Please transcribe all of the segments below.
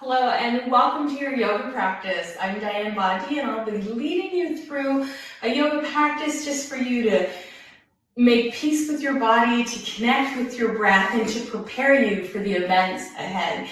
Hello and welcome to your yoga practice. I'm Danielle Laporte and I'll be leading you through a yoga practice just for you to make peace with your body, to connect with your breath, and to prepare you for the events ahead.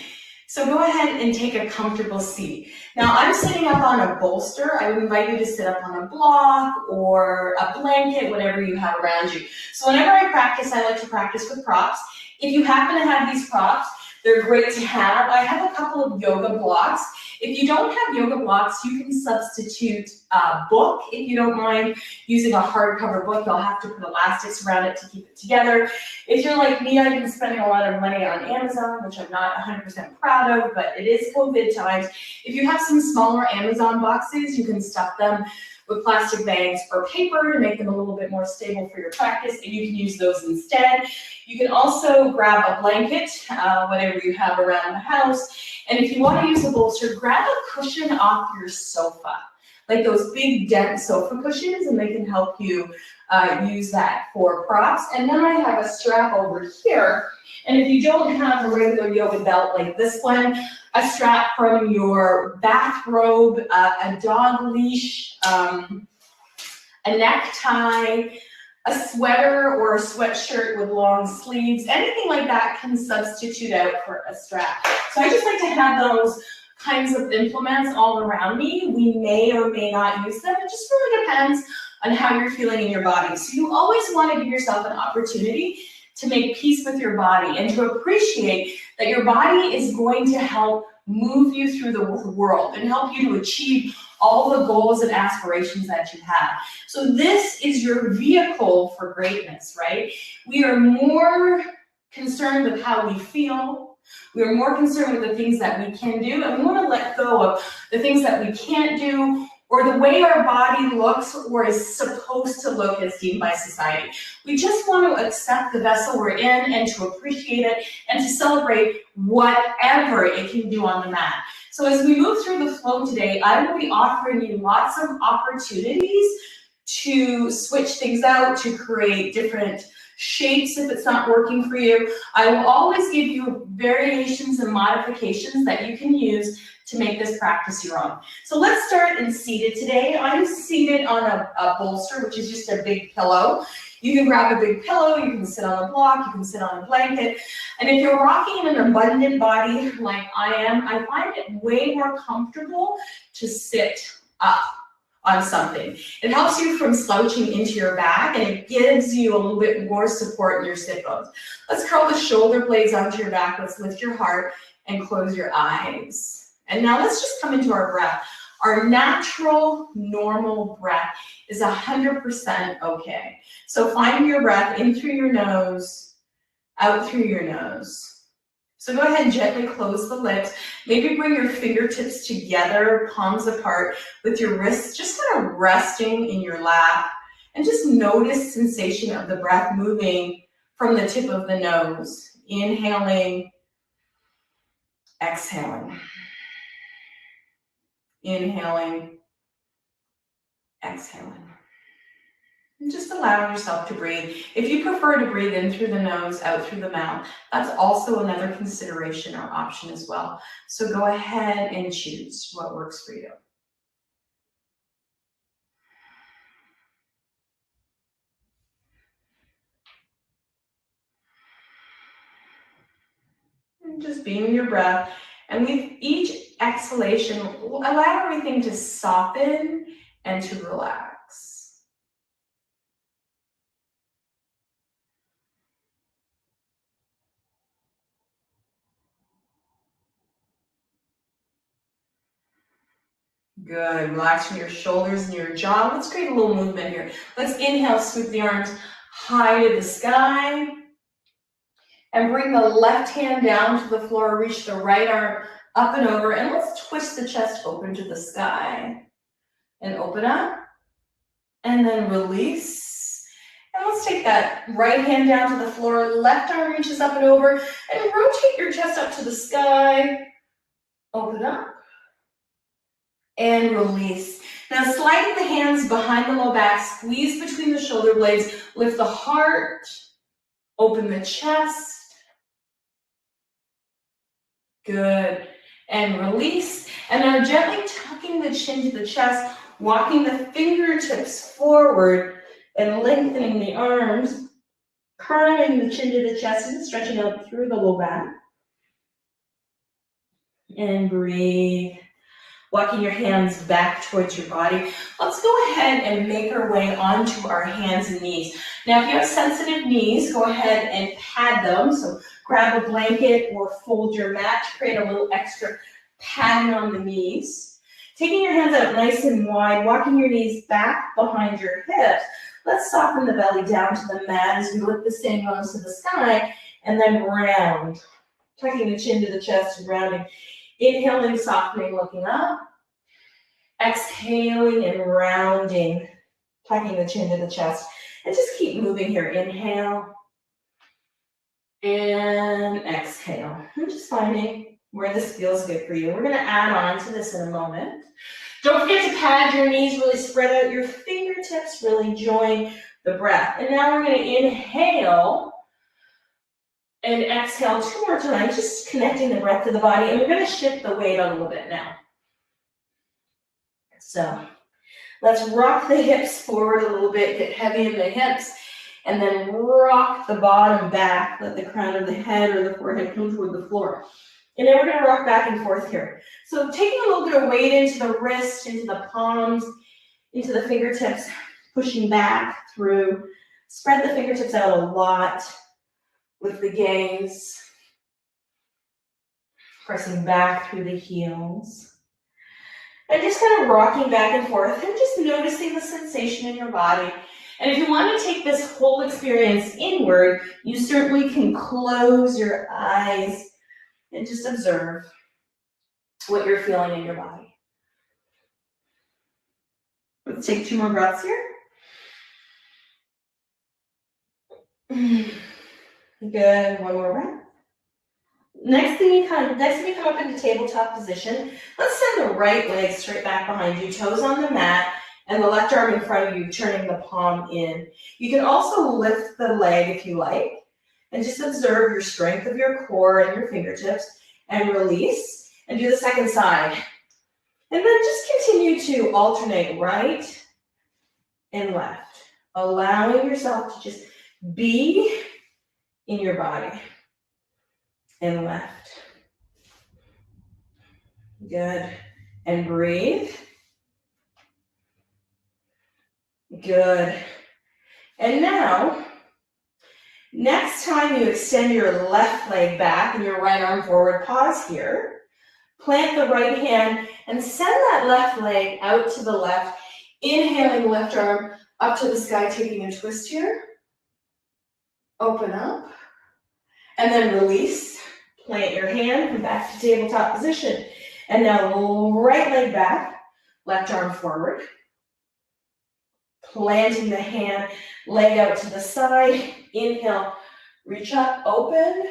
So go ahead and take a comfortable seat. Now I'm sitting up on a bolster. I would invite you to sit up on a block or a blanket, whatever you have around you. So whenever I practice, I like to practice with props. If you happen to have these props, they're great to have. I have a couple of yoga blocks. If you don't have yoga blocks, you can substitute a book. If you don't mind using a hardcover book, you'll have to put elastics around it to keep it together. If you're like me, I've been spending a lot of money on Amazon, which I'm not 100% proud of, but it is COVID times. If you have some smaller Amazon boxes, you can stuff them with plastic bags or paper to make them a little bit more stable for your practice, and you can use those instead. You can also grab a blanket, whatever you have around the house, and if you want to use a bolster, grab a cushion off your sofa, like those big dense sofa cushions, and they can help you use that for props. And then I have a strap over here, and if you don't have a regular yoga belt like this one, a strap from your bathrobe, a dog leash, a necktie, a sweater or a sweatshirt with long sleeves, anything like that can substitute out for a strap. So I just like to have those kinds of implements all around me. We may or may not use them. It just really depends on how you're feeling in your body. So you always want to give yourself an opportunity to make peace with your body and to appreciate that your body is going to help move you through the world and help you to achieve all the goals and aspirations that you have. So this is your vehicle for greatness, right? We are more concerned with how we feel. We are more concerned with the things that we can do, and we want to let go of the things that we can't do, or the way our body looks or is supposed to look as deemed by society. We just want to accept the vessel we're in and to appreciate it and to celebrate whatever it can do on the mat. So as we move through the flow today, I will be offering you lots of opportunities to switch things out, to create different shapes if it's not working for you. I will always give you variations and modifications that you can use to make this practice your own. So let's start in seated today. I'm seated on a bolster, which is just a big pillow. You can grab a big pillow, you can sit on a block, you can sit on a blanket. And if you're rocking in an abundant body like I am, I find it way more comfortable to sit up on something. It helps you from slouching into your back, and it gives you a little bit more support in your sit bones. Let's curl the shoulder blades onto your back. Let's lift your heart and close your eyes. And now let's just come into our breath. Our natural, normal breath is 100% okay. So find your breath in through your nose, out through your nose. So go ahead and gently close the lips. Maybe bring your fingertips together, palms apart, with your wrists just kind of resting in your lap. And just notice sensation of the breath moving from the tip of the nose. Inhaling, exhaling. Inhaling, exhaling. And just allowing yourself to breathe. If you prefer to breathe in through the nose, out through the mouth, that's also another consideration or option as well. So go ahead and choose what works for you. And just being in your breath. And with each exhalation, allow everything to soften and to relax. Good. Relaxing your shoulders and your jaw. Let's create a little movement here. Let's inhale, sweep the arms high to the sky. And bring the left hand down to the floor. Reach the right arm up and over. And let's twist the chest open to the sky. And open up. And then release. And let's take that right hand down to the floor. Left arm reaches up and over. And rotate your chest up to the sky. Open up. And release. Now sliding the hands behind the low back. Squeeze between the shoulder blades. Lift the heart. Open the chest. Good. and release. And now gently tucking the chin to the chest, walking the fingertips forward and lengthening the arms, curving the chin to the chest and stretching out through the low back. And breathe. Walking your hands back towards your body. Let's go ahead and make our way onto our hands and knees. Now, if you have sensitive knees, go ahead and pad them. So grab a blanket or fold your mat to create a little extra padding on the knees. Taking your hands out nice and wide, walking your knees back behind your hips. Let's soften the belly down to the mat as we lift the sitting bones to the sky, and then round. Tucking the chin to the chest and rounding. Inhaling, softening, looking up. Exhaling and rounding, tucking the chin to the chest. And just keep moving here. Inhale. And exhale. I'm just finding where this feels good for you. We're going to add on to this in a moment. Don't forget to pad your knees, really spread out your fingertips, really join the breath. And now we're going to inhale and exhale 2 more times, just connecting the breath to the body. And we're going to shift the weight a little bit now. So let's rock the hips forward a little bit, get heavy in the hips, and then rock the bottom back. Let the crown of the head or the forehead come toward the floor. And then we're going to rock back and forth here. So taking a little bit of weight into the wrist, into the palms, into the fingertips, pushing back through. Spread the fingertips out a lot. With the gaze, pressing back through the heels. And just kind of rocking back and forth and just noticing the sensation in your body. And if you want to take this whole experience inward, you certainly can close your eyes and just observe what you're feeling in your body. Let's take 2 more breaths here. Good, 1 more breath. Next thing you come up into tabletop position, let's send the right leg straight back behind you, toes on the mat, and the left arm in front of you, turning the palm in. You can also lift the leg if you like, and just observe your strength of your core and your fingertips, and release, and do the second side. And then just continue to alternate right and left, allowing yourself to just be in your body. And left. Good. And breathe. Good. And now, next time you extend your left leg back and your right arm forward, pause here. Plant the right hand and send that left leg out to the left. Inhaling left arm up to the sky, taking a twist here. Open up. And then release. Plant your hand, come back to tabletop position. And now right leg back, left arm forward. Planting the hand, leg out to the side. Inhale, reach up, open.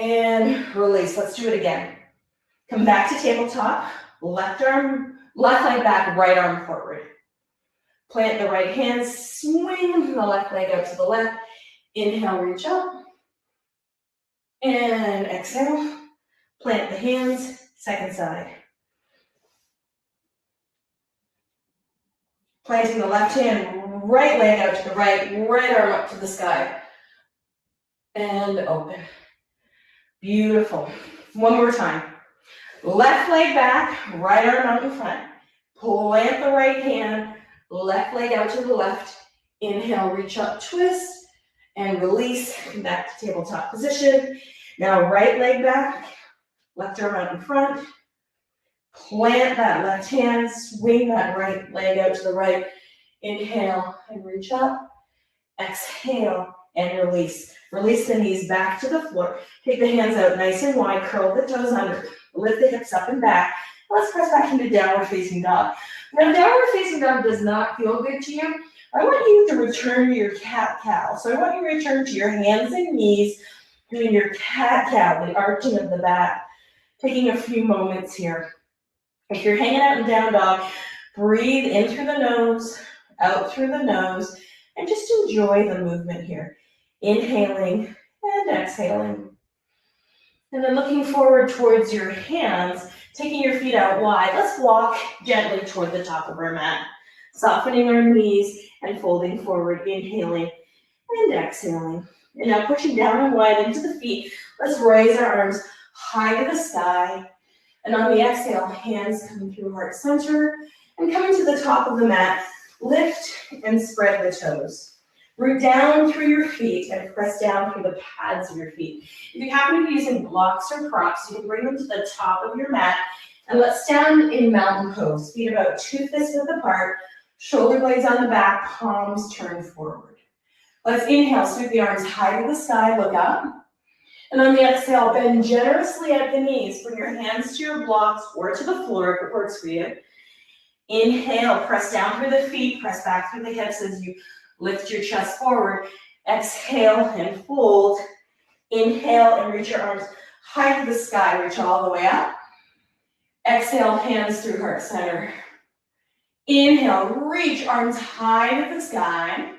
And release. Let's do it again. Come back to tabletop, left leg back, right arm forward. Plant the right hand, swing the left leg out to the left. Inhale, reach up. And exhale, plant the hands, second side. Planting the left hand, right leg out to the right arm up to the sky. And open. Beautiful. 1 more time. Left leg back, right arm out in front. Plant the right hand, left leg out to the left. Inhale, reach up, twist. And release, come back to tabletop position. Now right leg back, left arm out in front. Plant that left hand, swing that right leg out to the right. Inhale and reach up. Exhale and release. Release the knees back to the floor. Take the hands out nice and wide, curl the toes under. Lift the hips up and back. Let's press back into downward facing dog. Now downward facing dog does not feel good to you. I want you to return to your cat-cow. So I want you to return to your hands and knees, doing your cat-cow, the arching of the back. Taking a few moments here. If you're hanging out in down dog, breathe in through the nose, out through the nose, and just enjoy the movement here. Inhaling and exhaling. And then looking forward towards your hands, taking your feet out wide. Let's walk gently toward the top of our mat. Softening our knees and folding forward, inhaling and exhaling. And now pushing down and wide into the feet. Let's raise our arms high to the sky. And on the exhale, hands coming through heart center and coming to the top of the mat. Lift and spread the toes. Root down through your feet and press down through the pads of your feet. If you happen to be using blocks or props, you can bring them to the top of your mat. And let's stand in mountain pose. Feet about 2 fists width apart. Shoulder blades on the back, palms turned forward. Let's inhale, sweep the arms high to the sky, look up. And on the exhale, bend generously at the knees. Bring your hands to your blocks or to the floor if it works for you. Inhale, press down through the feet, press back through the hips as you lift your chest forward. Exhale and fold. Inhale and reach your arms high to the sky, reach all the way up. Exhale, hands through heart center. Inhale, reach arms high to the sky.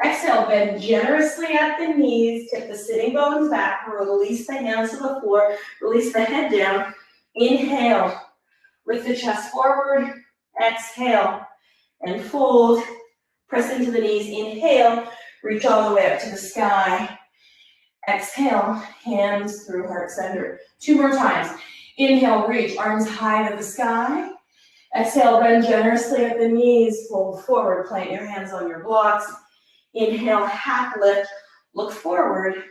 Exhale, bend generously at the knees, tip the sitting bones back, release the hands to the floor, release the head down. Inhale, lift the chest forward. Exhale and fold. Press into the knees. Inhale, reach all the way up to the sky. Exhale, hands through heart center. 2 more times. Inhale, reach arms high to the sky. Exhale, bend generously at the knees, fold forward, plant your hands on your blocks. Inhale, half lift, look forward.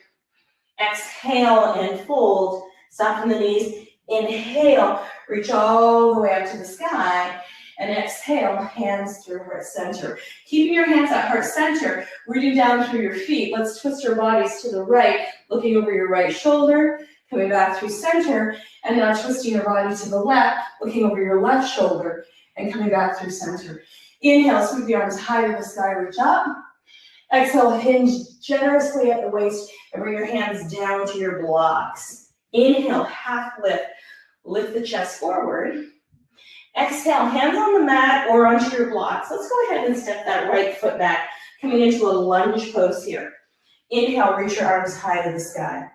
Exhale and fold, soften the knees. Inhale, reach all the way up to the sky. And exhale, hands through heart center. Keeping your hands at heart center, rooting down through your feet. Let's twist your bodies to the right, looking over your right shoulder, coming back through center, and now twisting your body to the left, looking over your left shoulder, and coming back through center. Inhale, sweep the arms high to the sky, reach up. Exhale, hinge generously at the waist, and bring your hands down to your blocks. Inhale, half lift, lift the chest forward. Exhale, hands on the mat or onto your blocks. Let's go ahead and step that right foot back, coming into a lunge pose here. Inhale, reach your arms high to the sky.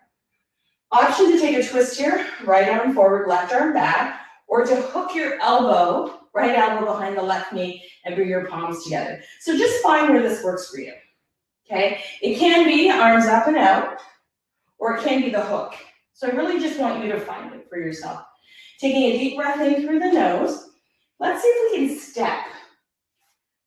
Option to take a twist here, right arm forward, left arm back, or to hook your elbow, right elbow behind the left knee, and bring your palms together. So just find where this works for you, okay? It can be arms up and out, or it can be the hook. So I really just want you to find it for yourself. Taking a deep breath in through the nose. Let's see if we can step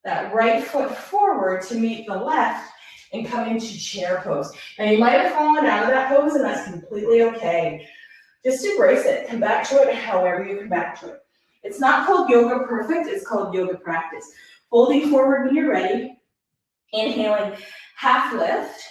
that right foot forward to meet the left and come into chair pose. Now you might have fallen out of that pose, and that's completely okay. Just embrace it. Come back to it however you come back to it. It's not called yoga perfect, it's called yoga practice. Folding forward when you're ready. Inhaling, half lift.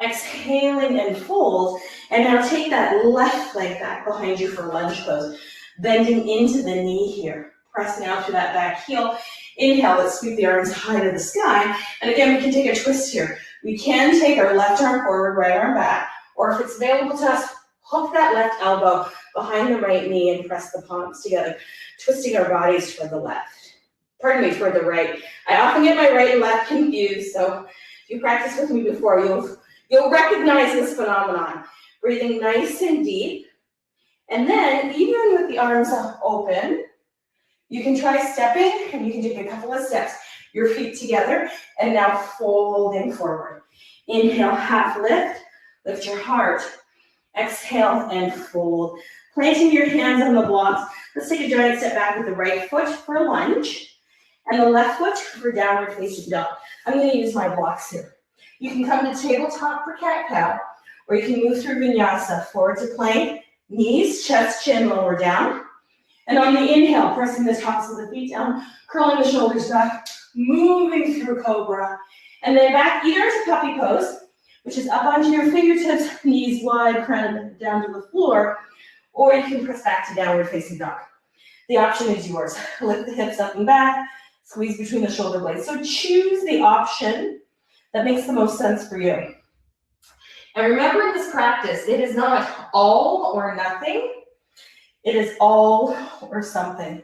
Exhaling and fold. And now take that left leg back behind you for lunge pose. Bending into the knee here. Pressing out through that back heel. Inhale, let's sweep the arms high to the sky. And again, we can take a twist here. We can take our left arm forward, right arm back. Or if it's available to us, hook that left elbow behind the right knee and press the palms together, twisting our bodies toward the left. Pardon me, toward the right. I often get my right and left confused, so if you practiced with me before, you'll recognize this phenomenon. Breathing nice and deep. And then, even with the arms open, you can try stepping, and you can take a couple of steps. Your feet together, and now folding forward. Inhale, half lift. Lift your heart. Exhale and fold. Planting your hands on the blocks. Let's take a giant step back with the right foot for a lunge, and the left foot for downward facing dog. I'm going to use my blocks here. You can come to tabletop for cat-cow, or you can move through vinyasa, forward to plank, knees, chest, chin, lower down. And on the inhale, pressing the tops of the feet down, curling the shoulders back, moving through cobra. And then back either into puppy pose, which is up onto your fingertips, knees wide, crown down to the floor, or you can press back to downward facing dog. The option is yours. Lift the hips up and back, squeeze between the shoulder blades. So choose the option that makes the most sense for you. And remember in this practice, it is not all or nothing. It is all or something.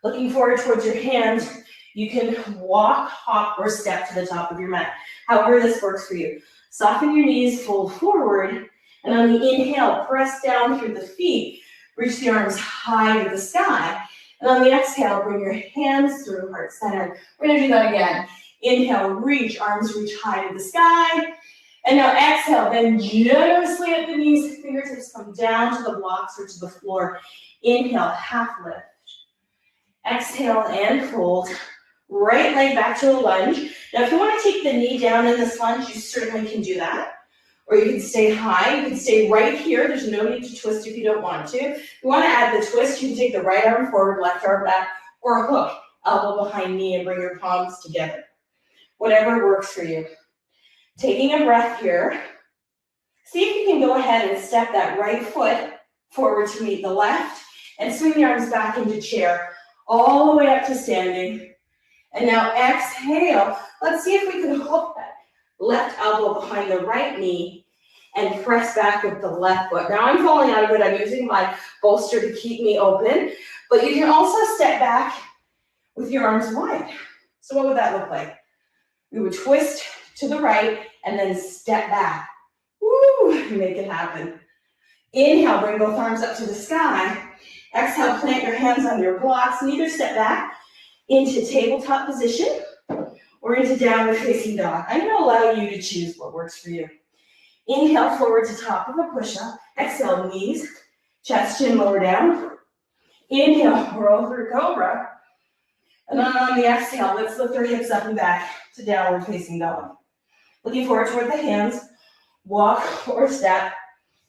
Looking forward towards your hands, you can walk, hop, or step to the top of your mat. However this works for you. Soften your knees, fold forward, And on the inhale, press down through the feet, reach the arms high to the sky. And on the exhale, bring your hands through heart center. We're gonna do that again. Inhale, reach, arms reach high to the sky. And now exhale, bend generously at the knees, fingertips come down to the blocks or to the floor. Inhale, half lift. Exhale and fold. Right leg back to a lunge. Now if you want to take the knee down in this lunge, you certainly can do that. Or you can stay high, you can stay right here. There's no need to twist if you don't want to. If you want to add the twist, you can take the right arm forward, left arm back, or hook, elbow behind knee and bring your palms together. Whatever works for you. Taking a breath here. See if you can go ahead and step that right foot forward to meet the left and swing the arms back into chair, all the way up to standing. And now exhale. Let's see if we can hook that left elbow behind the right knee and press back with the left foot. Now I'm falling out of it. I'm using my bolster to keep me open, but you can also step back with your arms wide. So what would that look like? We would twist to the right and then step back. Woo, make it happen. Inhale, bring both arms up to the sky. Exhale, plant your hands on your blocks and either step back into tabletop position or into downward facing dog. I'm going to allow you to choose what works for you. Inhale, forward to top of a push-up. Exhale, knees, chest, chin, lower down. Inhale, roll through cobra. And then on the exhale, let's lift our hips up and back to downward facing dog. Looking forward toward the hands. Walk or step,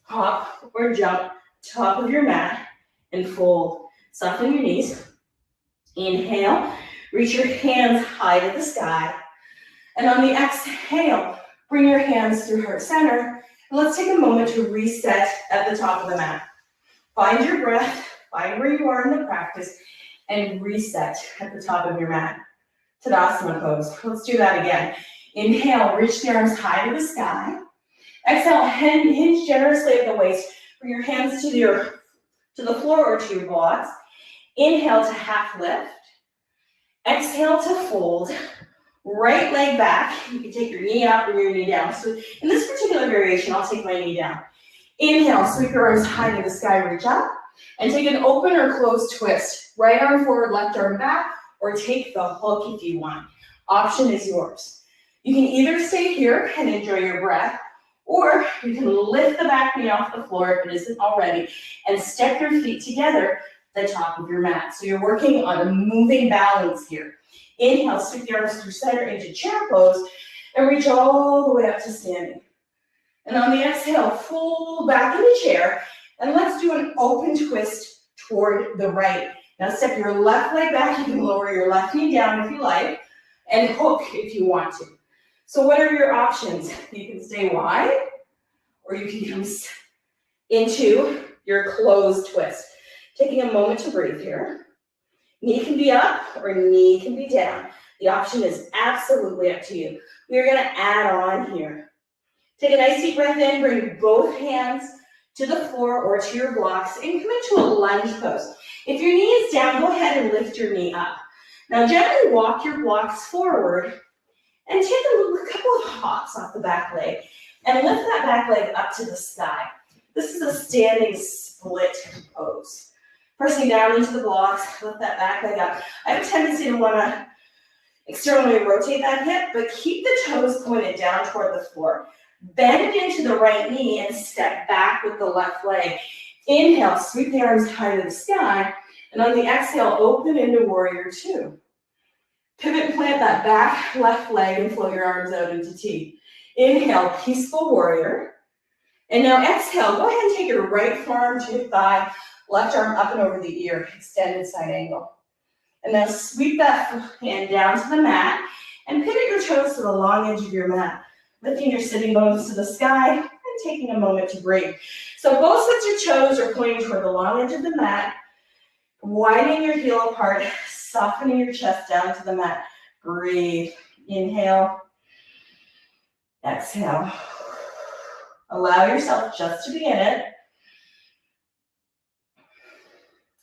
hop or jump, top of your mat, and fold. Soften your knees. Inhale, reach your hands high to the sky. And on the exhale, bring your hands through heart center. And let's take a moment to reset at the top of the mat. Find your breath, find where you are in the practice, and reset at the top of your mat. Tadasana Pose. Let's do that again. Inhale, reach the arms high to the sky. Exhale, hinge generously at the waist. Bring your hands to the floor or to your blocks. Inhale to half lift. Exhale to fold. Right leg back. You can take your knee up or your knee down. So in this particular variation, I'll take my knee down. Inhale, sweep your arms high to the sky, reach up. And take an open or closed twist. Right arm forward, left arm back, or take the hook if you want. Option is yours. You can either stay here and enjoy your breath, or you can lift the back knee off the floor if it isn't already, and step your feet together at the top of your mat. So you're working on a moving balance here. Inhale, sweep the arms through center into chair pose, and reach all the way up to standing. And on the exhale, fold back into chair, and let's do an open twist toward the right. Now step your left leg back. You can lower your left knee down if you like, and hook if you want to. So what are your options? You can stay wide, or you can come into your closed twist. Taking a moment to breathe here. Knee can be up or knee can be down. The option is absolutely up to you. We're going to add on here. Take a nice deep breath in, bring both hands to the floor or to your blocks, and come into a lunge pose. If your knee is down, go ahead and lift your knee up. Now gently walk your blocks forward and take a couple of hops off the back leg and lift that back leg up to the sky. This is a standing split pose. Pressing down into the blocks, lift that back leg up. I have a tendency to want to externally rotate that hip, but keep the toes pointed down toward the floor. Bend into the right knee and step back with the left leg. Inhale, sweep the arms high to the sky, and on the exhale, open into warrior two. Pivot and plant that back left leg and flow your arms out into T. Inhale, peaceful warrior. And now exhale, go ahead and take your right forearm to your thigh, left arm up and over the ear, extended side angle. And now sweep that hand down to the mat and pivot your toes to the long edge of your mat, lifting your sitting bones to the sky and taking a moment to breathe. So both sets of toes are pointing toward the long edge of the mat, widening your heel apart, softening your chest down to the mat. Breathe. Inhale. Exhale. Allow yourself just to be in it.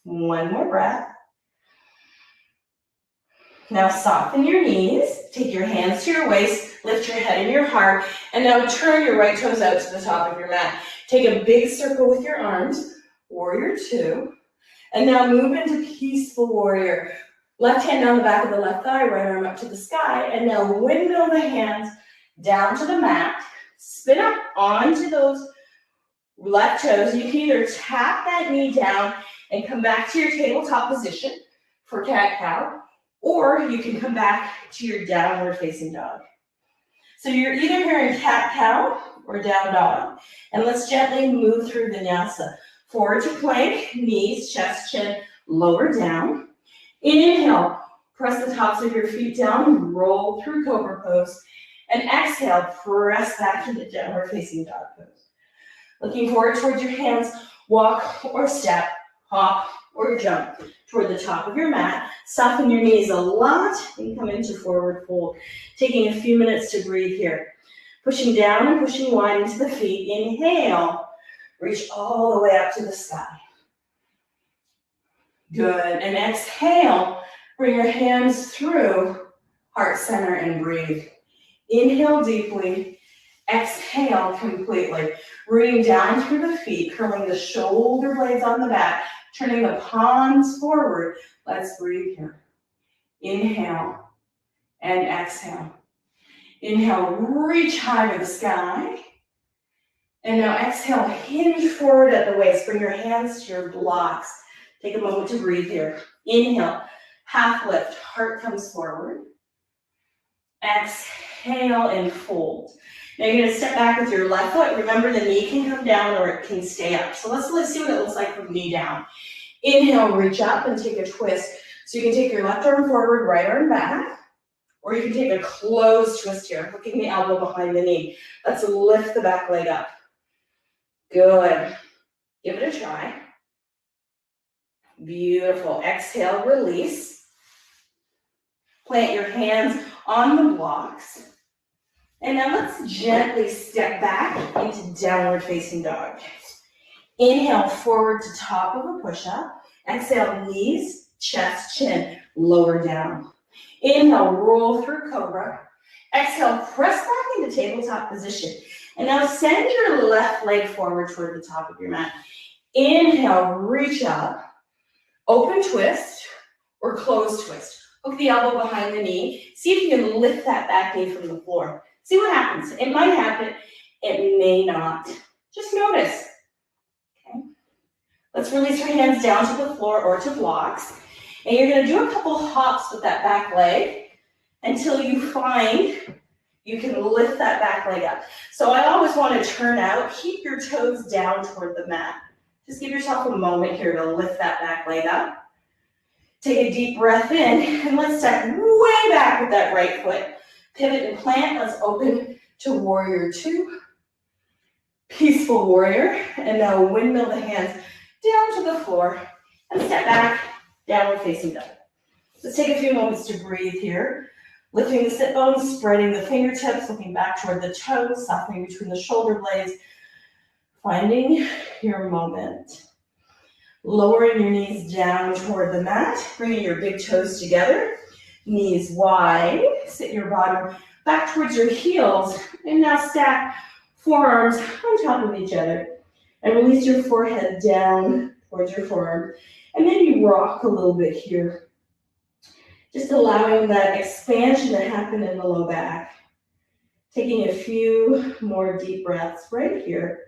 One more breath. Now soften your knees. Take your hands to your waist. Lift your head and your heart. And now turn your right toes out to the top of your mat. Take a big circle with your arms, warrior two. And now move into peaceful warrior. Left hand down the back of the left thigh, right arm up to the sky. And now windmill the hands down to the mat. Spin up onto those left toes. You can either tap that knee down and come back to your tabletop position for cat-cow, or you can come back to your downward facing dog. So you're either here in cat-cow or down dog. And let's gently move through vinyasa. Forward to plank, knees, chest, chin, lower down. Inhale, press the tops of your feet down, roll through cobra pose. And exhale, press back to the downward facing dog pose. Looking forward towards your hands, walk or step, hop or jump toward the top of your mat. Soften your knees a lot and come into forward fold. Taking a few minutes to breathe here. Pushing down and pushing wide into the feet. Inhale, reach all the way up to the sky. Good, and exhale, bring your hands through heart center and breathe. Inhale deeply, exhale completely. Rooting down through the feet, curling the shoulder blades on the back, turning the palms forward. Let's breathe here. Inhale and exhale. Inhale, reach high to the sky. And now exhale, hinge forward at the waist. Bring your hands to your blocks. Take a moment to breathe here. Inhale, half lift, heart comes forward. Exhale and fold. Now you're going to step back with your left foot. Remember, the knee can come down or it can stay up. So let's see what it looks like from knee down. Inhale, reach up and take a twist. So you can take your left arm forward, right arm back, or you can take a closed twist here, hooking the elbow behind the knee. Let's lift the back leg up. Good. Give it a try. Beautiful. Exhale, release. Plant your hands on the blocks. And now let's gently step back into downward facing dog. Inhale, forward to top of a push-up. Exhale, knees, chest, chin, lower down. Inhale, roll through cobra. Exhale, press back into tabletop position. And now send your left leg forward toward the top of your mat. Inhale, reach up. Open twist or closed twist. Hook the elbow behind the knee. See if you can lift that back knee from the floor. See what happens. It might happen. It may not. Just notice. Okay. Let's release your hands down to the floor or to blocks. And you're going to do a couple hops with that back leg until you find you can lift that back leg up. So I always want to turn out. Keep your toes down toward the mat. Just give yourself a moment here to lift that back leg up. Take a deep breath in, and let's step way back with that right foot. Pivot and plant. Let's open to warrior two. Peaceful warrior. And now windmill the hands down to the floor and step back, downward facing dog. Let's take a few moments to breathe here. Lifting the sit bones, spreading the fingertips, looking back toward the toes, softening between the shoulder blades. Finding your moment. Lowering your knees down toward the mat, bringing your big toes together, knees wide, sit your bottom back towards your heels, and now stack forearms on top of each other, and release your forehead down towards your forearm, and then you rock a little bit here, just allowing that expansion to happen in the low back. Taking a few more deep breaths right here.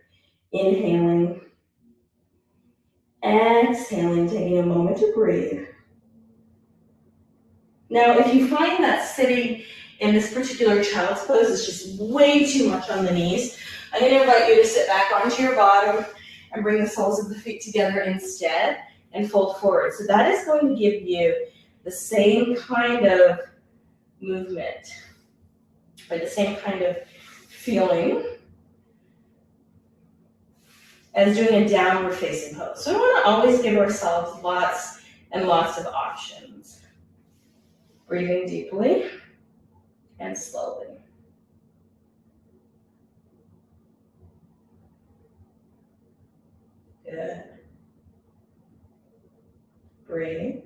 Inhaling, exhaling, taking a moment to breathe. Now, if you find that sitting in this particular child's pose is just way too much on the knees, I'm going to invite you to sit back onto your bottom and bring the soles of the feet together instead and fold forward. So that is going to give you the same kind of movement, or the same kind of feeling as doing a downward facing pose. So we want to always give ourselves lots and lots of options. Breathing deeply and slowly. Good. Breathe.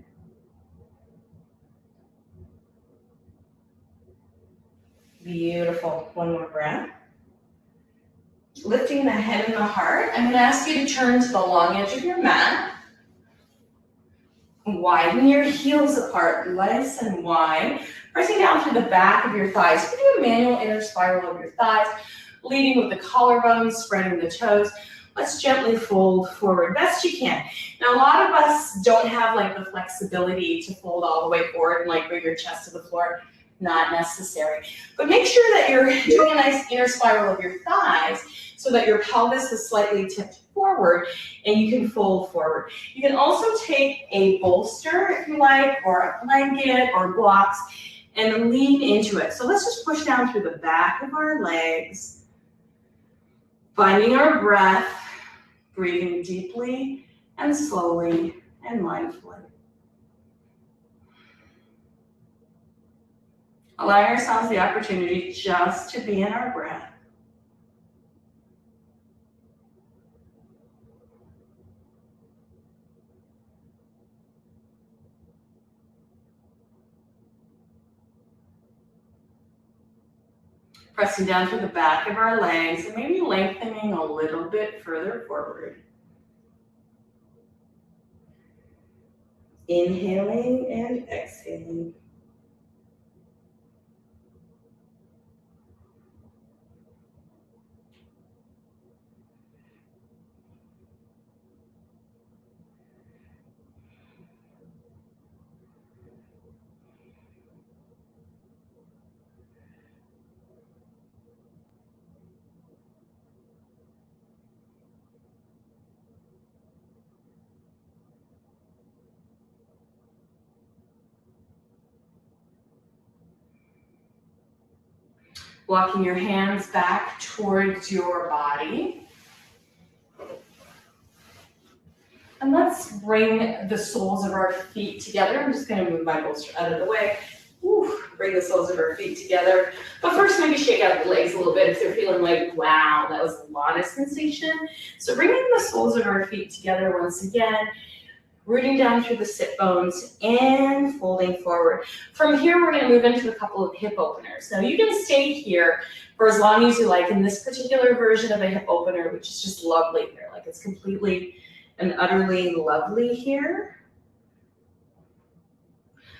Beautiful. One more breath. lifting the head and the heart. I'm gonna ask you to turn to the long edge of your mat. Widen your heels apart, nice and wide. Pressing down through the back of your thighs. You can do a manual inner spiral of your thighs, leading with the collarbones, spreading the toes. Let's gently fold forward, best you can. Now, a lot of us don't have like the flexibility to fold all the way forward and like bring your chest to the floor. Not necessary. But make sure that you're doing a nice inner spiral of your thighs so that your pelvis is slightly tipped forward and you can fold forward. You can also take a bolster, if you like, or a blanket or blocks and lean into it. So let's just push down through the back of our legs, finding our breath, breathing deeply and slowly and mindfully. Allowing ourselves the opportunity just to be in our breath. Pressing down through the back of our legs and maybe lengthening a little bit further forward. Inhaling and exhaling. Walking your hands back towards your body. And let's bring the soles of our feet together. I'm just going to move my bolster out of the way. Bring the soles of our feet together. But first, maybe shake out the legs a little bit if they're feeling like, wow, that was a lot of sensation. So bringing the soles of our feet together once again. Rooting down through the sit bones and folding forward. From here, we're going to move into a couple of hip openers. Now, you can stay here for as long as you like in this particular version of a hip opener, which is just lovely here. Like it's completely and utterly lovely here.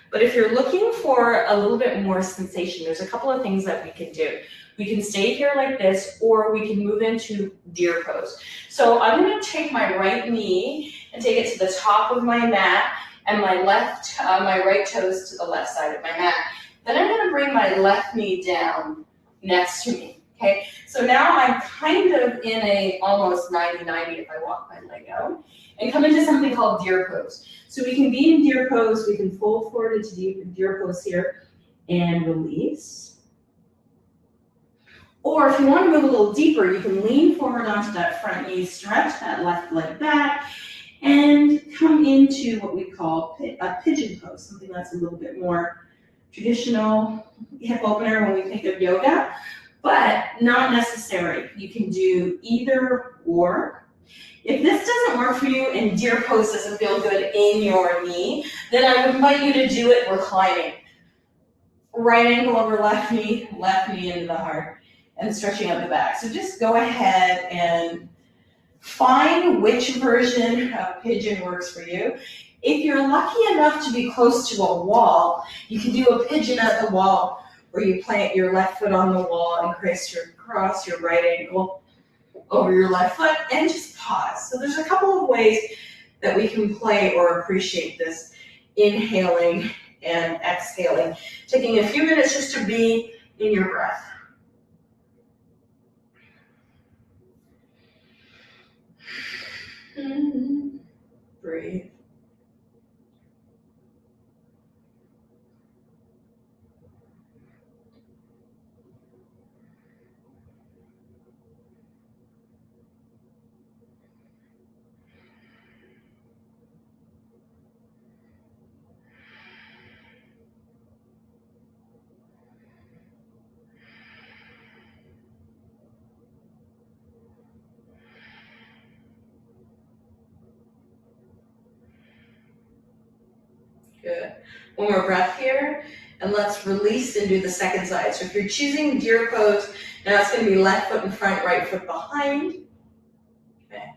But if you're looking for a little bit more sensation, there's a couple of things that we can do. We can stay here like this, or we can move into deer pose. So I'm going to take my right knee and take it to the top of my mat and my right toes to the left side of my mat. Then I'm going to bring my left knee down next to me. Okay, so now I'm kind of in a almost 90-90 if I walk my leg out and come into something called deer pose. So we can be in deer pose, we can fold forward into deer pose here and release. Or if you want to move a little deeper, you can lean forward onto that front knee, stretch that left leg back, and come into what we call a pigeon pose, something that's a little bit more traditional hip opener when we think of yoga, but not necessary. You can do either or. If this doesn't work for you and deer pose doesn't feel good in your knee, then I would invite you to do it reclining. Right ankle over left knee into the heart, and stretching out the back. So just go ahead and find which version of pigeon works for you. If you're lucky enough to be close to a wall, you can do a pigeon at the wall where you plant your left foot on the wall and cross your right ankle over your left foot and just pause. So there's a couple of ways that we can play or appreciate this inhaling and exhaling, taking a few minutes just to be in your breath. Breathe. Good. One more breath here. And let's release and do the second side. So if you're choosing deer pose, now it's going to be left foot in front, right foot behind. Okay.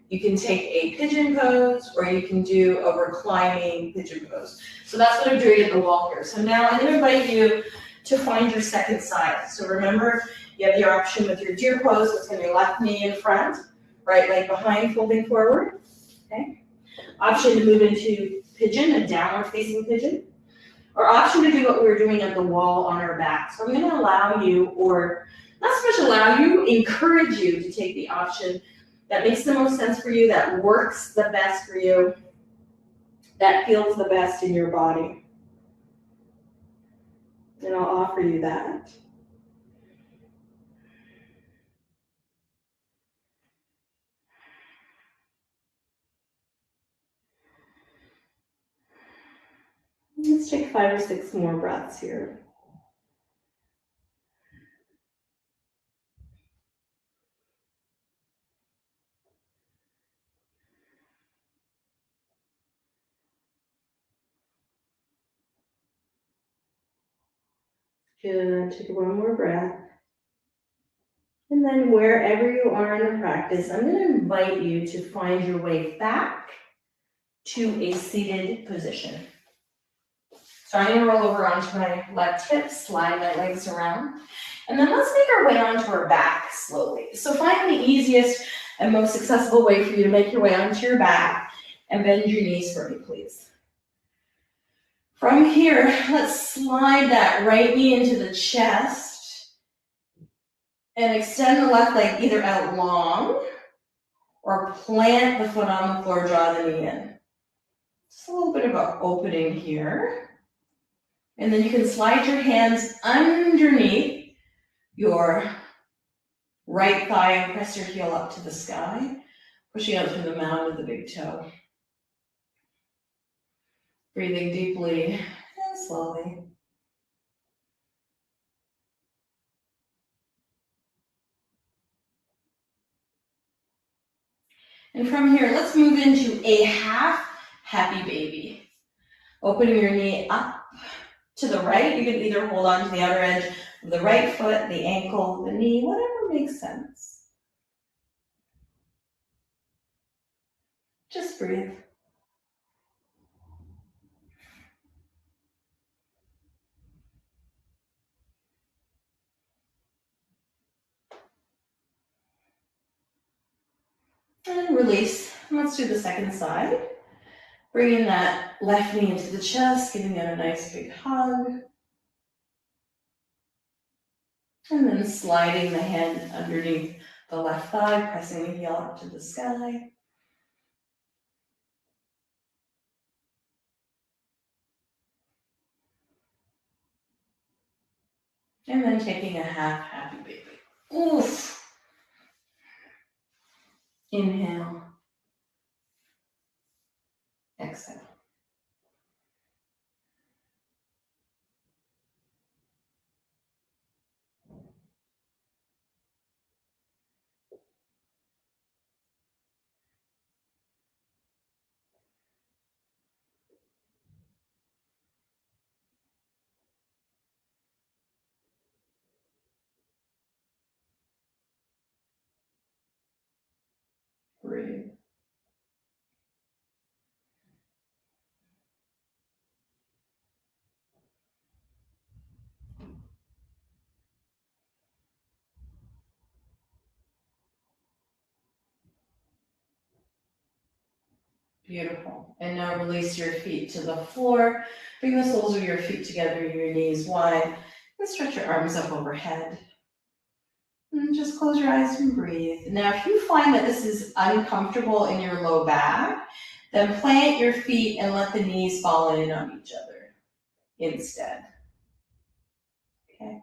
You can take a pigeon pose, or you can do a reclining pigeon pose. So that's what I'm doing at the wall here. So now I'm going to invite you to find your second side. So remember, you have the option with your deer pose, it's going to be left knee in front, right leg behind, folding forward. Okay. Option to move into pigeon, a downward facing pigeon. Or option to do what we were doing at the wall on our back. So I'm going to allow you, or not so much allow you, encourage you to take the option that makes the most sense for you, that works the best for you, that feels the best in your body. And I'll offer you that. Let's take 5 or 6 more breaths here. Good, take one more breath. And then wherever you are in the practice, I'm going to invite you to find your way back to a seated position. So I'm going to roll over onto my left hip, slide my legs around, and then let's make our way onto our back slowly. So find the easiest and most accessible way for you to make your way onto your back, and bend your knees for me, please. From here, let's slide that right knee into the chest and extend the left leg either out long or plant the foot on the floor, draw the knee in. Just a little bit of an opening here. And then you can slide your hands underneath your right thigh and press your heel up to the sky, pushing out through the mound of the big toe. Breathing deeply and slowly. And from here, let's move into a half happy baby. Opening your knee up to the right. You can either hold on to the outer edge of the right foot, the ankle, the knee, whatever makes sense. Just breathe. And release. Let's do the second side. Bringing that left knee into the chest, giving it a nice big hug. And then sliding the hand underneath the left thigh, pressing the heel up to the sky. And then taking a half happy baby. Oof. Inhale. Exhale. Breathe. Beautiful. And now release your feet to the floor. Bring the soles of your feet together, your knees wide, and stretch your arms up overhead. And just close your eyes and breathe. Now, if you find that this is uncomfortable in your low back, then plant your feet and let the knees fall in on each other instead. Okay?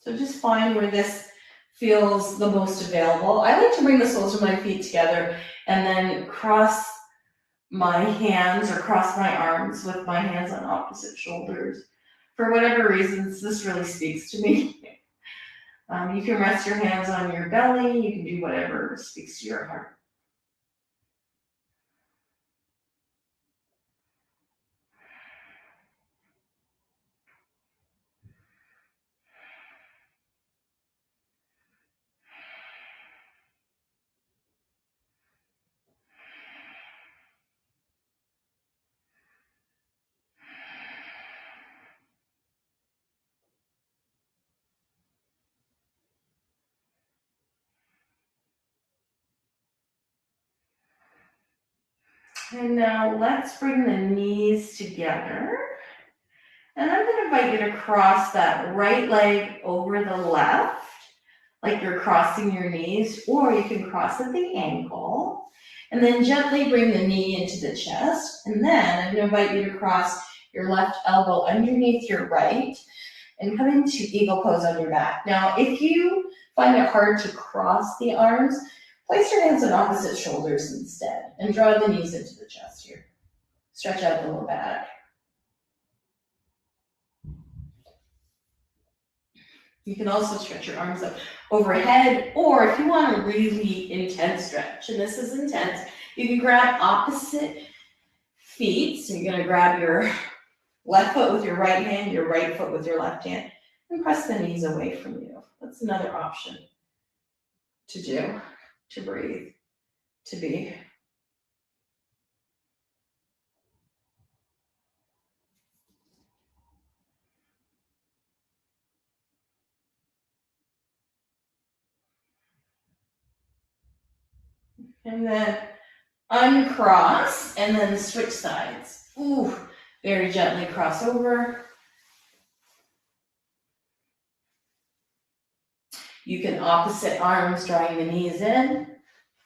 So just find where this feels the most available. I like to bring the soles of my feet together and then cross my hands or cross my arms with my hands on opposite shoulders. For whatever reasons, this really speaks to me. You can rest your hands on your belly. You can do whatever speaks to your heart. And now let's bring the knees together. And I'm going to invite you to cross that right leg over the left, like you're crossing your knees, or you can cross at the ankle. And then gently bring the knee into the chest. And then I'm going to invite you to cross your left elbow underneath your right and come into eagle pose on your back. Now, if you find it hard to cross the arms, place your hands on opposite shoulders instead and draw the knees into the chest here. Stretch out the low back. You can also stretch your arms up overhead, or if you want a really intense stretch, and this is intense, you can grab opposite feet. So you're going to grab your left foot with your right hand, your right foot with your left hand, and press the knees away from you. That's another option to do, to breathe, to be. And then uncross, and then switch sides. Ooh, very gently cross over. You can opposite arms, drawing the knees in.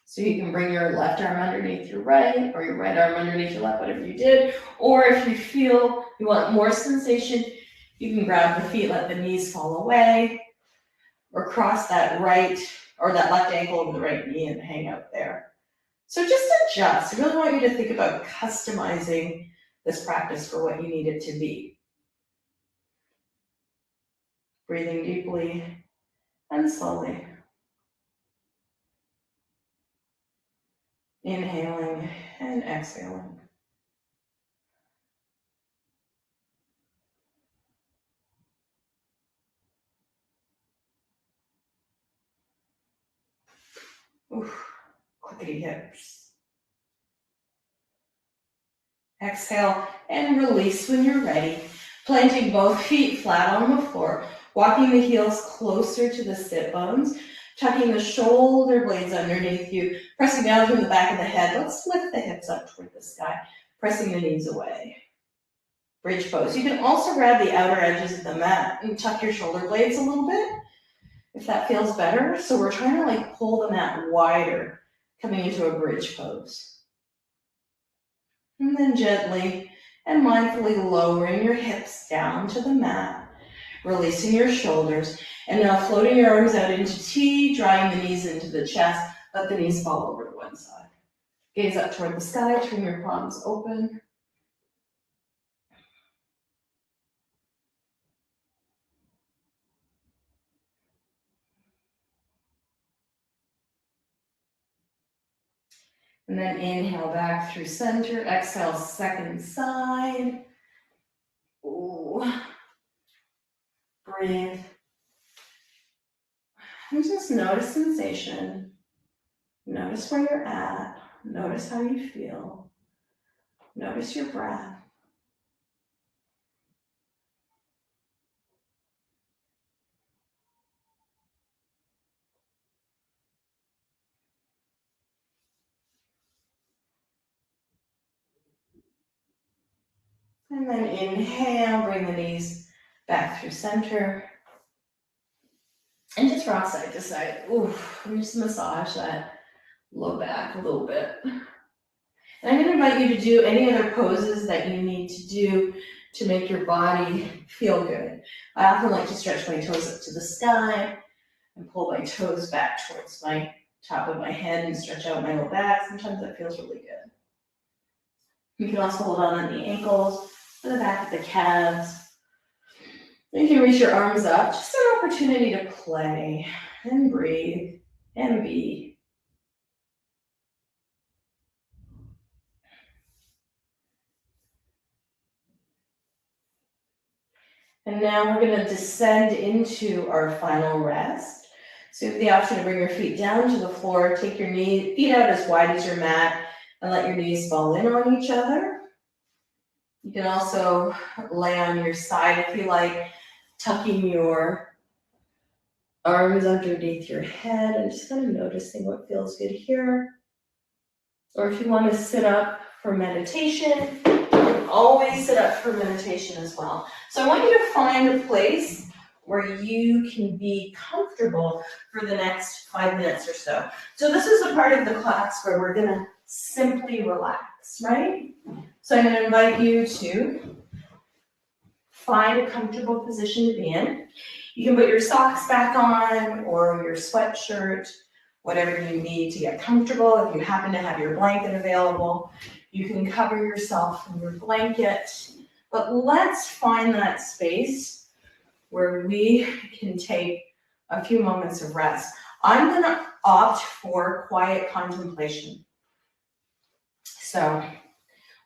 So you can bring your left arm underneath your right, or your right arm underneath your left, whatever you did. Or if you feel you want more sensation, you can grab the feet, let the knees fall away, or cross that right or that left ankle over the right knee and hang out there. So just adjust. I really want you to think about customizing this practice for what you need it to be. Breathing deeply and slowly. Inhaling and exhaling. Oof, clickety hips. Exhale and release when you're ready. Planting both feet flat on the floor. Walking the heels closer to the sit bones. Tucking the shoulder blades underneath you. Pressing down from the back of the head. Let's lift the hips up toward the sky. Pressing the knees away. Bridge pose. You can also grab the outer edges of the mat and tuck your shoulder blades a little bit, if that feels better. So we're trying to like pull the mat wider, coming into a bridge pose. And then gently and mindfully lowering your hips down to the mat, releasing your shoulders, and now floating your arms out into T, drawing the knees into the chest. Let the knees fall over to one side. Gaze up toward the sky, turn your palms open. And then inhale back through center, exhale second side. Ooh. Breathe. And just notice sensation. Notice where you're at. Notice how you feel. Notice your breath. And then inhale, bring the knees back through center. And just rock side to side. Ooh, and just massage that low back a little bit. And I'm going to invite you to do any other poses that you need to do to make your body feel good. I often like to stretch my toes up to the sky and pull my toes back towards my top of my head and stretch out my low back. Sometimes that feels really good. You can also hold on the ankles, or the back of the calves. You can reach your arms up, just an opportunity to play and breathe and be. And now we're going to descend into our final rest. So you have the option to bring your feet down to the floor, take your feet out as wide as your mat, and let your knees fall in on each other. You can also lay on your side if you like, tucking your arms underneath your head and just kind of noticing what feels good here. Or if you want to sit up for meditation. You can always sit up for meditation as well. So I want you to find a place where you can be comfortable for the next 5 minutes or so. So this is a part of the class where we're gonna simply relax, right? So I'm gonna invite you to find a comfortable position to be in. You can put your socks back on or your sweatshirt, whatever you need to get comfortable. If you happen to have your blanket available, you can cover yourself in your blanket. But let's find that space where we can take a few moments of rest. I'm gonna opt for quiet contemplation. So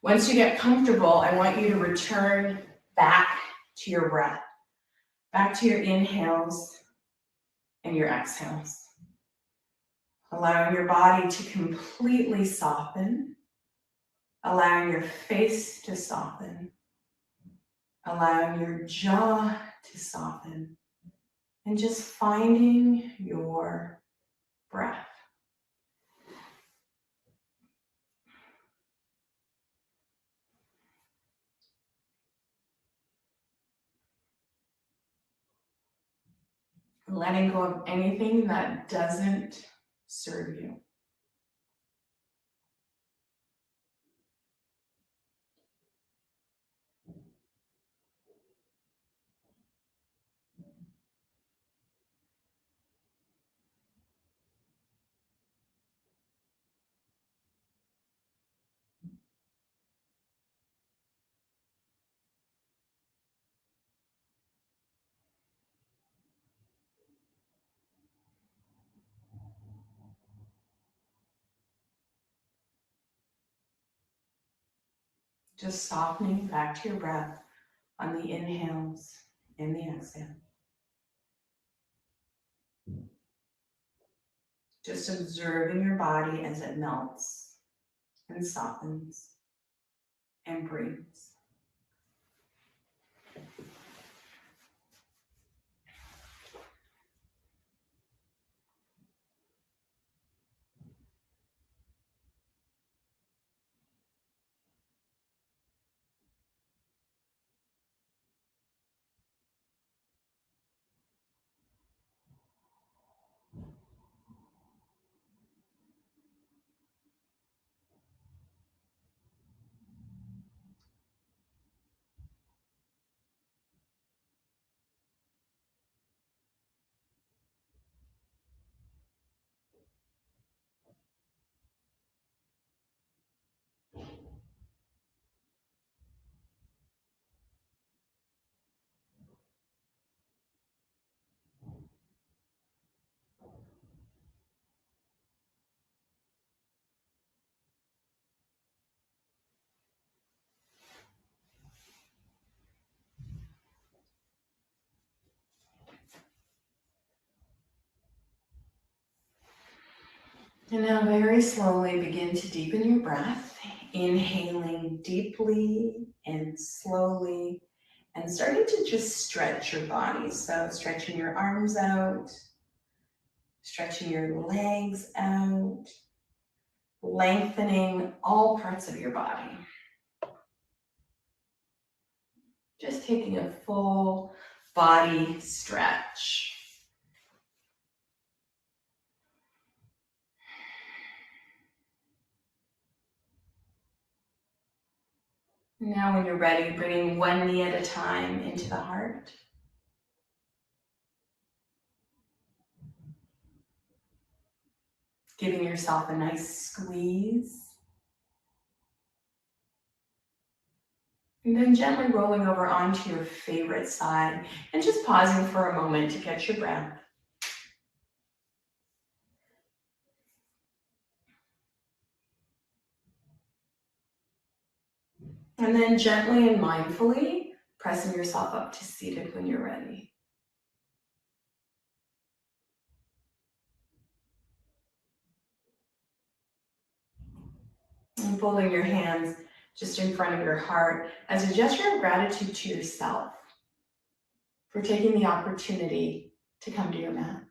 once you get comfortable, I want you to return back to your breath, back to your inhales and your exhales. Allowing your body to completely soften, allowing your face to soften, allowing your jaw to soften, and just finding your breath. Letting go of anything that doesn't serve you. Just softening back to your breath on the inhales and the exhale. Just observing your body as it melts and softens and breathes. And now very slowly begin to deepen your breath, inhaling deeply and slowly, and starting to just stretch your body. So stretching your arms out, stretching your legs out, lengthening all parts of your body. Just taking a full body stretch. Now when you're ready, bringing one knee at a time into the heart. Giving yourself a nice squeeze. And then gently rolling over onto your favorite side and just pausing for a moment to catch your breath. And then gently and mindfully pressing yourself up to seated when you're ready. And folding your hands just in front of your heart as a gesture of gratitude to yourself for taking the opportunity to come to your mat.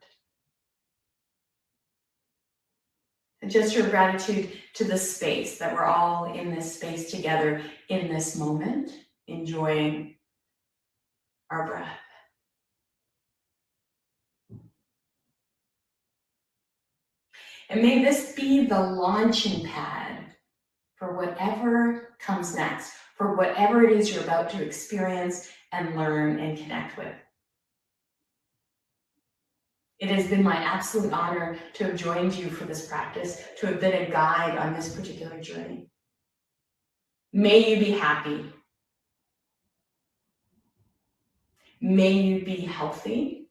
And gesture of gratitude to the space, that we're all in this space together in this moment, enjoying our breath. And may this be the launching pad for whatever comes next, for whatever it is you're about to experience and learn and connect with. It has been my absolute honor to have joined you for this practice, to have been a guide on this particular journey. May you be happy. May you be healthy.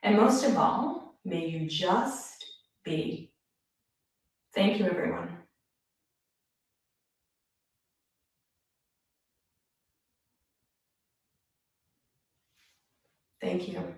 And most of all, may you just be. Thank you, everyone. Thank you.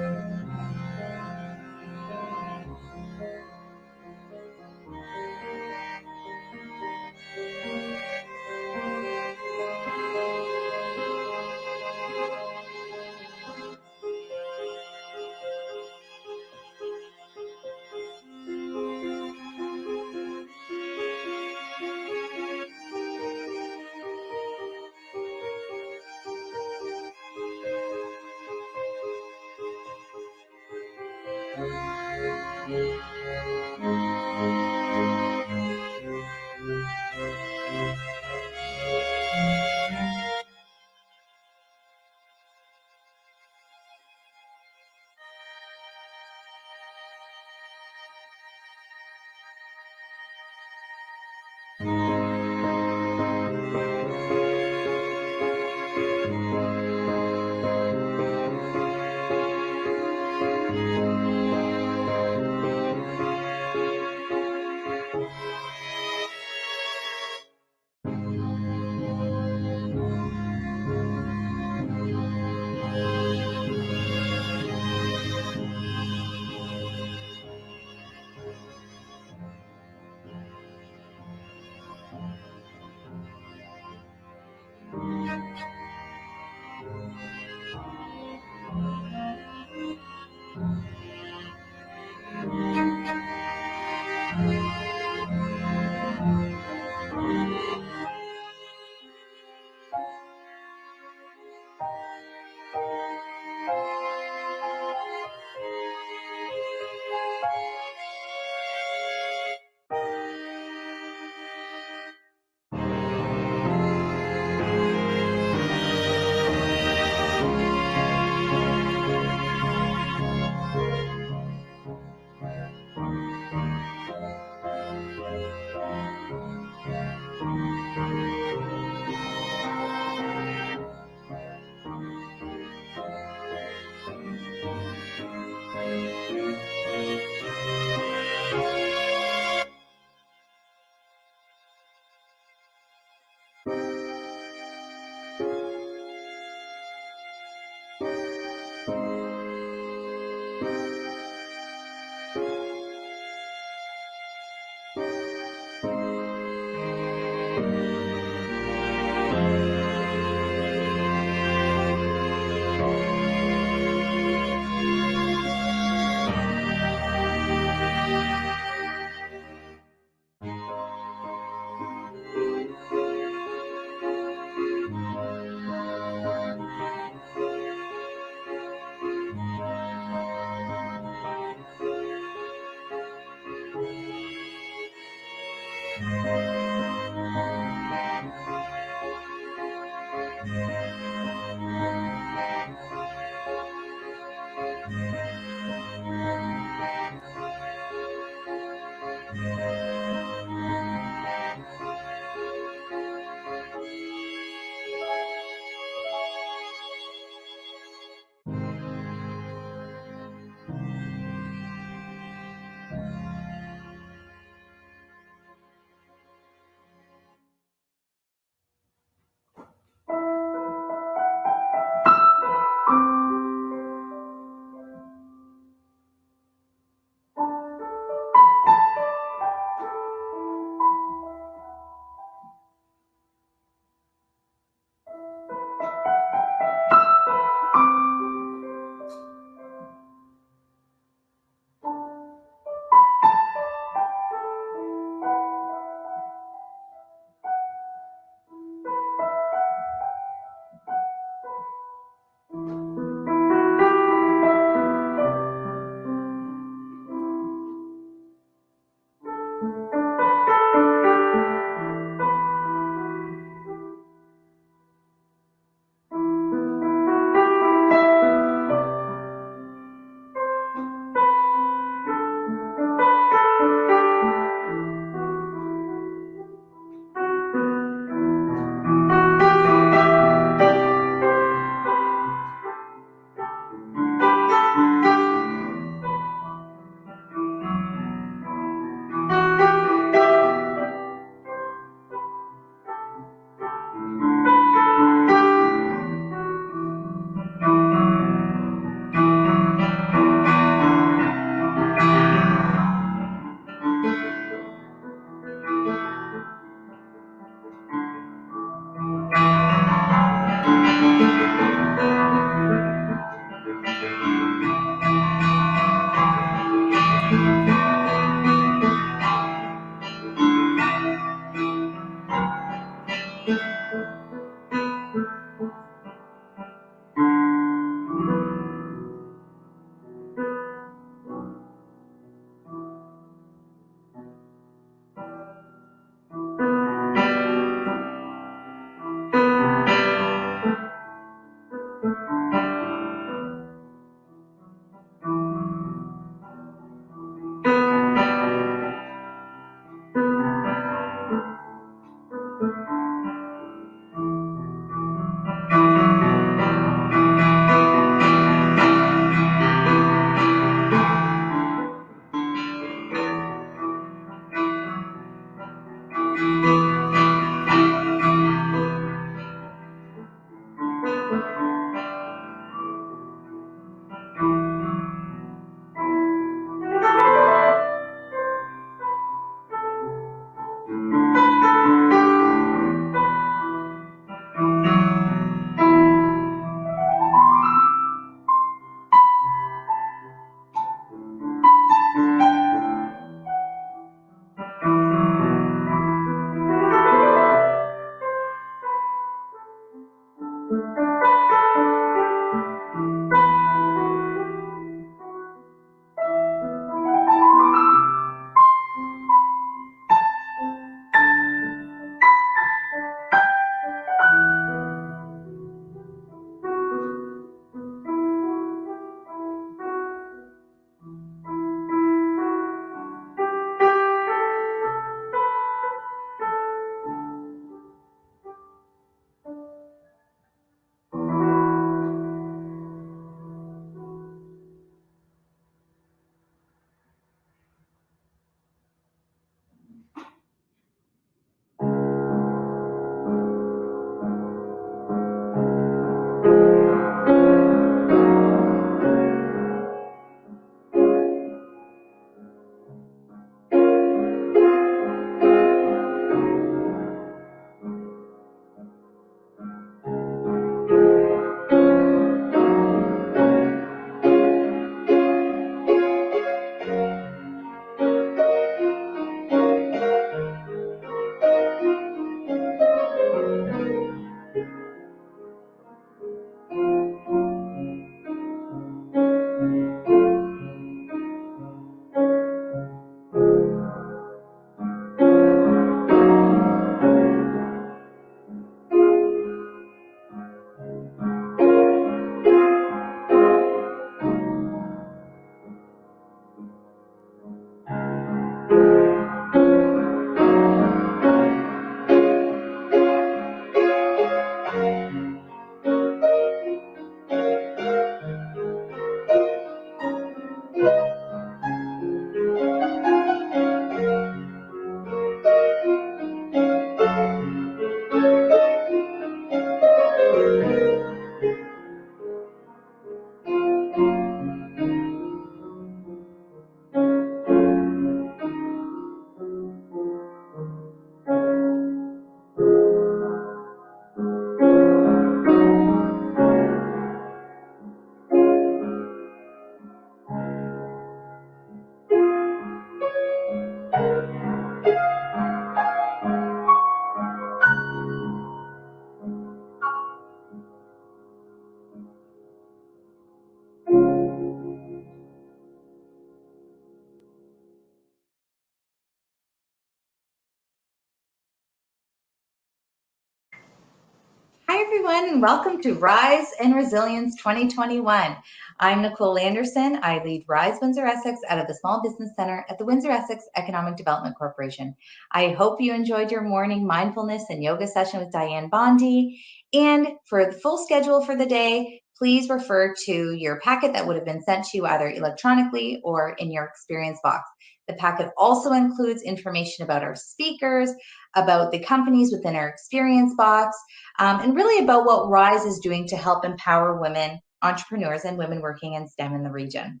everyone, and welcome to Rise and Resilience 2021. I'm Nicole Anderson. I lead Rise Windsor-Essex out of the Small Business Center at the Windsor-Essex Economic Development Corporation. I hope you enjoyed your morning mindfulness and yoga session with Diane Bondi. And for the full schedule for the day, please refer to your packet that would have been sent to you either electronically or in your experience box. The packet also includes information about our speakers, about the companies within our experience box, and really about what RISE is doing to help empower women entrepreneurs and women working in STEM in the region.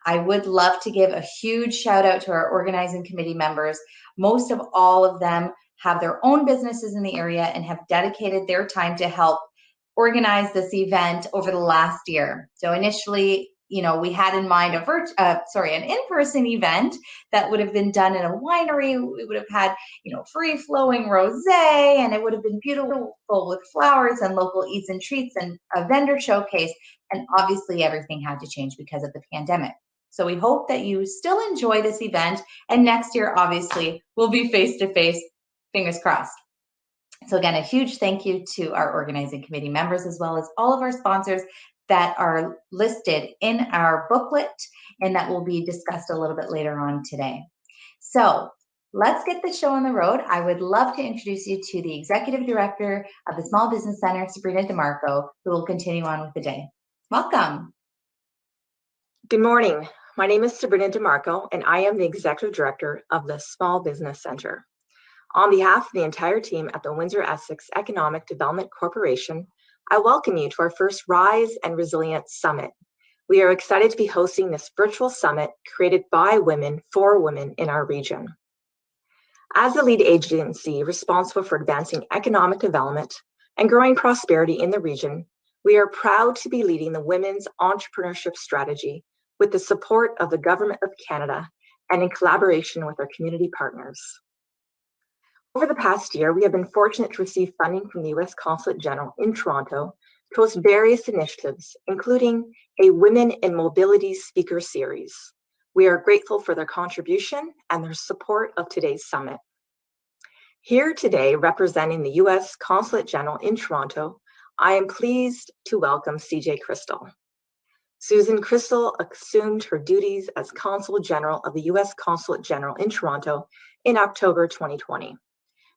I would love to give a huge shout out to our organizing committee members. Most of all of them have their own businesses in the area and have dedicated their time to help organize this event over the last year. So initially, we had in mind an in-person event that would have been done in a winery. We would have had, free-flowing rosé, and it would have been beautiful with flowers and local eats and treats and a vendor showcase. And obviously, everything had to change because of the pandemic. So we hope that you still enjoy this event, and next year, obviously, we'll be face-to-face, fingers crossed. So again, a huge thank you to our organizing committee members, as well as all of our sponsors that are listed in our booklet and that will be discussed a little bit later on today. So let's get the show on the road. I would love to introduce you to the Executive Director of the Small Business Center, Sabrina DeMarco, who will continue on with the day. Welcome. Good morning. My name is Sabrina DeMarco, and I am the Executive Director of the Small Business Center. On behalf of the entire team at the Windsor-Essex Economic Development Corporation, I welcome you to our first Rise and Resilience Summit. We are excited to be hosting this virtual summit created by women for women in our region. As the lead agency responsible for advancing economic development and growing prosperity in the region, we are proud to be leading the Women's Entrepreneurship Strategy with the support of the Government of Canada and in collaboration with our community partners. Over the past year, we have been fortunate to receive funding from the U.S. Consulate General in Toronto to host various initiatives, including a Women in Mobility speaker series. We are grateful for their contribution and their support of today's summit. Here today, representing the U.S. Consulate General in Toronto, I am pleased to welcome CJ Crystal. Susan Crystal assumed her duties as Consul General of the U.S. Consulate General in Toronto in October 2020.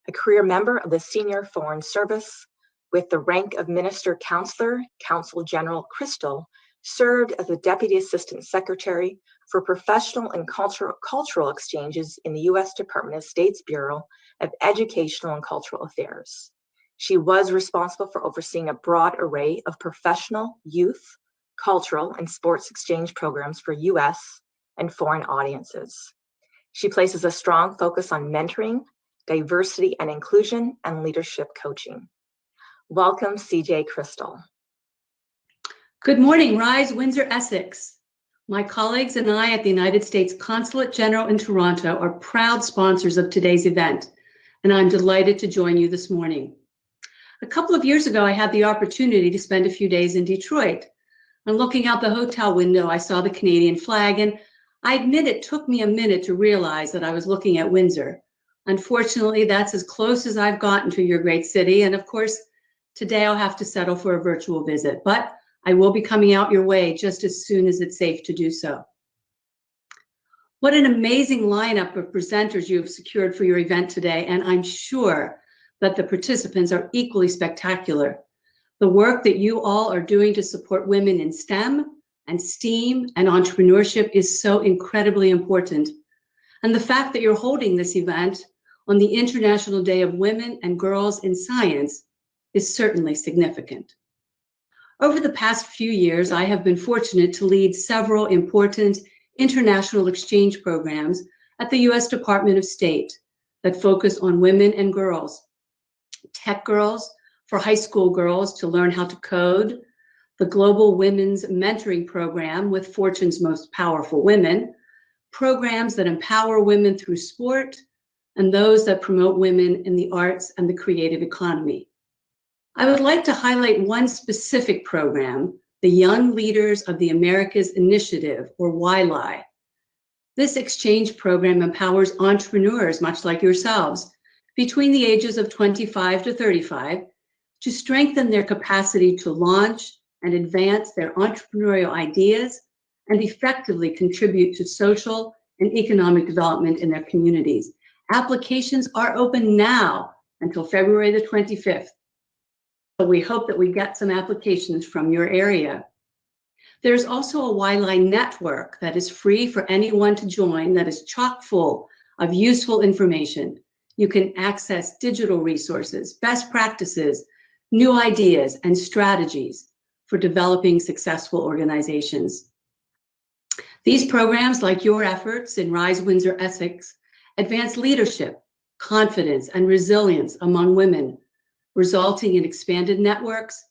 A career member of the Senior Foreign Service with the rank of Minister Counselor, Consul General Crystal served as the Deputy Assistant Secretary for Professional and Cultural Exchanges in the U.S. Department of State's Bureau of Educational and Cultural Affairs. She was responsible for overseeing a broad array of professional, youth, cultural, and sports exchange programs for U.S. and foreign audiences. She places a strong focus on mentoring, diversity and inclusion, and leadership coaching. Welcome, CJ Crystal. Good morning, Rise Windsor-Essex. My colleagues and I at the United States Consulate General in Toronto are proud sponsors of today's event, and I'm delighted to join you this morning. A couple of years ago, I had the opportunity to spend a few days in Detroit. And looking out the hotel window, I saw the Canadian flag, and I admit it took me a minute to realize that I was looking at Windsor. Unfortunately, that's as close as I've gotten to your great city. And of course, today I'll have to settle for a virtual visit, but I will be coming out your way just as soon as it's safe to do so. What an amazing lineup of presenters you have secured for your event today, and I'm sure that the participants are equally spectacular. The work that you all are doing to support women in STEM and STEAM and entrepreneurship is so incredibly important. And the fact that you're holding this event on the International Day of Women and Girls in Science is certainly significant. Over the past few years, I have been fortunate to lead several important international exchange programs at the U.S. Department of State that focus on women and girls. Tech Girls for high school girls to learn how to code, the Global Women's Mentoring Program with Fortune's Most Powerful Women, programs that empower women through sport, and those that promote women in the arts and the creative economy. I would like to highlight one specific program, the Young Leaders of the Americas Initiative, or YLI. This exchange program empowers entrepreneurs, much like yourselves, between the ages of 25 to 35, to strengthen their capacity to launch and advance their entrepreneurial ideas and effectively contribute to social and economic development in their communities. Applications are open now until February the 25th. So we hope that we get some applications from your area. There's also a YLI network that is free for anyone to join that is chock full of useful information. You can access digital resources, best practices, new ideas, and strategies for developing successful organizations. These programs, like your efforts in Rise Windsor-Essex, advance leadership, confidence, and resilience among women, resulting in expanded networks,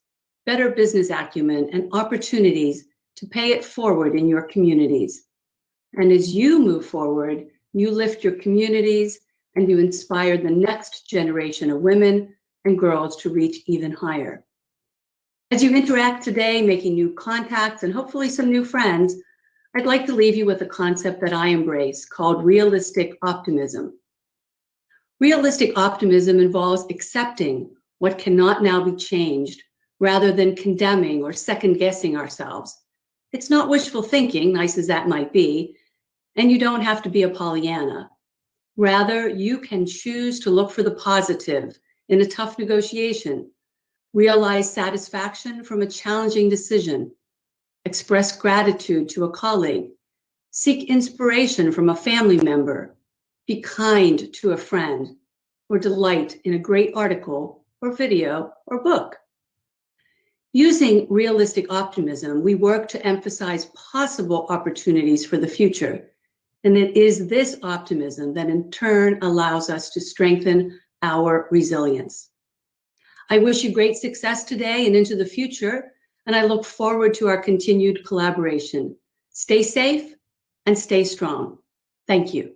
better business acumen, and opportunities to pay it forward in your communities. And as you move forward, you lift your communities and you inspire the next generation of women and girls to reach even higher. As you interact today, making new contacts and hopefully some new friends, I'd like to leave you with a concept that I embrace called realistic optimism. Realistic optimism involves accepting what cannot now be changed rather than condemning or second-guessing ourselves. It's not wishful thinking, nice as that might be, and you don't have to be a Pollyanna. Rather, you can choose to look for the positive in a tough negotiation, realize satisfaction from a challenging decision, express gratitude to a colleague, seek inspiration from a family member, be kind to a friend, or delight in a great article or video or book. Using realistic optimism, we work to emphasize possible opportunities for the future. And it is this optimism that in turn allows us to strengthen our resilience. I wish you great success today and into the future, and I look forward to our continued collaboration. Stay safe and stay strong. Thank you.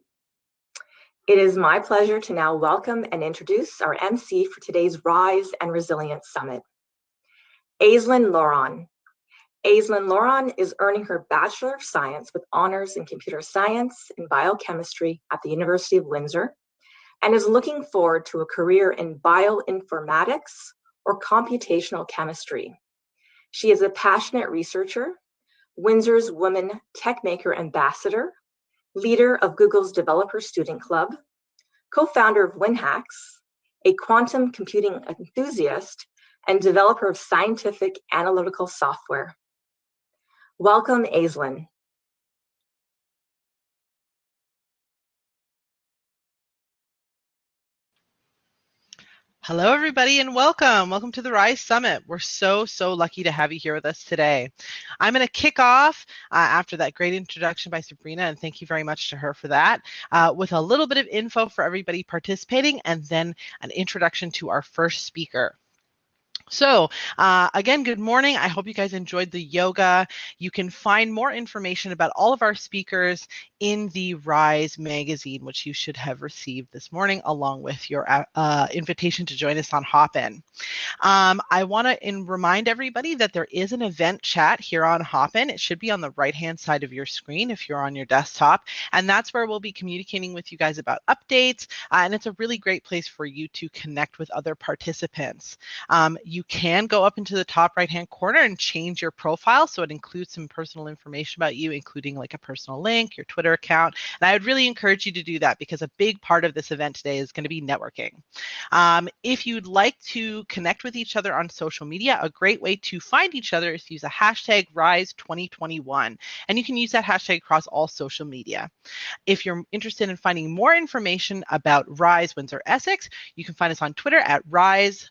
It is my pleasure to now welcome and introduce our MC for today's Rise and Resilience Summit, Aislinn Loron. Aislinn Loron is earning her Bachelor of Science with honors in Computer Science and Biochemistry at the University of Windsor and is looking forward to a career in bioinformatics or computational chemistry. She is a passionate researcher, Windsor's Women Techmaker Ambassador, leader of Google's Developer Student Club, co-founder of WinHacks, a quantum computing enthusiast, and developer of scientific analytical software. Welcome, Aislinn. Hello, everybody, and welcome. Welcome to the Rise Summit. We're so lucky to have you here with us today. I'm going to kick off after that great introduction by Sabrina, and thank you very much to her for that, with a little bit of info for everybody participating, and then an introduction to our first speaker. So again, good morning. I hope you guys enjoyed the yoga. You can find more information about all of our speakers in the Rise magazine, which you should have received this morning, along with your invitation to join us on Hopin. I want to remind everybody that there is an event chat here on Hopin. It should be on the right-hand side of your screen if you're on your desktop, and that's where we'll be communicating with you guys about updates, and it's a really great place for you to connect with other participants. You can go up into the top right-hand corner and change your profile, so it includes some personal information about you, including like a personal link, your Twitter account, and I would really encourage you to do that because a big part of this event today is going to be networking. If you'd like to connect with each other on social media, a great way to find each other is to use a hashtag Rise2021, and you can use that hashtag across all social media. If you're interested in finding more information about Rise Windsor-Essex, you can find us on Twitter at Rise_WE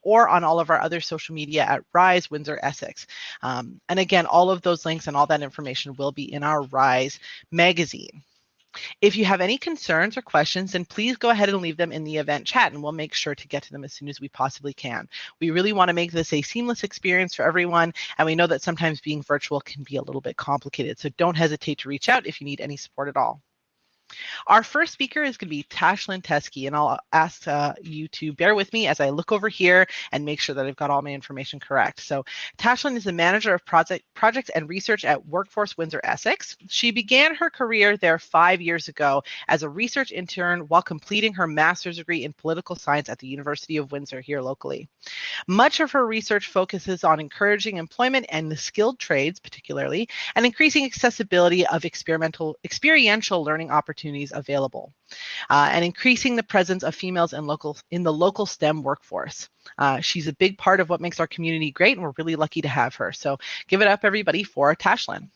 or on all of our other social media at Rise Windsor-Essex. And again, all of those links and all that information will be in our Rise magazine. If you have any concerns or questions, then please go ahead and leave them in the event chat, and we'll make sure to get to them as soon as we possibly can. We really want to make this a seamless experience for everyone, and we know that sometimes being virtual can be a little bit complicated, so don't hesitate to reach out if you need any support at all. Our first speaker is going to be Tashlyn Teskey, and I'll ask you to bear with me as I look over here and make sure that I've got all my information correct. So Tashlyn is the manager of projects and research at Workforce Windsor-Essex. She began her career there 5 years ago as a research intern while completing her master's degree in political science at the University of Windsor here locally. Much of her research focuses on encouraging employment and the skilled trades, particularly, and increasing accessibility of experiential learning opportunities available, and increasing the presence of females in the local STEM workforce. She's a big part of what makes our community great, and we're really lucky to have her. So give it up, everybody, for Tashlyn.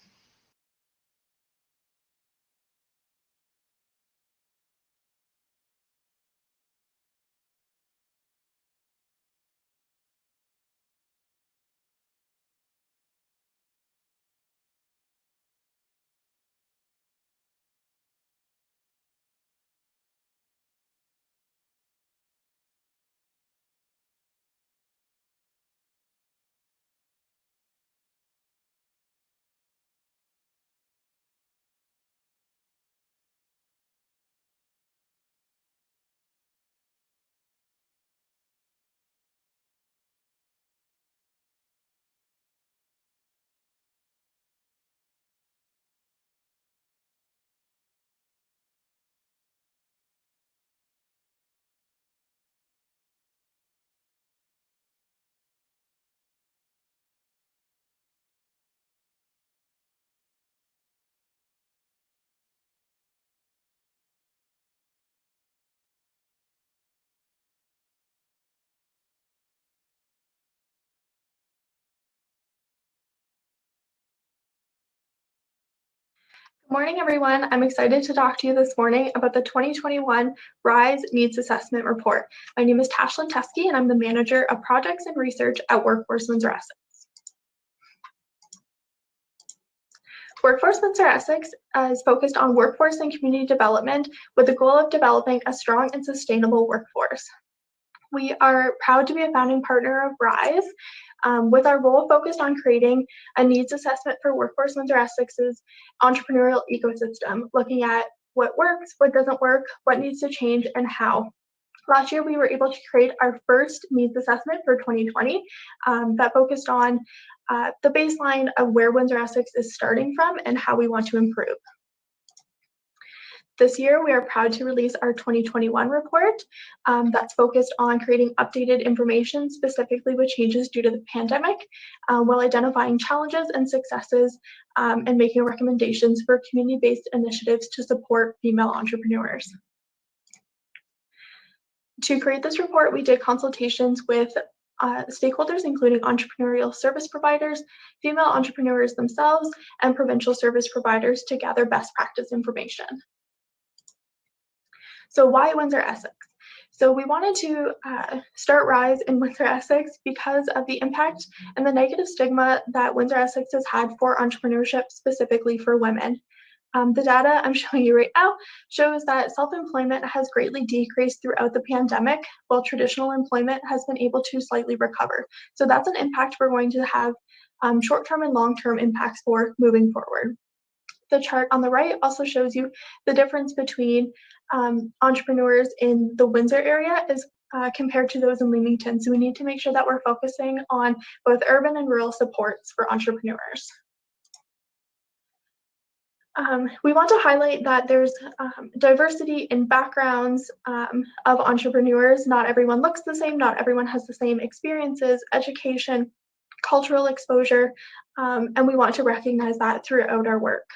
Good morning, everyone. I'm excited to talk to you this morning about the 2021 RISE Needs Assessment Report. My name is Tashlyn Teskey, and I'm the Manager of Projects and Research at Workforce Windsor-Essex. Workforce Windsor-Essex is focused on workforce and community development with the goal of developing a strong and sustainable workforce. We are proud to be a founding partner of RISE, with our role focused on creating a needs assessment for Workforce Windsor-Essex's entrepreneurial ecosystem, looking at what works, what doesn't work, what needs to change, and how. Last year, we were able to create our first needs assessment for 2020 that focused on the baseline of where Windsor-Essex is starting from and how we want to improve. This year, we are proud to release our 2021 report that's focused on creating updated information, specifically with changes due to the pandemic, while identifying challenges and successes and making recommendations for community-based initiatives to support female entrepreneurs. To create this report, we did consultations with stakeholders, including entrepreneurial service providers, female entrepreneurs themselves, and provincial service providers to gather best practice information. So why Windsor-Essex? So we wanted to start RISE in Windsor-Essex because of the impact and the negative stigma that Windsor-Essex has had for entrepreneurship, specifically for women. The data I'm showing you right now shows that self-employment has greatly decreased throughout the pandemic, while traditional employment has been able to slightly recover. So that's an impact we're going to have short-term and long-term impacts for moving forward. The chart on the right also shows you the difference between entrepreneurs in the Windsor area as compared to those in Leamington. So we need to make sure that we're focusing on both urban and rural supports for entrepreneurs. We want to highlight that there's diversity in backgrounds of entrepreneurs. Not everyone looks the same, not everyone has the same experiences, education, cultural exposure, and we want to recognize that throughout our work.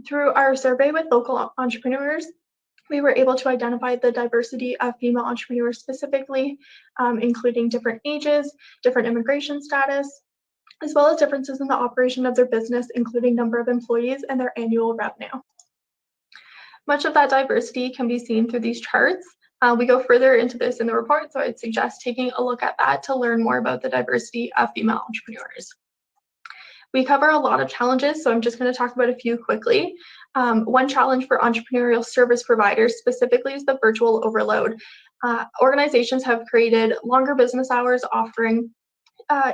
Through our survey with local entrepreneurs, we were able to identify the diversity of female entrepreneurs specifically, including different ages, different immigration status, as well as differences in the operation of their business, including number of employees and their annual revenue. Much of that diversity can be seen through these charts. We go further into this in the report, so I'd suggest taking a look at that to learn more about the diversity of female entrepreneurs. We cover a lot of challenges, so I'm just going to talk about a few quickly. One challenge for entrepreneurial service providers specifically is the virtual overload. Organizations have created longer business hours, offering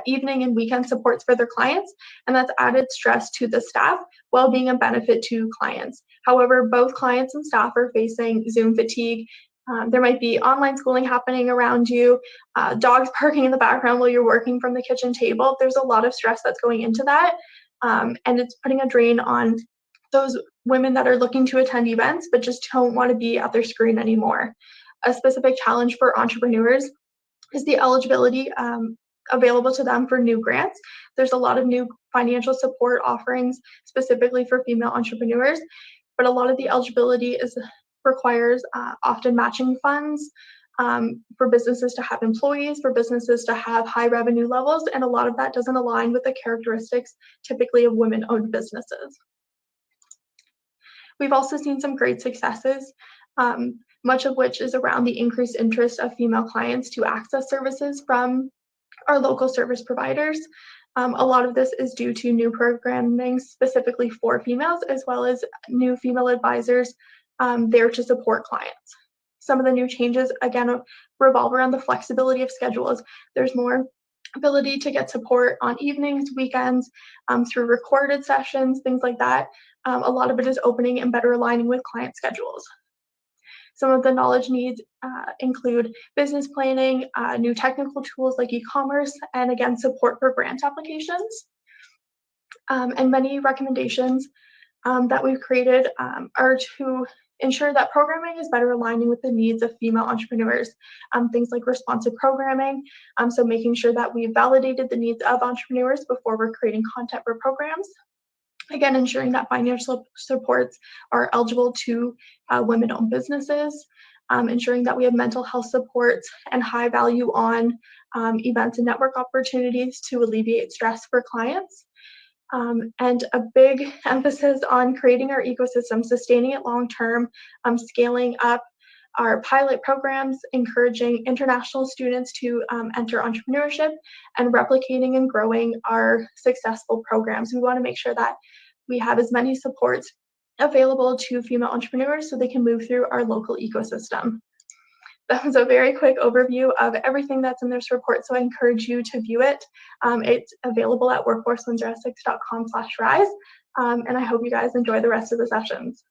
evening and weekend supports for their clients, and that's added stress to the staff while being a benefit to clients. However, both clients and staff are facing Zoom fatigue. There might be online schooling happening around you, dogs barking in the background while you're working from the kitchen table. There's a lot of stress that's going into that, and it's putting a drain on those women that are looking to attend events but just don't want to be at their screen anymore. A specific challenge for entrepreneurs is the eligibility available to them for new grants. There's a lot of new financial support offerings specifically for female entrepreneurs, but a lot of the eligibility requires often matching funds for businesses to have employees, for businesses to have high revenue levels, and a lot of that doesn't align with the characteristics typically of women-owned businesses. We've also seen some great successes, much of which is around the increased interest of female clients to access services from our local service providers. A lot of this is due to new programming specifically for females, as well as new female advisors there to support clients. Some of the new changes, again, revolve around the flexibility of schedules. There's more ability to get support on evenings, weekends, through recorded sessions, things like that. A lot of it is opening and better aligning with client schedules. Some of the knowledge needs include business planning, new technical tools like e-commerce, and again, support for grant applications. And many recommendations that we've created are to ensure that programming is better aligning with the needs of female entrepreneurs. Things like responsive programming, so making sure that we've validated the needs of entrepreneurs before we're creating content for programs. Again, ensuring that financial supports are eligible to women-owned businesses, ensuring that we have mental health supports and high value on events and network opportunities to alleviate stress for clients. And a big emphasis on creating our ecosystem, sustaining it long-term, scaling up our pilot programs, encouraging international students to enter entrepreneurship, and replicating and growing our successful programs. We want to make sure that we have as many supports available to female entrepreneurs so they can move through our local ecosystem. That was a very quick overview of everything that's in this report, so I encourage you to view it. It's available at workforcewindsoressex.com/rise, and I hope you guys enjoy the rest of the sessions.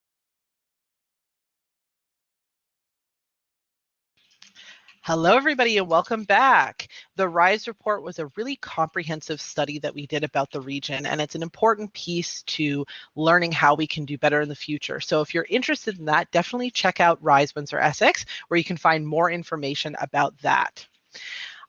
Hello, everybody, and welcome back. The RISE report was a really comprehensive study that we did about the region, and it's an important piece to learning how we can do better in the future. So if you're interested in that, definitely check out RISE Windsor-Essex, where you can find more information about that.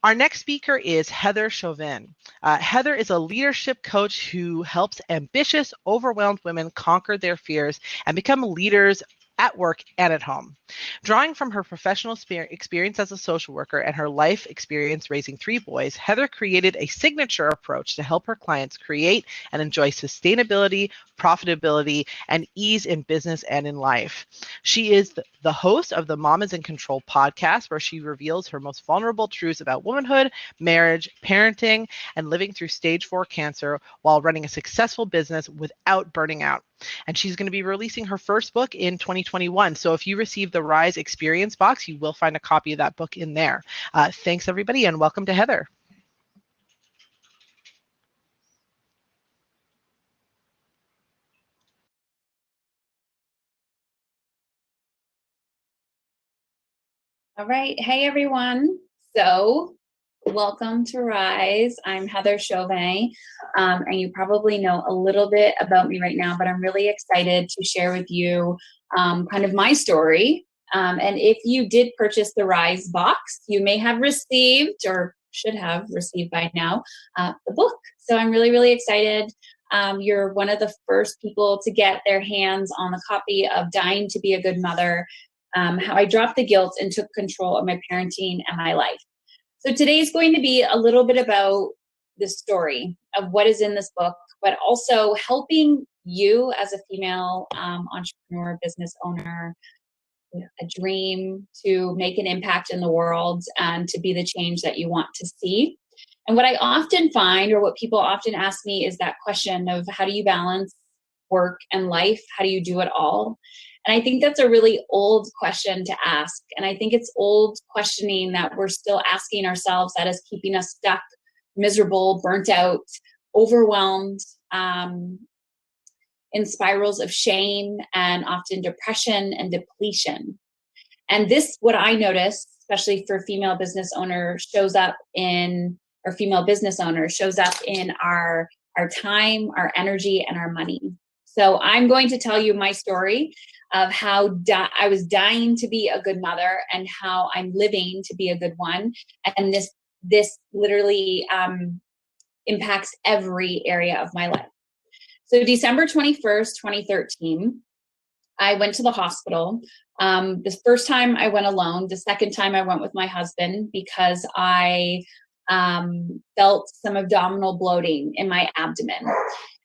Our next speaker is Heather Chauvin. Heather is a leadership coach who helps ambitious, overwhelmed women conquer their fears and become leaders at work and at home. Drawing from her professional experience as a social worker and her life experience raising 3 boys, Heather created a signature approach to help her clients create and enjoy sustainability, profitability, and ease in business and in life. She is the host of the Mamas in Control podcast, where she reveals her most vulnerable truths about womanhood, marriage, parenting, and living through stage 4 cancer while running a successful business without burning out. And she's going to be releasing her first book in 2021. So if you receive the RISE Experience box, you will find a copy of that book in there. Thanks, everybody, and welcome to Heather. All right. Hey, everyone. So welcome to RISE. I'm Heather Chauvin, and you probably know a little bit about me right now, but I'm really excited to share with you kind of my story. And if you did purchase the RISE box, you may have received, or should have received by now, the book. So I'm really, really excited. You're one of the first people to get their hands on a copy of Dying to Be a Good Mother, How I Dropped the Guilt and Took Control of My Parenting and My Life. So today's going to be a little bit about the story of what is in this book, but also helping you as a female entrepreneur, business owner, a dream to make an impact in the world and to be the change that you want to see. And what I often find, or what people often ask me, is that question of how do you balance work and life? How do you do it all? And I think that's a really old question to ask. And I think it's old questioning that we're still asking ourselves that is keeping us stuck miserable, burnt out, overwhelmed, in spirals of shame and often depression and depletion. And this, what I noticed, especially for female business owners, shows up in our time, our energy, and our money. So I'm going to tell you my story of how I was dying to be a good mother and how I'm living to be a good one. And this literally impacts every area of my life. So December 21st, 2013, I went to the hospital. The first time I went alone. The second time I went with my husband because I felt some abdominal bloating in my abdomen.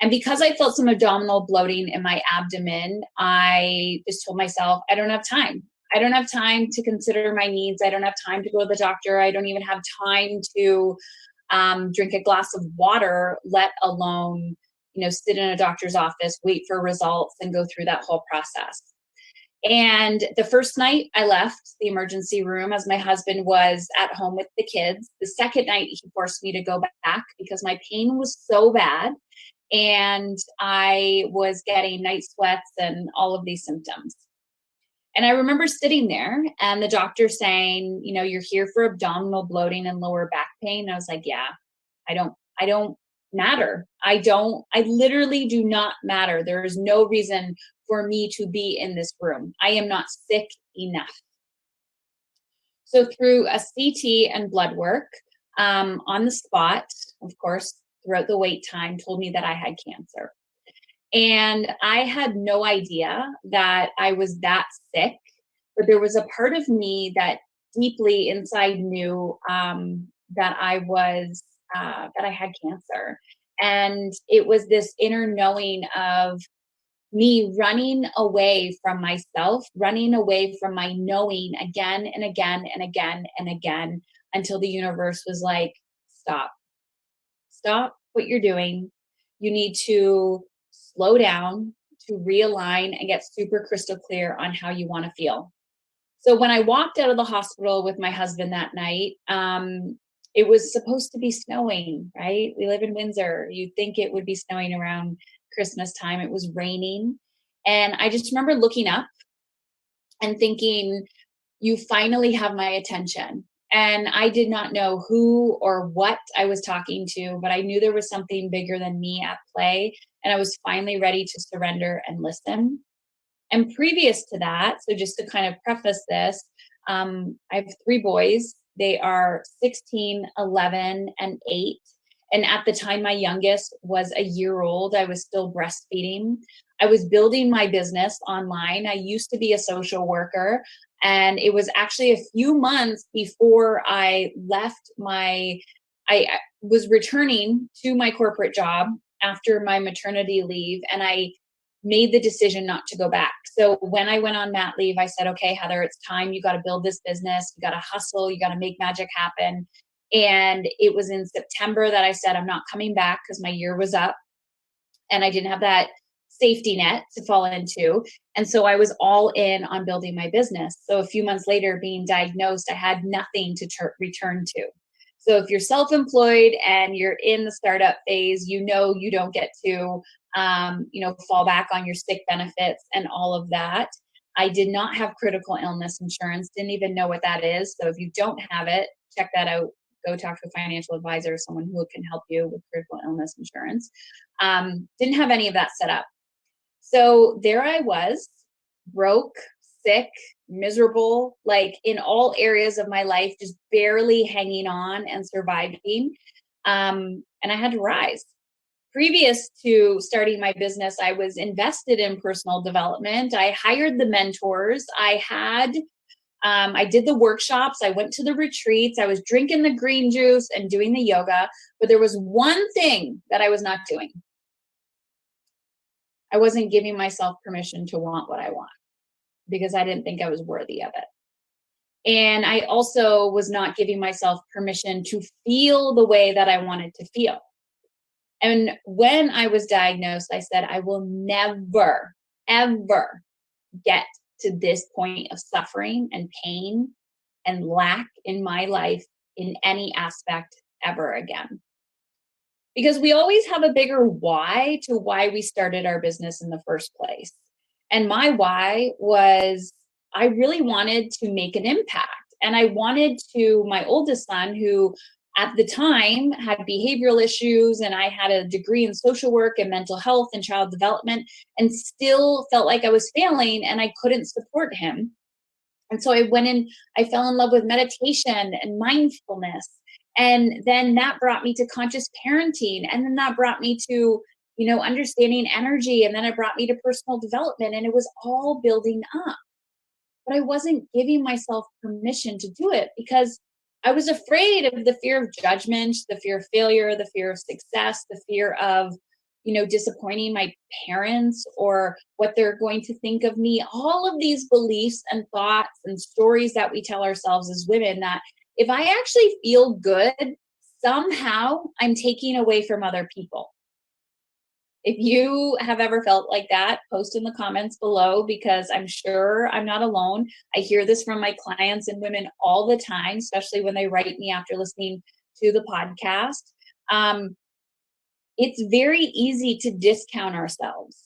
And because I felt some abdominal bloating in my abdomen, I just told myself, I don't have time. I don't have time to consider my needs. I don't have time to go to the doctor. I don't even have time to drink a glass of water, let alone, sit in a doctor's office, wait for results, and go through that whole process. And the first night I left the emergency room as my husband was at home with the kids. The second night he forced me to go back because my pain was so bad and I was getting night sweats and all of these symptoms. And I remember sitting there and the doctor saying, you're here for abdominal bloating and lower back pain. I was like, yeah, I don't matter. I literally do not matter. There is no reason for me to be in this room. I am not sick enough. So through a CT and blood work, on the spot, of course, throughout the wait time, told me that I had cancer. And I had no idea that I was that sick, but there was a part of me that deeply inside knew that I had cancer. And it was this inner knowing of me running away from myself, running away from my knowing again and again and again and again until the universe was like, stop what you're doing. You need to slow down, to realign and get super crystal clear on how you want to feel. So when I walked out of the hospital with my husband that night, it was supposed to be snowing, right? We live in Windsor. You'd think it would be snowing around Christmas time. It was raining. And I just remember looking up and thinking, you finally have my attention. And I did not know who or what I was talking to, but I knew there was something bigger than me at play. And I was finally ready to surrender and listen. And previous to that, so just to kind of preface this, I have 3 boys. They are 16, 11, and 8. And at the time my youngest was a year old, I was still breastfeeding. I was building my business online. I used to be a social worker. And it was actually a few months before I left I was returning to my corporate job after my maternity leave. And I made the decision not to go back. So when I went on mat leave, I said, okay, Heather, it's time. You got to build this business. You got to hustle. You got to make magic happen. And it was in September that I said, I'm not coming back because my year was up and I didn't have that safety net to fall into. And so I was all in on building my business. So a few months later, being diagnosed, I had nothing to return to. So if you're self-employed and you're in the startup phase, you don't get to, fall back on your sick benefits and all of that. I did not have critical illness insurance, didn't even know what that is. So if you don't have it, check that out. Go talk to a financial advisor, someone who can help you with critical illness insurance. Didn't have any of that set up. So there I was, broke, sick, miserable, like in all areas of my life, just barely hanging on and surviving. And I had to rise. Previous to starting my business, I was invested in personal development. I hired the mentors. I did the workshops. I went to the retreats. I was drinking the green juice and doing the yoga. But there was one thing that I was not doing. I wasn't giving myself permission to want what I want because I didn't think I was worthy of it. And I also was not giving myself permission to feel the way that I wanted to feel. And when I was diagnosed, I said, I will never, ever get to this point of suffering and pain and lack in my life in any aspect ever again. because we always have a bigger why to why we started our business in the first place. And my why was I really wanted to make an impact. And I wanted to, my oldest son, who at the time had behavioral issues, and I had a degree in social work and mental health and child development, and still felt like I was failing and I couldn't support him. And so I went in, I fell in love with meditation and mindfulness. And then that brought me to conscious parenting. And then that brought me to, understanding energy. And then it brought me to personal development. And it was all building up. But I wasn't giving myself permission to do it because I was afraid of the fear of judgment, the fear of failure, the fear of success, the fear of, disappointing my parents or what they're going to think of me. All of these beliefs and thoughts and stories that we tell ourselves as women, that if I actually feel good, somehow I'm taking away from other people. If you have ever felt like that, post in the comments below, because I'm sure I'm not alone. I hear this from my clients and women all the time, especially when they write me after listening to the podcast. It's very easy to discount ourselves.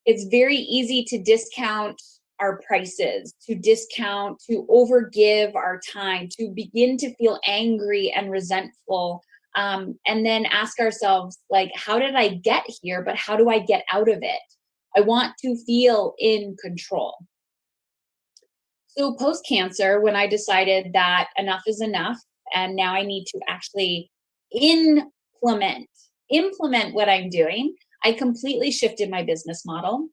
It's very easy to discount our prices, to discount, to overgive our time, to begin to feel angry and resentful. And then ask ourselves, like, how did I get here? But how do I get out of it? I want to feel in control. So post-cancer, when I decided that enough is enough, and now I need to actually implement what I'm doing, I completely shifted my business model.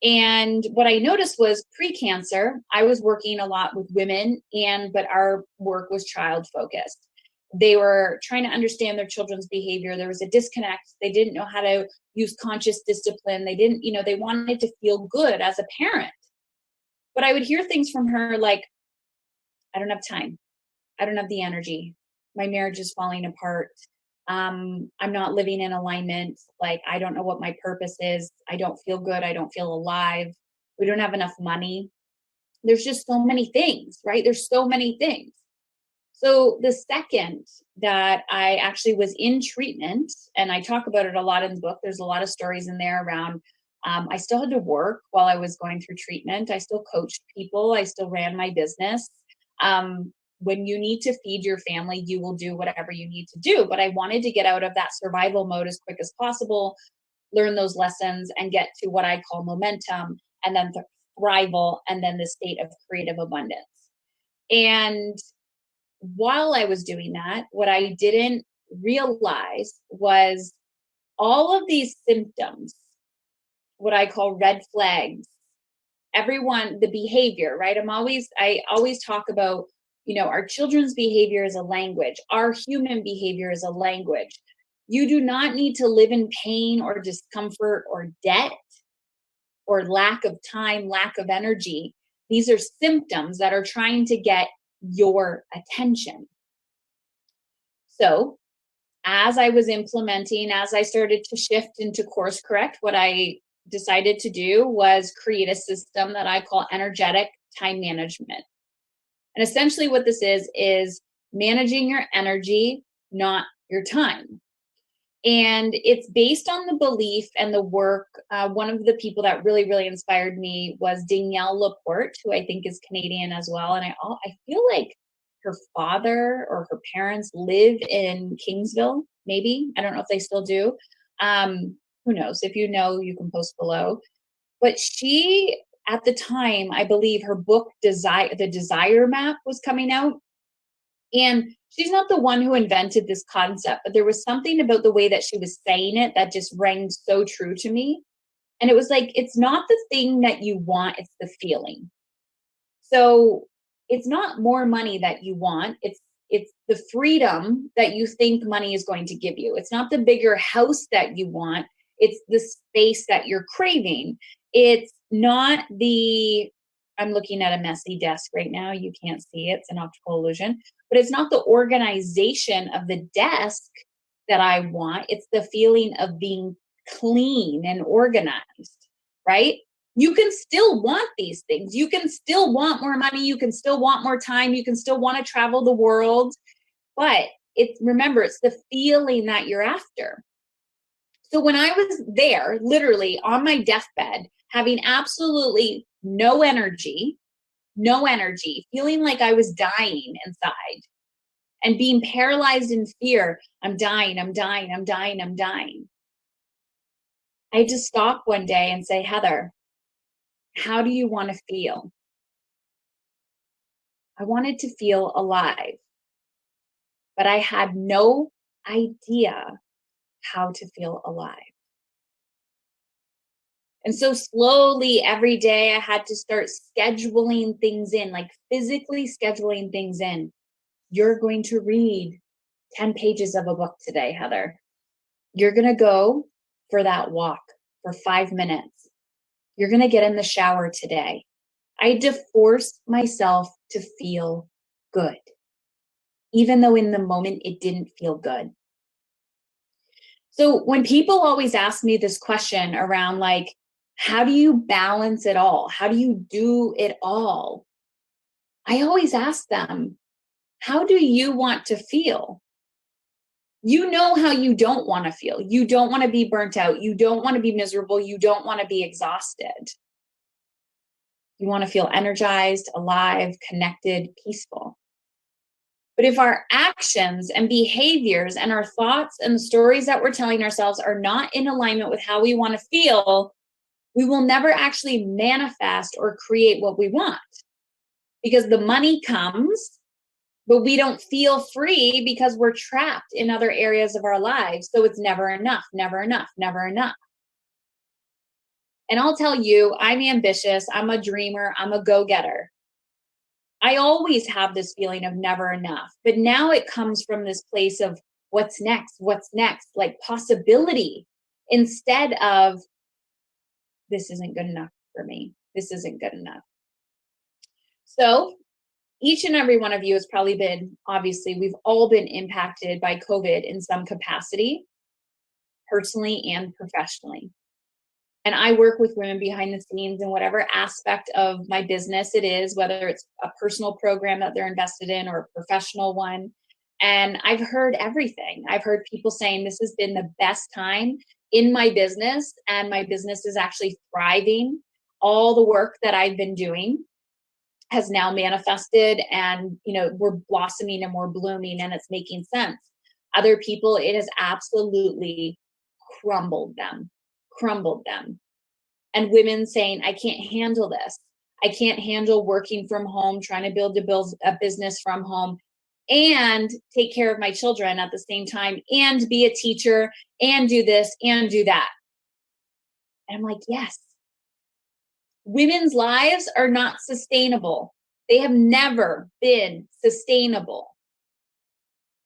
And what I noticed was pre-cancer, I was working a lot with women, but our work was child focused. They were trying to understand their children's behavior. There was a disconnect. They didn't know how to use conscious discipline. They didn't, they wanted to feel good as a parent. But I would hear things from her like, I don't have time. I don't have the energy. My marriage is falling apart. I'm not living in alignment. Like, I don't know what my purpose is. I don't feel good. I don't feel alive. We don't have enough money. There's just so many things, right? There's so many things. So the second that I actually was in treatment, and I talk about it a lot in the book, there's a lot of stories in there around, I still had to work while I was going through treatment. I still coached people. I still ran my business. When you need to feed your family, you will do whatever you need to do. But I wanted to get out of that survival mode as quick as possible, learn those lessons, and get to what I call momentum, and then thrival, and then the state of creative abundance. And while I was doing that, what I didn't realize was all of these symptoms, what I call red flags, the behavior, right? I always talk about, our children's behavior is a language. Our human behavior is a language. You do not need to live in pain or discomfort or debt or lack of time, lack of energy. These are symptoms that are trying to get your attention. So as I was implementing, as I started to shift into course correct, what I decided to do was create a system that I call energetic time management. And essentially what this is managing your energy, not your time. And it's based on the belief and the work. One of the people that really, really inspired me was Danielle Laporte, who I think is Canadian as well. And I feel like her father or her parents live in Kingsville, maybe. I don't know if they still do. Who knows? If you know, you can post below. But she, at the time, I believe her book, The Desire Map, was coming out. And she's not the one who invented this concept, but there was something about the way that she was saying it that just rang so true to me. And it was like, it's not the thing that you want, it's the feeling. So it's not more money that you want, it's the freedom that you think money is going to give you. It's not the bigger house that you want, it's the space that you're craving. It's not I'm looking at a messy desk right now. You can't see it. It's an optical illusion. But it's not the organization of the desk that I want. It's the feeling of being clean and organized, right? You can still want these things. You can still want more money. You can still want more time. You can still want to travel the world. But remember, it's the feeling that you're after. So when I was there, literally on my deathbed, having absolutely no energy, feeling like I was dying inside and being paralyzed in fear, I'm dying. I had to stop one day and say, Heather, how do you want to feel? I wanted to feel alive, but I had no idea how to feel alive. And so slowly every day I had to start scheduling things in, like physically scheduling things in. You're going to read 10 pages of a book today, Heather. You're going to go for that walk for 5 minutes. You're going to get in the shower today. I had to force myself to feel good, even though in the moment it didn't feel good. So when people always ask me this question around like, how do you balance it all? How do you do it all? I always ask them, how do you want to feel? You know how you don't want to feel. You don't want to be burnt out. You don't want to be miserable. You don't want to be exhausted. You want to feel energized, alive, connected, peaceful. But if our actions and behaviors and our thoughts and the stories that we're telling ourselves are not in alignment with how we want to feel, we will never actually manifest or create what we want. Because the money comes, but we don't feel free because we're trapped in other areas of our lives. So it's never enough, never enough, never enough. And I'll tell you, I'm ambitious, I'm a dreamer, I'm a go-getter. I always have this feeling of never enough, but now it comes from this place of what's next, like possibility, instead of this isn't good enough for me. This isn't good enough. So each and every one of you has probably been, obviously, we've all been impacted by COVID in some capacity, personally and professionally. And I work with women behind the scenes in whatever aspect of my business it is, whether it's a personal program that they're invested in or a professional one. And I've heard everything. I've heard people saying this has been the best time in my business, and my business is actually thriving. All the work that I've been doing has now manifested, and we're blossoming and we're blooming, and it's making sense. Other people, it has absolutely crumbled them. And women saying, I can't handle this. I can't handle working from home, trying to build a business from home and take care of my children at the same time and be a teacher and do this and do that. And I'm like, yes. Women's lives are not sustainable. They have never been sustainable.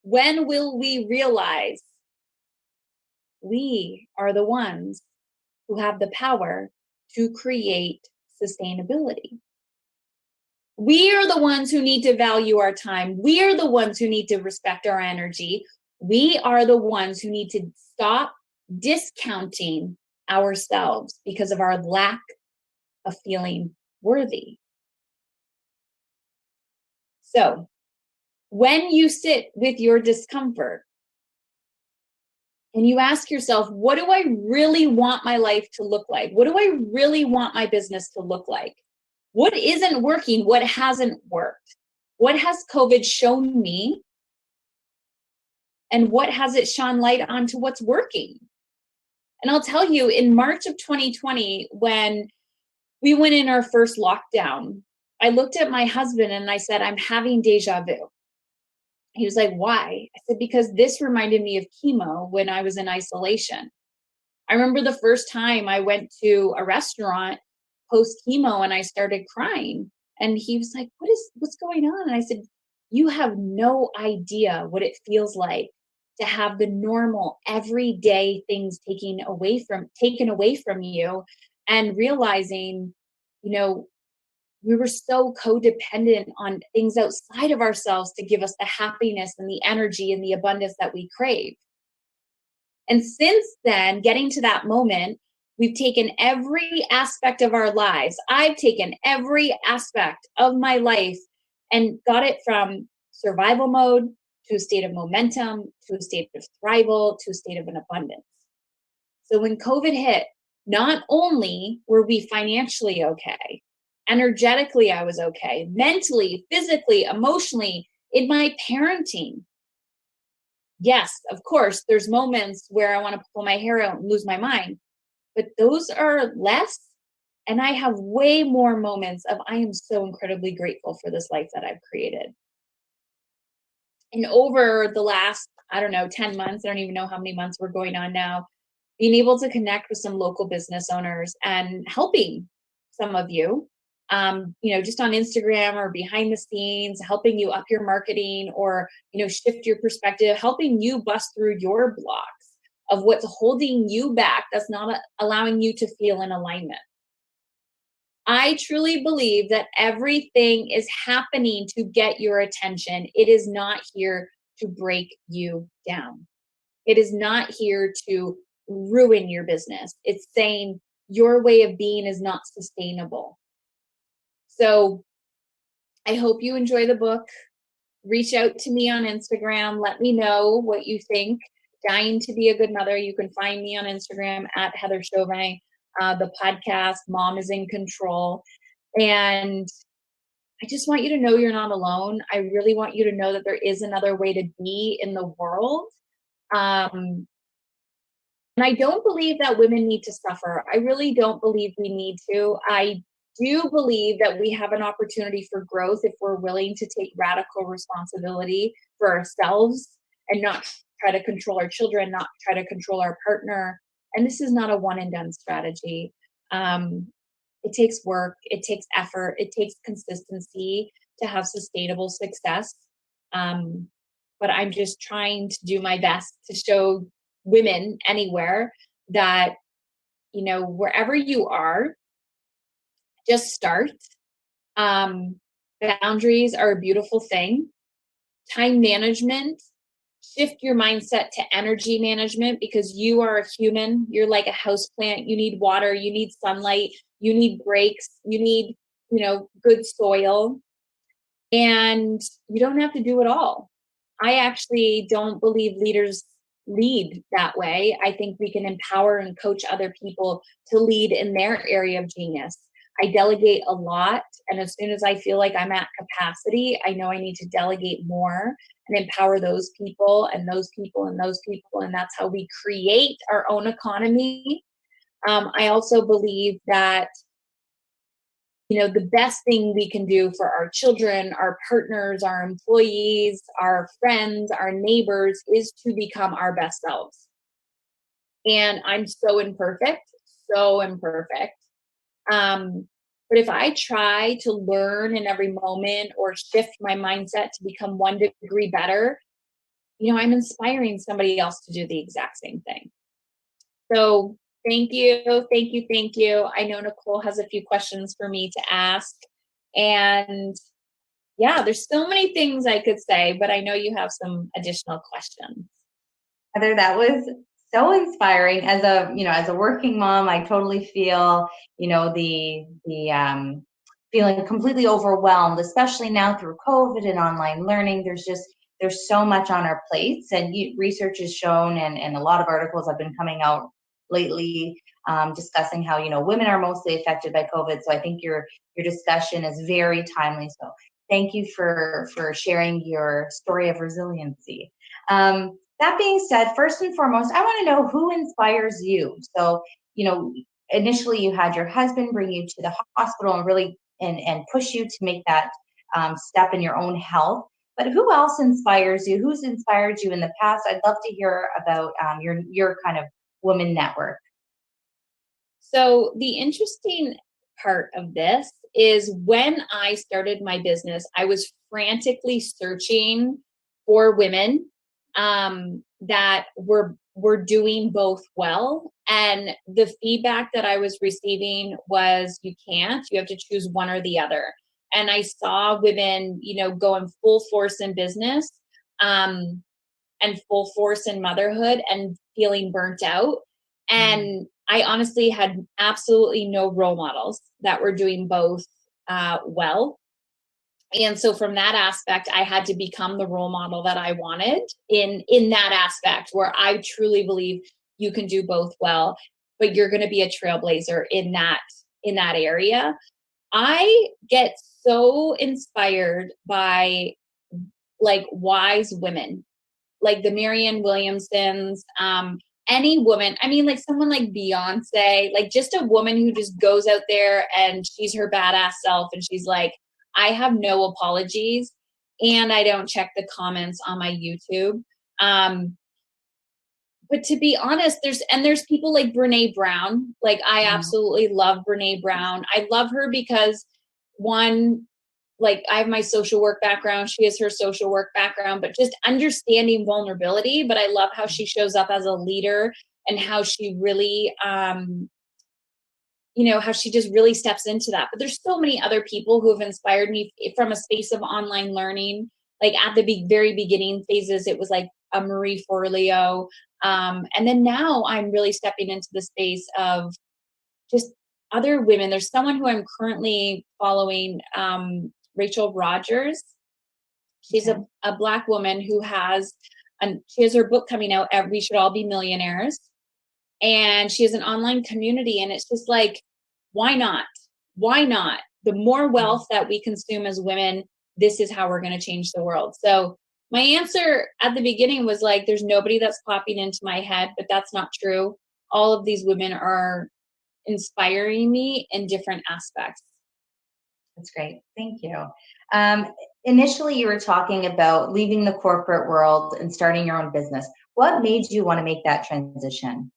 When will we realize we are the ones who have the power to create sustainability? We are the ones who need to value our time. We are the ones who need to respect our energy. We are the ones who need to stop discounting ourselves because of our lack of feeling worthy. So, when you sit with your discomfort, and you ask yourself, what do I really want my life to look like? What do I really want my business to look like? What isn't working? What hasn't worked? What has COVID shown me? And what has it shone light onto what's working? And I'll tell you, in March of 2020, when we went in our first lockdown, I looked at my husband and I said, I'm having deja vu. He was like, why? I said, because this reminded me of chemo when I was in isolation. I remember the first time I went to a restaurant post chemo and I started crying. And he was like, what's going on? And I said, you have no idea what it feels like to have the normal everyday things taken away from you, and realizing, we were so codependent on things outside of ourselves to give us the happiness and the energy and the abundance that we crave. And since then, getting to that moment, we've taken every aspect of our lives. I've taken every aspect of my life and got it from survival mode to a state of momentum, to a state of thrival, to a state of an abundance. So when COVID hit, not only were we financially okay, energetically I was okay, mentally, physically, emotionally, in my parenting. Yes, of course, there's moments where I want to pull my hair out and lose my mind, but those are less. And I have way more moments of I am so incredibly grateful for this life that I've created. And over the last, I don't know, 10 months, I don't even know how many months we're going on now, being able to connect with some local business owners and helping some of you, just on Instagram or behind the scenes, helping you up your marketing or, shift your perspective, helping you bust through your blocks of what's holding you back that's not allowing you to feel in alignment. I truly believe that everything is happening to get your attention. It is not here to break you down. It is not here to ruin your business. It's saying your way of being is not sustainable. So I hope you enjoy the book. Reach out to me on Instagram. Let me know what you think. Dying to be a Good Mother. You can find me on Instagram at Heather Chauvin. The podcast, Mom is in Control. And I just want you to know you're not alone. I really want you to know that there is another way to be in the world. And I don't believe that women need to suffer. I really don't believe we need to. I do believe that we have an opportunity for growth if we're willing to take radical responsibility for ourselves and not try to control our children, not try to control our partner. And this is not a one and done strategy. It takes work, it takes effort, it takes consistency to have sustainable success. But I'm just trying to do my best to show women anywhere that, wherever you are, just start. Boundaries are a beautiful thing. Time management, shift your mindset to energy management because you are a human. You're like a house plant. You need water, you need sunlight, you need breaks, you need, good soil. And you don't have to do it all. I actually don't believe leaders lead that way. I think we can empower and coach other people to lead in their area of genius. I delegate a lot. And as soon as I feel like I'm at capacity, I know I need to delegate more and empower those people and those people and those people. And that's how we create our own economy. I also believe that, the best thing we can do for our children, our partners, our employees, our friends, our neighbors is to become our best selves. And I'm so imperfect. But if I try to learn in every moment or shift my mindset to become 1 degree better, I'm inspiring somebody else to do the exact same thing. So thank you. I know Nicole has a few questions for me to ask. And yeah, there's so many things I could say, but I know you have some additional questions. Heather, that was so inspiring. As a working mom, I totally feel, the feeling completely overwhelmed, especially now through COVID and online learning. There's so much on our plates, and research has shown, and a lot of articles have been coming out lately discussing how, women are mostly affected by COVID. So I think your discussion is very timely. So thank you for sharing your story of resiliency. That being said, first and foremost, I want to know who inspires you. So, initially you had your husband bring you to the hospital and really and push you to make that step in your own health. But who else inspires you? Who's inspired you in the past? I'd love to hear about your kind of woman network. So the interesting part of this is when I started my business, I was frantically searching for women that were doing both well. And the feedback that I was receiving was, you have to choose one or the other. And I saw women, going full force in business and full force in motherhood and feeling burnt out. And I honestly had absolutely no role models that were doing both well. And so from that aspect, I had to become the role model that I wanted in that aspect, where I truly believe you can do both well, but you're going to be a trailblazer in that area. I get so inspired by like wise women, like the Marianne Williamsons, any woman. I mean, like someone like Beyonce, like just a woman who just goes out there and she's her badass self and she's like, I have no apologies and I don't check the comments on my YouTube. But to be honest, there's people like Brene Brown. Like I absolutely love Brene Brown. I love her because one, like I have my social work background. She has her social work background, but just understanding vulnerability. But I love how she shows up as a leader and how she really, how she just really steps into that. But there's so many other people who have inspired me from a space of online learning. Like at the very beginning phases, it was like a Marie Forleo. And then now I'm really stepping into the space of just other women. There's someone who I'm currently following, Rachel Rogers. She's a Black woman who she has her book coming out, We Should All Be Millionaires. And she has an online community, and it's just like, why not? Why not? The more wealth that we consume as women, this is how we're going to change the world. So my answer at the beginning was like, there's nobody that's popping into my head, but that's not true. All of these women are inspiring me in different aspects. That's great. Thank you. Initially, you were talking about leaving the corporate world and starting your own business. What made you want to make that transition?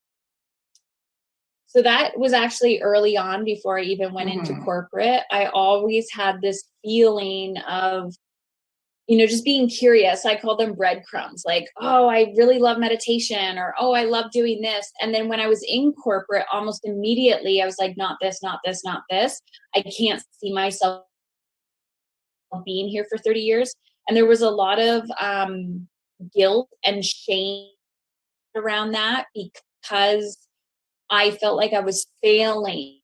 So that was actually early on before I even went into corporate. I always had this feeling of, just being curious. I call them breadcrumbs. Like, oh, I really love meditation, or, oh, I love doing this. And then when I was in corporate, almost immediately, I was like, not this, not this, not this. I can't see myself being here for 30 years. And there was a lot of guilt and shame around that because I felt like I was failing.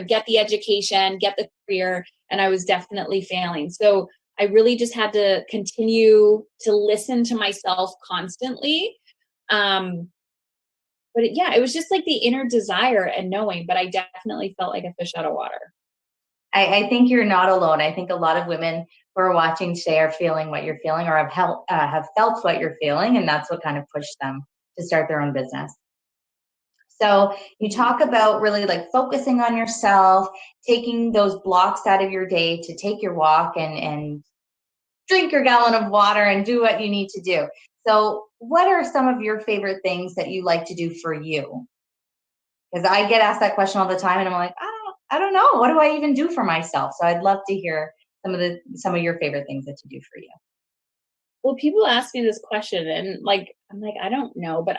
Get the education, get the career, and I was definitely failing. So I really just had to continue to listen to myself constantly. But it was just like the inner desire and knowing, but I definitely felt like a fish out of water. I think you're not alone. I think a lot of women who are watching today are feeling what you're feeling, or have felt what you're feeling, and that's what kind of pushed them to start their own business. So you talk about really like focusing on yourself, taking those blocks out of your day to take your walk and drink your gallon of water and do what you need to do. So what are some of your favorite things that you like to do for you? Because I get asked that question all the time, and I'm like, I don't know. What do I even do for myself? So I'd love to hear some of your favorite things that you do for you. Well, people ask me this question, and I'm like, I don't know, but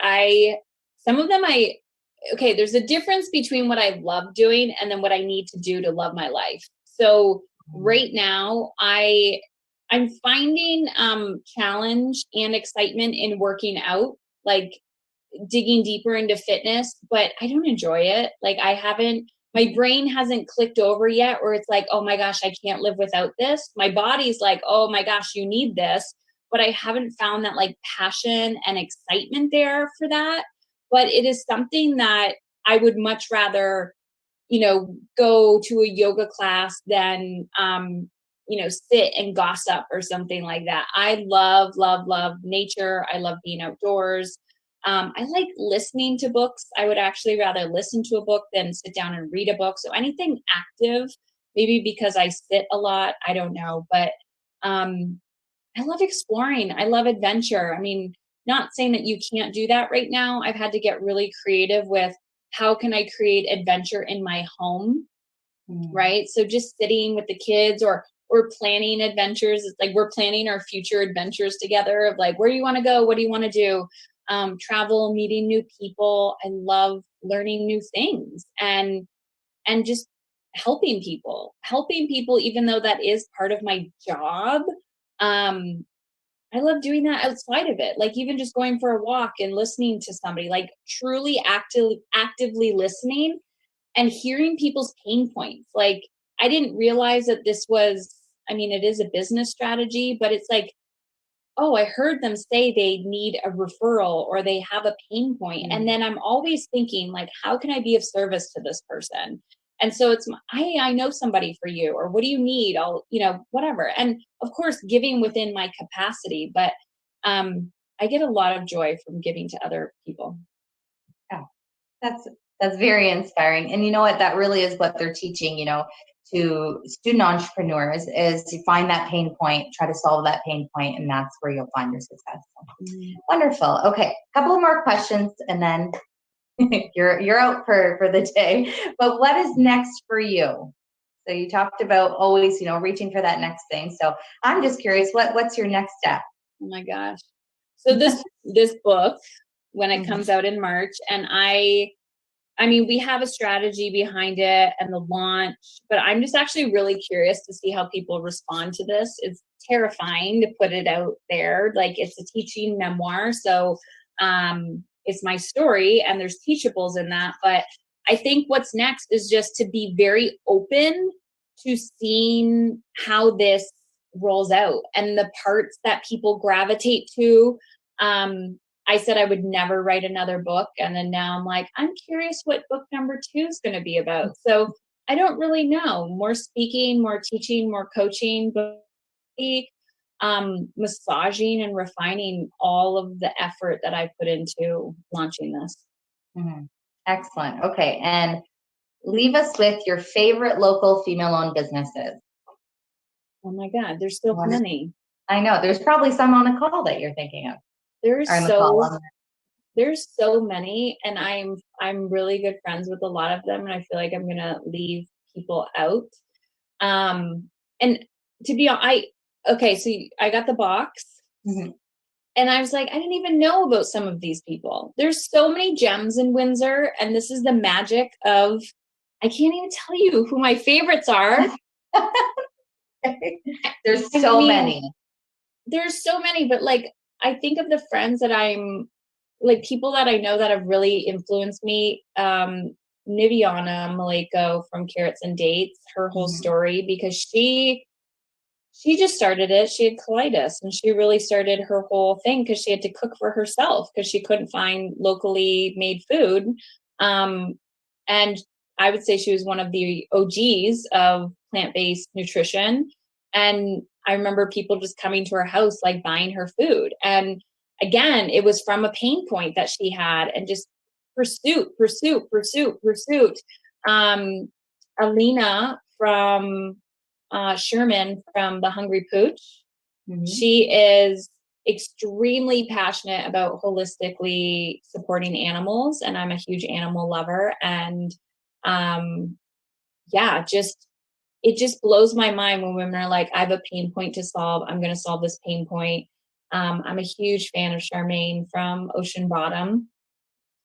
there's a difference between what I love doing and then what I need to do to love my life. So right now I'm finding challenge and excitement in working out, like digging deeper into fitness, but I don't enjoy it. Like my brain hasn't clicked over yet where it's like, oh my gosh, I can't live without this. My body's like, oh my gosh, you need this. But I haven't found that like passion and excitement there for that. But it is something that I would much rather, go to a yoga class than, sit and gossip or something like that. I love, love, love nature. I love being outdoors. I like listening to books. I would actually rather listen to a book than sit down and read a book. So anything active, maybe because I sit a lot, I don't know. But I love exploring. I love adventure. I mean, not saying that you can't do that right now. I've had to get really creative with how can I create adventure in my home, right? So just sitting with the kids or planning adventures. It's like we're planning our future adventures together of like, where do you want to go? What do you want to do? Travel, meeting new people. I love learning new things and just helping people, even though that is part of my job. I love doing that outside of it. Like even just going for a walk and listening to somebody, like truly actively listening and hearing people's pain points. Like, I didn't realize that this was, I mean, it is a business strategy, but it's like, oh, I heard them say they need a referral or they have a pain point. And then I'm always thinking, like, how can I be of service to this person? And so it's, hey, I know somebody for you, or what do you need? I'll, whatever. And of course, giving within my capacity, but I get a lot of joy from giving to other people. Yeah, that's very inspiring. And you know what? That really is what they're teaching, to student entrepreneurs, is to find that pain point, try to solve that pain point, and that's where you'll find your success. Wonderful. Okay, a couple of more questions, and then you're out for the day. But what is next for you? So you talked about always, reaching for that next thing. So I'm just curious, what's your next step? Oh my gosh. So this book, when it comes out in March, and I mean, we have a strategy behind it and the launch, but I'm just actually really curious to see how people respond to this. It's terrifying to put it out there. Like, it's a teaching memoir. So it's my story and there's teachables in that. But I think what's next is just to be very open to seeing how this rolls out and the parts that people gravitate to. I said I would never write another book. And then now I'm like, I'm curious what book number 2 is going to be about. So I don't really know. More speaking, more teaching, more coaching, but massaging and refining all of the effort that I put into launching this. Excellent. Okay. And leave us with your favorite local female-owned businesses. Oh my God, there's so many. I know. There's probably some on the call that you're thinking of. There's so many, and I'm really good friends with a lot of them, and I feel like I'm gonna leave people out. And to be honest, so I got the box, and I was like, I didn't even know about some of these people. There's so many gems in Windsor, and this is the magic of, I can't even tell you who my favorites are. There's so many. There's so many, but like, I think of the friends that I'm, like, people that I know that have really influenced me. Niviana Maleko from Carrots and Dates, her whole story, because she just started it. She had colitis, and she really started her whole thing because she had to cook for herself because she couldn't find locally made food. And I would say she was one of the OGs of plant-based nutrition. And I remember people just coming to her house, like buying her food. And again, it was from a pain point that she had, and just pursuit. Alina from Sherman from the Hungry Pooch. She is extremely passionate about holistically supporting animals, and I'm a huge animal lover. And it just blows my mind when women are like, I have a pain point to solve. I'm going to solve this pain point. I'm a huge fan of Charmaine from Ocean Bottom.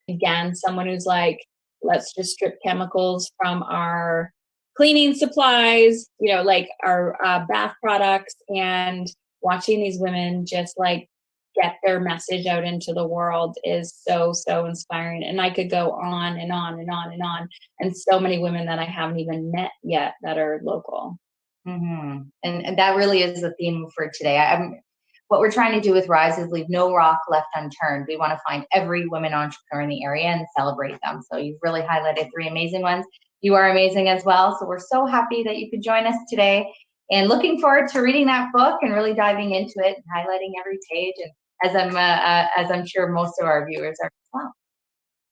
Again, someone who's like, let's just strip chemicals from our cleaning supplies, like our bath products, and watching these women just like get their message out into the world is so, so inspiring. And I could go on and on and on and on. And so many women that I haven't even met yet that are local. And that really is the theme for today. What we're trying to do with Rise is leave no rock left unturned. We want to find every women entrepreneur in the area and celebrate them. So you've really highlighted 3 amazing ones. You are amazing as well. So we're so happy that you could join us today, and looking forward to reading that book and really diving into it and highlighting every page. And as I'm sure most of our viewers are as well.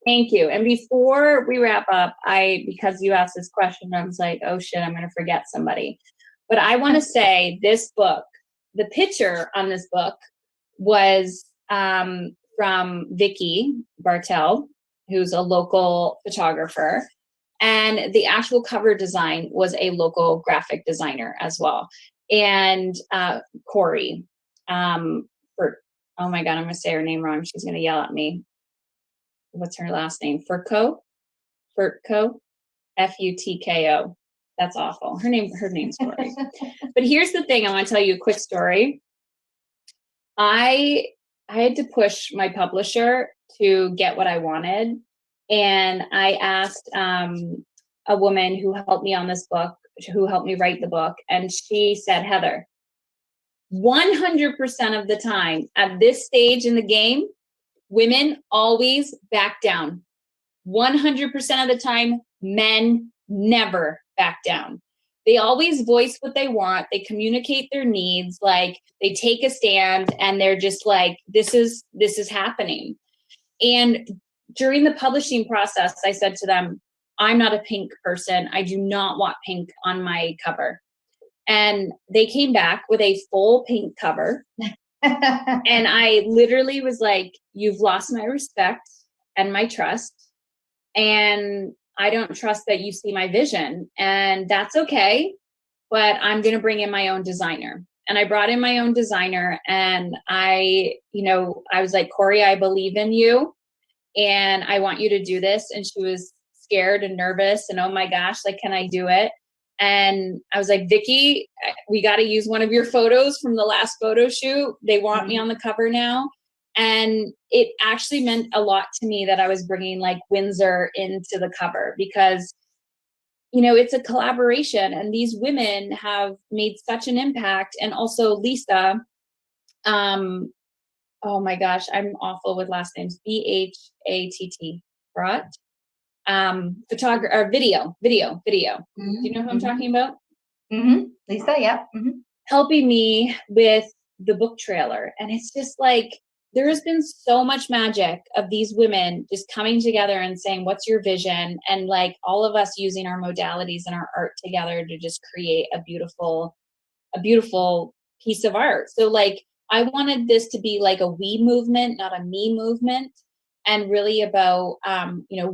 Thank you. And before we wrap up, because you asked this question, I was like, oh shit, I'm going to forget somebody. But I want to say this book, the picture on this book was from Vicky Bartel, who's a local photographer. And the actual cover design was a local graphic designer as well. And Corey, oh my God, I'm going to say her name wrong. She's going to yell at me. What's her last name? Furtko? Futko. That's awful. Her name's Corey. But here's the thing. I want to tell you a quick story. I had to push my publisher to get what I wanted. And I asked a woman who helped me on this book, who helped me write the book. And she said, Heather, 100% of the time at this stage in the game, women always back down. 100% of the time, men never back down. They always voice what they want. They communicate their needs, like they take a stand, and they're just like, this is happening. And during the publishing process, I said to them, I'm not a pink person. I do not want pink on my cover. And they came back with a full pink cover. And I literally was like, you've lost my respect and my trust. And I don't trust that you see my vision. And that's okay. But I'm going to bring in my own designer. And I brought in my own designer. And I was like, Corey, I believe in you. And I want you to do this. And she was scared and nervous. And oh my gosh, like, can I do it? And I was like, Vicki, we got to use one of your photos from the last photo shoot. They want me on the cover now. And it actually meant a lot to me that I was bringing like Windsor into the cover, because, it's a collaboration, and these women have made such an impact. And also Lisa, oh my gosh, I'm awful with last names. Bhatt, Brat. Photographer or video. Mm-hmm. Do you know who I'm talking about? Mm-hmm. Lisa, yeah. Mm-hmm. Helping me with the book trailer. And it's just like, there has been so much magic of these women just coming together and saying, what's your vision? And like all of us using our modalities and our art together to just create a beautiful piece of art. So like, I wanted this to be like a we movement, not a me movement. And really about,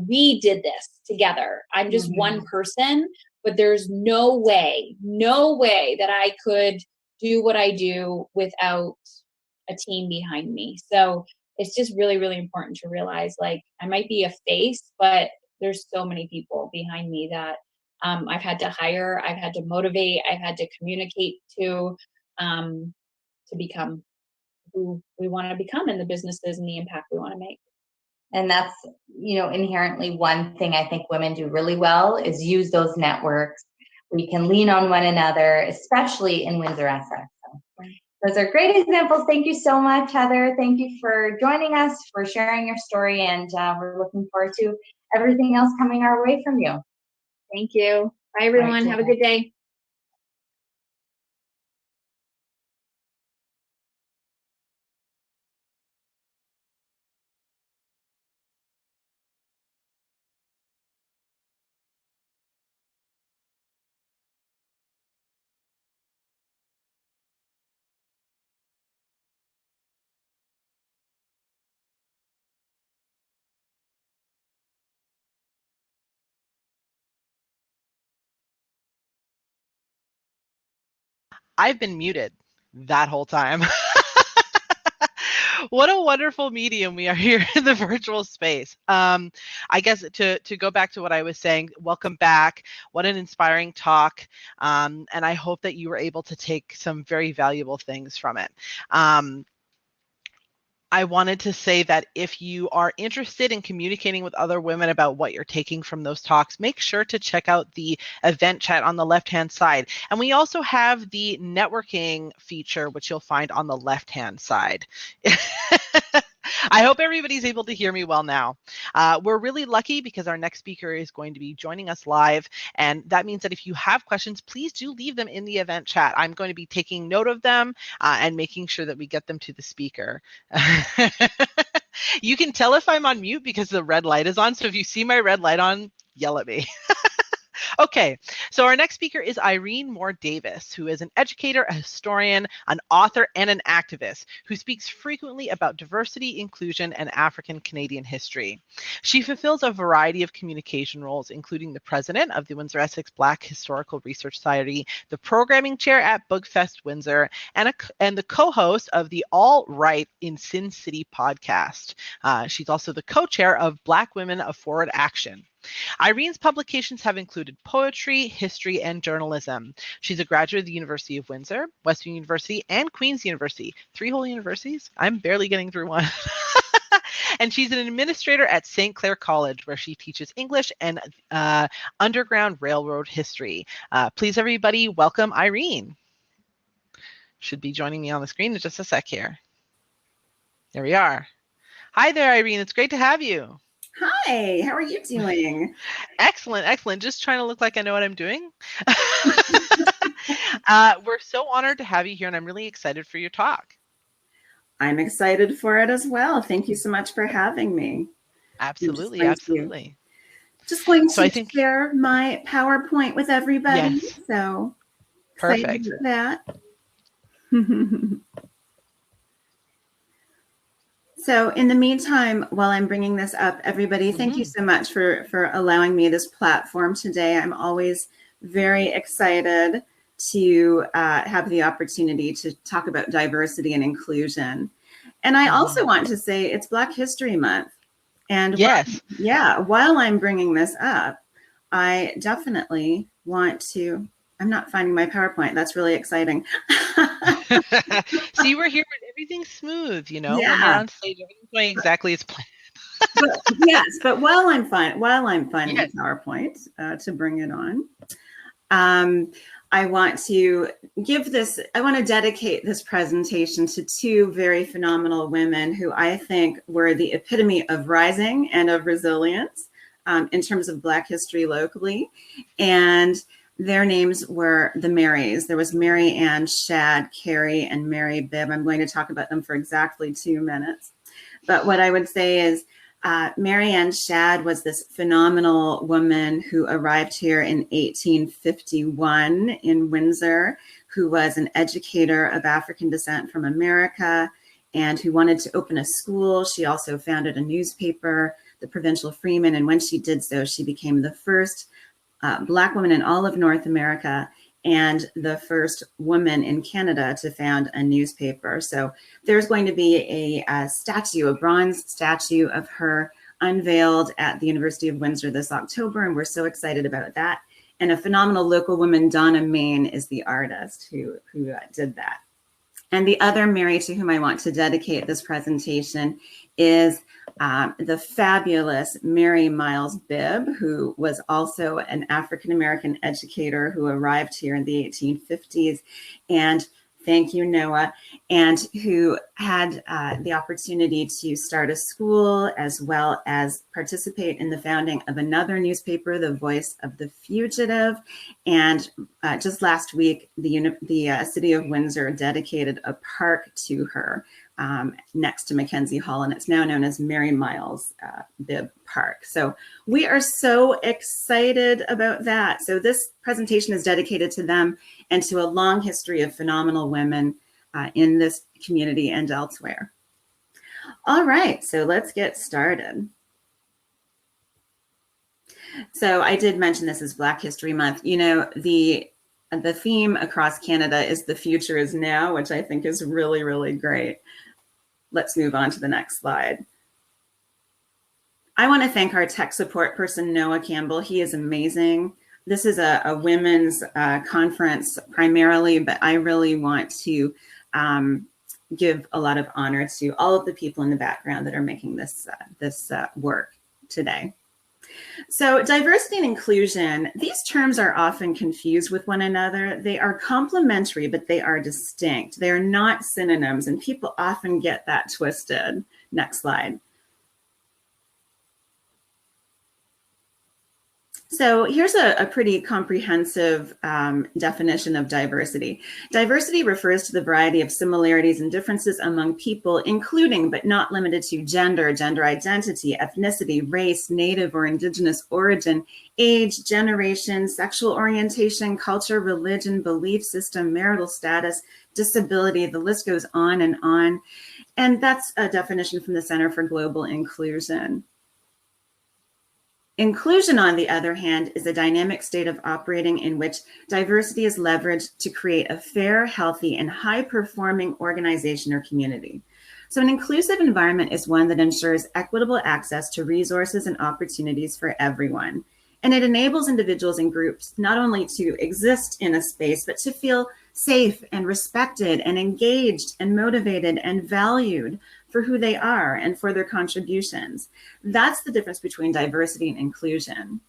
we did this together. I'm just one person, but there's no way that I could do what I do without a team behind me. So it's just really, really important to realize, like, I might be a face, but there's so many people behind me that I've had to hire, I've had to motivate, I've had to communicate to become who we want to become in the businesses and the impact we want to make. And that's, inherently one thing I think women do really well is use those networks. We can lean on one another, especially in Windsor-Essex. So those are great examples. Thank you so much, Heather. Thank you for joining us, for sharing your story, and we're looking forward to everything else coming our way from you. Thank you. Bye, everyone. Right, have a good day. I've been muted that whole time. What a wonderful medium we are here in the virtual space. I guess to go back to what I was saying, welcome back. What an inspiring talk. And I hope that you were able to take some very valuable things from it. I wanted to say that if you are interested in communicating with other women about what you're taking from those talks, make sure to check out the event chat on the left-hand side. And we also have the networking feature, which you'll find on the left-hand side. I hope everybody's able to hear me well now. We're really lucky because our next speaker is going to be joining us live. And that means that if you have questions, please do leave them in the event chat. I'm going to be taking note of them and making sure that we get them to the speaker. You can tell if I'm on mute because the red light is on. So if you see my red light on, yell at me. Okay, so our next speaker is Irene Moore-Davis, who is an educator, a historian, an author, and an activist who speaks frequently about diversity, inclusion, and African Canadian history. She fulfills a variety of communication roles, including the president of the Windsor-Essex Black Historical Research Society, the programming chair at Bugfest Windsor, and the co-host of the All Right in Sin City podcast. She's also the co-chair of Black Women of Forward Action. Irene's publications have included poetry, history, and journalism. She's a graduate of the University of Windsor, Western University, and Queen's University. 3 whole universities? I'm barely getting through one. And she's an administrator at St. Clair College, where she teaches English and Underground Railroad history. Please, everybody, welcome Irene. Should be joining me on the screen in just a sec here. There we are. Hi there, Irene. It's great to have you. Hi, how are you doing? Excellent, excellent. Just trying to look like I know what I'm doing. We're so honored to have you here, and I'm really excited for your talk. I'm excited for it as well. Thank you so much for having me. Absolutely, absolutely. Just going to I think, share my PowerPoint with everybody. Yes. So Perfect. That. So in the meantime, while I'm bringing this up, everybody, thank you so much for allowing me this platform today. I'm always very excited to have the opportunity to talk about diversity and inclusion. And I also want to say it's Black History Month. And yes, while I'm bringing this up, I definitely want to, I'm not finding my PowerPoint. That's really exciting. See, we're here when everything's smooth, you know, Yeah. when you're on stage, everything's going exactly as planned. But while I'm finding the PowerPoint to bring it on, I want to dedicate this presentation to two very phenomenal women who I think were the epitome of rising and of resilience in terms of Black history locally. And their names were the Marys. There was Mary Ann Shad, Carrie, and Mary Bibb. I'm going to talk about them for exactly 2 minutes. But what I would say is Mary Ann Shad was this phenomenal woman who arrived here in 1851 in Windsor, who was an educator of African descent from America and who wanted to open a school. She also founded a newspaper, the Provincial Freeman, and when she did so, she became the first Black woman in all of North America and the first woman in Canada to found a newspaper. So there's going to be a statue, a bronze statue of her unveiled at the University of Windsor this October, and we're so excited about that. And a phenomenal local woman, Donna Main, is the artist who did that. And the other Mary to whom I want to dedicate this presentation is the fabulous Mary Miles Bibb, who was also an African-American educator who arrived here in the 1850s. And thank you, Noah, and who had the opportunity to start a school as well as participate in the founding of another newspaper, The Voice of the Fugitive. And just last week, the city of Windsor dedicated a park to her next to Mackenzie Hall, and it's now known as Mary Miles Bibb Park. So we are so excited about that. So this presentation is dedicated to them and to a long history of phenomenal women in this community and elsewhere. All right, so let's get started. So I did mention this is Black History Month. You know, the theme across Canada is "The future is now," which I think is really, really great. Let's move on to the next slide. I want to thank our tech support person, Noah Campbell. He is amazing. This is a women's conference primarily, but I really want to give a lot of honor to all of the people in the background that are making this work today. So diversity and inclusion, these terms are often confused with one another. They are complementary, but they are distinct. They are not synonyms, and people often get that twisted. Next slide. So here's a pretty comprehensive definition of diversity. Diversity refers to the variety of similarities and differences among people, including but not limited to gender, gender identity, ethnicity, race, native or indigenous origin, age, generation, sexual orientation, culture, religion, belief system, marital status, disability. The list goes on. And that's a definition from the Center for Global Inclusion. Inclusion, on the other hand, is a dynamic state of operating in which diversity is leveraged to create a fair, healthy, and high-performing organization or community. So an inclusive environment is one that ensures equitable access to resources and opportunities for everyone. And it enables individuals and groups not only to exist in a space, but to feel safe and respected and engaged and motivated and valued for who they are and for their contributions. That's the difference between diversity and inclusion.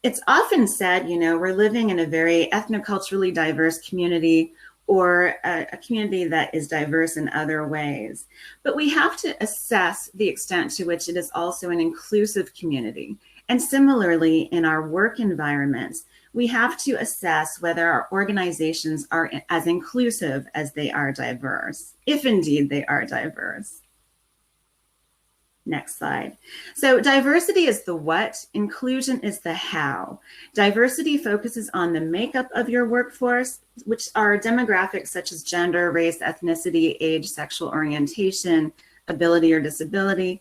It's often said, we're living in a very ethnoculturally diverse community, or a community that is diverse in other ways. But we have to assess the extent to which it is also an inclusive community. And similarly, in our work environments, we have to assess whether our organizations are as inclusive as they are diverse, if indeed they are diverse. Next slide. So diversity is the what, inclusion is the how. Diversity focuses on the makeup of your workforce, which are demographics such as gender, race, ethnicity, age, sexual orientation, ability or disability.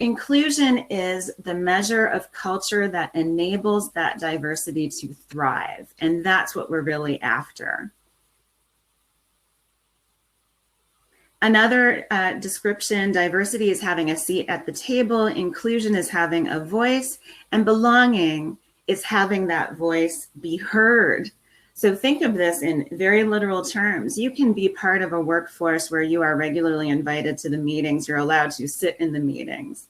Inclusion is the measure of culture that enables that diversity to thrive, and that's what we're really after. Another description, diversity is having a seat at the table, inclusion is having a voice, and belonging is having that voice be heard. So think of this in very literal terms. You can be part of a workforce where you are regularly invited to the meetings, you're allowed to sit in the meetings.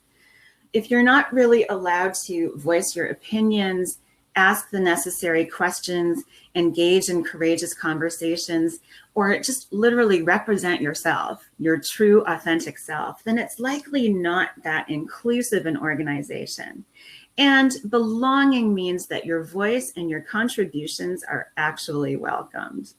If you're not really allowed to voice your opinions, ask the necessary questions, engage in courageous conversations, or just literally represent yourself, your true authentic self, then it's likely not that inclusive an organization. And belonging means that your voice and your contributions are actually welcomed.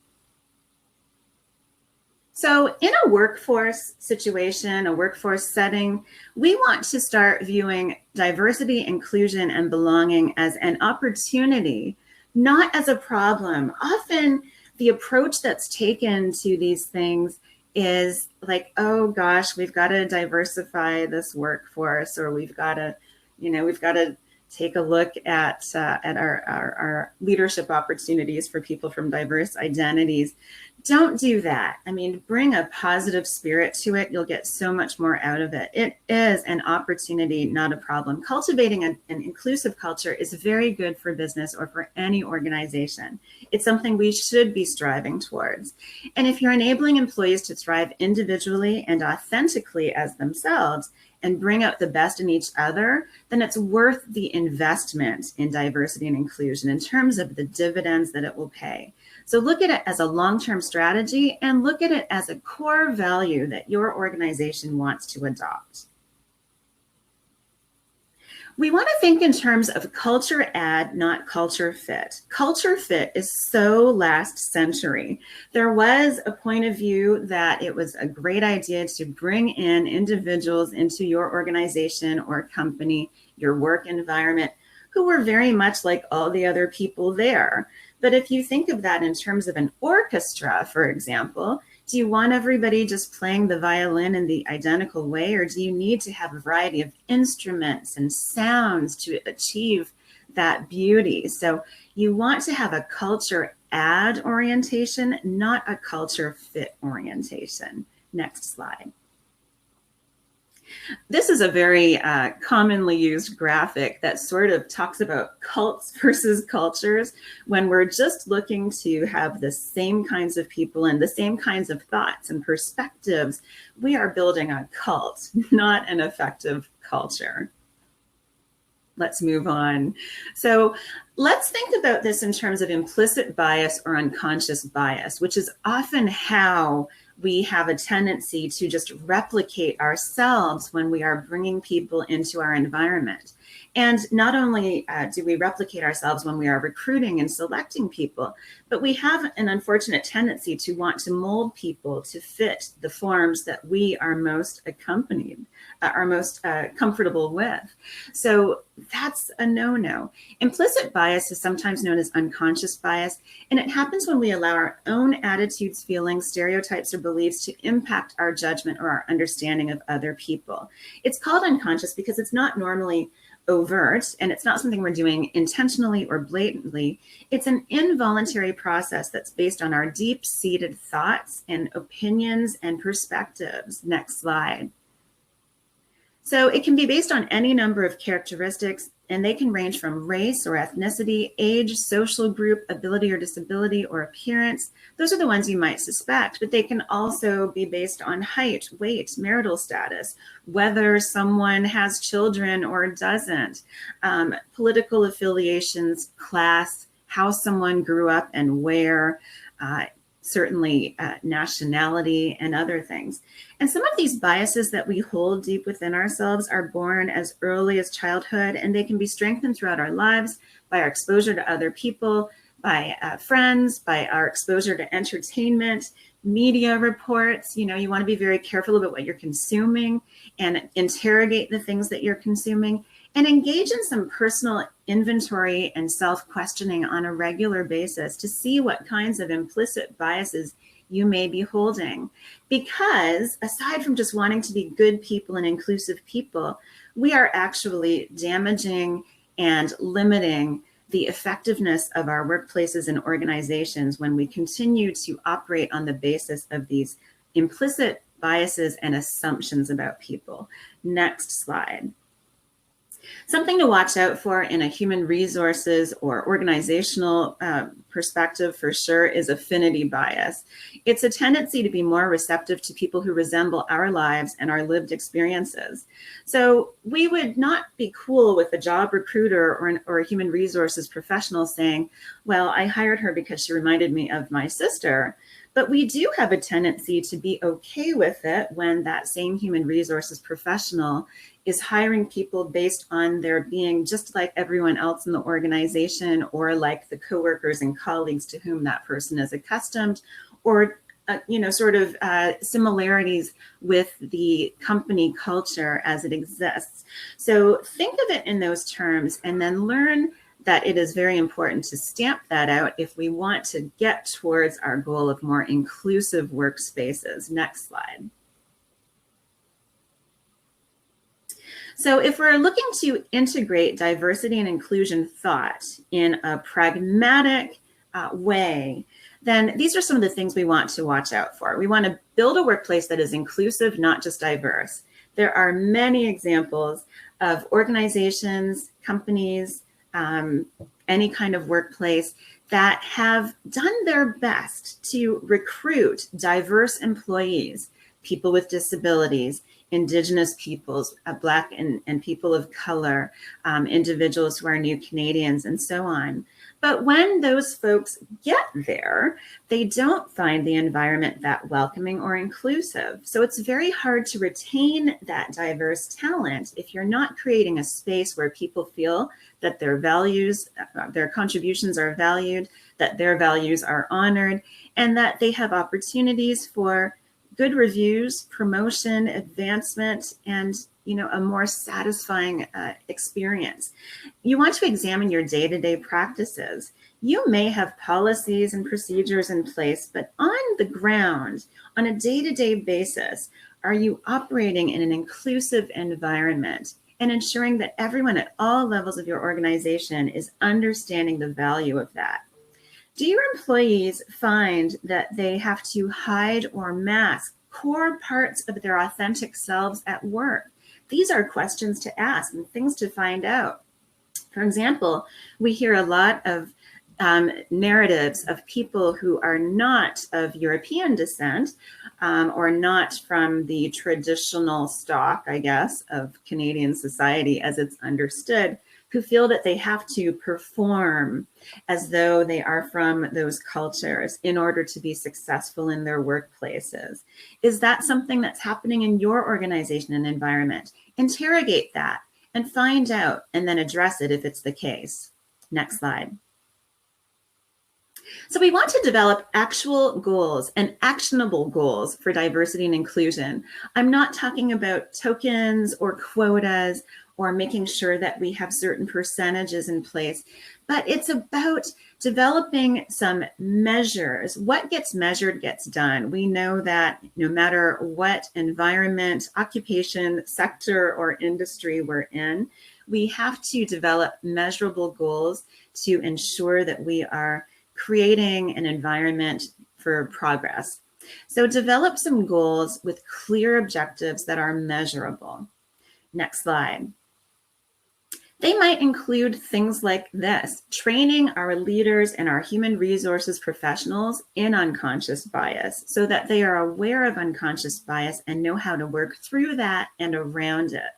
So in a workforce situation, a workforce setting, we want to start viewing diversity, inclusion, and belonging as an opportunity, not as a problem. Often the approach that's taken to these things is like, oh gosh, we've got to diversify this workforce, or we've got to take a look at our leadership opportunities for people from diverse identities. Don't do that. I mean, bring a positive spirit to it. You'll get so much more out of it. It is an opportunity, not a problem. Cultivating an inclusive culture is very good for business or for any organization. It's something we should be striving towards. And if you're enabling employees to thrive individually and authentically as themselves, and bring out the best in each other, then it's worth the investment in diversity and inclusion in terms of the dividends that it will pay. So look at it as a long-term strategy and look at it as a core value that your organization wants to adopt. We want to think in terms of culture add, not culture fit. Culture fit is so last century. There was a point of view that it was a great idea to bring in individuals into your organization or company, your work environment, who were very much like all the other people there. But if you think of that in terms of an orchestra, for example, do you want everybody just playing the violin in the identical way, or do you need to have a variety of instruments and sounds to achieve that beauty? So you want to have a culture add orientation, not a culture fit orientation. Next slide. This is a very commonly used graphic that sort of talks about cults versus cultures when we're just looking to have the same kinds of people and the same kinds of thoughts and perspectives. We are building a cult, not an effective culture. Let's move on. So let's think about this in terms of implicit bias or unconscious bias, which is often how we have a tendency to just replicate ourselves when we are bringing people into our environment. And not only do we replicate ourselves when we are recruiting and selecting people, but we have an unfortunate tendency to want to mold people to fit the forms that we are most comfortable with. So that's a no-no. Implicit bias is sometimes known as unconscious bias, and it happens when we allow our own attitudes, feelings, stereotypes, or beliefs to impact our judgment or our understanding of other people. It's called unconscious because it's not normally overt, and it's not something we're doing intentionally or blatantly. It's an involuntary process that's based on our deep-seated thoughts and opinions and perspectives. Next slide. So it can be based on any number of characteristics. and they can range from race or ethnicity, age, social group, ability or disability, or appearance. Those are the ones you might suspect, but they can also be based on height, weight, marital status, whether someone has children or doesn't, political affiliations, class, how someone grew up and where, certainly nationality and other things. And some of these biases that we hold deep within ourselves are born as early as childhood, and they can be strengthened throughout our lives by our exposure to other people, by friends, by our exposure to entertainment, media reports. You know, you want to be very careful about what you're consuming and interrogate the things that you're consuming, and engage in some personal inventory and self-questioning on a regular basis to see what kinds of implicit biases you may be holding. Because aside from just wanting to be good people and inclusive people, we are actually damaging and limiting the effectiveness of our workplaces and organizations when we continue to operate on the basis of these implicit biases and assumptions about people. Next slide. Something to watch out for in a human resources or organizational perspective for sure is affinity bias. It's a tendency to be more receptive to people who resemble our lives and our lived experiences. So we would not be cool with a job recruiter or a human resources professional saying, well, I hired her because she reminded me of my sister. But we do have a tendency to be okay with it when that same human resources professional is hiring people based on their being just like everyone else in the organization, or like the coworkers and colleagues to whom that person is accustomed, or similarities with the company culture as it exists. So think of it in those terms, and then learn that it is very important to stamp that out if we want to get towards our goal of more inclusive workspaces. Next slide. So if we're looking to integrate diversity and inclusion thought in a pragmatic way, then these are some of the things we want to watch out for. We want to build a workplace that is inclusive, not just diverse. There are many examples of organizations, companies, any kind of workplace that have done their best to recruit diverse employees, people with disabilities, Indigenous peoples, Black and people of color, individuals who are new Canadians, and so on. But when those folks get there, they don't find the environment that welcoming or inclusive. So it's very hard to retain that diverse talent if you're not creating a space where people feel that their values, their contributions are valued, that their values are honored, and that they have opportunities for good reviews, promotion, advancement, and a more satisfying experience. You want to examine your day-to-day practices. You may have policies and procedures in place, but on the ground, on a day-to-day basis, are you operating in an inclusive environment and ensuring that everyone at all levels of your organization is understanding the value of that? Do your employees find that they have to hide or mask core parts of their authentic selves at work? These are questions to ask and things to find out. For example, we hear a lot of narratives of people who are not of European descent or not from the traditional stock, I guess, of Canadian society as it's understood, who feel that they have to perform as though they are from those cultures in order to be successful in their workplaces. Is that something that's happening in your organization and environment? Interrogate that and find out, and then address it if it's the case. Next slide. So we want to develop actual goals and actionable goals for diversity and inclusion. I'm not talking about tokens or quotas or making sure that we have certain percentages in place, but it's about developing some measures. What gets measured gets done. We know that no matter what environment, occupation, sector, or industry we're in, we have to develop measurable goals to ensure that we are creating an environment for progress. So develop some goals with clear objectives that are measurable. Next slide. They might include things like this: training our leaders and our human resources professionals in unconscious bias so that they are aware of unconscious bias and know how to work through that and around it.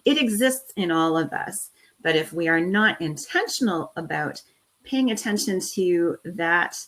It exists in all of us, but if we are not intentional about paying attention to that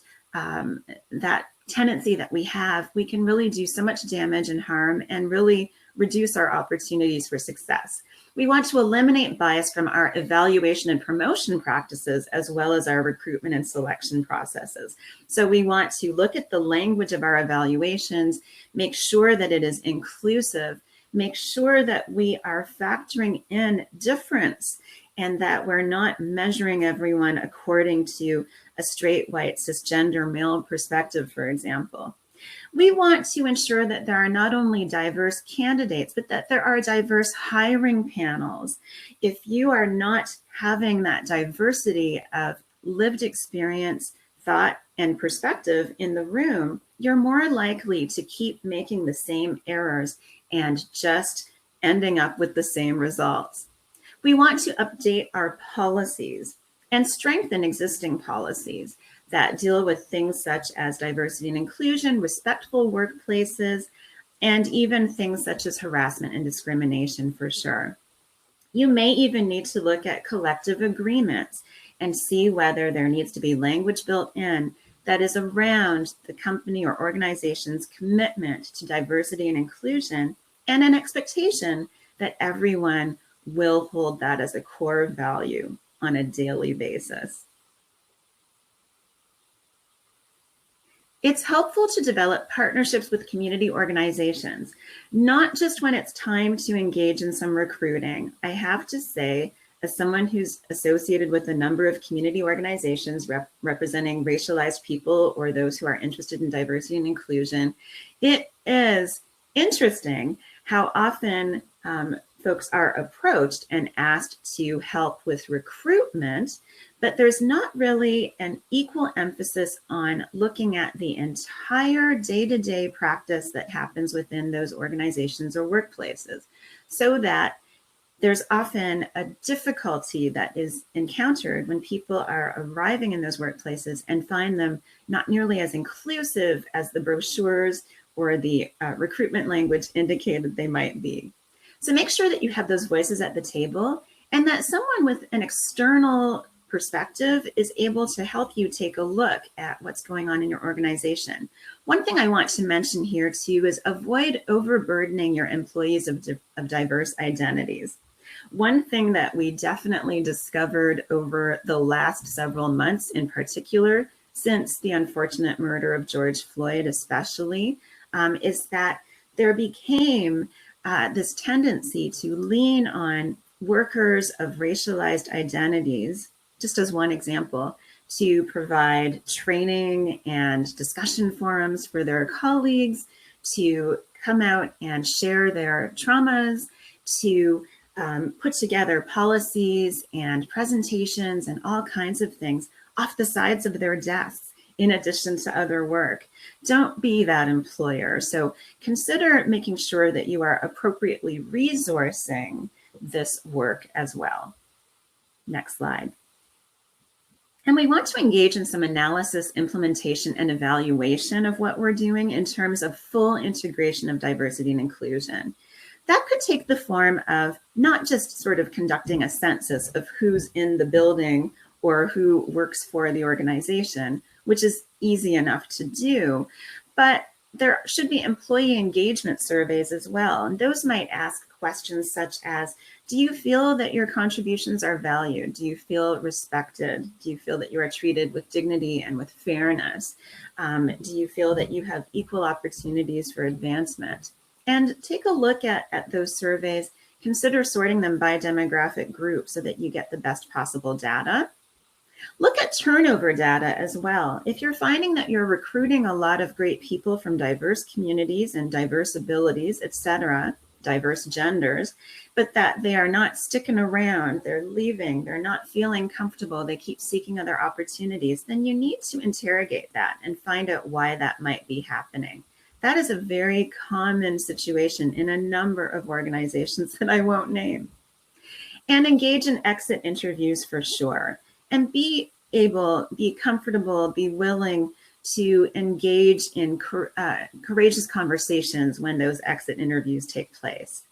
tendency that we have, we can really do so much damage and harm and really reduce our opportunities for success. We want to eliminate bias from our evaluation and promotion practices, as well as our recruitment and selection processes. So we want to look at the language of our evaluations, make sure that it is inclusive, make sure that we are factoring in difference and that we're not measuring everyone according to a straight, white, cisgender male perspective, for example. We want to ensure that there are not only diverse candidates, but that there are diverse hiring panels. If you are not having that diversity of lived experience, thought, and perspective in the room, you're more likely to keep making the same errors and just ending up with the same results. We want to update our policies and strengthen existing policies that deal with things such as diversity and inclusion, respectful workplaces, and even things such as harassment and discrimination, for sure. You may even need to look at collective agreements and see whether there needs to be language built in that is around the company or organization's commitment to diversity and inclusion, and an expectation that everyone will hold that as a core value on a daily basis. It's helpful to develop partnerships with community organizations, not just when it's time to engage in some recruiting. I have to say, as someone who's associated with a number of community organizations representing racialized people or those who are interested in diversity and inclusion, it is interesting how often folks are approached and asked to help with recruitment, but there's not really an equal emphasis on looking at the entire day-to-day practice that happens within those organizations or workplaces, so that there's often a difficulty that is encountered when people are arriving in those workplaces and find them not nearly as inclusive as the brochures or the recruitment language indicated they might be. So make sure that you have those voices at the table and that someone with an external perspective is able to help you take a look at what's going on in your organization. One thing I want to mention here too is avoid overburdening your employees of diverse identities. One thing that we definitely discovered over the last several months in particular, since the unfortunate murder of George Floyd especially, is that there became this tendency to lean on workers of racialized identities, just as one example, to provide training and discussion forums for their colleagues, to come out and share their traumas, to put together policies and presentations and all kinds of things off the sides of their desks, in addition to other work. Don't be that employer. So consider making sure that you are appropriately resourcing this work as well. Next slide. And we want to engage in some analysis, implementation, and evaluation of what we're doing in terms of full integration of diversity and inclusion. That could take the form of not just sort of conducting a census of who's in the building or who works for the organization, which is easy enough to do, but there should be employee engagement surveys as well. And those might ask questions such as, do you feel that your contributions are valued? Do you feel respected? Do you feel that you are treated with dignity and with fairness? Do you feel that you have equal opportunities for advancement? And take a look at those surveys. Consider sorting them by demographic group so that you get the best possible data. Look at turnover data as well. If you're finding that you're recruiting a lot of great people from diverse communities and diverse abilities, etc., diverse genders, but that they are not sticking around, they're leaving, they're not feeling comfortable, they keep seeking other opportunities, then you need to interrogate that and find out why that might be happening. That is a very common situation in a number of organizations that I won't name. And engage in exit interviews for sure. And be comfortable, be willing to engage in courageous conversations when those exit interviews take place.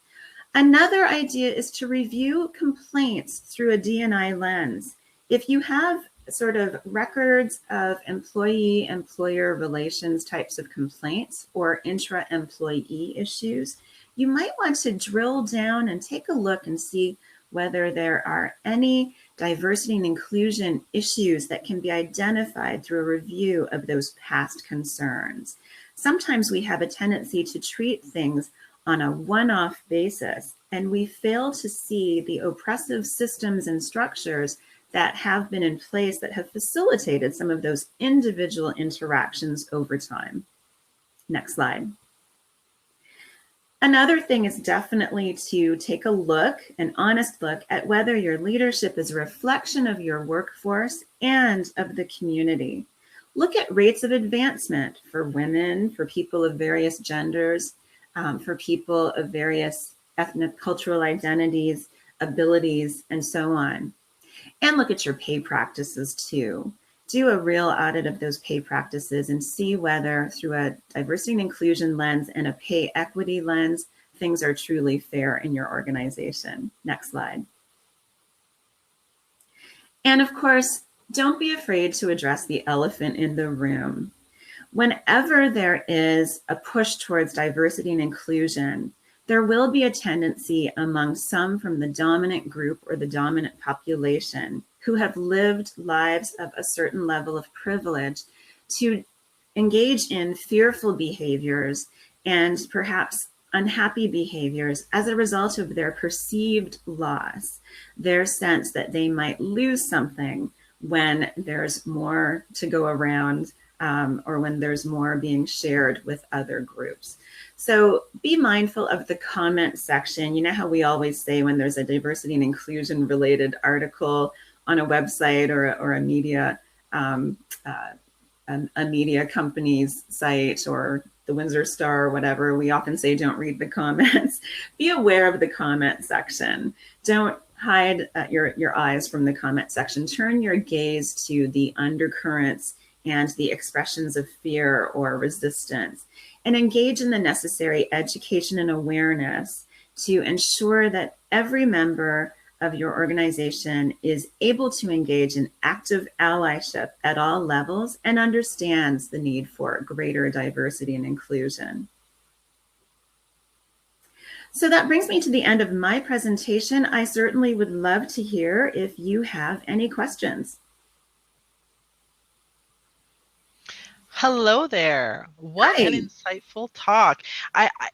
Another idea is to review complaints through a Dni lens. If you have sort of records of employee-employer relations types of complaints or intra-employee issues, you might want to drill down and take a look and see whether there are any diversity and inclusion issues that can be identified through a review of those past concerns. Sometimes we have a tendency to treat things on a one-off basis, and we fail to see the oppressive systems and structures that have been in place that have facilitated some of those individual interactions over time. Next slide. Another thing is definitely to take a look, an honest look, at whether your leadership is a reflection of your workforce and of the community. Look at rates of advancement for women, for people of various genders, for people of various ethnic, cultural identities, abilities, and so on. And look at your pay practices too. Do a real audit of those pay practices and see whether through a diversity and inclusion lens and a pay equity lens, things are truly fair in your organization. Next slide. And of course, don't be afraid to address the elephant in the room. Whenever there is a push towards diversity and inclusion, there will be a tendency among some from the dominant group or the dominant population who have lived lives of a certain level of privilege to engage in fearful behaviors and perhaps unhappy behaviors as a result of their perceived loss, their sense that they might lose something when there's more to go around or when there's more being shared with other groups. So be mindful of the comment section. You know how we always say when there's a diversity and inclusion related article on a website or a media company's site or the Windsor Star or whatever, we often say don't read the comments. Be aware of the comment section. Don't hide your eyes from the comment section. Turn your gaze to the undercurrents and the expressions of fear or resistance, and engage in the necessary education and awareness to ensure that every member of your organization is able to engage in active allyship at all levels and understands the need for greater diversity and inclusion. So that brings me to the end of my presentation. I certainly would love to hear if you have any questions. Hello there. What an insightful talk.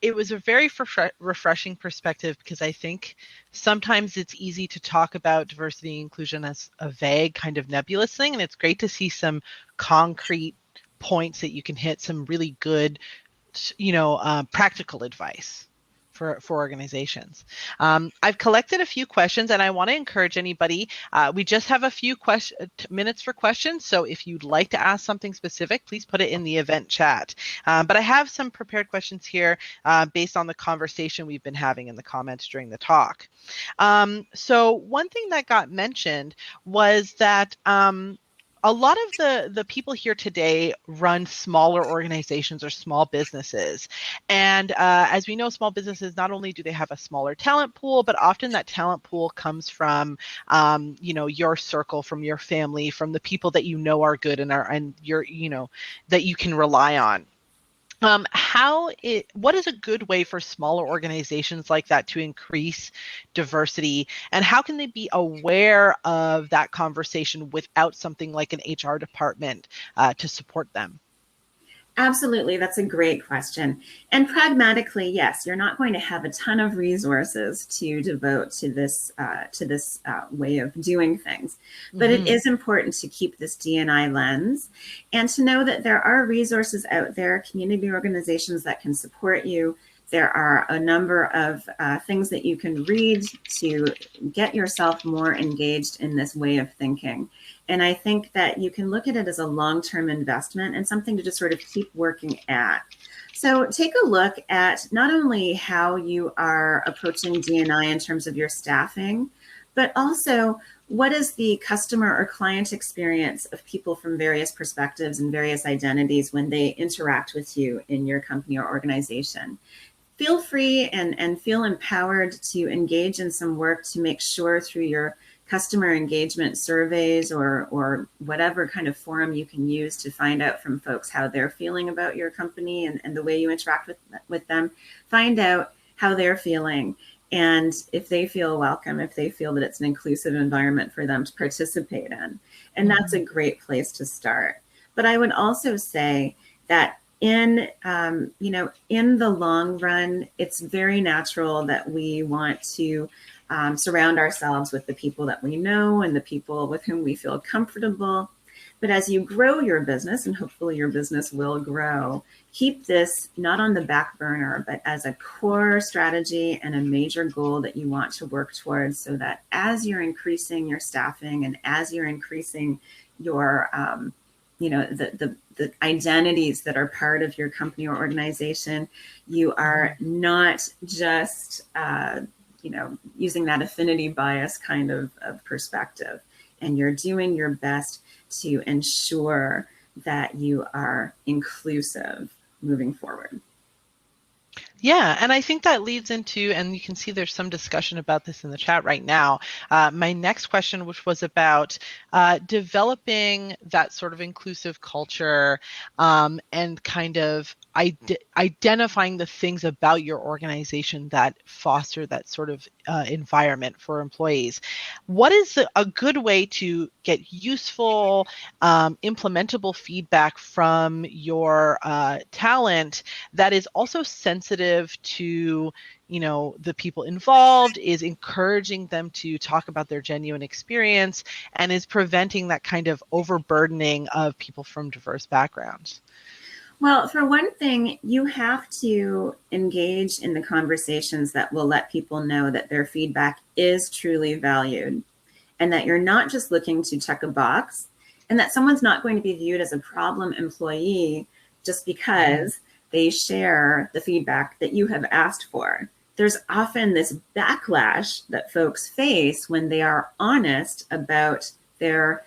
It was a very refreshing perspective because I think sometimes it's easy to talk about diversity and inclusion as a vague kind of nebulous thing. And it's great to see some concrete points that you can hit, some really good, practical advice for organizations. I've collected a few questions and I want to encourage anybody. We just have a few minutes for questions. So if you'd like to ask something specific, please put it in the event chat. But I have some prepared questions here based on the conversation we've been having in the comments during the talk. So one thing that got mentioned was that a lot of the people here today run smaller organizations or small businesses. And as we know, small businesses, not only do they have a smaller talent pool, but often that talent pool comes from, your circle, from your family, from the people that you know are good and that you can rely on. What is a good way for smaller organizations like that to increase diversity, and how can they be aware of that conversation without something like an HR department to support them? Absolutely, that's a great question. And pragmatically, yes, you're not going to have a ton of resources to devote to this way of doing things, but it is important to keep this D&I lens and to know that there are resources out there, community organizations that can support you. There are a number of things that you can read to get yourself more engaged in this way of thinking. And I think that you can look at it as a long-term investment and something to just sort of keep working at. So take a look at not only how you are approaching D&I in terms of your staffing, but also what is the customer or client experience of people from various perspectives and various identities when they interact with you in your company or organization. Feel free and feel empowered to engage in some work to make sure through your customer engagement surveys or whatever kind of forum you can use to find out from folks how they're feeling about your company and the way you interact with them. Find out how they're feeling and if they feel welcome, if they feel that it's an inclusive environment for them to participate in. And that's a great place to start. But I would also say that in the long run, it's very natural that we want to surround ourselves with the people that we know and the people with whom we feel comfortable. But as you grow your business, and hopefully your business will grow, keep this not on the back burner, but as a core strategy and a major goal that you want to work towards, so that as you're increasing your staffing and as you're increasing your, the identities that are part of your company or organization, you are not just, using that affinity bias kind of perspective, and you're doing your best to ensure that you are inclusive moving forward. Yeah, and I think that leads into, and you can see there's some discussion about this in the chat right now. My next question, which was about developing that sort of inclusive culture and kind of identifying the things about your organization that foster that sort of environment for employees. What is a good way to get useful, implementable feedback from your talent that is also sensitive to the people involved, is encouraging them to talk about their genuine experience, and is preventing that kind of overburdening of people from diverse backgrounds? Well, for one thing, you have to engage in the conversations that will let people know that their feedback is truly valued, and that you're not just looking to check a box, and that someone's not going to be viewed as a problem employee just because they share the feedback that you have asked for. There's often this backlash that folks face when they are honest about their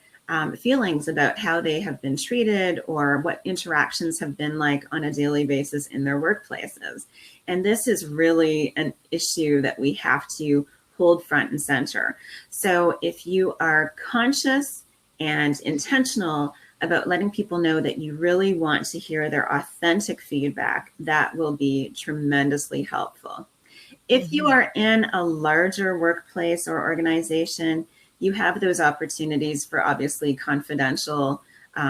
feelings about how they have been treated or what interactions have been like on a daily basis in their workplaces. And this is really an issue that we have to hold front and center. So if you are conscious and intentional about letting people know that you really want to hear their authentic feedback, that will be tremendously helpful. If you are in a larger workplace or organization, you have those opportunities for obviously confidential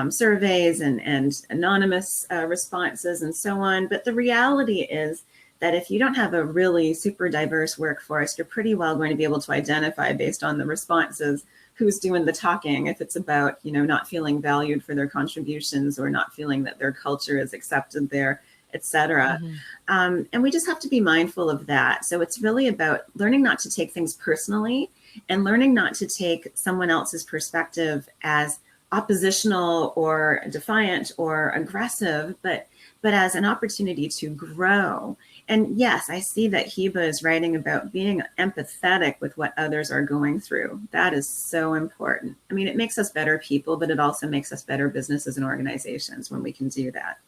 surveys and anonymous responses and so on. But the reality is that if you don't have a really super diverse workforce, you're pretty well going to be able to identify based on the responses who's doing the talking, if it's about, not feeling valued for their contributions or not feeling that their culture is accepted there, et cetera. And we just have to be mindful of that. So it's really about learning not to take things personally and learning not to take someone else's perspective as oppositional or defiant or aggressive, but as an opportunity to grow. And yes, I see that Heba is writing about being empathetic with what others are going through. That is so important. I mean, it makes us better people, but it also makes us better businesses and organizations when we can do that.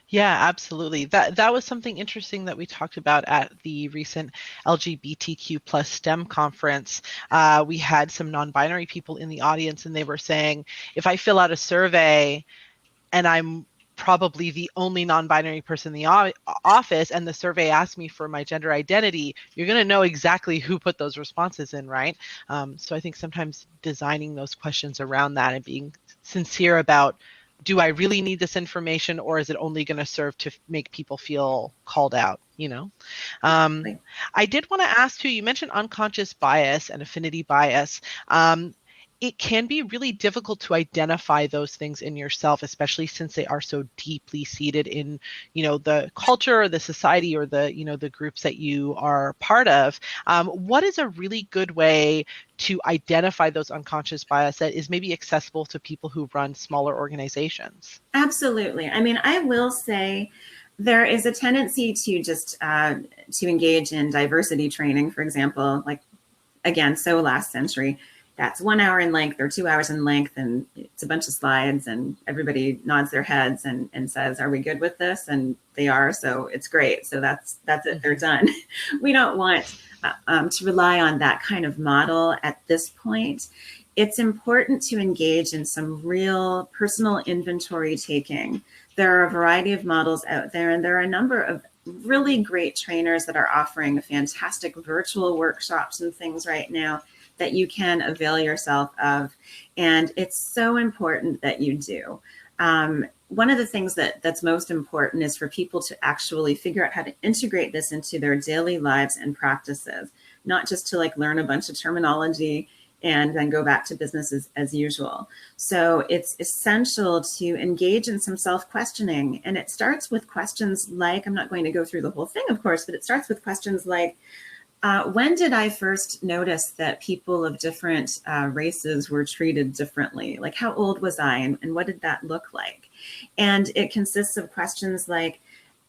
Yeah, absolutely. That was something interesting that we talked about at the recent LGBTQ plus STEM conference. We had some non-binary people in the audience, and they were saying, if I fill out a survey and I'm probably the only non-binary person in the office, and the survey asks me for my gender identity, you're going to know exactly who put those responses in, right? So I think sometimes designing those questions around that and being sincere about, do I really need this information, or is it only going to serve to make people feel called out? I did want to ask too, you mentioned unconscious bias and affinity bias. It can be really difficult to identify those things in yourself, especially since they are so deeply seated in, the culture or the society or the, the groups that you are part of. What is a really good way to identify those unconscious bias that is maybe accessible to people who run smaller organizations? Absolutely. I mean, I will say there is a tendency to just to engage in diversity training, for example, like again, so last century. That's 1 hour in length or 2 hours in length, and it's a bunch of slides, and everybody nods their heads and says, are we good with this? And they are, so it's great. So that's it, they're done. We don't want to rely on that kind of model at this point. It's important to engage in some real personal inventory taking. There are a variety of models out there, and there are a number of really great trainers that are offering fantastic virtual workshops and things right now that you can avail yourself of. And it's so important that you do. One of the things that's most important is for people to actually figure out how to integrate this into their daily lives and practices, not just to like learn a bunch of terminology and then go back to business as usual. So it's essential to engage in some self-questioning. And it starts with questions like, I'm not going to go through the whole thing, of course, but it starts with questions like, when did I first notice that people of different races were treated differently? Like, how old was I, and what did that look like? And it consists of questions like,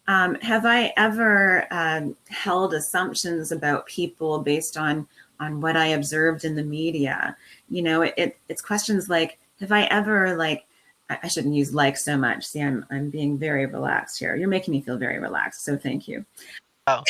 have I ever held assumptions about people based on what I observed in the media? You know, it's questions like, have I ever I shouldn't use like so much. See, I'm being very relaxed here. You're making me feel very relaxed, so thank you. Oh.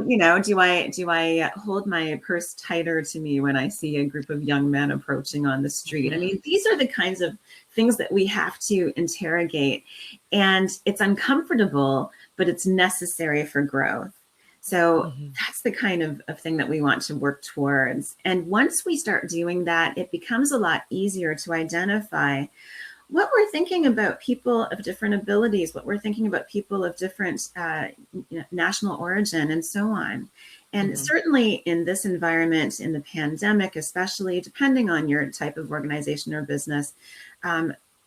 You know, do I hold my purse tighter to me when I see a group of young men approaching on the street? I mean, these are the kinds of things that we have to interrogate, and it's uncomfortable, but it's necessary for growth. So that's the kind of thing that we want to work towards. And once we start doing that, it becomes a lot easier to identify what we're thinking about people of different abilities, what we're thinking about people of different national origin, and so on. And certainly in this environment, in the pandemic, especially, depending on your type of organization or business,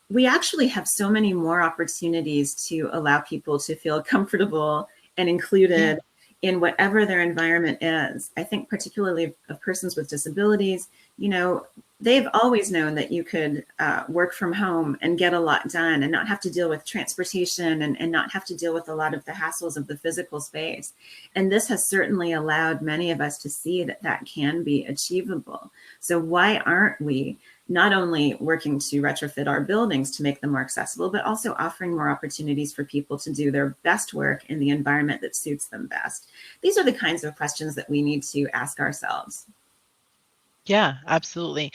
we actually have so many more opportunities to allow people to feel comfortable and included in whatever their environment is. I think particularly of persons with disabilities, you know, they've always known that you could work from home and get a lot done and not have to deal with transportation and not have to deal with a lot of the hassles of the physical space. And this has certainly allowed many of us to see that that can be achievable. So why aren't we not only working to retrofit our buildings to make them more accessible, but also offering more opportunities for people to do their best work in the environment that suits them best? These are the kinds of questions that we need to ask ourselves. Yeah, absolutely.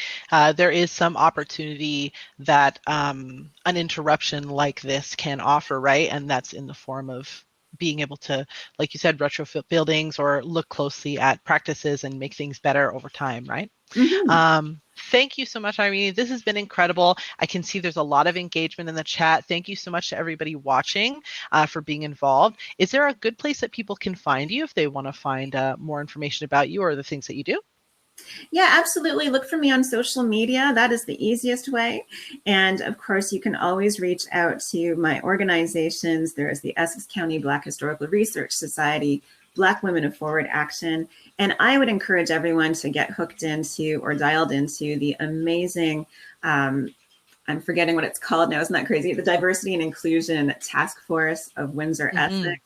There is some opportunity that an interruption like this can offer, right? And that's in the form of being able to, like you said, retrofit buildings or look closely at practices and make things better over time, right? Thank you so much, Irene. This has been incredible. I can see there's a lot of engagement in the chat. Thank you so much to everybody watching for being involved. Is there a good place that people can find you if they want to find more information about you or the things that you do? Yeah, absolutely. Look for me on social media. That is the easiest way. And of course, you can always reach out to my organizations. There is the Essex County Black Historical Research Society, Black Women of Forward Action. And I would encourage everyone to get hooked into or dialed into the amazing, I'm forgetting what it's called now, isn't that crazy? The Diversity and Inclusion Task Force of Windsor-Essex.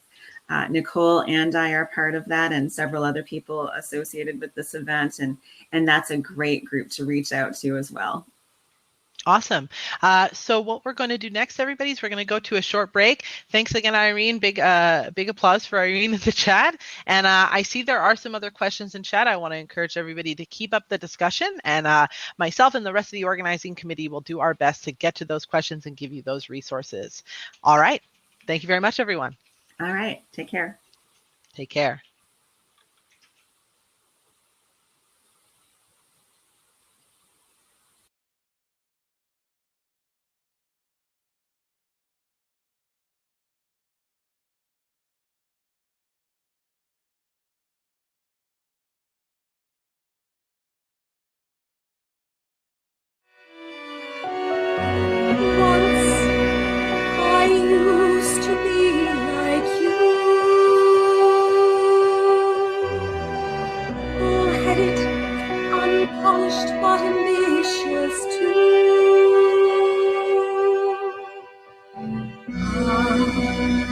Nicole and I are part of that, and several other people associated with this event. And that's a great group to reach out to as well. Awesome. So what we're going to do next, everybody, is we're going to go to a short break. Thanks again, Irene. Big applause for Irene in the chat. And I see there are some other questions in chat. I want to encourage everybody to keep up the discussion. And myself and the rest of the organizing committee will do our best to get to those questions and give you those resources. All right. Thank you very much, everyone. All right. Take care. Take care.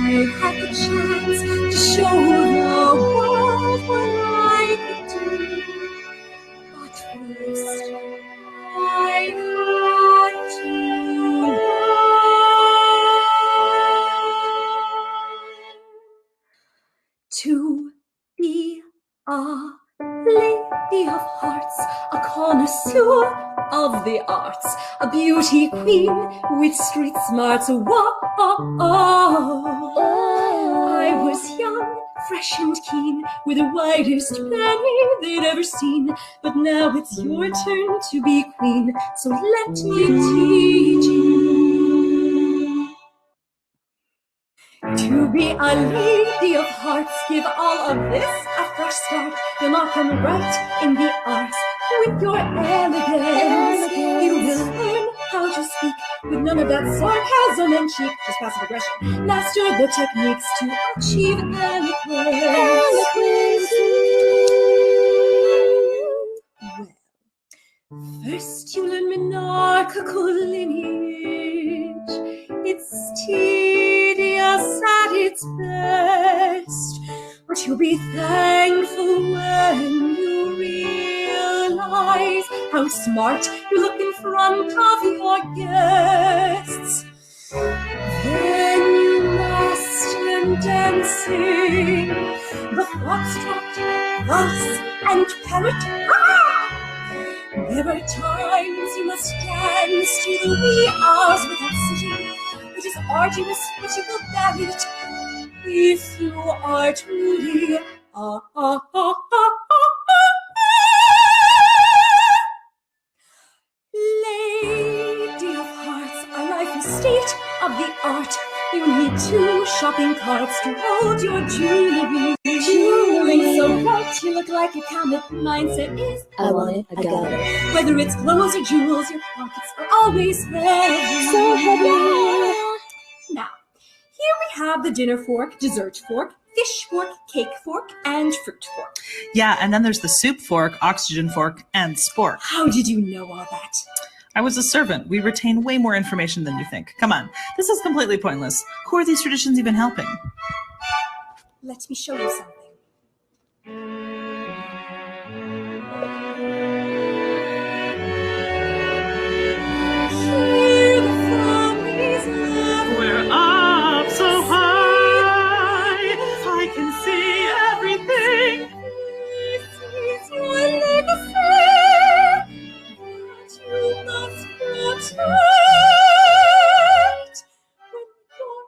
I had the chance to show the world what I could do. Lady of hearts, a connoisseur of the arts, a beauty queen with street smarts. Whoa, I was young, fresh and keen, with the widest penny they'd ever seen. But now it's your turn to be queen, so let me teach you. To be a lady of hearts, give all of this a fresh start. You'll not come right in the arts with your elegance. You will learn how to speak with none of that sarcasm and cheek, just passive aggression. Master the techniques to achieve eloquence. Well, first you learn monarchical lineage. It's tedious at its best, but you'll be thankful when you realize how smart you look in front of your guests. Then you master dancing, the foxtrot, thus, and parrot. There are times you must dance to the wee hours without sitting. It is arduous, but you will bear it if you are truly Lady of hearts, a life estate of the art. You need 2 shopping carts to hold your jewelry. Jewelry so bright you look like a comet. Mindset is, I want it, I got it. Whether it's clothes or jewels, your pockets are always heavy. So heavy. Now, here we have the dinner fork, dessert fork, fish fork, cake fork, and fruit fork. Yeah, and then there's the soup fork, oxygen fork, and spork. How did you know all that? I was a servant. We retain way more information than you think. Come on, this is completely pointless. Who are these traditions even helping? Let me show you something. We're up so high, I can see everything. This is your legacy that you must protect. When you're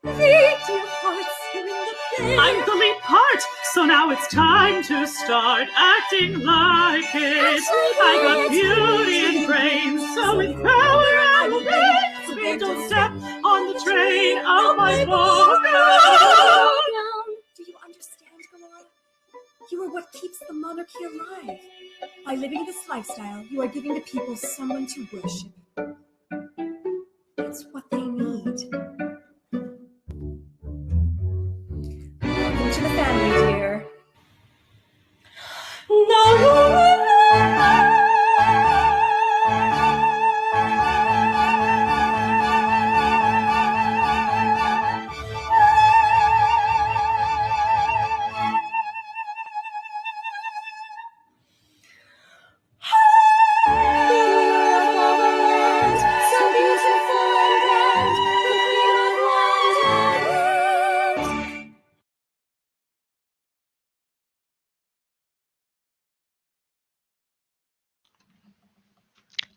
a lady of hearts, you're in the play. I'm the lead part, so now it's time to start acting like it. I got beauty and brains, so with power I will reign. So babe, don't step on the train of my boat. Do you understand, Galore? You are what keeps the monarchy alive. By living this lifestyle, you are giving the people someone to worship. It's what they need. Welcome to the family, dear.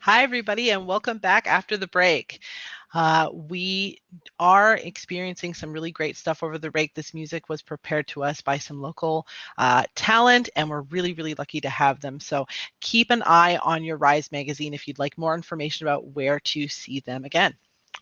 Hi, everybody, and welcome back after the break. We are experiencing some really great stuff over the break. This music was prepared to us by some local talent, and we're really, really lucky to have them. So keep an eye on your Rise magazine if you'd like more information about where to see them again.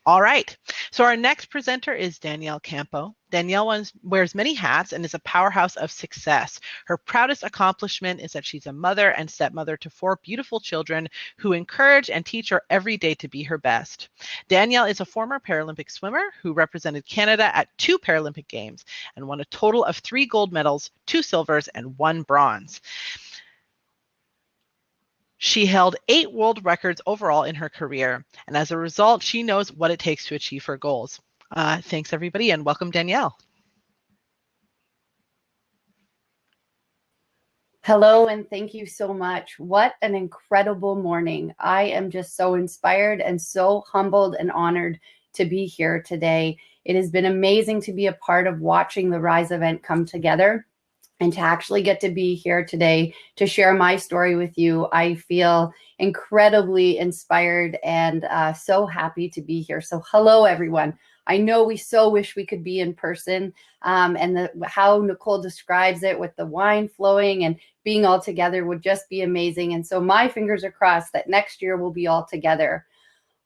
All right, so our next presenter is Danielle Campo. Danielle wears many hats and is a powerhouse of success. Her proudest accomplishment is that she's a mother and stepmother to 4 beautiful children who encourage and teach her every day to be her best. Danielle is a former Paralympic swimmer who represented Canada at 2 Paralympic Games and won a total of 3 gold medals, 2 silvers, and 1 bronze. She held 8 world records overall in her career, and as a result, she knows what it takes to achieve her goals. Thanks, everybody, and welcome, Danielle. Hello, and thank you so much. What an incredible morning. I am just so inspired and so humbled and honored to be here today. It has been amazing to be a part of watching the Rise event come together. And to actually get to be here today to share my story with you, I feel incredibly inspired and so happy to be here. So hello, everyone. I know we so wish we could be in person, and how Nicole describes it with the wine flowing and being all together would just be amazing. And so my fingers are crossed that next year we'll be all together.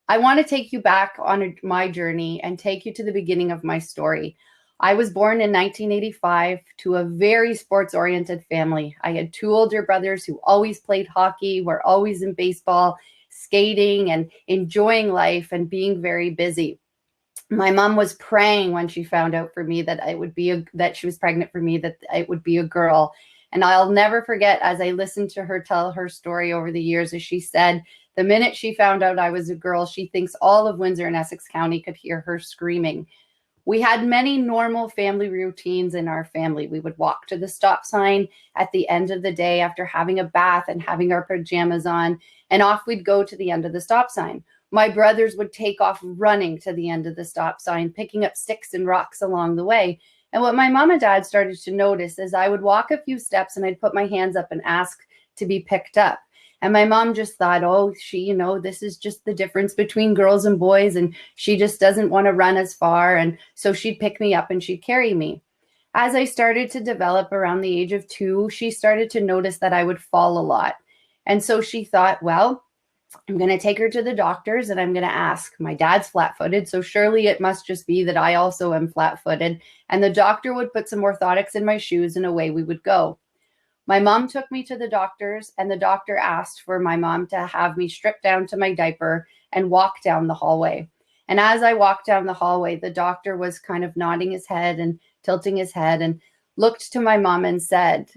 I want to take you back on my journey and take you to the beginning of my story. I was born in 1985 to a very sports-oriented family. I had 2 older brothers who always played hockey, were always in baseball, skating, and enjoying life and being very busy. My mom was praying when she found out for me that that she was pregnant for me, that it would be a girl. And I'll never forget, as I listened to her tell her story over the years, as she said, the minute she found out I was a girl, she thinks all of Windsor and Essex County could hear her screaming. We had many normal family routines in our family. We would walk to the stop sign at the end of the day after having a bath and having our pajamas on, and off we'd go to the end of the stop sign. My brothers would take off running to the end of the stop sign, picking up sticks and rocks along the way. And what my mom and dad started to notice is I would walk a few steps and I'd put my hands up and ask to be picked up. And my mom just thought, oh, this is just the difference between girls and boys, and she just doesn't want to run as far. And so she'd pick me up and she'd carry me. As I started to develop around the age of 2, she started to notice that I would fall a lot. And so she thought, well, I'm going to take her to the doctors and I'm going to ask. My dad's flat-footed, so surely it must just be that I also am flat-footed. And the doctor would put some orthotics in my shoes and away we would go. My mom took me to the doctors, and the doctor asked for my mom to have me stripped down to my diaper and walk down the hallway. And as I walked down the hallway, the doctor was kind of nodding his head and tilting his head and looked to my mom and said,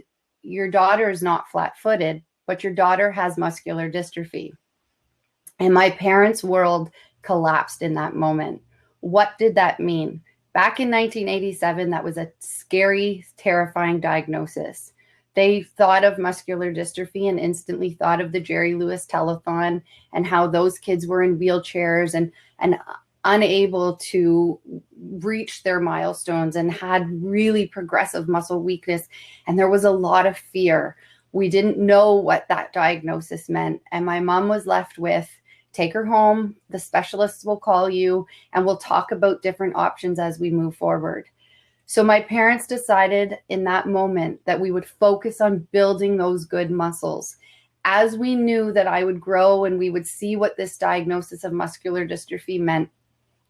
your daughter is not flat-footed, but your daughter has muscular dystrophy. And my parents' world collapsed in that moment. What did that mean? Back in 1987, that was a scary, terrifying diagnosis. They thought of muscular dystrophy and instantly thought of the Jerry Lewis telethon and how those kids were in wheelchairs and unable to reach their milestones and had really progressive muscle weakness. And there was a lot of fear. We didn't know what that diagnosis meant. And my mom was left with, take her home, the specialists will call you, and we'll talk about different options as we move forward. So my parents decided in that moment that we would focus on building those good muscles. As we knew that I would grow and we would see what this diagnosis of muscular dystrophy meant,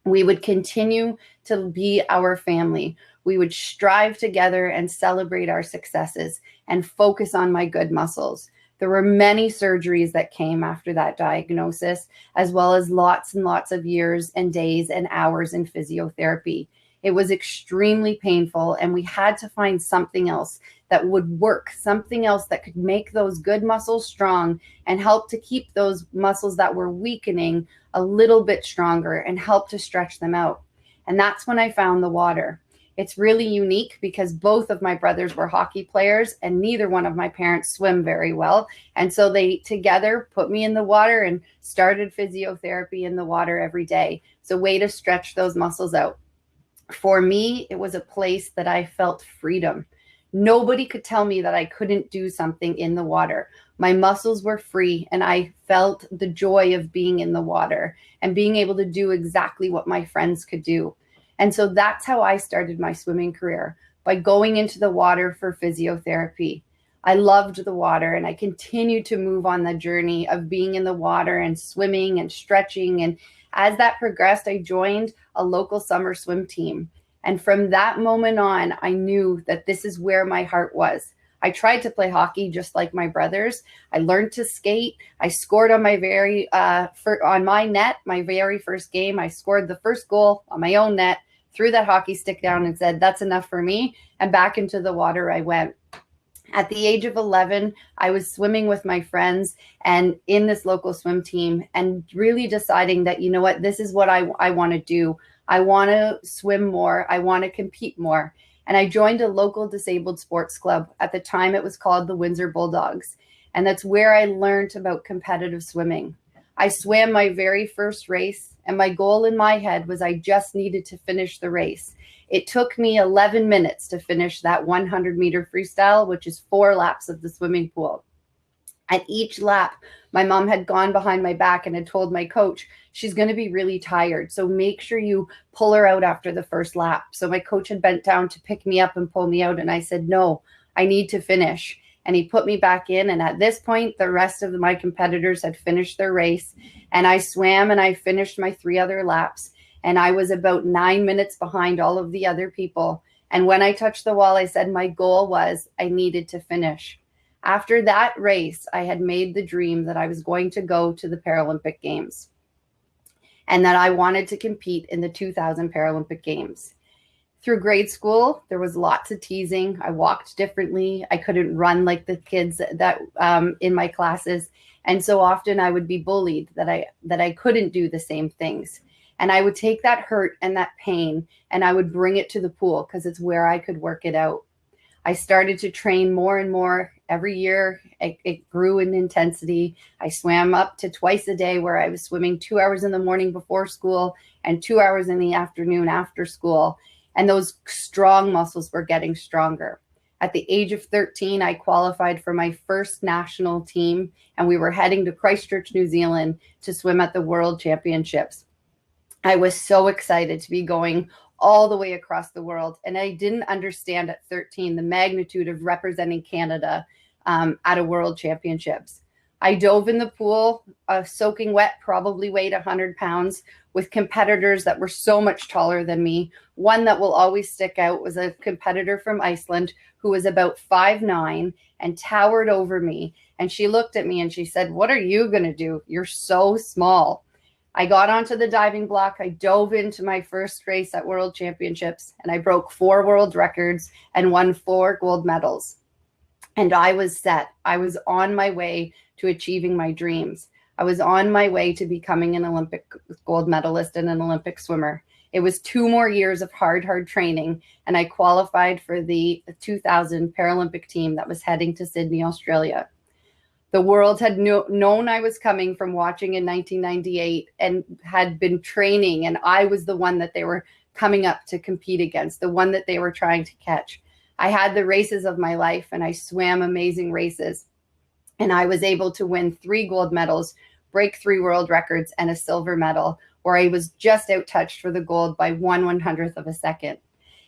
we would continue to be our family. We would strive together and celebrate our successes and focus on my good muscles. There were many surgeries that came after that diagnosis, as well as lots and lots of years and days and hours in physiotherapy. It was extremely painful, and we had to find something else that would work, something else that could make those good muscles strong and help to keep those muscles that were weakening a little bit stronger and help to stretch them out. And that's when I found the water. It's really unique because both of my brothers were hockey players and neither one of my parents swim very well. And so they together put me in the water and started physiotherapy in the water every day. It's a way to stretch those muscles out. For me, it was a place that I felt freedom. Nobody could tell me that I couldn't do something in the water. My muscles were free and I felt the joy of being in the water and being able to do exactly what my friends could do. And so that's how I started my swimming career, by going into the water for physiotherapy. I loved the water and I continued to move on the journey of being in the water and swimming and stretching. And as that progressed, I joined a local summer swim team. And from that moment on, I knew that this is where my heart was. I tried to play hockey just like my brothers. I learned to skate. I scored on my on my net, my very first game. I scored the first goal on my own net, threw that hockey stick down and said, that's enough for me. And back into the water I went. At the age of 11, I was swimming with my friends and in this local swim team and really deciding that, you know what, this is what I want to do. I want to swim more. I want to compete more. And I joined a local disabled sports club. At the time, it was called the Windsor Bulldogs. And that's where I learned about competitive swimming. I swam my very first race, and my goal in my head was I just needed to finish the race. It took me 11 minutes to finish that 100-meter freestyle, which is 4 laps of the swimming pool. At each lap, my mom had gone behind my back and had told my coach, she's going to be really tired, so make sure you pull her out after the first lap. So my coach had bent down to pick me up and pull me out, and I said, no, I need to finish. And he put me back in, and at this point, the rest of my competitors had finished their race, and I swam and I finished my 3 other laps, and I was about 9 minutes behind all of the other people. And when I touched the wall, I said my goal was I needed to finish. After that race, I had made the dream that I was going to go to the Paralympic Games and that I wanted to compete in the 2000 Paralympic Games. Through grade school, there was lots of teasing. I walked differently. I couldn't run like the kids that in my classes. And so often I would be bullied that I couldn't do the same things. And I would take that hurt and that pain and I would bring it to the pool because it's where I could work it out. I started to train more and more every year. It grew in intensity. I swam up to twice a day where I was swimming 2 hours in the morning before school and 2 hours in the afternoon after school. And those strong muscles were getting stronger. At the age of 13, I qualified for my first national team, and we were heading to Christchurch, New Zealand to swim at the World Championships. I was so excited to be going all the way across the world. And I didn't understand at 13 the magnitude of representing Canada at a World Championships. I dove in the pool, soaking wet, probably weighed 100 pounds, with competitors that were so much taller than me. One that will always stick out was a competitor from Iceland who was about 5'9" and towered over me. And she looked at me and she said, "What are you going to do? You're so small." I got onto the diving block. I dove into my first race at World Championships, and I broke 4 world records and won 4 gold medals. And I was set. I was on my way to achieving my dreams. I was on my way to becoming an Olympic gold medalist and an Olympic swimmer. It was 2 more years of hard training, and I qualified for the 2000 Paralympic team that was heading to Sydney, Australia. The world had known I was coming from watching in 1998 and had been training, and I was the one that they were coming up to compete against, the one that they were trying to catch. I had the races of my life, and I swam amazing races, and I was able to win 3 gold medals, break 3 world records, and a silver medal, where I was just outtouched for the gold by 1/100th of a second.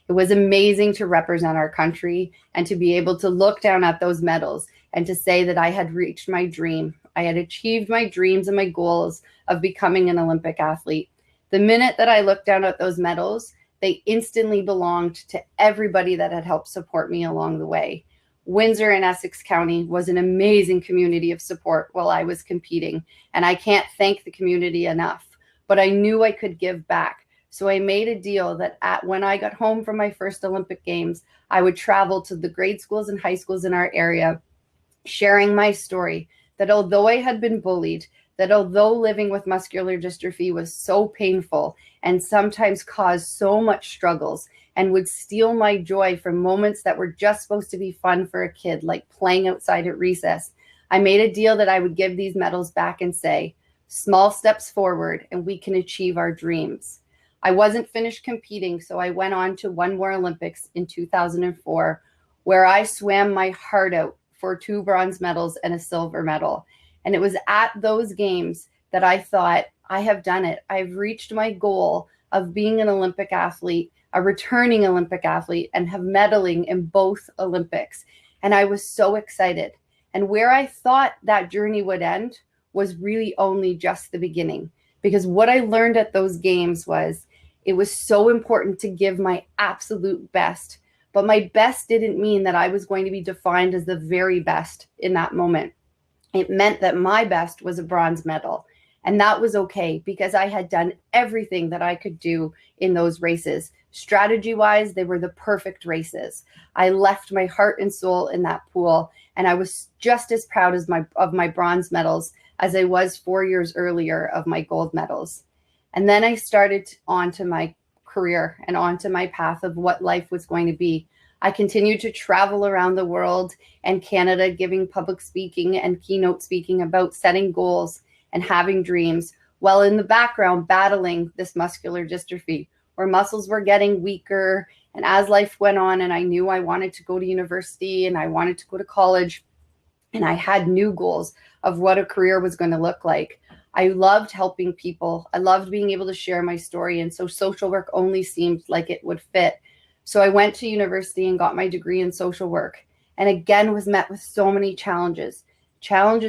It was amazing to represent our country and to be able to look down at those medals and to say that I had reached my dream. I had achieved my dreams and my goals of becoming an Olympic athlete. The minute that I looked down at those medals, they instantly belonged to everybody that had helped support me along the way. Windsor and Essex County was an amazing community of support while I was competing, and I can't thank the community enough, but I knew I could give back. So I made a deal that when I got home from my first Olympic Games, I would travel to the grade schools and high schools in our area, sharing my story, that although I had been bullied, that although living with muscular dystrophy was so painful and sometimes caused so much struggles and would steal my joy from moments that were just supposed to be fun for a kid, like playing outside at recess, I made a deal that I would give these medals back and say, small steps forward and we can achieve our dreams. I wasn't finished competing, so I went on to one more Olympics in 2004, where I swam my heart out for 2 bronze medals and a silver medal. And it was at those games that I thought, I have done it. I've reached my goal of being an Olympic athlete, a returning Olympic athlete, and have medaling in both Olympics. And I was so excited. And where I thought that journey would end was really only just the beginning. Because what I learned at those games was it was so important to give my absolute best. But my best didn't mean that I was going to be defined as the very best in that moment. It meant that my best was a bronze medal. And that was okay because I had done everything that I could do in those races. Strategy-wise, they were the perfect races. I left my heart and soul in that pool, and I was just as proud of my bronze medals as I was 4 years earlier of my gold medals. And then I started on to my career and onto my path of what life was going to be. I continued to travel around the world and Canada, giving public speaking and keynote speaking about setting goals and having dreams, while in the background battling this muscular dystrophy, where muscles were getting weaker. And as life went on and I knew I wanted to go to university and I wanted to go to college and I had new goals of what a career was going to look like, I loved helping people. I loved being able to share my story. And so social work only seemed like it would fit. So I went to university and got my degree in social work, and again was met with so many challenges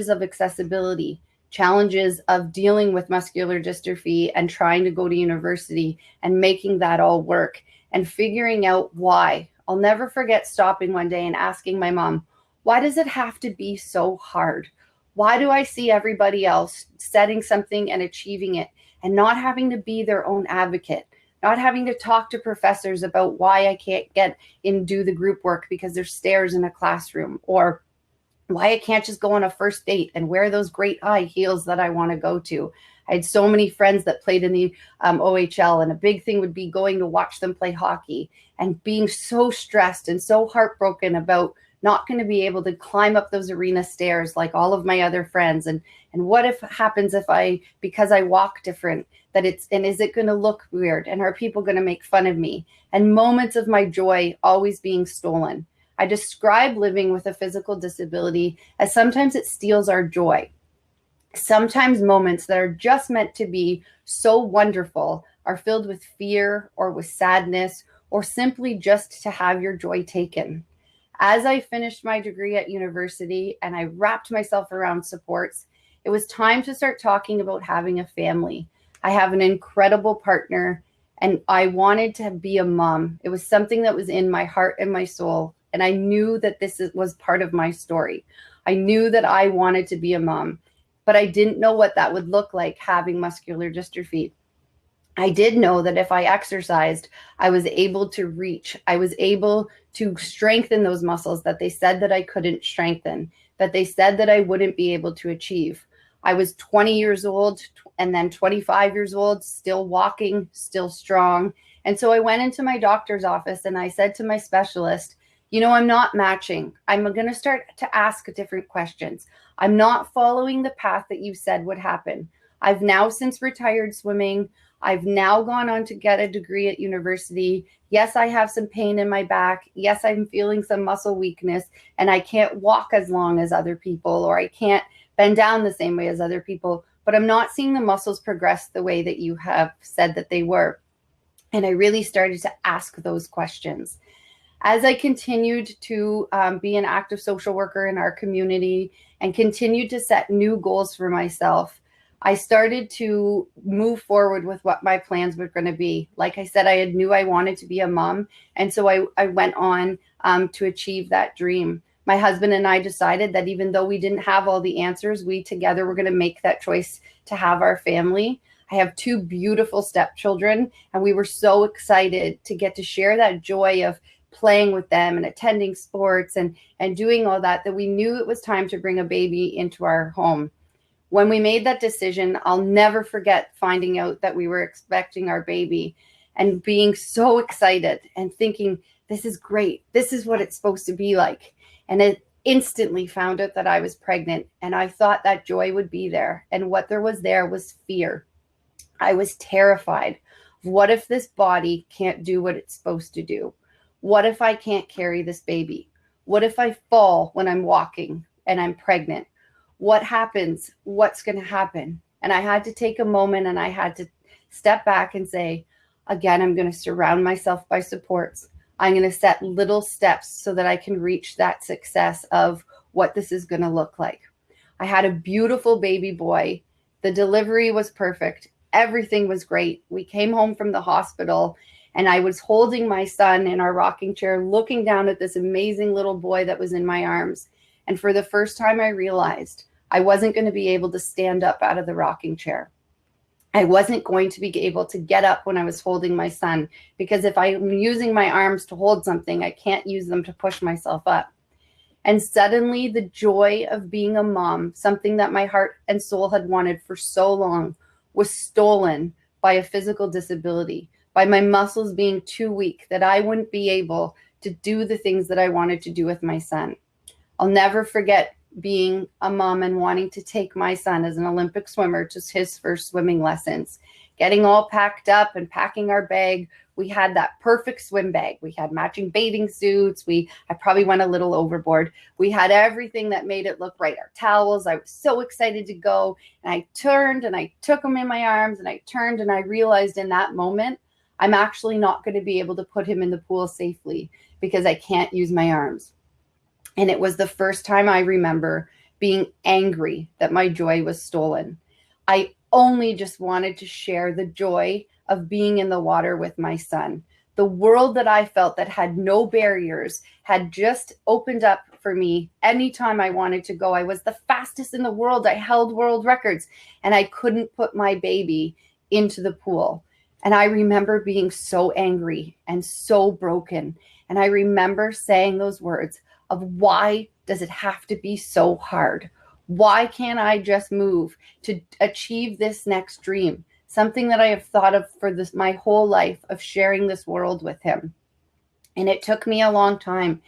of accessibility, challenges of dealing with muscular dystrophy and trying to go to university and making that all work and figuring out why. I'll never forget stopping one day and asking my mom, why does it have to be so hard? Why do I see everybody else setting something and achieving it and not having to be their own advocate, not having to talk to professors about why I can't get in, do the group work because there's stairs in a classroom, or why I can't just go on a first date and wear those great high heels that I want to go to. I had so many friends that played in the OHL, and a big thing would be going to watch them play hockey and being so stressed and so heartbroken about not going to be able to climb up those arena stairs like all of my other friends. And what if happens if because I walk different, and is it going to look weird? And are people going to make fun of me? And moments of my joy always being stolen. I describe living with a physical disability as sometimes it steals our joy. Sometimes moments that are just meant to be so wonderful are filled with fear or with sadness or simply just to have your joy taken. As I finished my degree at university and I wrapped myself around supports, it was time to start talking about having a family. I have an incredible partner and I wanted to be a mom. It was something that was in my heart and my soul. And I knew that this was part of my story. I knew that I wanted to be a mom, but I didn't know what that would look like having muscular dystrophy. I did know that if I exercised, I was able to reach. I was able to strengthen those muscles that they said that I couldn't strengthen, that they said that I wouldn't be able to achieve. I was 20 years old and then 25 years old, still walking, still strong. And so I went into my doctor's office and I said to my specialist, you know, I'm not matching. I'm going to start to ask different questions. I'm not following the path that you said would happen. I've now since retired swimming. I've now gone on to get a degree at university. Yes, I have some pain in my back. Yes, I'm feeling some muscle weakness and I can't walk as long as other people, or I can't bend down the same way as other people, but I'm not seeing the muscles progress the way that you have said that they were. And I really started to ask those questions. As I continued to be an active social worker in our community and continued to set new goals for myself, I started to move forward with what my plans were going to be. Like I said, I knew I wanted to be a mom. And so I went on to achieve that dream. My husband and I decided that even though we didn't have all the answers, we together were going to make that choice to have our family. I have two beautiful stepchildren, and we were so excited to get to share that joy of playing with them and attending sports and doing all that, that we knew it was time to bring a baby into our home. When we made that decision, I'll never forget finding out that we were expecting our baby and being so excited and thinking, this is great. This is what it's supposed to be like. And it instantly found out that I was pregnant, and I thought that joy would be there. And what there was fear. I was terrified. What if this body can't do what it's supposed to do? What if I can't carry this baby? What if I fall when I'm walking and I'm pregnant? What happens? What's going to happen? And I had to take a moment and I had to step back and say, again, I'm going to surround myself by supports. I'm going to set little steps so that I can reach that success of what this is going to look like. I had a beautiful baby boy. The delivery was perfect. Everything was great. We came home from the hospital and I was holding my son in our rocking chair, looking down at this amazing little boy that was in my arms. And for the first time, I realized I wasn't going to be able to stand up out of the rocking chair. I wasn't going to be able to get up when I was holding my son, because if I'm using my arms to hold something, I can't use them to push myself up. And suddenly the joy of being a mom, something that my heart and soul had wanted for so long, was stolen by a physical disability, by my muscles being too weak that I wouldn't be able to do the things that I wanted to do with my son. I'll never forget being a mom and wanting to take my son as an Olympic swimmer to his first swimming lessons, getting all packed up and packing our bag. We had that perfect swim bag. We had matching bathing suits. I probably went a little overboard. We had everything that made it look right. Our towels. I was so excited to go. And I turned and I took him in my arms, and I turned and I realized in that moment, I'm actually not going to be able to put him in the pool safely because I can't use my arms. And it was the first time I remember being angry that my joy was stolen. I only just wanted to share the joy of being in the water with my son. The world that I felt that had no barriers had just opened up for me anytime I wanted to go. I was the fastest in the world. I held world records, and I couldn't put my baby into the pool. And I remember being so angry and so broken. And I remember saying those words of, why does it have to be so hard? Why can't I just move to achieve this next dream? Something that I have thought of for my whole life, of sharing this world with him. And it took me a long time.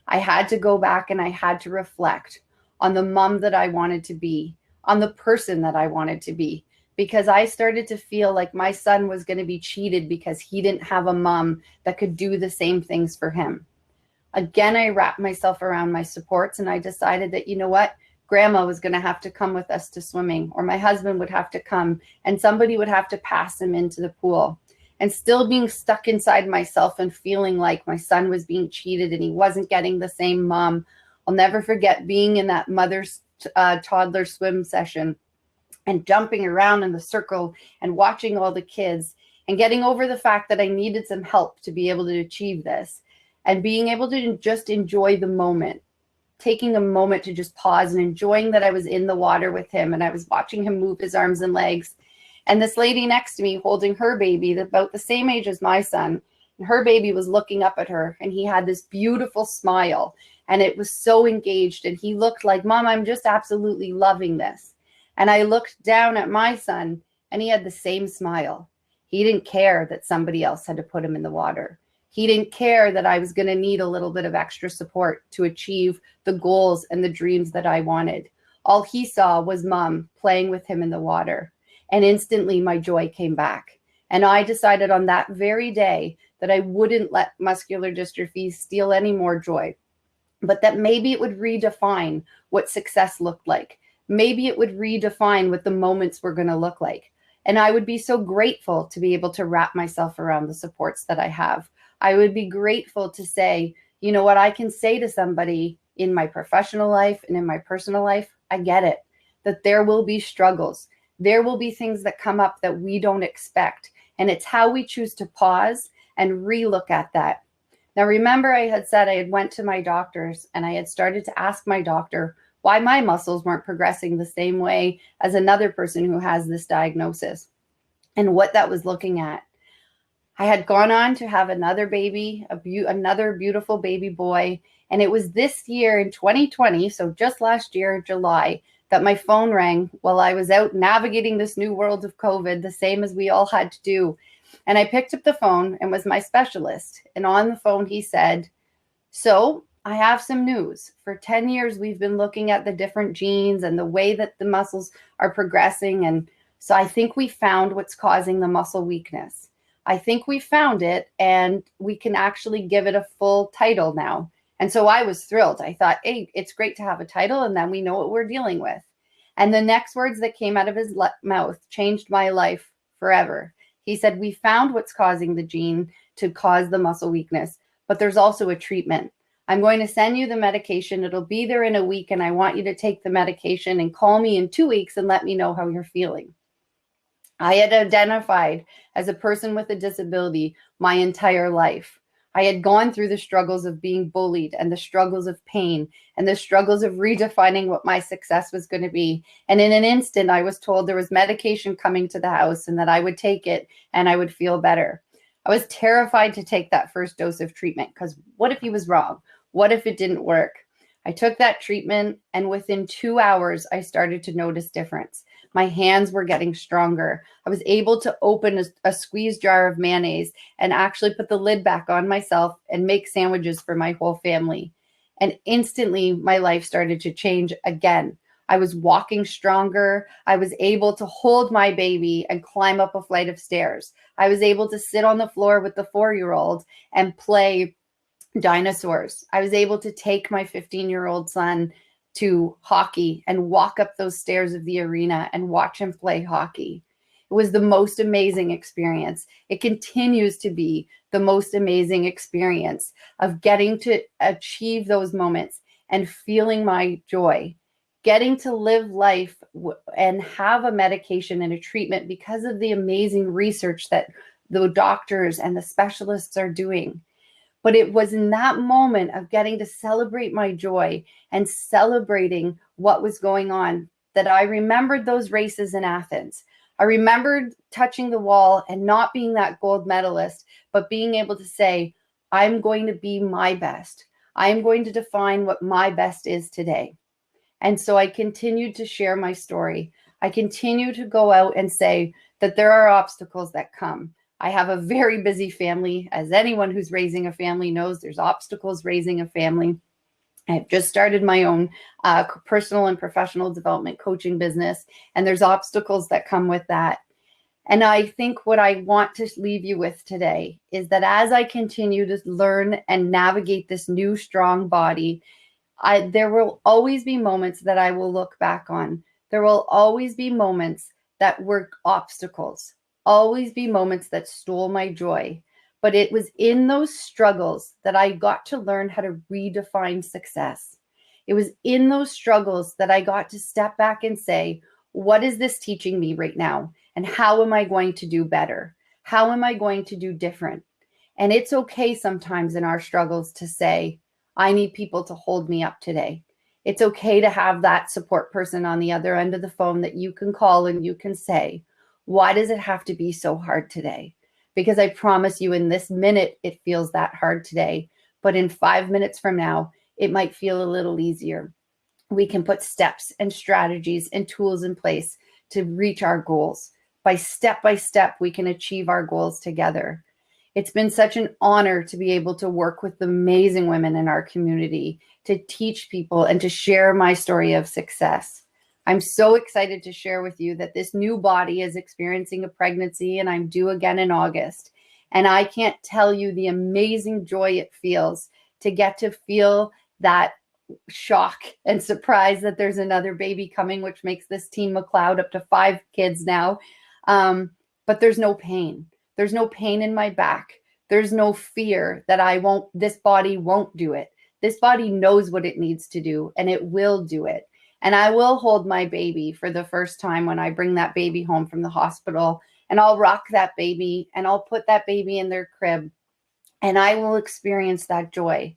I had to go back and I had to reflect on the mom that I wanted to be, on the person that I wanted to be, because I started to feel like my son was going to be cheated because he didn't have a mom that could do the same things for him. Again, I wrapped myself around my supports, and I decided that, you know what? Grandma was going to have to come with us to swimming, or my husband would have to come, and somebody would have to pass him into the pool. And still being stuck inside myself and feeling like my son was being cheated and he wasn't getting the same mom. I'll never forget being in that mother's toddler swim session and jumping around in the circle and watching all the kids and getting over the fact that I needed some help to be able to achieve this, and being able to just enjoy the moment. Taking a moment to just pause and enjoying that I was in the water with him and I was watching him move his arms and legs. And this lady next to me holding her baby, about the same age as my son, and her baby was looking up at her, and he had this beautiful smile, and it was so engaged, and he looked like, Mom, I'm just absolutely loving this. And I looked down at my son, and he had the same smile. He didn't care that somebody else had to put him in the water. He didn't care that I was going to need a little bit of extra support to achieve the goals and the dreams that I wanted. All he saw was Mom playing with him in the water. And instantly my joy came back. And I decided on that very day that I wouldn't let muscular dystrophy steal any more joy, but that maybe it would redefine what success looked like. Maybe it would redefine what the moments were going to look like. And I would be so grateful to be able to wrap myself around the supports that I have. I would be grateful to say, you know what, I can say to somebody in my professional life and in my personal life, I get it, that there will be struggles. There will be things that come up that we don't expect. And it's how we choose to pause and relook at that. Now, remember, I had said I had went to my doctors and I had started to ask my doctor why my muscles weren't progressing the same way as another person who has this diagnosis and what that was looking at. I had gone on to have another baby, another beautiful baby boy. And it was this year in 2020, so just last year, July, that my phone rang while I was out navigating this new world of COVID, the same as we all had to do. And I picked up the phone and was my specialist. And on the phone, he said, so I have some news. For 10 years, we've been looking at the different genes and the way that the muscles are progressing. And so I think we found what's causing the muscle weakness. I think we found it, and we can actually give it a full title now. And so I was thrilled. I thought, hey, it's great to have a title, and then we know what we're dealing with. And the next words that came out of his mouth changed my life forever. He said, we found what's causing the gene to cause the muscle weakness, but there's also a treatment. I'm going to send you the medication. It'll be there in a week, and I want you to take the medication and call me in 2 weeks and let me know how you're feeling. I had identified as a person with a disability my entire life. I had gone through the struggles of being bullied and the struggles of pain and the struggles of redefining what my success was going to be. And in an instant, I was told there was medication coming to the house and that I would take it and I would feel better. I was terrified to take that first dose of treatment because what if he was wrong? What if it didn't work? I took that treatment, and within 2 hours, I started to notice difference. My hands were getting stronger. I was able to open a squeeze jar of mayonnaise and actually put the lid back on myself and make sandwiches for my whole family. And instantly, my life started to change again. I was walking stronger. I was able to hold my baby and climb up a flight of stairs. I was able to sit on the floor with the 4-year-old and play dinosaurs. I was able to take my 15-year-old son to hockey and walk up those stairs of the arena and watch him play hockey. It was the most amazing experience. It continues to be the most amazing experience of getting to achieve those moments and feeling my joy, getting to live life and have a medication and a treatment because of the amazing research that the doctors and the specialists are doing. But it was in that moment of getting to celebrate my joy and celebrating what was going on that I remembered those races in Athens. I remembered touching the wall and not being that gold medalist, but being able to say, I'm going to be my best. I'm going to define what my best is today. And so I continued to share my story. I continue to go out and say that there are obstacles that come. I have a very busy family. As anyone who's raising a family knows, there's obstacles raising a family. I've just started my own personal and professional development coaching business, and there's obstacles that come with that. And I think what I want to leave you with today is that as I continue to learn and navigate this new strong body, there will always be moments that I will look back on. There will always be moments that were obstacles, always be moments that stole my joy. But it was in those struggles that I got to learn how to redefine success. It was in those struggles that I got to step back and say, what is this teaching me right now? And how am I going to do better? How am I going to do different? And it's okay sometimes in our struggles to say, I need people to hold me up today. It's okay to have that support person on the other end of the phone that you can call and you can say, why does it have to be so hard today? Because I promise you in this minute, it feels that hard today. But in 5 minutes from now, it might feel a little easier. We can put steps and strategies and tools in place to reach our goals. By step, we can achieve our goals together. It's been such an honor to be able to work with the amazing women in our community, to teach people and to share my story of success. I'm so excited to share with you that this new body is experiencing a pregnancy and I'm due again in August. And I can't tell you the amazing joy it feels to get to feel that shock and surprise that there's another baby coming, which makes this team McLeod up to 5 kids now. But there's no pain. There's no pain in my back. There's no fear that this body won't do it. This body knows what it needs to do and it will do it. And I will hold my baby for the first time when I bring that baby home from the hospital, and I'll rock that baby and I'll put that baby in their crib and I will experience that joy.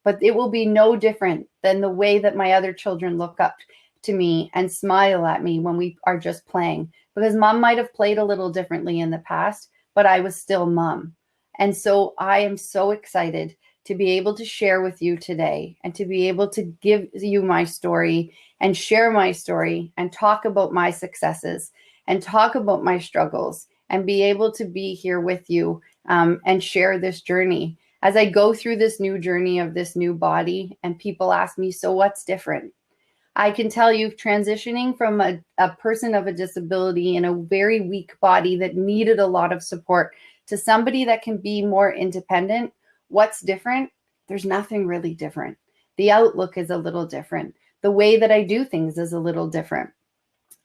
But it will be no different than the way that my other children look up to me and smile at me when we are just playing, because mom might have played a little differently in the past, but I was still mom. And so I am so excited to be able to share with you today and to be able to give you my story and share my story and talk about my successes and talk about my struggles and be able to be here with you and share this journey. As I go through this new journey of this new body and people ask me, so what's different? I can tell you, transitioning from a person of a disability in a very weak body that needed a lot of support to somebody that can be more independent, what's different? There's nothing really different. The outlook is a little different. The way that I do things is a little different.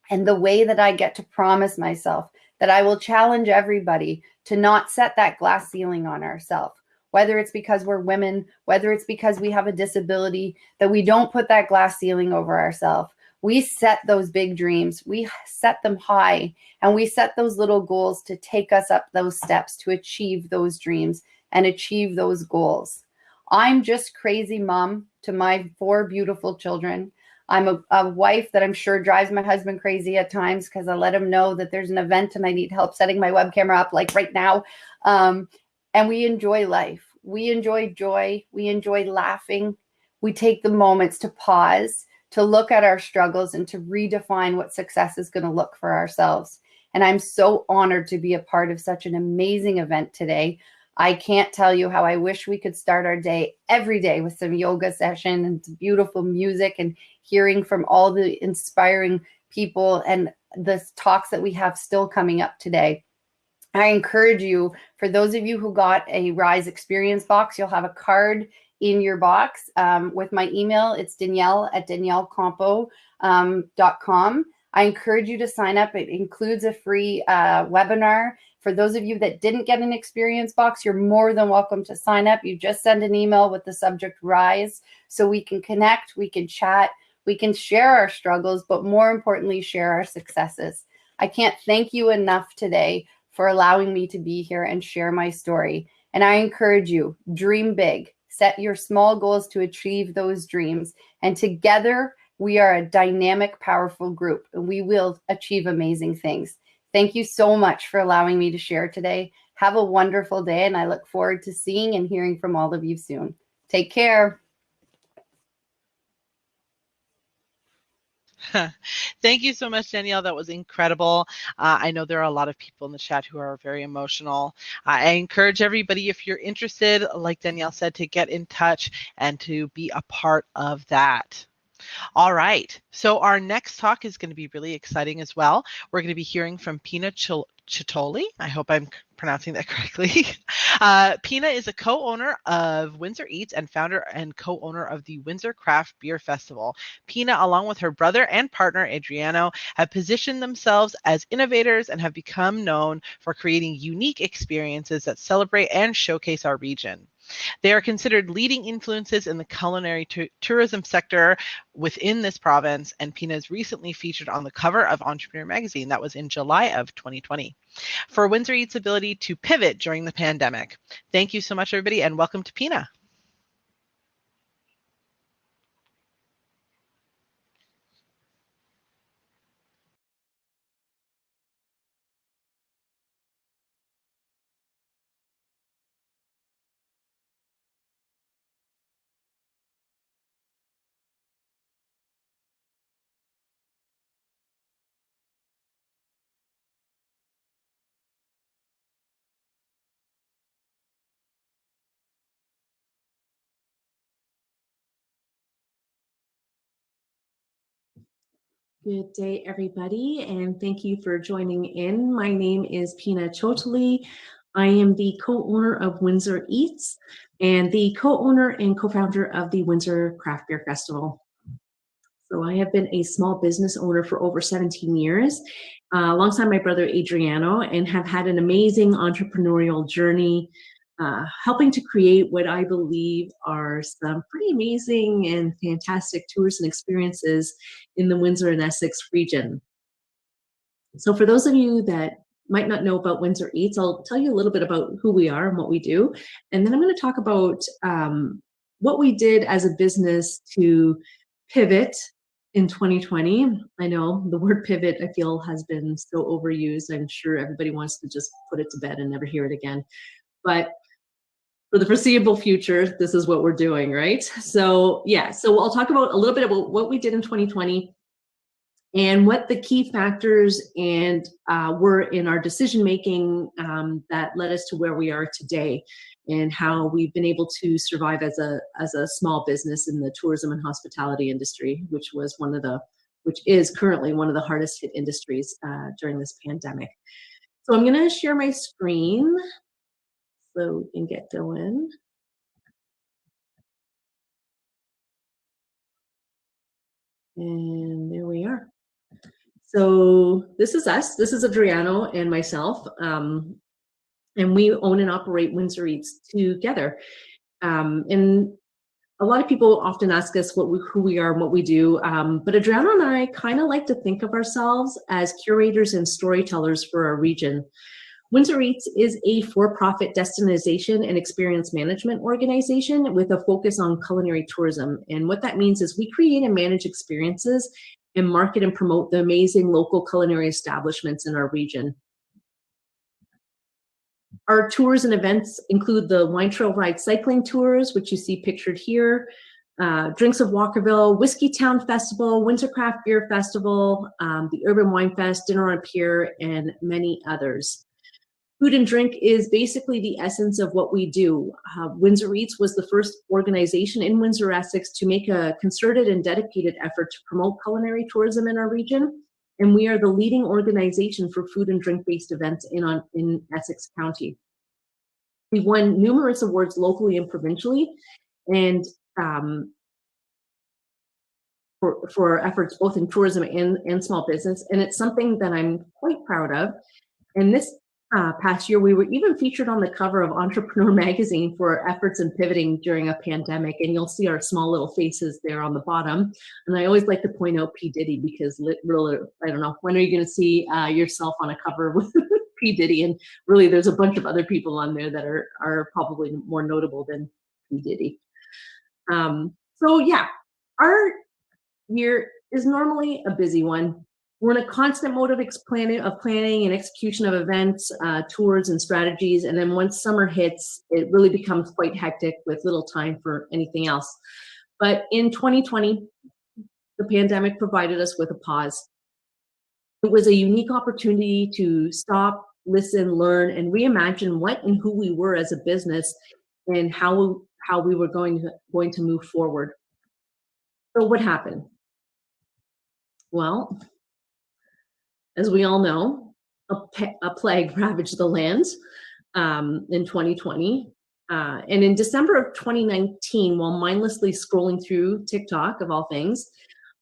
And the way that I get to promise myself that I will challenge everybody to not set that glass ceiling on ourselves. Whether it's because we're women, whether it's because we have a disability, that we don't put that glass ceiling over ourselves. We set those big dreams, we set them high, and we set those little goals to take us up those steps to achieve those dreams and achieve those goals. I'm just crazy mom to my 4 beautiful children. I'm a wife that I'm sure drives my husband crazy at times because I let him know that there's an event and I need help setting my web camera up like right now. And we enjoy life. We enjoy joy. We enjoy laughing. We take the moments to pause, to look at our struggles and to redefine what success is going to look for ourselves. And I'm so honored to be a part of such an amazing event today. I can't tell you how I wish we could start our day every day with some yoga session and beautiful music and hearing from all the inspiring people and the talks that we have still coming up today. I encourage you, for those of you who got a Rise Experience box, you'll have a card in your box with my email. It's danielle@daniellecompo.com. I encourage you to sign up. It includes a free webinar. For those of you that didn't get an experience box, you're more than welcome to sign up. You just send an email with the subject Rise so we can connect, we can chat, we can share our struggles, but more importantly, share our successes. I can't thank you enough today for allowing me to be here and share my story. And I encourage you, dream big, set your small goals to achieve those dreams. And together, we are a dynamic, powerful group, and we will achieve amazing things. Thank you so much for allowing me to share today. Have a wonderful day, and I look forward to seeing and hearing from all of you soon. Take care. Thank you so much, Danielle. That was incredible. I know there are a lot of people in the chat who are very emotional. I encourage everybody, if you're interested, like Danielle said, to get in touch and to be a part of that. All right, so our next talk is going to be really exciting as well. We're going to be hearing from Pina Chitoli. I hope I'm pronouncing that correctly. Pina is a co-owner of WindsorEats and founder and co-owner of the Windsor Craft Beer Festival. Pina, along with her brother and partner, Adriano, have positioned themselves as innovators and have become known for creating unique experiences that celebrate and showcase our region. They are considered leading influences in the culinary tourism sector within this province, and Pina is recently featured on the cover of Entrepreneur magazine. That was in July of 2020. For WindsorEats' ability to pivot during the pandemic. Thank you so much, everybody, and welcome to Pina. Good day, everybody, and thank you for joining in. My name is Pina Chitoli. I am the co-owner of WindsorEats and the co-owner and co-founder of the Windsor Craft Beer Festival. So I have been a small business owner for over 17 years, alongside my brother Adriano, and have had an amazing entrepreneurial journey, helping to create what I believe are some pretty amazing and fantastic tours and experiences in the Windsor-Essex region. So for those of you that might not know about WindsorEats, I'll tell you a little bit about who we are and what we do. And then I'm going to talk about what we did as a business to pivot in 2020. I know the word pivot, I feel, has been so overused. I'm sure everybody wants to just put it to bed and never hear it again. But for the foreseeable future, this is what we're doing, right? So yeah, so I'll talk about a little bit about what we did in 2020 and what the key factors and were in our decision making that led us to where we are today, and how we've been able to survive as a small business in the tourism and hospitality industry, which is currently one of the hardest hit industries during this pandemic. So I'm going to share my screen so we can get going. And there we are. So this is us. This is Adriano and myself. And we own and operate WindsorEats together. And a lot of people often ask us who we are and what we do. But Adriano and I kind of like to think of ourselves as curators and storytellers for our region. WindsorEats is a for-profit destination and experience management organization with a focus on culinary tourism. And what that means is we create and manage experiences and market and promote the amazing local culinary establishments in our region. Our tours and events include the Wine Trail Ride cycling tours, which you see pictured here, Drinks of Walkerville, Whiskey Town Festival, Windsor Craft Beer Festival, the Urban Wine Fest, Dinner on Pier, and many others. Food and drink is basically the essence of what we do. WindsorEats was the first organization in Windsor-Essex to make a concerted and dedicated effort to promote culinary tourism in our region. And we are the leading organization for food and drink-based events in Essex County. We've won numerous awards locally and provincially, and for our efforts both in tourism and small business. And it's something that I'm quite proud of. And this past year, we were even featured on the cover of Entrepreneur magazine for our efforts in pivoting during a pandemic. And you'll see our small little faces there on the bottom. And I always like to point out P. Diddy because really, I don't know, when are you going to see yourself on a cover with P. Diddy? And really, there's a bunch of other people on there that are probably more notable than P. Diddy. So yeah, our year is normally a busy one. We're in a constant mode of planning and execution of events, tours, and strategies. And then once summer hits, it really becomes quite hectic with little time for anything else. But in 2020, the pandemic provided us with a pause. It was a unique opportunity to stop, listen, learn, and reimagine what and who we were as a business and how we were going to move forward. So what happened? Well, as we all know, a plague ravaged the land in 2020. And in December of 2019, while mindlessly scrolling through TikTok, of all things,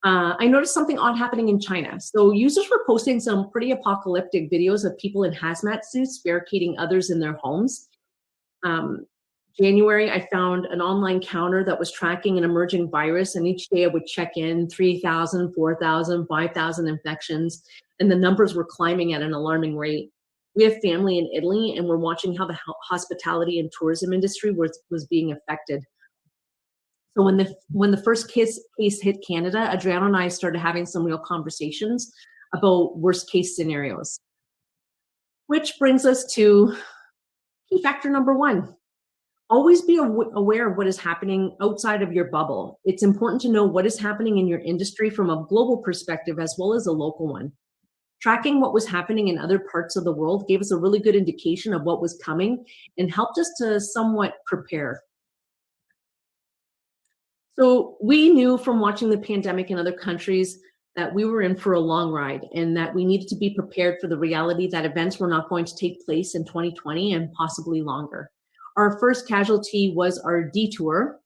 I noticed something odd happening in China. So users were posting some pretty apocalyptic videos of people in hazmat suits barricading others in their homes. January, I found an online counter that was tracking an emerging virus, and each day I would check in 3,000, 4,000, 5,000 infections, and the numbers were climbing at an alarming rate. We have family in Italy, and we're watching how the hospitality and tourism industry was being affected. So when the first case hit Canada, Adriano and I started having some real conversations about worst case scenarios. Which brings us to key factor number 1. Always be aware of what is happening outside of your bubble. It's important to know what is happening in your industry from a global perspective as well as a local one. Tracking what was happening in other parts of the world gave us a really good indication of what was coming and helped us to somewhat prepare. So we knew from watching the pandemic in other countries that we were in for a long ride and that we needed to be prepared for the reality that events were not going to take place in 2020 and possibly longer. Our first casualty was our detour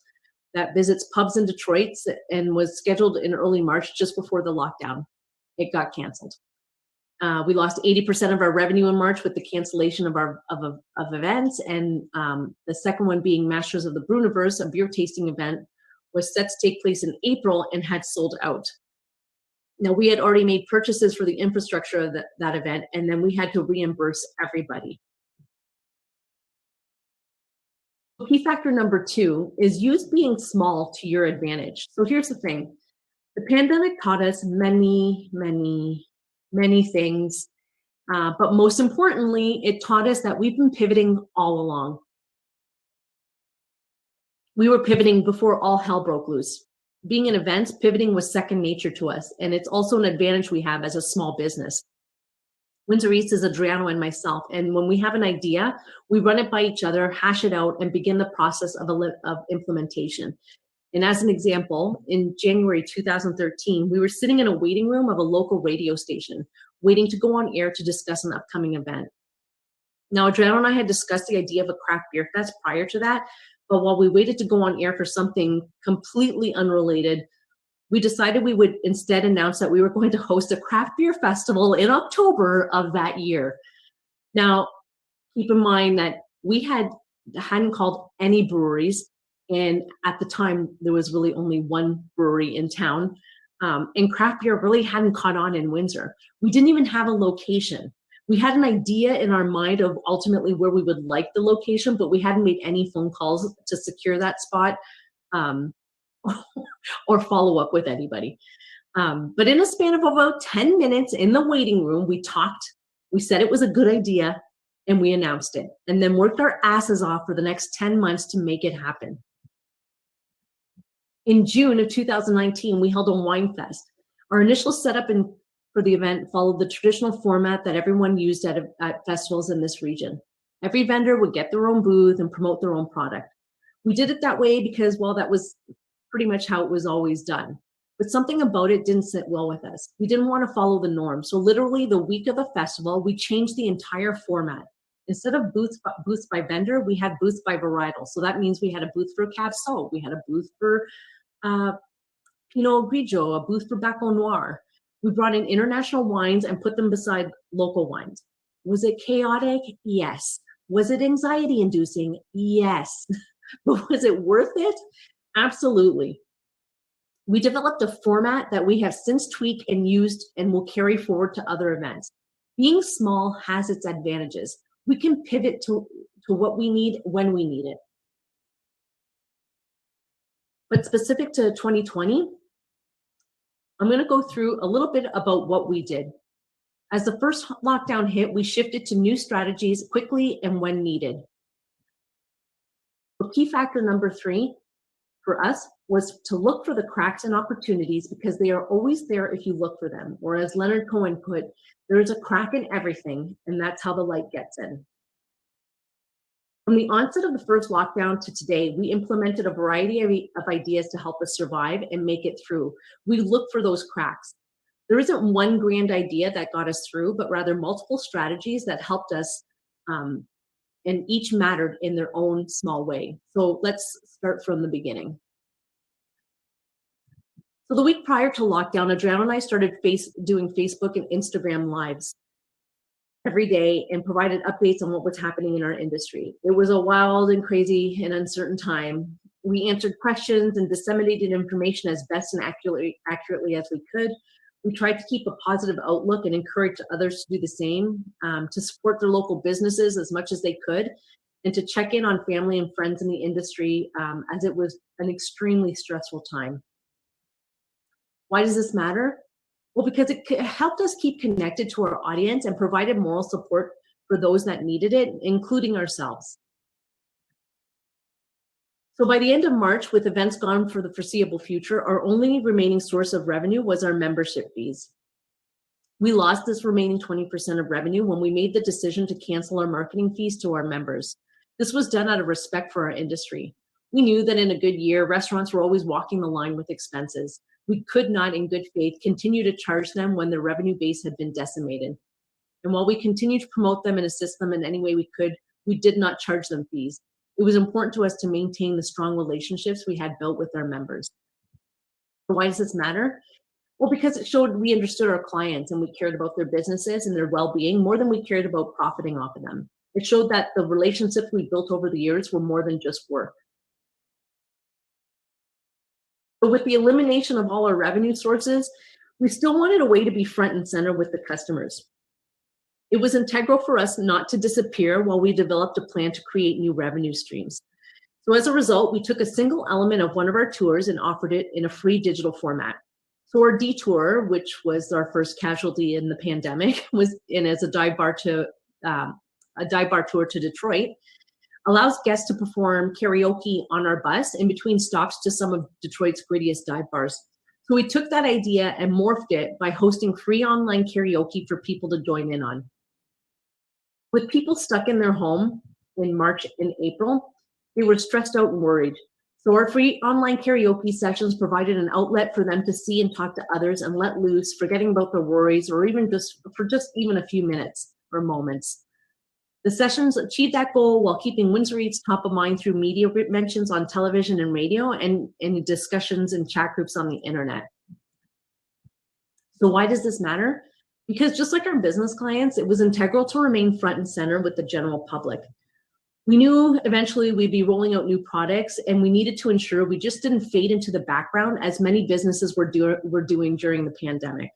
that visits pubs in Detroit and was scheduled in early March just before the lockdown. It got canceled. We lost 80% of our revenue in March with the cancellation of events, and the second one being Masters of the Bruniverse, a beer tasting event, was set to take place in April and had sold out. Now, we had already made purchases for the infrastructure of that event, and then we had to reimburse everybody. Key factor number 2 is use being small to your advantage. So here's the thing. The pandemic taught us many, many, many things, but most importantly, it taught us that we've been pivoting all along. We were pivoting before all hell broke loose. Being in events, pivoting was second nature to us, and it's also an advantage we have as a small business. WindsorEats is Adriano and myself, and when we have an idea, we run it by each other, hash it out, and begin the process of implementation. And as an example, in January 2013, we were sitting in a waiting room of a local radio station, waiting to go on air to discuss an upcoming event. Now, Adriano and I had discussed the idea of a craft beer fest prior to that, but while we waited to go on air for something completely unrelated, we decided we would instead announce that we were going to host a craft beer festival in October of that year. Now, keep in mind that we hadn't called any breweries, and at the time, there was really only one brewery in town, and craft beer really hadn't caught on in Windsor. We didn't even have a location. We had an idea in our mind of ultimately where we would like the location, but we hadn't made any phone calls to secure that spot. Or follow up with anybody. But in a span of about 10 minutes in the waiting room, we talked, we said it was a good idea, and we announced it, and then worked our asses off for the next 10 months to make it happen. In June of 2019, we held a wine fest. Our initial setup for the event followed the traditional format that everyone used at festivals in this region. Every vendor would get their own booth and promote their own product. We did it that way because, well, that was pretty much how it was always done. But something about it didn't sit well with us. We didn't want to follow the norm. So literally the week of the festival, we changed the entire format. Instead of booths by vendor, we had booths by varietal. So that means we had a booth for Cab Sauv, we had a booth for Pinot Grigio, a booth for Baco Noir. We brought in international wines and put them beside local wines. Was it chaotic? Yes. Was it anxiety inducing? Yes. But was it worth it? Absolutely. We developed a format that we have since tweaked and used and will carry forward to other events. Being small has its advantages. We can pivot to what we need when we need it. But specific to 2020, I'm going to go through a little bit about what we did. As the first lockdown hit, we shifted to new strategies quickly and when needed. Key factor number 3 for us was to look for the cracks and opportunities because they are always there if you look for them. Or as Leonard Cohen put, there is a crack in everything, and that's how the light gets in. From the onset of the first lockdown to today, we implemented a variety of ideas to help us survive and make it through. We look for those cracks. There isn't one grand idea that got us through, but rather multiple strategies that helped us, and each mattered in their own small way. So let's start from the beginning. So the week prior to lockdown, Adriana and I started doing Facebook and Instagram lives every day and provided updates on what was happening in our industry. It was a wild and crazy and uncertain time. We answered questions and disseminated information as best and accurately as we could. We tried to keep a positive outlook and encourage others to do the same, to support their local businesses as much as they could, and to check in on family and friends in the industry as it was an extremely stressful time. Why does this matter? Well, because it helped us keep connected to our audience and provided moral support for those that needed it, including ourselves. So by the end of March, with events gone for the foreseeable future, our only remaining source of revenue was our membership fees. We lost this remaining 20% of revenue when we made the decision to cancel our marketing fees to our members. This was done out of respect for our industry. We knew that in a good year, restaurants were always walking the line with expenses. We could not, in good faith, continue to charge them when their revenue base had been decimated. And while we continued to promote them and assist them in any way we could, we did not charge them fees. It was important to us to maintain the strong relationships we had built with our members. So why does this matter? Well, because it showed we understood our clients and we cared about their businesses and their well-being more than we cared about profiting off of them. It showed that the relationships we built over the years were more than just work. But with the elimination of all our revenue sources, we still wanted a way to be front and center with the customers. It was integral for us not to disappear while we developed a plan to create new revenue streams. So as a result, we took a single element of one of our tours and offered it in a free digital format. So our detour, which was our first casualty in the pandemic, was in as a dive bar tour to Detroit, allows guests to perform karaoke on our bus in between stops to some of Detroit's grittiest dive bars. So we took that idea and morphed it by hosting free online karaoke for people to join in on. With people stuck in their home in March and April, they were stressed out and worried. So our free online karaoke sessions provided an outlet for them to see and talk to others and let loose, forgetting about their worries, or even just a few minutes or moments. The sessions achieved that goal while keeping WindsorEats top of mind through media mentions on television and radio and discussions and chat groups on the internet. So why does this matter? Because just like our business clients, it was integral to remain front and center with the general public. We knew eventually we'd be rolling out new products, and we needed to ensure we just didn't fade into the background as many businesses were doing during the pandemic.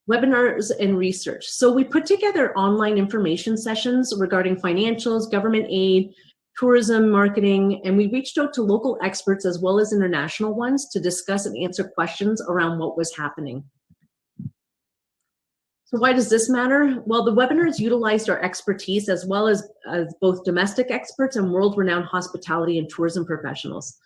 Webinars and research. So we put together online information sessions regarding financials, government aid, tourism, marketing, and we reached out to local experts as well as international ones to discuss and answer questions around what was happening. So why does this matter? Well, the webinars utilized our expertise as well as both domestic experts and world-renowned hospitality and tourism professionals.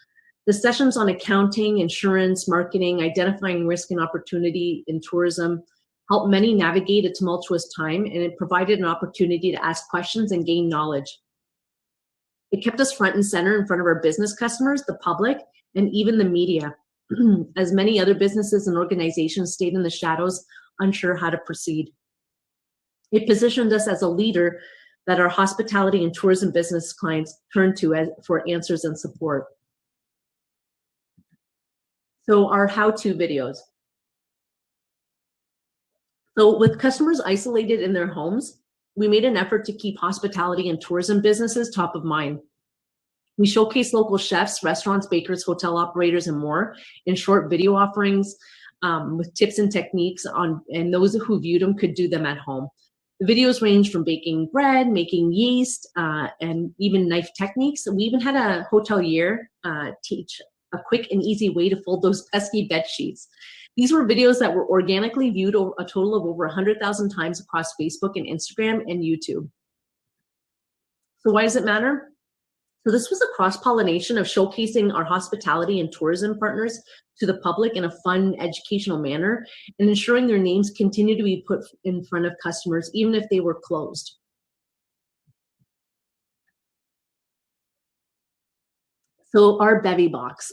The sessions on accounting, insurance, marketing, identifying risk and opportunity in tourism helped many navigate a tumultuous time, and it provided an opportunity to ask questions and gain knowledge. It kept us front and center in front of our business customers, the public, and even the media, as many other businesses and organizations stayed in the shadows, unsure how to proceed. It positioned us as a leader that our hospitality and tourism business clients turned to for answers and support. So our how-to videos. So with customers isolated in their homes, we made an effort to keep hospitality and tourism businesses top of mind. We showcased local chefs, restaurants, bakers, hotel operators, and more in short video offerings with tips and techniques and those who viewed them could do them at home. The videos range from baking bread, making yeast, and even knife techniques. We even had a hotelier teach a quick and easy way to fold those pesky bed sheets. These were videos that were organically viewed a total of over 100,000 times across Facebook and Instagram and YouTube. So why does it matter? So this was a cross-pollination of showcasing our hospitality and tourism partners to the public in a fun, educational manner, and ensuring their names continue to be put in front of customers, even if they were closed. So our bevy box.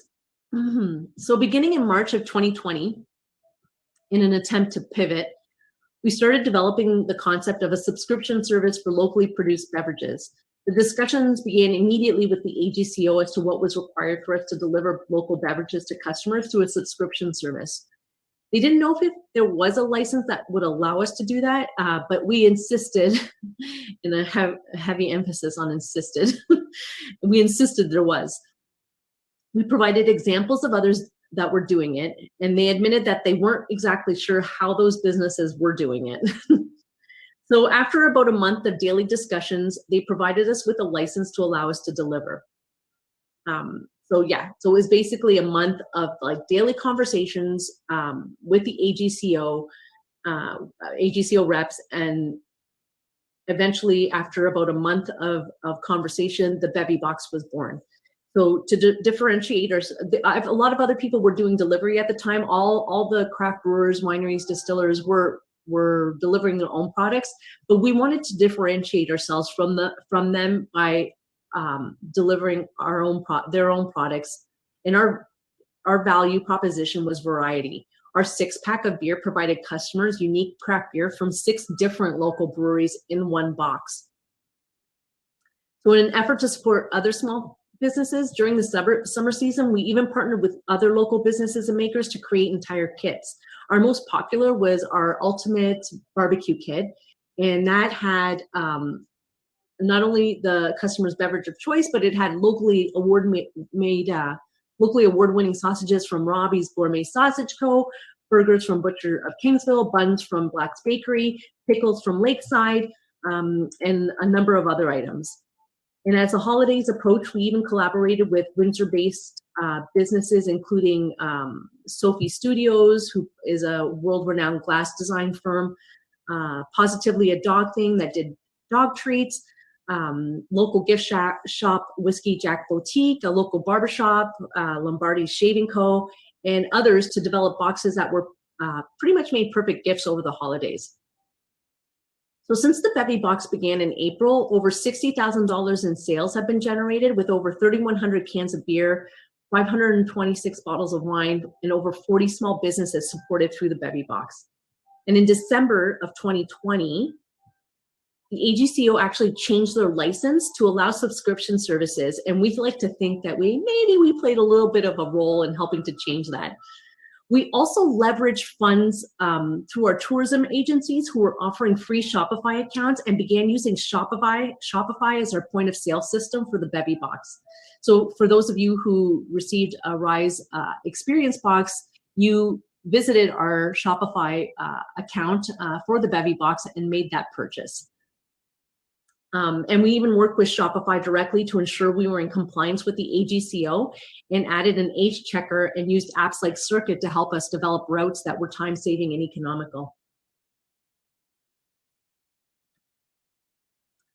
So beginning in March of 2020, in an attempt to pivot, we started developing the concept of a subscription service for locally produced beverages. The discussions began immediately with the AGCO as to what was required for us to deliver local beverages to customers through a subscription service. They didn't know if there was a license that would allow us to do that, but we insisted, and I have heavy emphasis on insisted, we insisted there was. We provided examples of others that were doing it, and they admitted that they weren't exactly sure how those businesses were doing it. So after about a month of daily discussions, they provided us with a license to allow us to deliver. So it was basically a month of like daily conversations with the AGCO reps, and eventually after about a month of conversation, the bevy box was born. So to differentiate a lot of other people were doing delivery at the time. All the craft brewers, wineries, distillers were delivering their own products, but we wanted to differentiate ourselves from them by delivering their own products. And our value proposition was variety. Our 6-pack of beer provided customers unique craft beer from 6 different local breweries in one box. So in an effort to support other small businesses during the summer season, we even partnered with other local businesses and makers to create entire kits. Our most popular was our Ultimate Barbecue Kit, and that had not only the customer's beverage of choice, but it had locally award-winning sausages from Robbie's Gourmet Sausage Co., burgers from Butcher of Kingsville, buns from Black's Bakery, pickles from Lakeside, and a number of other items. And as the holidays approach, we even collaborated with Windsor-based businesses, including Sophie Studios, who is a world-renowned glass design firm, Positively a Dog Thing that did dog treats, local gift shop Whiskey Jack Boutique, a local barbershop, Lombardi's Shaving Co., and others to develop boxes that were pretty much made perfect gifts over the holidays. So since the bevy box began in April, over $60,000 in sales have been generated, with over 3,100 cans of beer, 526 bottles of wine, and over 40 small businesses supported through the bevy box. And in December of 2020, the AGCO actually changed their license to allow subscription services, and we like to think that we played a little bit of a role in helping to change that. We also leveraged funds through our tourism agencies who were offering free Shopify accounts, and began using Shopify as our point of sale system for the bevy box. So for those of you who received a Rise Experience box, you visited our Shopify account for the bevy box and made that purchase. And we even worked with Shopify directly to ensure we were in compliance with the AGCO, and added an age checker and used apps like Circuit to help us develop routes that were time-saving and economical.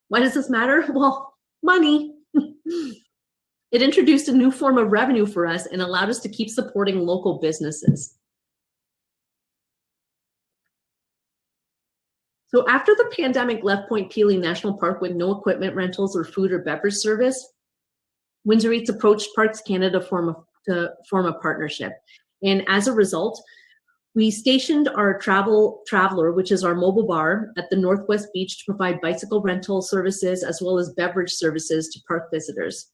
Why does this matter? Well, money. It introduced a new form of revenue for us and allowed us to keep supporting local businesses. So after the pandemic left Point Pelee National Park with no equipment rentals or food or beverage service, WindsorEats approached Parks Canada to form a partnership. And as a result, we stationed our Traveler, which is our mobile bar, at the Northwest Beach to provide bicycle rental services as well as beverage services to park visitors.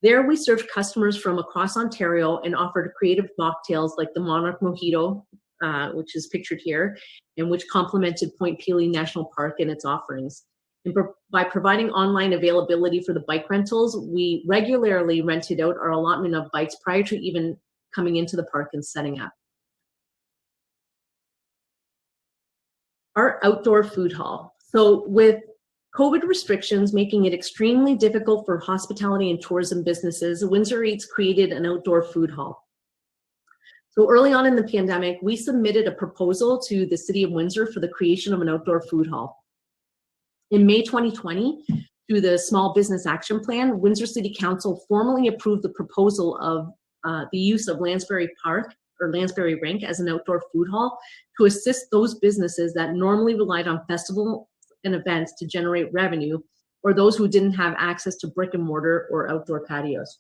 There, we served customers from across Ontario and offered creative mocktails like the Monarch Mojito, which is pictured here, and which complemented Point Pelee National Park and its offerings. And by providing online availability for the bike rentals, we regularly rented out our allotment of bikes prior to even coming into the park and setting up. Our outdoor food hall. So with COVID restrictions making it extremely difficult for hospitality and tourism businesses, WindsorEats created an outdoor food hall. So early on in the pandemic, we submitted a proposal to the City of Windsor for the creation of an outdoor food hall. In May 2020, through the Small Business Action Plan, Windsor City Council formally approved the proposal of the use of Lansbury Park or Lansbury Rink as an outdoor food hall to assist those businesses that normally relied on festivals and events to generate revenue, or those who didn't have access to brick and mortar or outdoor patios.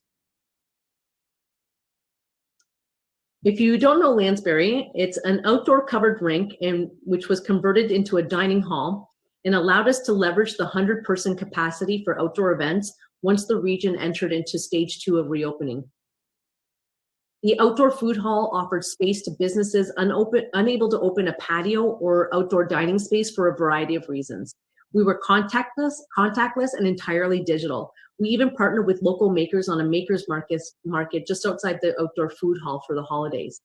If you don't know Lansbury, it's an outdoor covered rink which was converted into a dining hall and allowed us to leverage the 100-person capacity for outdoor events once the region entered into stage 2 of reopening. The outdoor food hall offered space to businesses unable to open a patio or outdoor dining space for a variety of reasons. We were contactless and entirely digital. We even partnered with local makers on a makers market just outside the outdoor food hall for the holidays.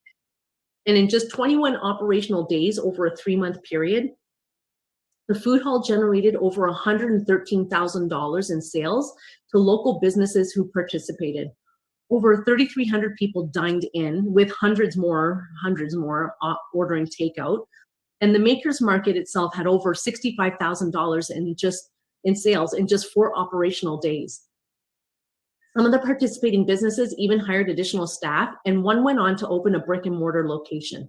And in just 21 operational days over a 3-month period, the food hall generated over $113,000 in sales to local businesses who participated. Over 3,300 people dined in, with hundreds more ordering takeout. And the Makers Market itself had over $65,000 in sales in just 4 operational days. Some of the participating businesses even hired additional staff, and one went on to open a brick and mortar location.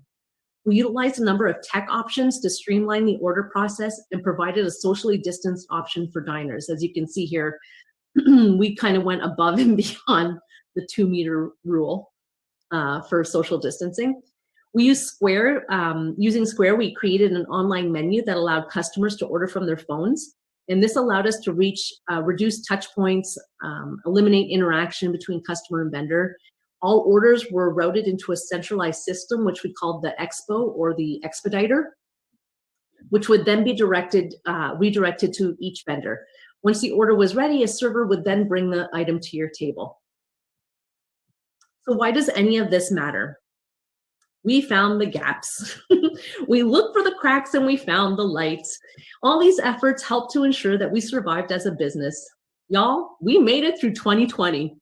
We utilized a number of tech options to streamline the order process and provided a socially distanced option for diners. As you can see here, we kind of went above and beyond the 2-meter rule for social distancing. We used Square. Using Square, we created an online menu that allowed customers to order from their phones. And this allowed us to reduce touch points, eliminate interaction between customer and vendor. All orders were routed into a centralized system, which we called the Expo or the Expediter, which would then be redirected to each vendor. Once the order was ready, a server would then bring the item to your table. So why does any of this matter? We found the gaps. We looked for the cracks and we found the lights. All these efforts helped to ensure that we survived as a business. Y'all, we made it through 2020.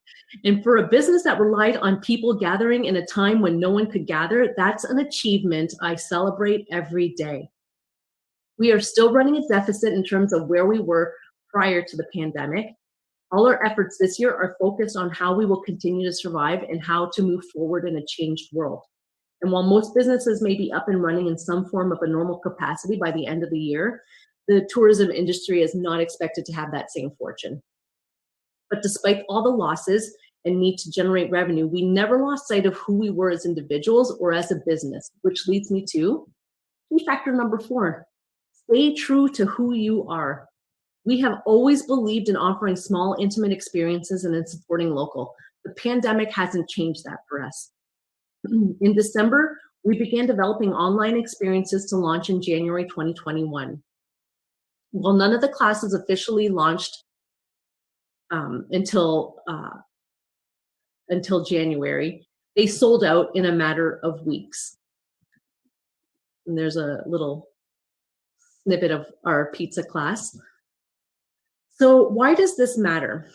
And for a business that relied on people gathering in a time when no one could gather, that's an achievement I celebrate every day. We are still running a deficit in terms of where we were prior to the pandemic. All our efforts this year are focused on how we will continue to survive and how to move forward in a changed world. And while most businesses may be up and running in some form of a normal capacity by the end of the year, the tourism industry is not expected to have that same fortune. But despite all the losses and need to generate revenue, we never lost sight of who we were as individuals or as a business, which leads me to key factor number 4. Stay true to who you are. We have always believed in offering small, intimate experiences and in supporting local. The pandemic hasn't changed that for us. In December, we began developing online experiences to launch in January 2021. While none of the classes officially launched until January, they sold out in a matter of weeks. And there's a little snippet of our pizza class. So why does this matter?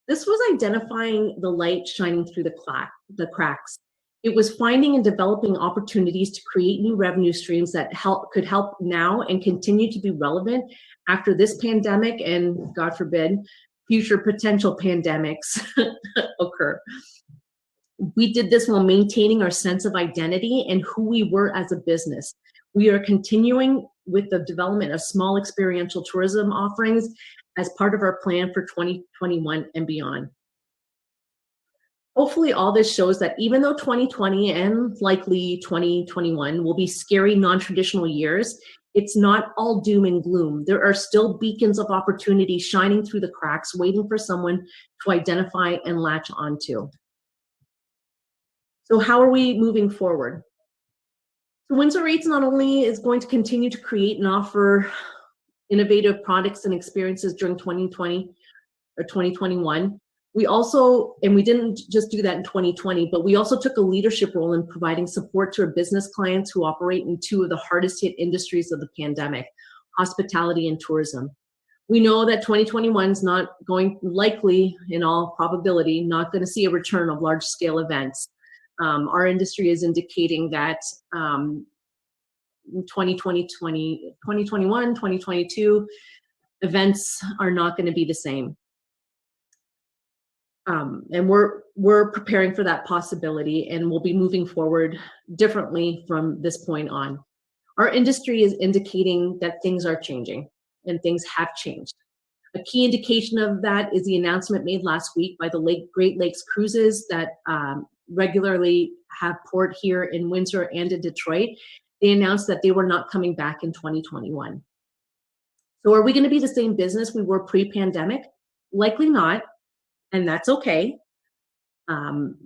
This was identifying the light shining through the cracks. It was finding and developing opportunities to create new revenue streams that could help now and continue to be relevant after this pandemic and, God forbid, future potential pandemics occur. We did this while maintaining our sense of identity and who we were as a business. We are continuing with the development of small experiential tourism offerings as part of our plan for 2021 and beyond. Hopefully all this shows that even though 2020 and likely 2021 will be scary, non-traditional years, it's not all doom and gloom. There are still beacons of opportunity shining through the cracks, waiting for someone to identify and latch onto. So how are we moving forward? So WindsorEats not only is going to continue to create and offer innovative products and experiences during 2020 or 2021, we also, and we didn't just do that in 2020, but we also took a leadership role in providing support to our business clients who operate in two of the hardest hit industries of the pandemic, hospitality and tourism. We know that 2021 is not going, likely, in all probability, not going to see a return of large scale events. Our industry is indicating that 2021, 2022 events are not going to be the same. And we're preparing for that possibility, and we'll be moving forward differently from this point on. Our industry is indicating that things are changing, and things have changed. A key indication of that is the announcement made last week by the Great Lakes Cruises that regularly have port here in Windsor and in Detroit. They announced that they were not coming back in 2021. So are we going to be the same business we were pre-pandemic? Likely not. And that's okay.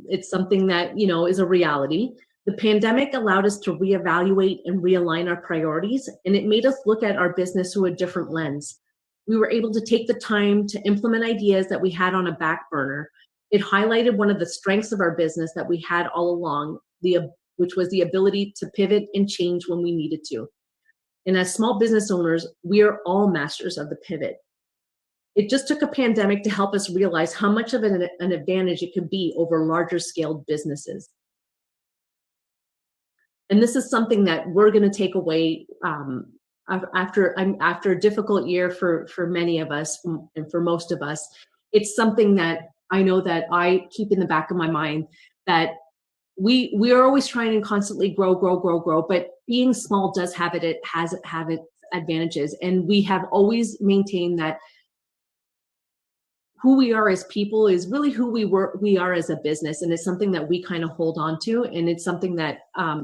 It's something that, you know, is a reality. The pandemic allowed us to reevaluate and realign our priorities, and it made us look at our business through a different lens. We were able to take the time to implement ideas that we had on a back burner. It highlighted one of the strengths of our business that we had all along, which was the ability to pivot and change when we needed to. And as small business owners, we are all masters of the pivot. It just took a pandemic to help us realize how much of an advantage it could be over larger scaled businesses. And this is something that we're going to take away after a difficult year for many of us and for most of us. It's something that I know that I keep in the back of my mind, that we are always trying to constantly grow, but being small does have its advantages. And we have always maintained that who we are as people is really who we are as a business, and it's something that we kind of hold on to, and it's something that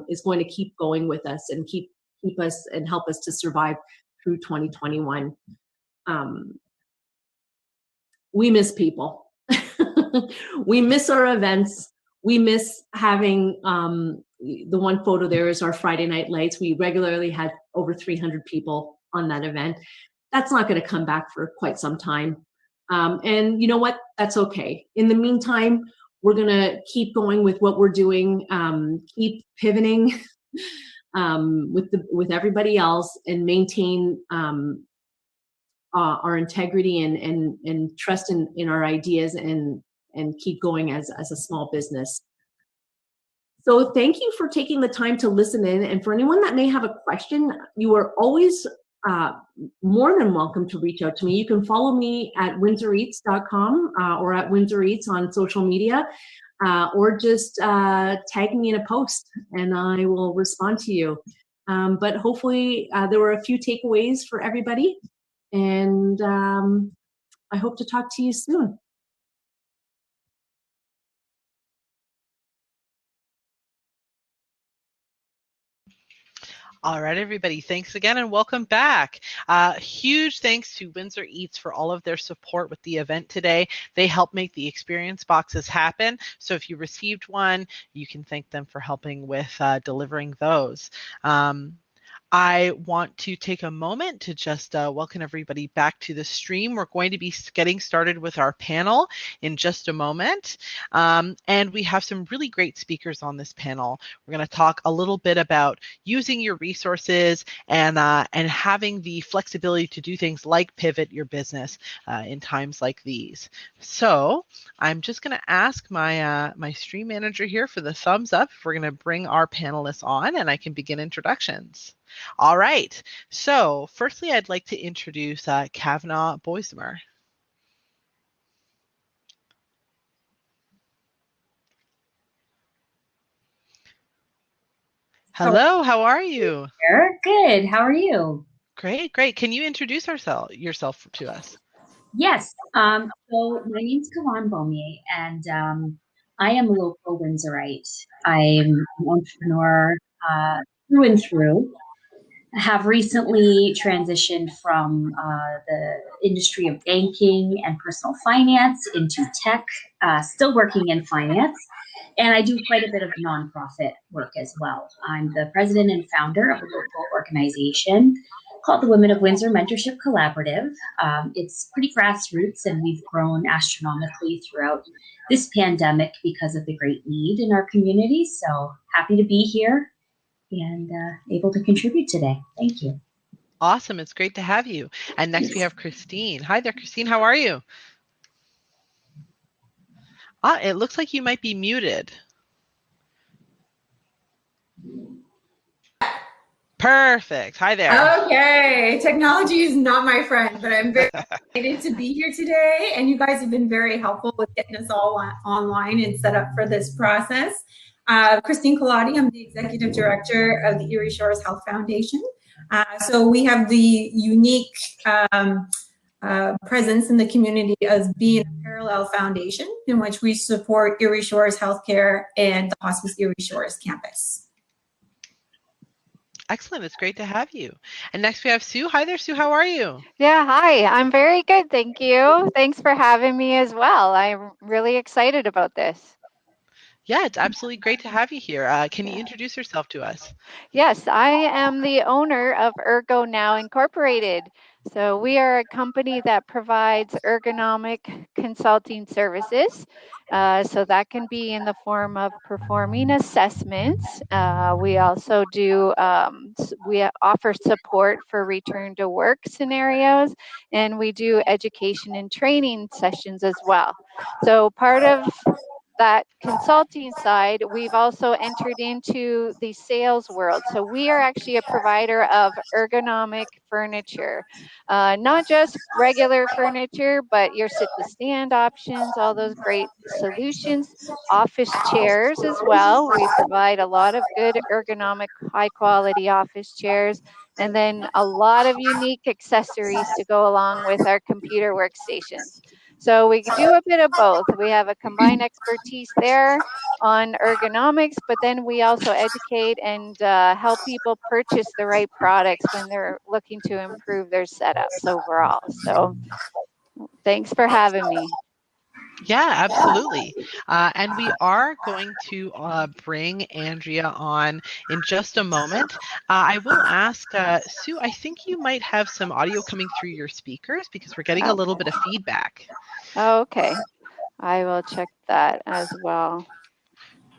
is going to keep going with us and keep us and help us to survive through 2021. We miss people. We miss our events. We miss having the one photo there is our Friday Night Lights. We regularly had over 300 people on that event. That's not going to come back for quite some time. And you know what? That's okay. In the meantime, we're going to keep going with what we're doing, keep pivoting with everybody else, and maintain our integrity and trust in our ideas, and keep going as a small business. So thank you for taking the time to listen in. And for anyone that may have a question, you are always more than welcome to reach out to me. You can follow me at WindsorEats.com or at WindsorEats on social media, or just tag me in a post and I will respond to you. But hopefully there were a few takeaways for everybody, and I hope to talk to you soon. All right, everybody, thanks again and welcome back. Huge thanks to WindsorEats for all of their support with the event today. They help make the experience boxes happen. So if you received one, you can thank them for helping with delivering those. I want to take a moment to just welcome everybody back to the stream. We're going to be getting started with our panel in just a moment. And we have some really great speakers on this panel. We're going to talk a little bit about using your resources and having the flexibility to do things like pivot your business in times like these. So I'm just going to ask my, my stream manager here for the thumbs up if we're going to bring our panelists on, and I can begin introductions. All right, so firstly, I'd like to introduce Kavanaugh Boismer. Hello, how are you? Good. How are you? Great, great. Can you introduce yourself to us? Yes. So my name's Kawan Beaumier, and I am a local Windsorite. I'm an entrepreneur through and through. I have recently transitioned from the industry of banking and personal finance into tech, still working in finance. And I do quite a bit of nonprofit work as well. I'm the president and founder of a local organization called the Women of Windsor Mentorship Collaborative. It's pretty grassroots, and we've grown astronomically throughout this pandemic because of the great need in our community. So happy to be here and able to contribute today. Thank you. Awesome. It's great to have you. And next we have Christine. Hi there, Christine. How are you? It looks like you might be muted. Perfect. Hi there. Okay. Technology is not my friend, but I'm very excited to be here today. And you guys have been very helpful with getting us all online and set up for this process. Christine Colati, I'm the Executive Director of the Erie Shores Health Foundation. So we have the unique presence in the community as being a parallel foundation in which we support Erie Shores Healthcare and the Hospice Erie Shores campus. Excellent. It's great to have you. And next we have Sue. Hi there, Sue. How are you? Yeah, hi. I'm very good. Thank you. Thanks for having me as well. I'm really excited about this. Yeah, it's absolutely great to have you here. Can you introduce yourself to us? Yes, I am the owner of Ergo Now Incorporated. So we are a company that provides ergonomic consulting services. So that can be in the form of performing assessments. We also do, we offer support for return to work scenarios, and we do education and training sessions as well. So part of that consulting side, we've also entered into the sales world. So we are actually a provider of ergonomic furniture, not just regular furniture, but your sit to stand options, all those great solutions, office chairs as well. We provide a lot of good ergonomic, high quality office chairs, and then a lot of unique accessories to go along with our computer workstations. So we do a bit of both. We have a combined expertise there on ergonomics, but then we also educate and help people purchase the right products when they're looking to improve their setups overall. So thanks for having me. Yeah, absolutely. And we are going to bring Andrea on in just a moment. I will ask Sue, I think you might have some audio coming through your speakers because we're getting a little bit of feedback. Okay, I will check that as well.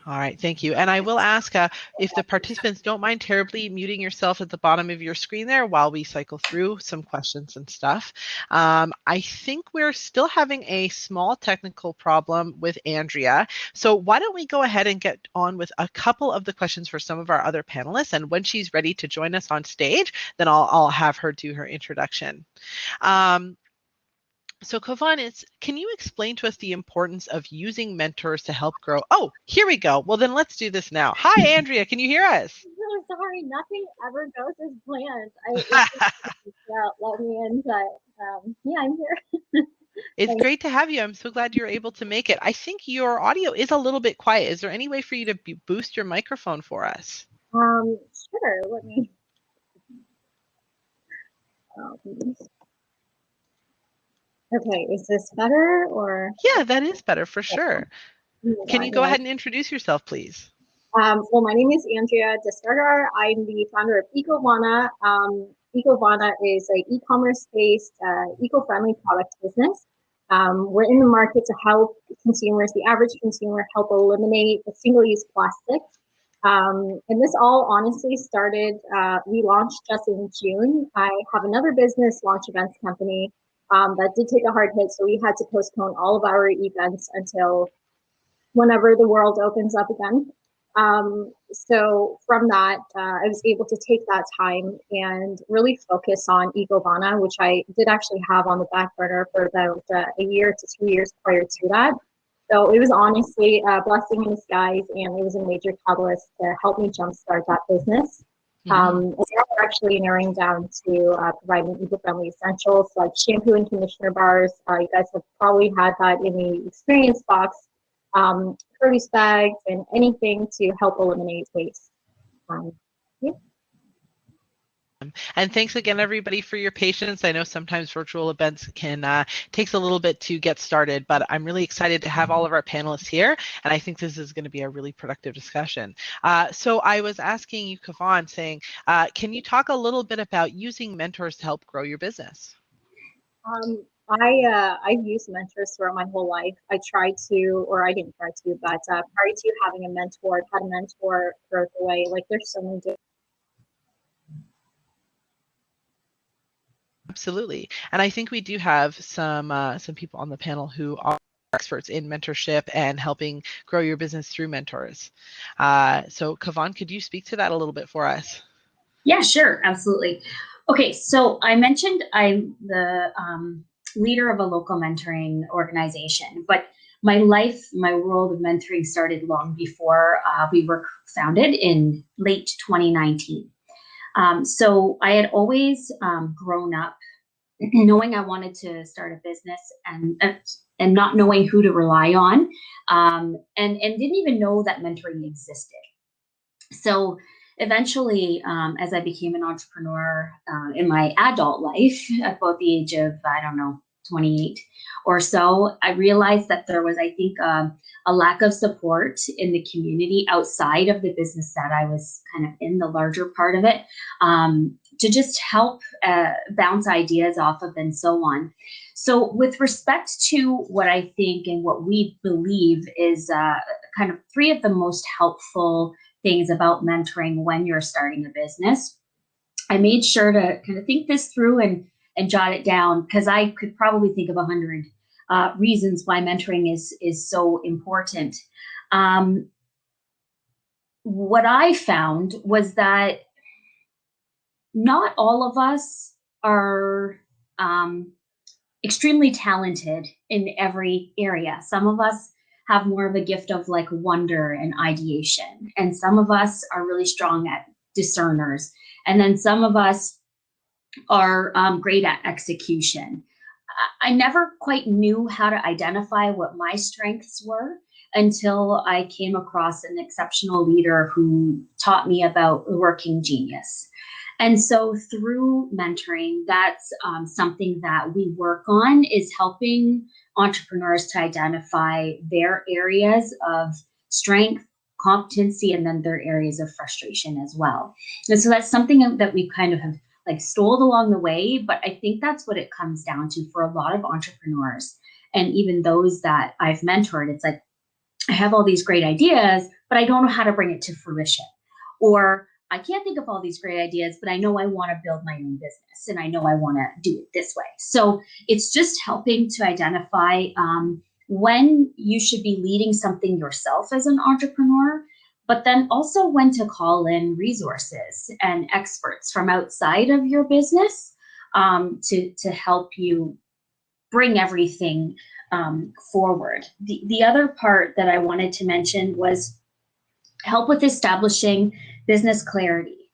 All right, thank you. And I will ask if the participants don't mind terribly muting yourself at the bottom of your screen there while we cycle through some questions and stuff. I think we're still having a small technical problem with Andrea. So why don't we go ahead and get on with a couple of the questions for some of our other panelists. And when she's ready to join us on stage, then I'll have her do her introduction. So Chauvin, can you explain to us the importance of using mentors to help grow? Oh, here we go. Well, then let's do this now. Hi, Andrea. Can you hear us? I'm sorry. Nothing ever goes as planned. Let me in, but yeah, I'm here. It's great to have you. I'm so glad you're able to make it. I think your audio is a little bit quiet. Is there any way for you to boost your microphone for us? Sure. Let me. Okay, is this better or? Yeah, that is better for sure. Can you go ahead and introduce yourself, please? Well, my name is Andrea Destargar. I'm the founder of EcoVana. EcoVana is an e-commerce-based, eco-friendly product business. We're in the market to help consumers, the average consumer, help eliminate single-use plastic. And this all honestly started, we launched just in June. I have another business, launch events company, that did take a hard hit. So we had to postpone all of our events until whenever the world opens up again. So from that, I was able to take that time and really focus on EcoVana, which I did actually have on the back burner for about a year to 2 years prior to that. So it was honestly a blessing in disguise, and it was a major catalyst to help me jumpstart that business. And now we're actually narrowing down to providing eco-friendly essentials like shampoo and conditioner bars. You guys have probably had that in the experience box, produce bags, and anything to help eliminate waste. Yeah. And thanks again, everybody, for your patience. I know sometimes virtual events can takes a little bit to get started, but I'm really excited to have all of our panelists here, and I think this is going to be a really productive discussion. So I was asking you, Chauvin, saying, can you talk a little bit about using mentors to help grow your business? I've used mentors throughout my whole life. I tried to, or I didn't try to, but prior to having a mentor, I've had a mentor throughout the way. Like, there's so many different. Absolutely, and I think we do have some people on the panel who are experts in mentorship and helping grow your business through mentors. So Chauvin, could you speak to that a little bit for us? Yeah, sure, absolutely. Okay, so I mentioned I'm the leader of a local mentoring organization, but my world of mentoring started long before we were founded in late 2019. So I had always grown up knowing I wanted to start a business and not knowing who to rely on, and didn't even know that mentoring existed. So eventually, as I became an entrepreneur in my adult life, at about the age of, 28 or so, I realized that there was, I think, a lack of support in the community outside of the business that I was kind of in, the larger part of it, to just help bounce ideas off of and so on. So with respect to what I think and what we believe is kind of three of the most helpful things about mentoring when you're starting a business, I made sure to kind of think this through and jot it down, because I could probably think of 100 reasons why mentoring is so important. What I found was that not all of us are extremely talented in every area. Some of us have more of a gift of like wonder and ideation, and some of us are really strong at discerners, and then some of us are great at execution. I never quite knew how to identify what my strengths were until I came across an exceptional leader who taught me about working genius. And so through mentoring, that's something that we work on, is helping entrepreneurs to identify their areas of strength, competency, and then their areas of frustration as well. And so that's something that we kind of have like stole along the way, but I think that's what it comes down to for a lot of entrepreneurs. And even those that I've mentored, it's like, I have all these great ideas, but I don't know how to bring it to fruition. Or I can't think of all these great ideas, but I know I want to build my own business and I know I want to do it this way. So it's just helping to identify when you should be leading something yourself as an entrepreneur, but then also when to call in resources and experts from outside of your business to help you bring everything forward. The other part that I wanted to mention was help with establishing business clarity,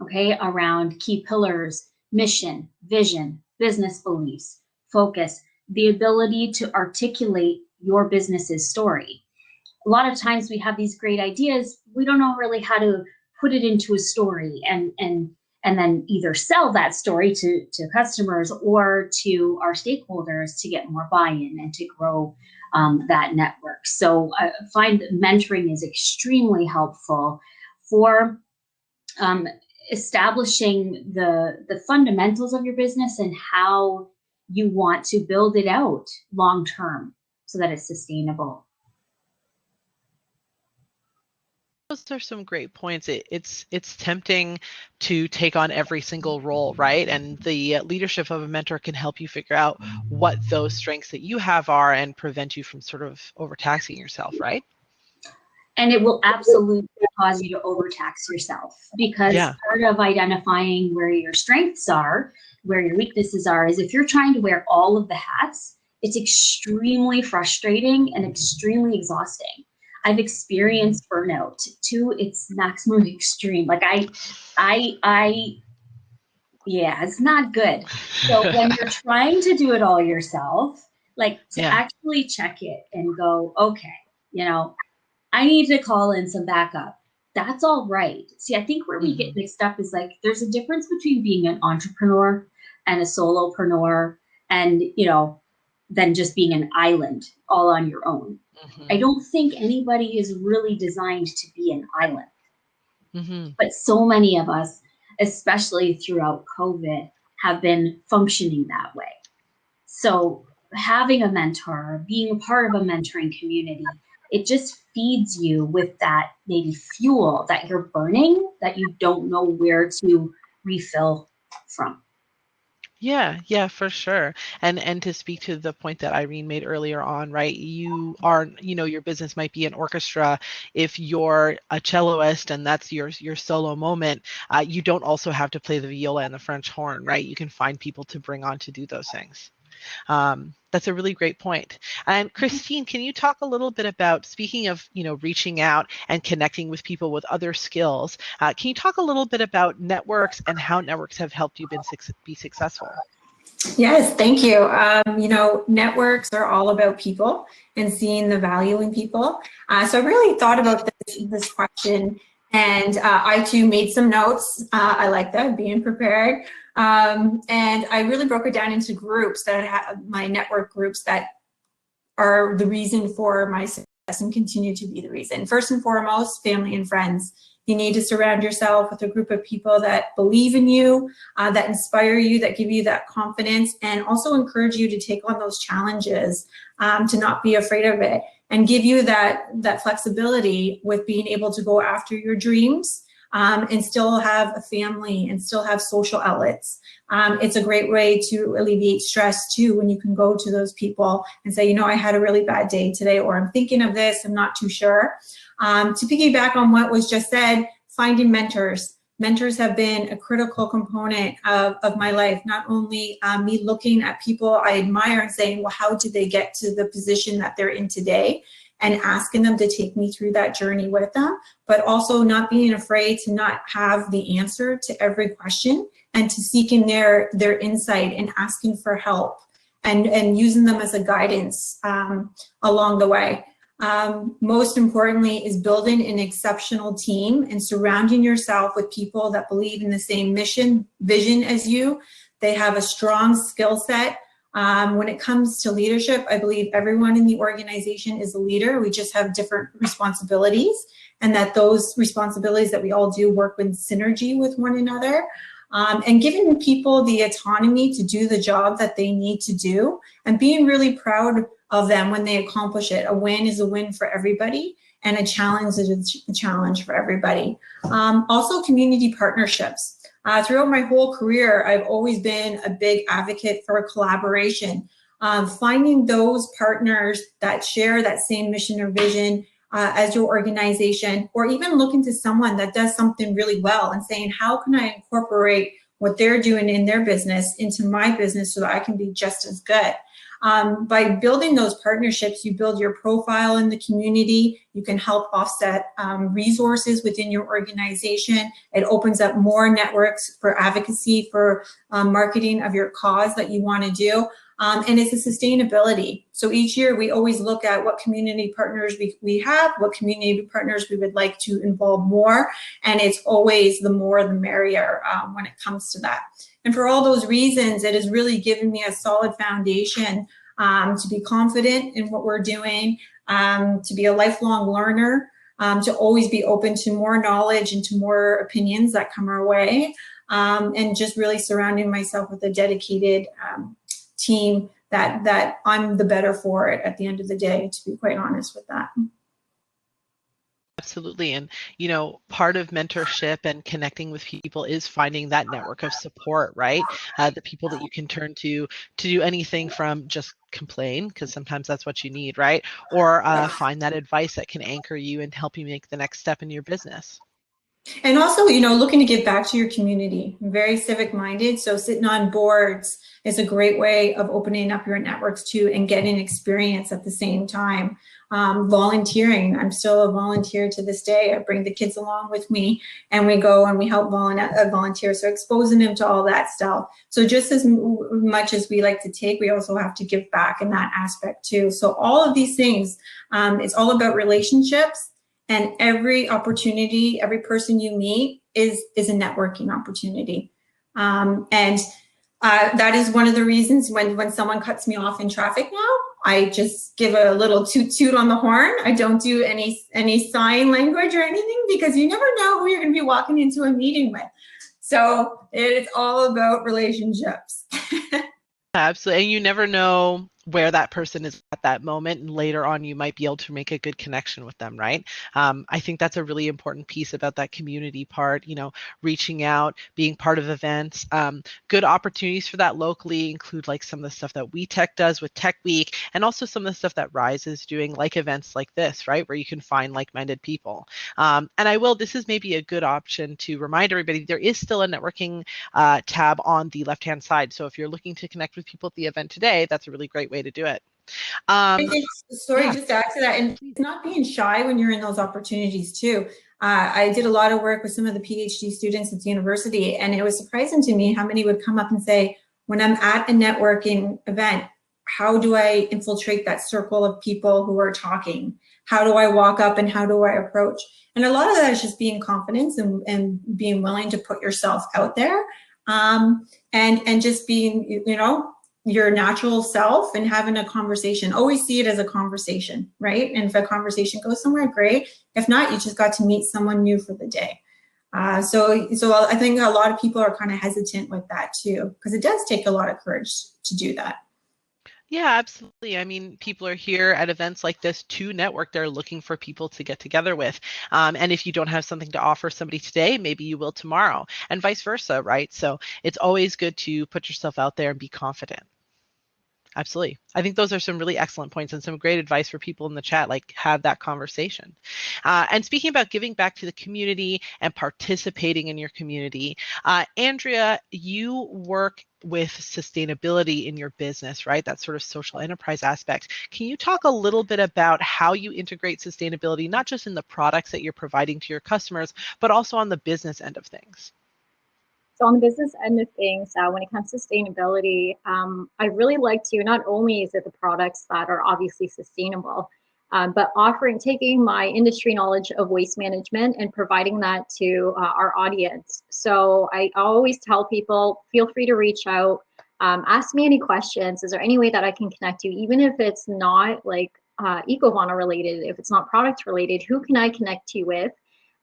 okay, around key pillars, mission, vision, business beliefs, focus, the ability to articulate your business's story. A lot of times we have these great ideas, we don't know really how to put it into a story and then either sell that story to customers or to our stakeholders to get more buy-in and to grow that network. So I find that mentoring is extremely helpful for establishing the fundamentals of your business and how you want to build it out long-term so that it's sustainable. Those are some great points. It's tempting to take on every single role, right? And the leadership of a mentor can help you figure out what those strengths that you have are and prevent you from sort of overtaxing yourself, right? And it will absolutely cause you to overtax yourself, because part of identifying where your strengths are, where your weaknesses are, is if you're trying to wear all of the hats, it's extremely frustrating and extremely exhausting. I've experienced burnout to its maximum extreme. Like yeah, it's not good. So when you're trying to do it all yourself, like to actually check it and go, okay, you know, I need to call in some backup. That's all right. See, I think where we get mixed up is like there's a difference between being an entrepreneur and a solopreneur and, you know, than just being an island all on your own. I don't think anybody is really designed to be an island. But so many of us, especially throughout COVID, have been functioning that way. So having a mentor, being a part of a mentoring community, it just feeds you with that maybe fuel that you're burning that you don't know where to refill from. Yeah, for sure. And to speak to the point that Irene made earlier on, right? You are, you know, your business might be an orchestra. If you're a celloist and that's your solo moment, you don't also have to play the viola and the French horn, right? You can find people to bring on to do those things. That's a really great point. And Christine, can you talk a little bit about, speaking of, you know, reaching out and connecting with people with other skills, can you talk a little bit about networks and how networks have helped you be successful? Yes, thank you. You know, networks are all about people and seeing the value in people. So I really thought about this question, and I too made some notes. I like that, being prepared. And I really broke it down into groups that I have, my network groups that are the reason for my success and continue to be the reason. First and foremost, family and friends. You need to surround yourself with a group of people that believe in you, that inspire you, that give you that confidence, and also encourage you to take on those challenges, to not be afraid of it, and give you that flexibility with being able to go after your dreams, and still have a family and still have social outlets. It's a great way to alleviate stress too, when you can go to those people and say, you know, I had a really bad day today, or I'm thinking of this, I'm not too sure. To piggyback on what was just said, finding mentors. Mentors have been a critical component of my life. Not only me looking at people I admire and saying, well, how did they get to the position that they're in today? And asking them to take me through that journey with them, but also not being afraid to not have the answer to every question and to seeking their insight and asking for help and using them as a guidance along the way. Most importantly is building an exceptional team and surrounding yourself with people that believe in the same mission, vision as you. They have a strong skill set. When it comes to leadership, I believe everyone in the organization is a leader. We just have different responsibilities, and that those responsibilities that we all do work in synergy with one another. And giving people the autonomy to do the job that they need to do, and being really proud of them when they accomplish it. A win is a win for everybody, and a challenge is a challenge for everybody. Also, community partnerships. Throughout my whole career, I've always been a big advocate for collaboration. Finding those partners that share that same mission or vision as your organization, or even looking to someone that does something really well and saying, how can I incorporate what they're doing in their business into my business so that I can be just as good? By building those partnerships, you build your profile in the community. You can help offset resources within your organization. It opens up more networks for advocacy, for marketing of your cause that you want to do. And it's a sustainability. So each year we always look at what community partners we have, what community partners we would like to involve more. And it's always the more the merrier when it comes to that. And for all those reasons, it has really given me a solid foundation to be confident in what we're doing, to be a lifelong learner, to always be open to more knowledge and to more opinions that come our way, and just really surrounding myself with a dedicated team that I'm the better for it at the end of the day, to be quite honest with that. Absolutely. And, you know, part of mentorship and connecting with people is finding that network of support, right? The people that you can turn to do anything from just complain, because sometimes that's what you need, right? Or find that advice that can anchor you and help you make the next step in your business. And also, you know, looking to give back to your community. I'm very civic minded, so sitting on boards is a great way of opening up your networks too and getting experience at the same time. Volunteering, I'm still a volunteer to this day. I bring the kids along with me and we go and we help volunteer. So exposing them to all that stuff. So just as much as we like to take, we also have to give back in that aspect too. So all of these things, it's all about relationships. And every opportunity, every person you meet is a networking opportunity. That is one of the reasons when someone cuts me off in traffic now, I just give a little toot toot on the horn. I don't do any sign language or anything because you never know who you're going to be walking into a meeting with. So it's all about relationships. Absolutely. And you never know where that person is at that moment, and later on you might be able to make a good connection with them, right? I think that's a really important piece about that community part, you know, reaching out, being part of events. Good opportunities for that locally include like some of the stuff that WEtech does with Tech Week, and also some of the stuff that Rise is doing, like events like this, right, where you can find like-minded people. And this is maybe a good option to remind everybody, there is still a networking tab on the left-hand side. So if you're looking to connect with people at the event today, that's a really great way to do it. Just to add to that, and not being shy when you're in those opportunities too. I did a lot of work with some of the PhD students at the university, and it was surprising to me how many would come up and say, when I'm at a networking event, how do I infiltrate that circle of people who are talking? How do I walk up and how do I approach? And a lot of that is just being confident and being willing to put yourself out there, and just being, you know, your natural self and having a conversation. Always see it as a conversation, right? And if a conversation goes somewhere, great. If not, you just got to meet someone new for the day. So I think a lot of people are kind of hesitant with that too, because it does take a lot of courage to do that. Yeah, absolutely. I mean, people are here at events like this to network. They're looking for people to get together with. And if you don't have something to offer somebody today, maybe you will tomorrow, and vice versa, right? So it's always good to put yourself out there and be confident. Absolutely. I think those are some really excellent points and some great advice for people in the chat, like have that conversation. And speaking about giving back to the community and participating in your community, Andrea, you work with sustainability in your business, right? That sort of social enterprise aspect. Can you talk a little bit about how you integrate sustainability, not just in the products that you're providing to your customers, but also on the business end of things? So on the business end of things, when it comes to sustainability, I really like to, not only is it the products that are obviously sustainable, but taking my industry knowledge of waste management and providing that to our audience. So I always tell people, feel free to reach out, ask me any questions. Is there any way that I can connect you, even if it's not like Ecovana related, if it's not product related, who can I connect you with?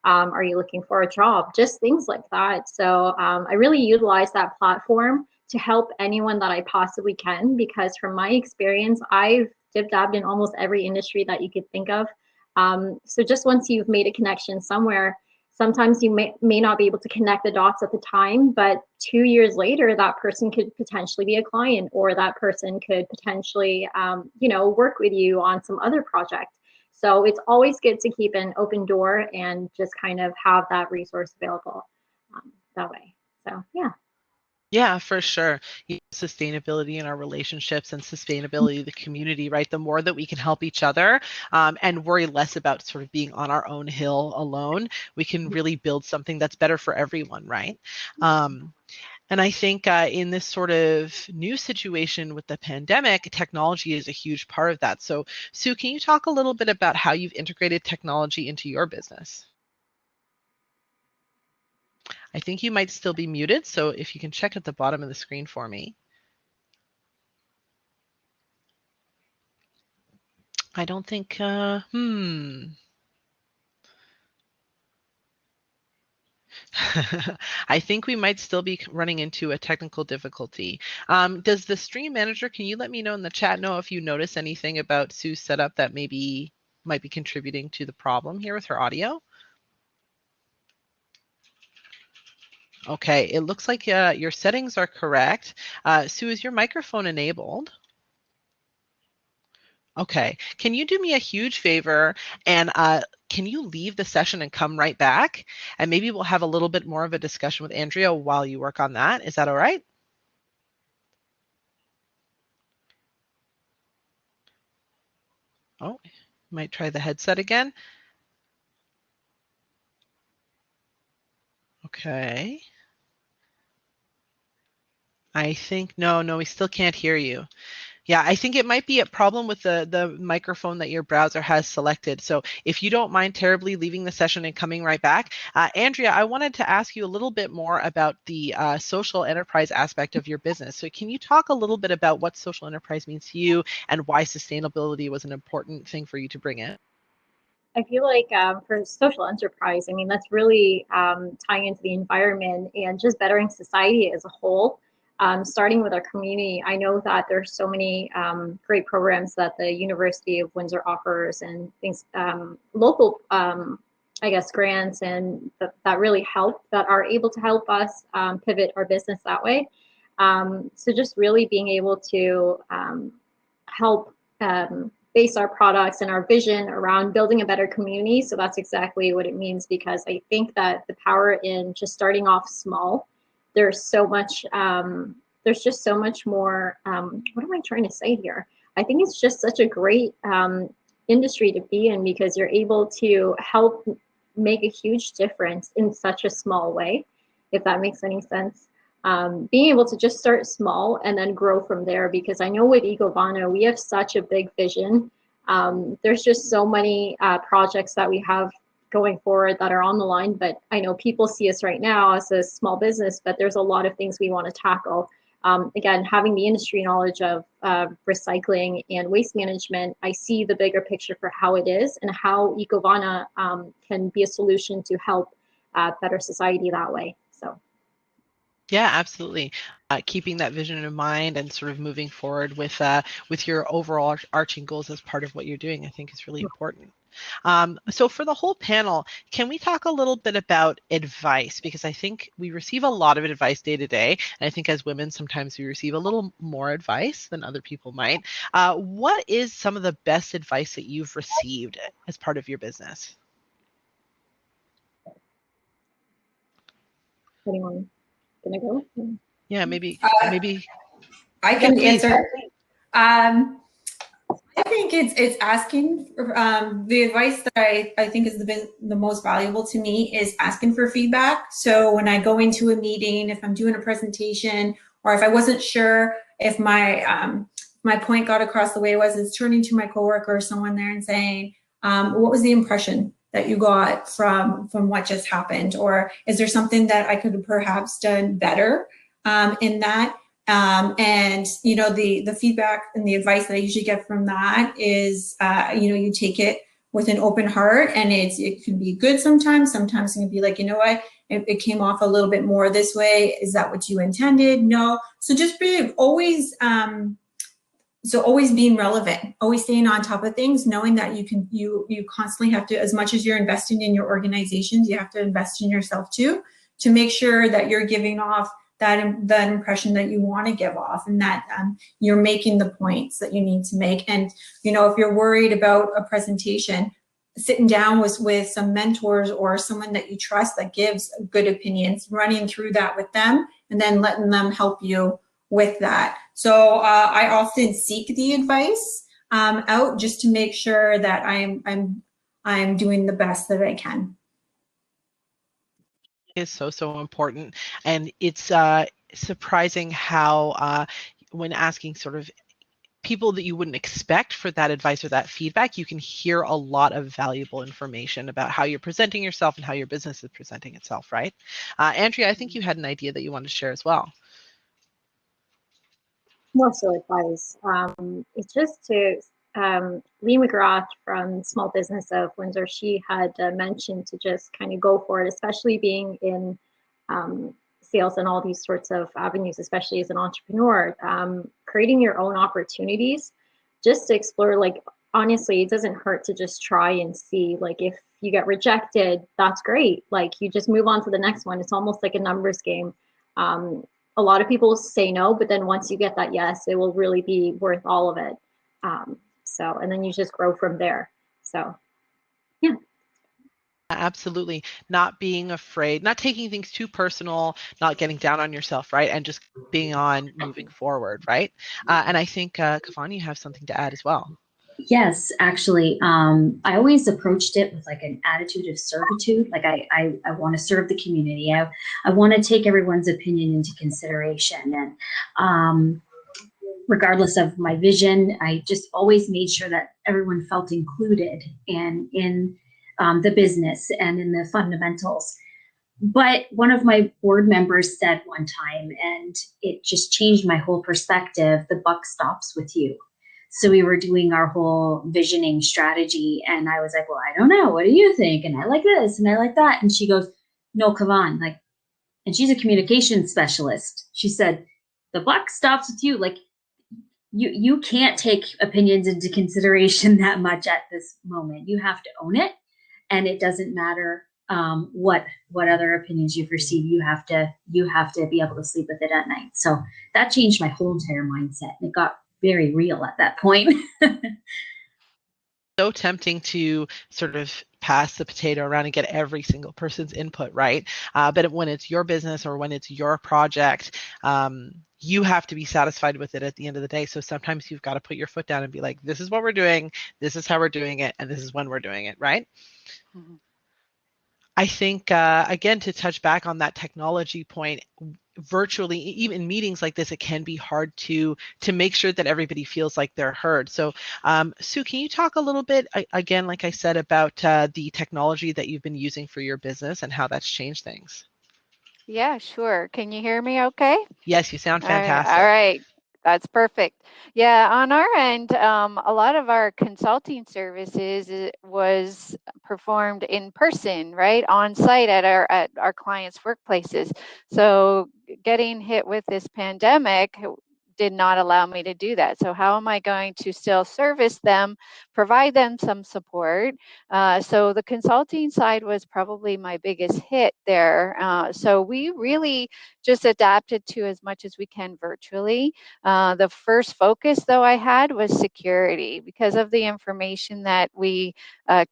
Are you looking for a job? Just things like that. So I really utilize that platform to help anyone that I possibly can, because from my experience, I've dib-dabbed in almost every industry that you could think of. So just once you've made a connection somewhere, sometimes you may not be able to connect the dots at the time, but 2 years later, that person could potentially be a client, or that person could potentially, work with you on some other project. So it's always good to keep an open door and just kind of have that resource available that way. So, yeah. Yeah, for sure. Sustainability in our relationships and sustainability of the community, right? The more that we can help each other and worry less about sort of being on our own hill alone, we can really build something that's better for everyone, right? And I think in this sort of new situation with the pandemic, technology is a huge part of that. So, Sue, can you talk a little bit about how you've integrated technology into your business? I think you might still be muted, so if you can check at the bottom of the screen for me. I don't think, I think we might still be running into a technical difficulty. Does the stream manager, can you let me know in the chat if you notice anything about Sue's setup that maybe might be contributing to the problem here with her audio? Okay, it looks like your settings are correct. Sue, is your microphone enabled? Okay. Can you do me a huge favor and can you leave the session and come right back? And maybe we'll have a little bit more of a discussion with Andrea while you work on that. Is that all right? Oh, might try the headset again. Okay. I think, no, we still can't hear you. Yeah, I think it might be a problem with the microphone that your browser has selected. So if you don't mind terribly leaving the session and coming right back. Andrea, I wanted to ask you a little bit more about the social enterprise aspect of your business. So can you talk a little bit about what social enterprise means to you and why sustainability was an important thing for you to bring in? I feel like for social enterprise, I mean, that's really tying into the environment and just bettering society as a whole. Starting with our community, I know that there's so many great programs that the University of Windsor offers and things, local, I guess, grants and that really help, that are able to help us pivot our business that way. So just really being able to help base our products and our vision around building a better community. So that's exactly what it means, because I think that the power in just starting off small, there's so much, there's just so much more, what am I trying to say here? I think it's just such a great industry to be in, because you're able to help make a huge difference in such a small way, if that makes any sense. Being able to just start small and then grow from there, because I know with Ecovana, we have such a big vision. There's just so many projects that we have going forward that are on the line, but I know people see us right now as a small business, but there's a lot of things we want to tackle. Again, having the industry knowledge of recycling and waste management, I see the bigger picture for how it is and how Ecovana can be a solution to help better society that way. So. Yeah, absolutely. Keeping that vision in mind and sort of moving forward with your overall arching goals as part of what you're doing, I think is really important. So for the whole panel, can we talk a little bit about advice? Because I think we receive a lot of advice day to day. And I think as women, sometimes we receive a little more advice than other people might. What is some of the best advice that you've received as part of your business? Anyone gonna go? Yeah, maybe. I can answer. I think it's asking the advice that I think is the most valuable to me is asking for feedback. So when I go into a meeting, if I'm doing a presentation, or if I wasn't sure if my my point got across the way it was, is turning to my coworker or someone there and saying, what was the impression that you got from what just happened? Or is there something that I could have perhaps done better in that? And you know, the feedback and the advice that I usually get from that is, you know, you take it with an open heart, and it can be good sometimes. Sometimes it can be like, you know what, it came off a little bit more this way. Is that what you intended? No. So just be always, so always being relevant, always staying on top of things, knowing that you constantly have to, as much as you're investing in your organizations, you have to invest in yourself too, to make sure that you're giving off that impression that you want to give off, and that you're making the points that you need to make. And you know, if you're worried about a presentation, sitting down with some mentors or someone that you trust that gives good opinions, running through that with them, and then letting them help you with that. So I often seek the advice out just to make sure that I'm doing the best that I can. Is so important, and it's surprising how when asking sort of people that you wouldn't expect for that advice or that feedback, you can hear a lot of valuable information about how you're presenting yourself and how your business is presenting itself, right? Andrea, I think you had an idea that you wanted to share as well. More so advice. It's just to Lee McGrath from Small Business of Windsor. She had mentioned to just kind of go for it, especially being in sales and all these sorts of avenues, especially as an entrepreneur, creating your own opportunities, just to explore. Like, honestly, it doesn't hurt to just try and see. Like, if you get rejected, that's great. Like, you just move on to the next one. It's almost like a numbers game. A lot of people say no, but then once you get that yes, it will really be worth all of it. So, and then you just grow from there. So, yeah. Absolutely. Not being afraid, not taking things too personal, not getting down on yourself, right? And just being on moving forward, right? And I think, Chauvin, you have something to add as well. Yes, actually, I always approached it with like an attitude of servitude. Like I want to serve the community. I want to take everyone's opinion into consideration. And regardless of my vision, I just always made sure that everyone felt included and in the business and in the fundamentals. But one of my board members said one time, and it just changed my whole perspective, the buck stops with you. So we were doing our whole visioning strategy, and I was like, well, I don't know. What do you think? And I like this, and I like that. And she goes, no, Chauvin, like, and she's a communications specialist. She said, the buck stops with you. Like, you can't take opinions into consideration that much at this moment. You have to own it, and it doesn't matter what other opinions you've received. You have to be able to sleep with it at night. So that changed my whole entire mindset, and it got very real at that point. So tempting to sort of pass the potato around and get every single person's input, right? But when it's your business or when it's your project, you have to be satisfied with it at the end of the day. So sometimes you've got to put your foot down and be like, this is what we're doing, this is how we're doing it, and this is when we're doing it, right? Mm-hmm. I think, again, to touch back on that technology point, virtually, even in meetings like this, it can be hard to make sure that everybody feels like they're heard. So Sue, can you talk a little bit, again, like I said, about the technology that you've been using for your business and how that's changed things? Yeah, sure. Can you hear me okay? Yes, you sound fantastic. All right. That's perfect. Yeah, on our end, a lot of our consulting services was performed in person, right, on site at our clients' workplaces. So getting hit with this pandemic did not allow me to do that. So how am I going to still service them, provide them some support? So the consulting side was probably my biggest hit there. So we really just adapted to as much as we can virtually. The first focus, though, I had was security because of the information that we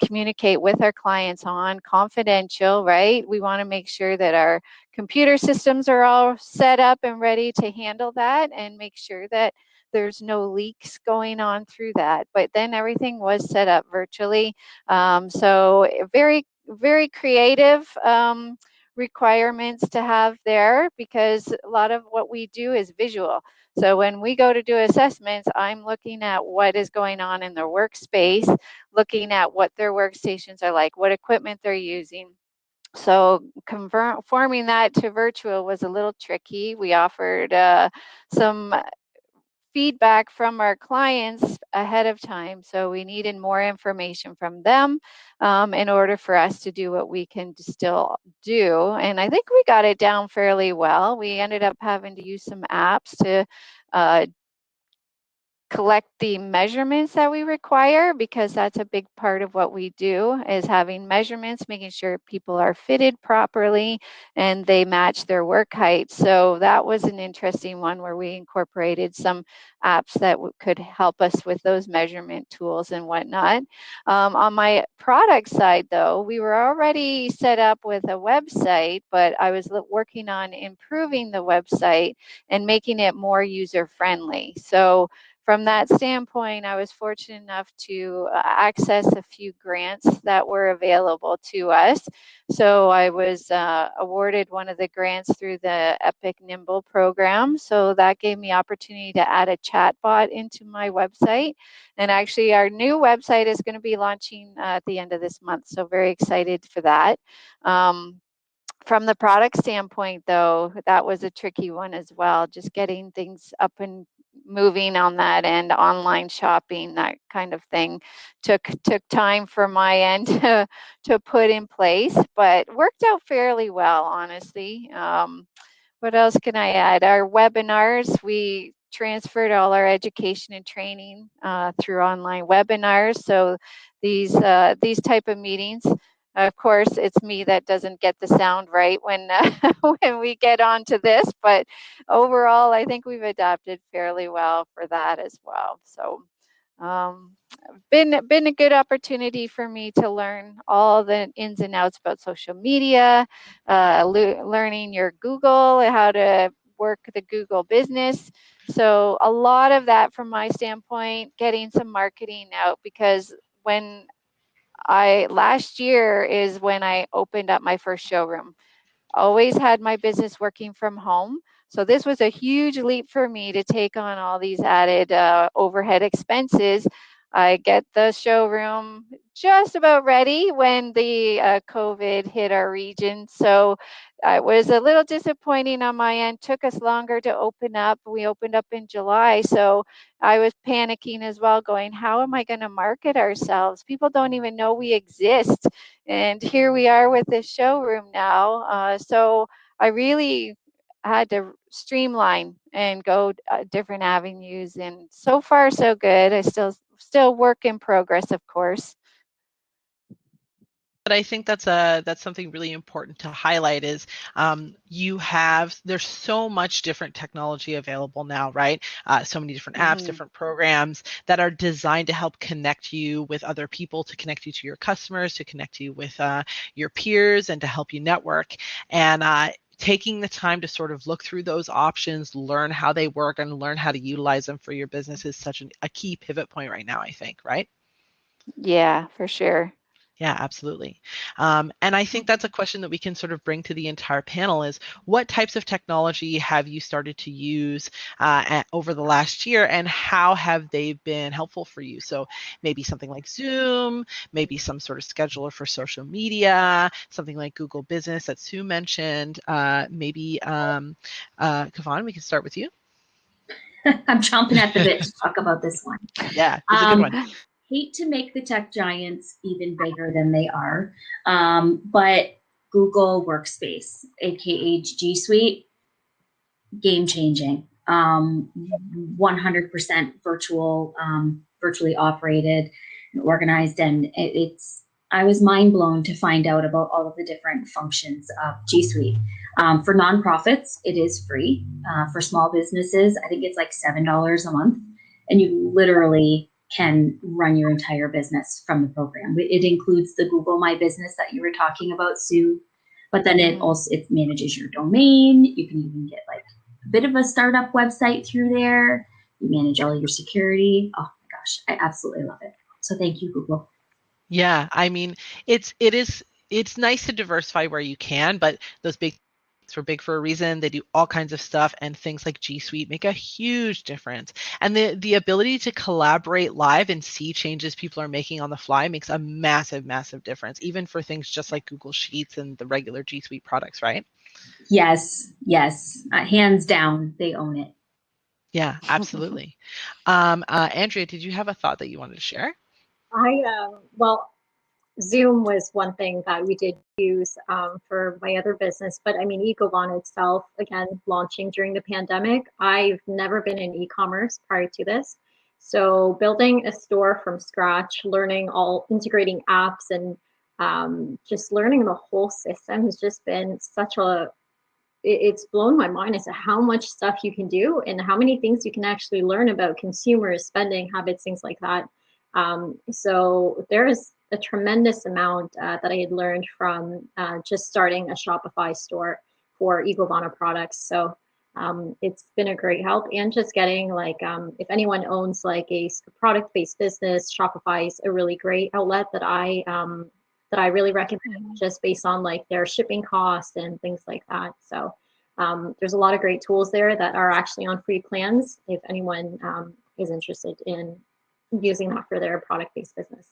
communicate with our clients on, confidential, right? We want to make sure that our computer systems are all set up and ready to handle that and make sure that there's no leaks going on through that. But then everything was set up virtually. So very, very creative requirements to have there because a lot of what we do is visual. So when we go to do assessments, I'm looking at what is going on in their workspace, looking at what their workstations are like, what equipment they're using. So conforming that to virtual was a little tricky. We offered some feedback from our clients ahead of time. So we needed more information from them in order for us to do what we can still do. And I think we got it down fairly well. We ended up having to use some apps to collect the measurements that we require because that's a big part of what we do is having measurements, making sure people are fitted properly and they match their work height. So that was an interesting one where we incorporated some apps that could help us with those measurement tools and whatnot. On my product side, though, we were already set up with a website, but I was working on improving the website and making it more user-friendly. So from that standpoint, I was fortunate enough to access a few grants that were available to us. So I was awarded one of the grants through the Epic Nimble program. So that gave me opportunity to add a chatbot into my website. And actually, our new website is going to be launching at the end of this month. So very excited for that. From the product standpoint, though, that was a tricky one as well. Just getting things up and moving on that end, online shopping, that kind of thing, took time for my end to put in place, but worked out fairly well, honestly. What else can I add? Our webinars, we transferred all our education and training through online webinars. So these type of meetings. Of course, it's me that doesn't get the sound right when when we get onto this, but overall, I think we've adapted fairly well for that as well. So Been a good opportunity for me to learn all the ins and outs about social media, learning your Google, how to work the Google business. So a lot of that from my standpoint, getting some marketing out, because when last year is when I opened up my first showroom. Always had my business working from home. So this was a huge leap for me to take on all these added overhead expenses. I get the showroom just about ready when the COVID hit our region. So it was a little disappointing on my end. Took us longer to open up. We opened up in July. So I was panicking as well, going, how am I going to market ourselves? People don't even know we exist. And here we are with this showroom now. So I really had to streamline and go different avenues, and so far so good. I still work in progress, of course. But I think that's something really important to highlight is there's so much different technology available now, right? So many different apps, different programs that are designed to help connect you with other people, to connect you to your customers, to connect you with your peers, and to help you network. And taking the time to sort of look through those options, learn how they work, and learn how to utilize them for your business is such a key pivot point right now, I think, right? Yeah, for sure. Yeah, absolutely. And I think that's a question that we can sort of bring to the entire panel is, what types of technology have you started to use over the last year, and how have they been helpful for you? So maybe something like Zoom, maybe some sort of scheduler for social media, something like Google Business that Sue mentioned, maybe Chauvin, we can start with you. I'm chomping at the bit to talk about this one. Yeah, it's a good one. Hate to make the tech giants even bigger than they are, but Google Workspace, aka G Suite, game changing. 100% virtual, virtually operated and organized, and I was mind blown to find out about all of the different functions of G Suite. For nonprofits, it is free. For small businesses, I think it's like $7 a month, and you literally can run your entire business from the program. It includes the Google My Business that you were talking about, Sue, but then it manages your domain. You can even get like a bit of a startup website through there. You manage all your security. Oh my gosh, I absolutely love it. So thank you, Google. Yeah, I mean, it's nice to diversify where you can, but those big are big for a reason. They do all kinds of stuff, and things like G Suite make a huge difference. And the ability to collaborate live and see changes people are making on the fly makes a massive, massive difference, even for things just like Google Sheets and the regular G Suite products, right? Yes, hands down, they own it. Yeah, absolutely. Andrea, did you have a thought that you wanted to share? Well, Zoom was one thing that we did use for my other business, but I mean, Ecovon itself, again, launching during the pandemic. I've never been in e-commerce prior to this. So building a store from scratch, integrating apps, and just learning the whole system has just been it's blown my mind as to how much stuff you can do and how many things you can actually learn about consumers, spending habits, things like that. So there is a tremendous amount that I had learned from just starting a Shopify store for Ecovana products. So it's been a great help, and just getting if anyone owns like a product-based business, Shopify is a really great outlet that I really recommend, just based on like their shipping costs and things like that. So there's a lot of great tools there that are actually on free plans if anyone is interested in using that for their product-based business.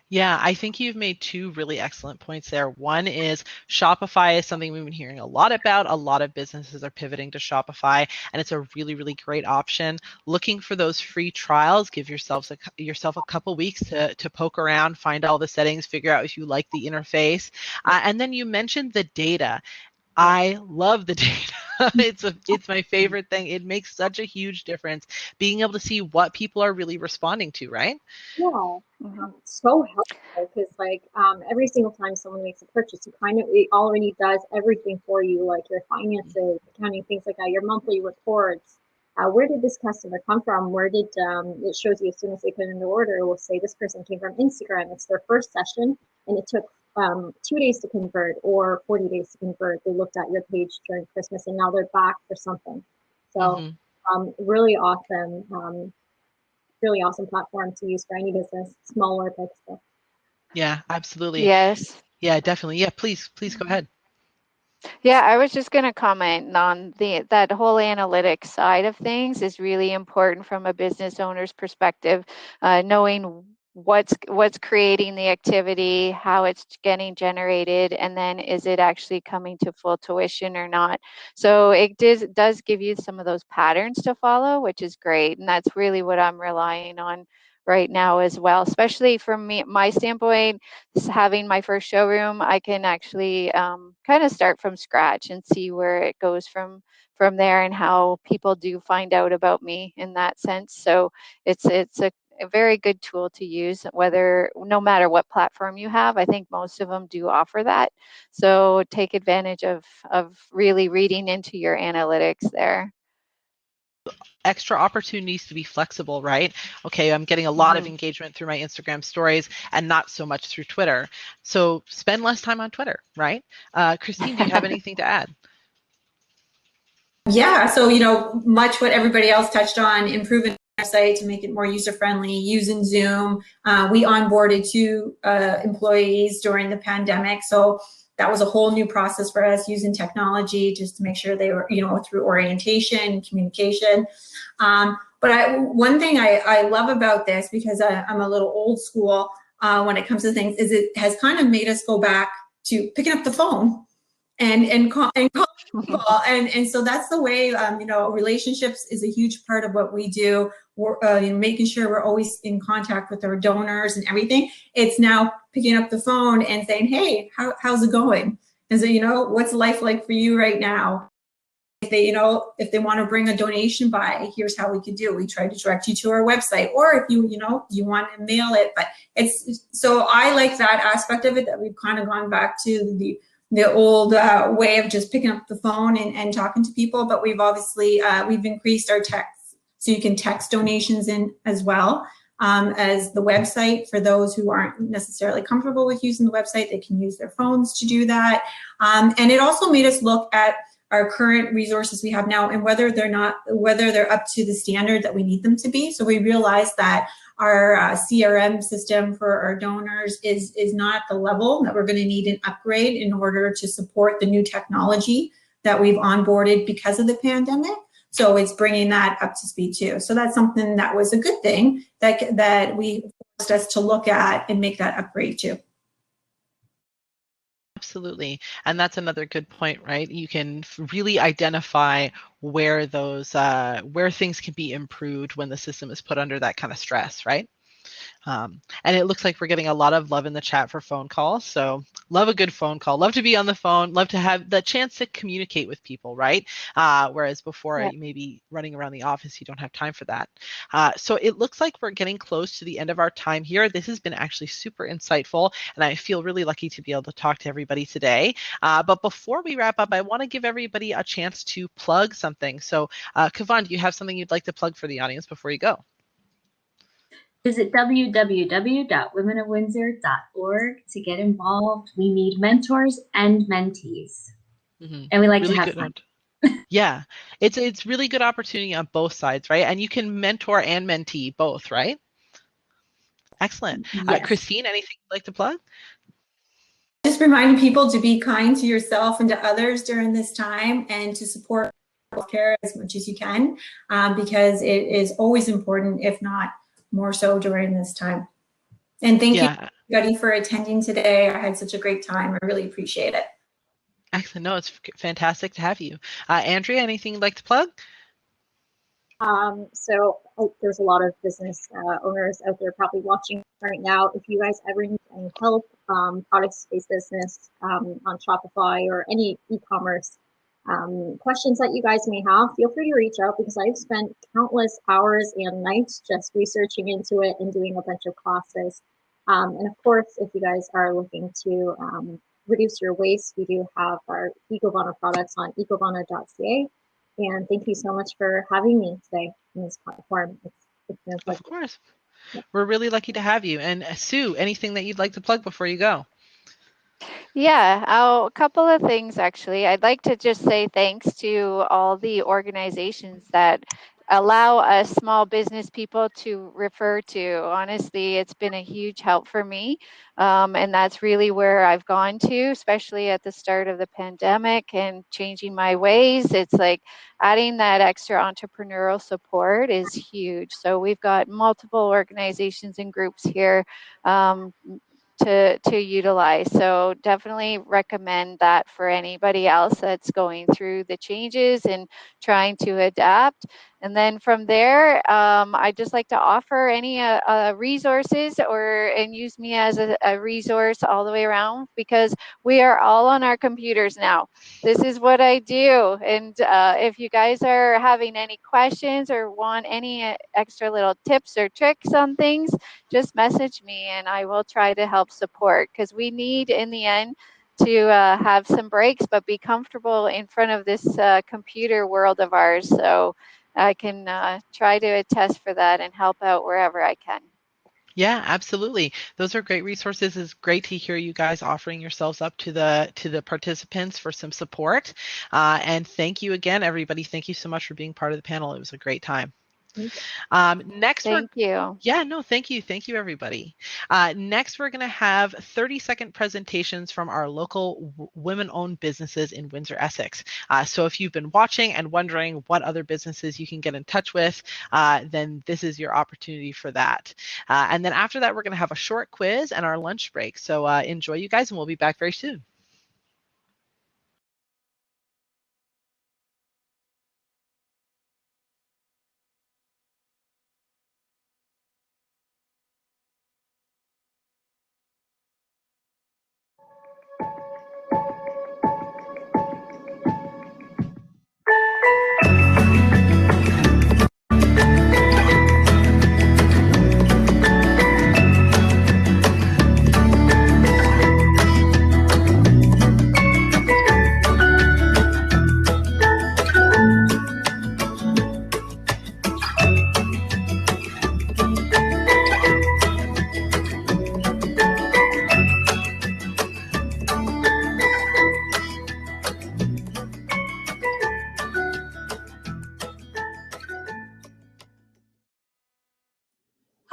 Yeah, I think you've made two really excellent points there. One is Shopify is something we've been hearing a lot about. A lot of businesses are pivoting to Shopify, and it's a really, really great option. Looking for those free trials, give yourself a couple weeks to poke around, find all the settings, figure out if you like the interface. And then you mentioned the data. I love the data. It's my favorite thing. It makes such a huge difference being able to see what people are really responding to, right? Yeah, so helpful, because every single time someone makes a purchase, it already does everything for you, like your finances, accounting, things like that, your monthly reports, where did this customer come from? Where did it shows you as soon as they put in the order, it will say this person came from Instagram. It's their first session, and it took 2 days to convert or 40 days to convert. They looked at your page during Christmas, and now they're back for something. So really awesome platform to use for any business, small or big stuff. Yeah, absolutely. Yes. Yeah, definitely. Yeah, please go ahead. Yeah, I was just going to comment on that whole analytics side of things is really important from a business owner's perspective, knowing what's creating the activity, how it's getting generated, and then is it actually coming to full tuition or not. So it does give you some of those patterns to follow, which is great, and that's really what I'm relying on right now as well, especially from my standpoint. Having my first showroom, I can actually kind of start from scratch and see where it goes from there, and how people do find out about me in that sense. So it's a very good tool to use, no matter what platform you have. I think most of them do offer that. So take advantage of really reading into your analytics there. Extra opportunities to be flexible, right? Okay, I'm getting a lot of engagement through my Instagram stories and not so much through Twitter. So spend less time on Twitter, right? Christine, do you have anything to add? Yeah, so much what everybody else touched on, improving the website to make it more user-friendly, using Zoom. We onboarded 2 employees during the pandemic, so that was a whole new process for us, using technology just to make sure they were, through orientation, communication. But one thing I love about this, because I'm a little old school when it comes to things, is it has kind of made us go back to picking up the phone and call people. And so that's the way, relationships is a huge part of what we do. We're making sure we're always in contact with our donors and everything. It's now picking up the phone and saying, hey, how's it going? And so, what's life like for you right now? If they want to bring a donation by, here's how we could do it. We try to direct you to our website, or if you want to mail it. But so I like that aspect of it, that we've kind of gone back to the old way of just picking up the phone and talking to people. But we've obviously we've increased our text, so you can text donations in as well as the website. For those who aren't necessarily comfortable with using the website, they can use their phones to do that. And it also made us look at our current resources we have now, and whether they're up to the standard that we need them to be. So we realized that our CRM system for our donors is not at the level that we're going to need an upgrade in order to support the new technology that we've onboarded because of the pandemic. So it's bringing that up to speed too. So that's something that was a good thing that we forced us to look at and make that upgrade too. Absolutely. And that's another good point, right? You can really identify where where things can be improved when the system is put under that kind of stress, right? And it looks like we're getting a lot of love in the chat for phone calls. So love a good phone call. Love to be on the phone. Love to have the chance to communicate with people, right? Whereas before, you may be running around the office, you don't have time for that. So it looks like we're getting close to the end of our time here. This has been actually super insightful, and I feel really lucky to be able to talk to everybody today. But before we wrap up, I want to give everybody a chance to plug something. So Chauvin, do you have something you'd like to plug for the audience before you go? Visit www.womenofwindsor.org to get involved. We need mentors and mentees. And we like really to have fun. Yeah, it's really good opportunity on both sides, right? And you can mentor and mentee both, right? Excellent. Yes. Christine, anything you'd like to plug? Just reminding people to be kind to yourself and to others during this time, and to support healthcare as much as you can, because it is always important, if not more so during this time. And thank you everybody for attending today. I had such a great time. I really appreciate it. Excellent. No, it's fantastic to have you. Andrea, anything you'd like to plug? So there's a lot of business owners out there probably watching right now. If you guys ever need any help, product-based business on Shopify or any e-commerce questions that you guys may have, feel free to reach out, because I've spent countless hours and nights just researching into it and doing a bunch of classes. And of course, if you guys are looking to reduce your waste, we do have our EcoVana products on ecovana.ca. And thank you so much for having me today in this platform. It's been a pleasure. Of course. We're really lucky to have you. And Sue, anything that you'd like to plug before you go? Yeah, a couple of things actually. I'd like to just say thanks to all the organizations that allow us small business people to refer to. Honestly, it's been a huge help for me. And that's really where I've gone to, especially at the start of the pandemic and changing my ways. It's like adding that extra entrepreneurial support is huge. So we've got multiple organizations and groups here to utilize. So definitely recommend that for anybody else that's going through the changes and trying to adapt. And then from there, I'd just like to offer any resources and use me as a resource all the way around, because we are all on our computers now. This is what I do. And if you guys are having any questions or want any extra little tips or tricks on things, just message me and I will try to help support, because we need in the end to have some breaks, but be comfortable in front of this computer world of ours. So I can try to attest for that and help out wherever I can. Yeah, absolutely. Those are great resources. It's great to hear you guys offering yourselves up to the participants for some support. And thank you again, everybody. Thank you so much for being part of the panel. It was a great time. Next, thank you. Yeah, no, thank you. Thank you, everybody. Next, we're going to have 30-second presentations from our local women-owned businesses in Windsor-Essex. So if you've been watching and wondering what other businesses you can get in touch with, then this is your opportunity for that. And then after that, we're going to have a short quiz and our lunch break. So enjoy, you guys, and we'll be back very soon.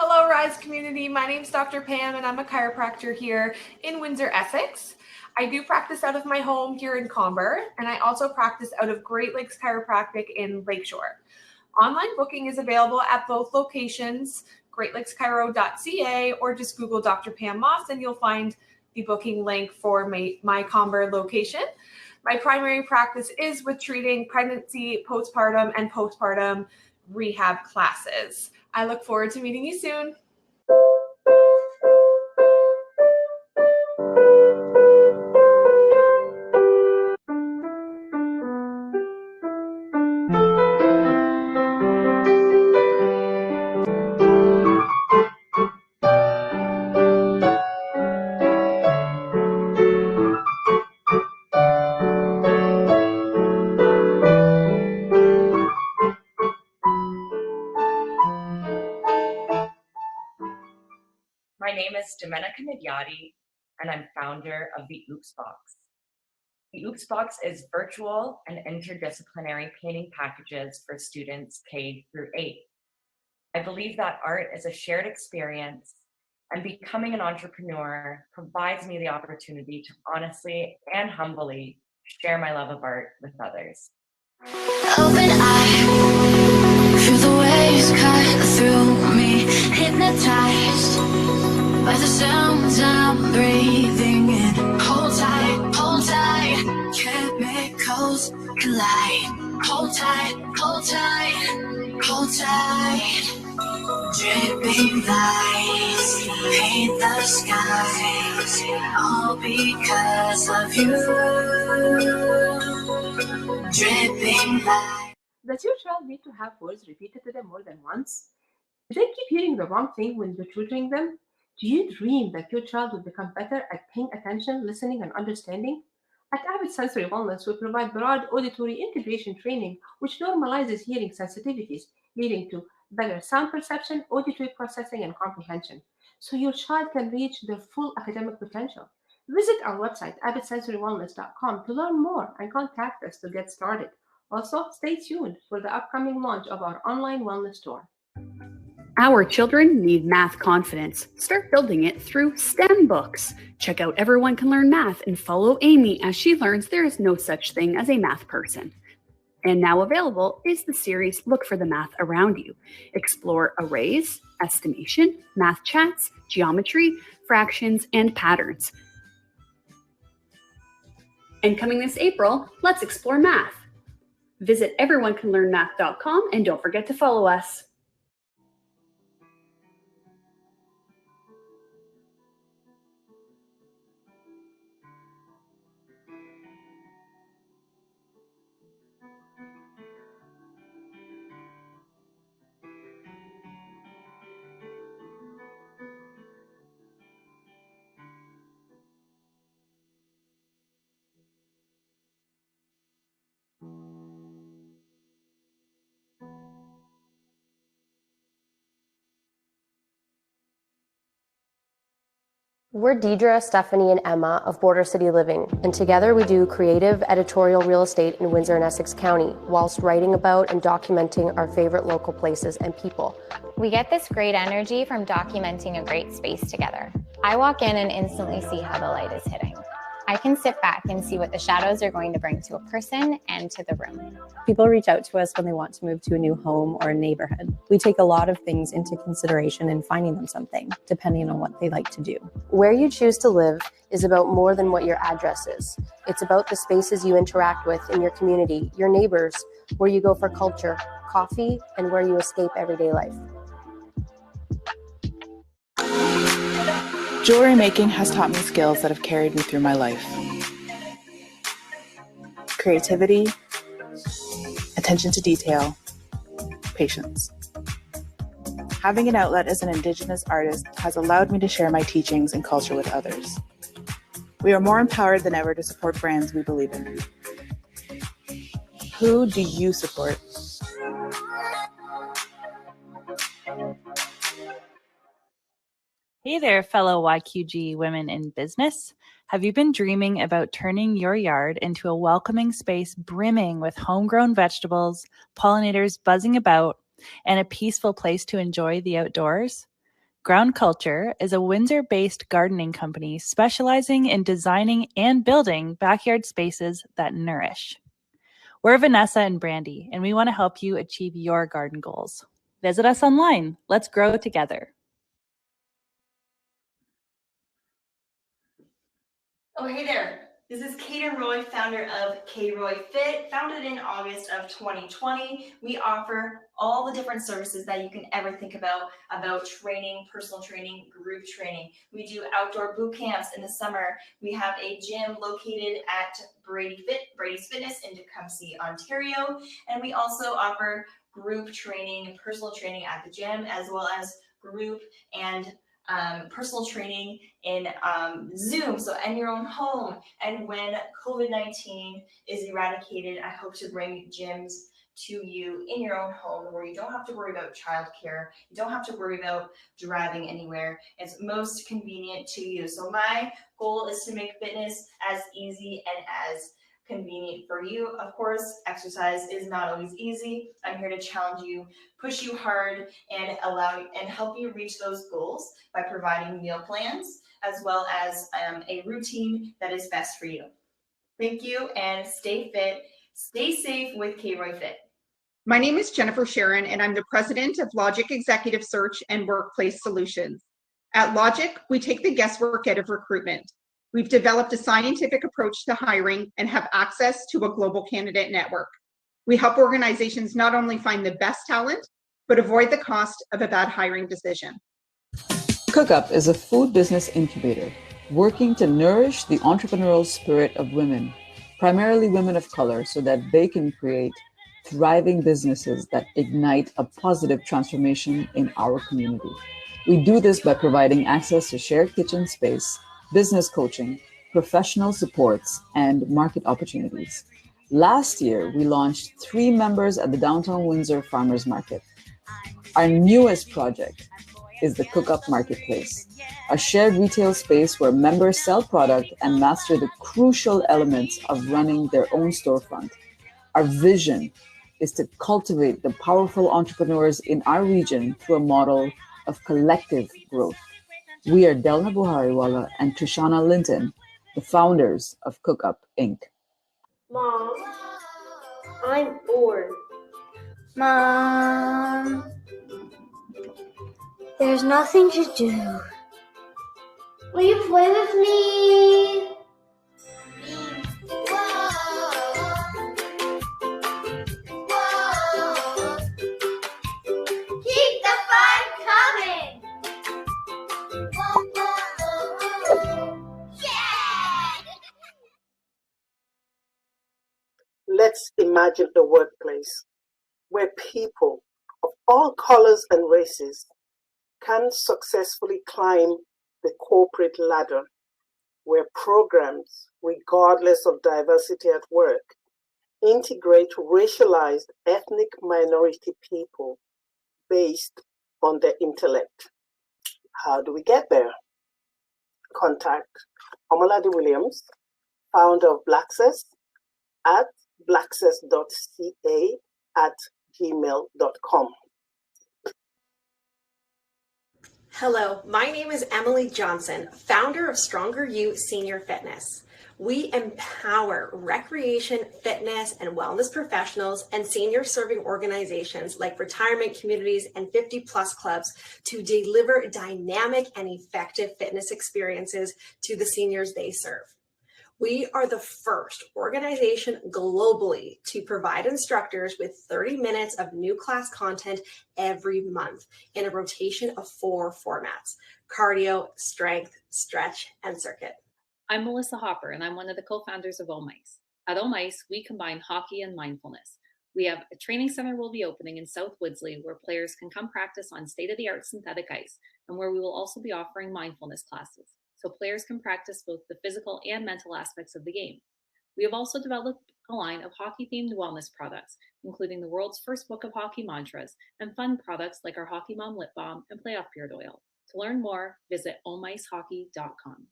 Hello, Rise community. My name is Dr. Pam, and I'm a chiropractor here in Windsor-Essex. I do practice out of my home here in Comber, and I also practice out of Great Lakes Chiropractic in Lakeshore. Online booking is available at both locations, greatlakeschiro.ca, or just Google Dr. Pam Moss, and you'll find the booking link for my Comber location. My primary practice is with treating pregnancy, postpartum, and postpartum rehab classes. I look forward to meeting you soon. My name is Domenica Midyati, and I'm founder of the Oops Box. The Oops Box is virtual and interdisciplinary painting packages for students K through 8. I believe that art is a shared experience, and becoming an entrepreneur provides me the opportunity to honestly and humbly share my love of art with others. Open eye, feel the waves cut through me, hypnotized by the sounds I'm breathing in. Hold tight, chemicals collide. Hold tight, hold tight, hold tight. Dripping lights paint the skies, all because of you. Dripping lights. Does your child need to have words repeated to them more than once? Do they keep hearing the wrong thing when you're tutoring them? Do you dream that your child will become better at paying attention, listening, and understanding? At Abbott Sensory Wellness, we provide broad auditory integration training, which normalizes hearing sensitivities, leading to better sound perception, auditory processing, and comprehension, so your child can reach their full academic potential. Visit our website, abbottsensorywellness.com, to learn more and contact us to get started. Also, stay tuned for the upcoming launch of our online wellness store. Our children need math confidence. Start building it through STEM books. Check out Everyone Can Learn Math and follow Amy as she learns there is no such thing as a math person. And now available is the series Look for the Math Around You. Explore arrays, estimation, math chats, geometry, fractions, and patterns. And coming this April, let's explore math. Visit everyonecanlearnmath.com and don't forget to follow us. We're Deidre, Stephanie, and Emma of Border City Living, and together we do creative editorial real estate in Windsor and Essex County, whilst writing about and documenting our favorite local places and people. We get this great energy from documenting a great space together. I walk in and instantly see how the light is hitting. I can sit back and see what the shadows are going to bring to a person and to the room. People reach out to us when they want to move to a new home or a neighborhood. We take a lot of things into consideration in finding them something, depending on what they like to do. Where you choose to live is about more than what your address is. It's about the spaces you interact with in your community, your neighbors, where you go for culture, coffee, and where you escape everyday life. Jewelry making has taught me skills that have carried me through my life. Creativity, attention to detail, patience. Having an outlet as an Indigenous artist has allowed me to share my teachings and culture with others. We are more empowered than ever to support brands we believe in. Who do you support? Hey there, fellow YQG women in business. Have you been dreaming about turning your yard into a welcoming space brimming with homegrown vegetables, pollinators buzzing about, and a peaceful place to enjoy the outdoors? Ground Culture is a Windsor-based gardening company specializing in designing and building backyard spaces that nourish. We're Vanessa and Brandy, and we want to help you achieve your garden goals. Visit us online. Let's grow together. Oh, hey there. This is Kate and Roy, founder of K-Roy Fit, founded in August of 2020. We offer all the different services that you can ever think about training, personal training, group training. We do outdoor boot camps in the summer. We have a gym located at Brady's Fitness in Tecumseh, Ontario. And we also offer group training, personal training at the gym, as well as group and personal training in Zoom, so in your own home. And when COVID-19 is eradicated, I hope to bring gyms to you in your own home where you don't have to worry about childcare, you don't have to worry about driving anywhere. It's most convenient to you. So my goal is to make fitness as easy and as convenient for you. Of course, exercise is not always easy. I'm here to challenge you, push you hard, and help you reach those goals by providing meal plans as well as a routine that is best for you. Thank you, and stay fit, stay safe with K-Roy Fit. My name is Jennifer Sharon, and I'm the president of Logic Executive Search and Workplace Solutions. At Logic, we take the guesswork out of recruitment. We've developed a scientific approach to hiring and have access to a global candidate network. We help organizations not only find the best talent, but avoid the cost of a bad hiring decision. CookUp is a food business incubator working to nourish the entrepreneurial spirit of women, primarily women of color, so that they can create thriving businesses that ignite a positive transformation in our community. We do this by providing access to shared kitchen space, business coaching, professional supports, and market opportunities. Last year, we launched 3 members at the Downtown Windsor Farmers Market. Our newest project is the Cook-Up Marketplace, a shared retail space where members sell product and master the crucial elements of running their own storefront. Our vision is to cultivate the powerful entrepreneurs in our region through a model of collective growth. We are Delna Buhariwala and Tushana Linton, the founders of Cook-Up Inc. Mom, I'm bored. Mom, there's nothing to do. Will you play with me? Keep the fun coming. Let's imagine a workplace where people of all colors and races can successfully climb the corporate ladder, where programs, regardless of diversity at work, integrate racialized ethnic minority people based on their intellect. How do we get there? Contact Omolade Williams, founder of Blaccess, at blaccess.ca@gmail.com. Hello, my name is Emily Johnson, founder of Stronger You Senior Fitness. We empower recreation, fitness, and wellness professionals and senior serving organizations like retirement communities and 50+ clubs to deliver dynamic and effective fitness experiences to the seniors they serve. We are the first organization globally to provide instructors with 30 minutes of new class content every month in a rotation of 4 formats: cardio, strength, stretch, and circuit. I'm Melissa Hopper, and I'm one of the co-founders of OMICE. At OMICE, we combine hockey and mindfulness. We have a training center we'll be opening in South Woodsley where players can come practice on state-of-the-art synthetic ice, and where we will also be offering mindfulness classes, so players can practice both the physical and mental aspects of the game. We have also developed a line of hockey-themed wellness products, including the world's first book of hockey mantras and fun products like our Hockey Mom Lip Balm and Playoff Beard Oil. To learn more, visit omicehockey.com.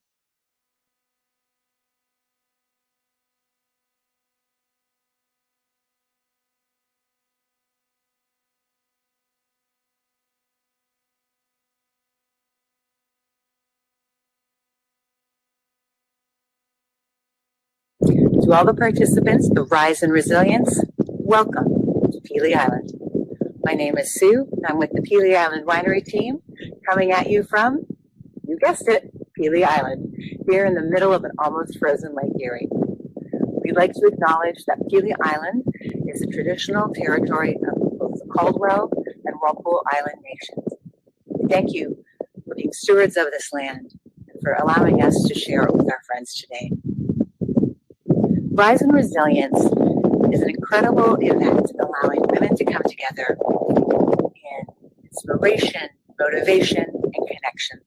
To all the participants of Rise and Resilience, welcome to Pelee Island. My name is Sue, and I'm with the Pelee Island Winery team, coming at you from, you guessed it, Pelee Island, here in the middle of an almost frozen Lake Erie. We'd like to acknowledge that Pelee Island is a traditional territory of both the Caldwell and Walpole Island nations. We thank you for being stewards of this land and for allowing us to share it with our friends today. Rise and Resilience is an incredible event allowing women to come together in inspiration, motivation, and connection.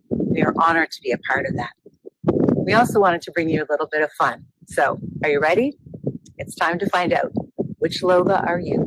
We are honored to be a part of that. We also wanted to bring you a little bit of fun. So, are you ready? It's time to find out. Which Loga are you?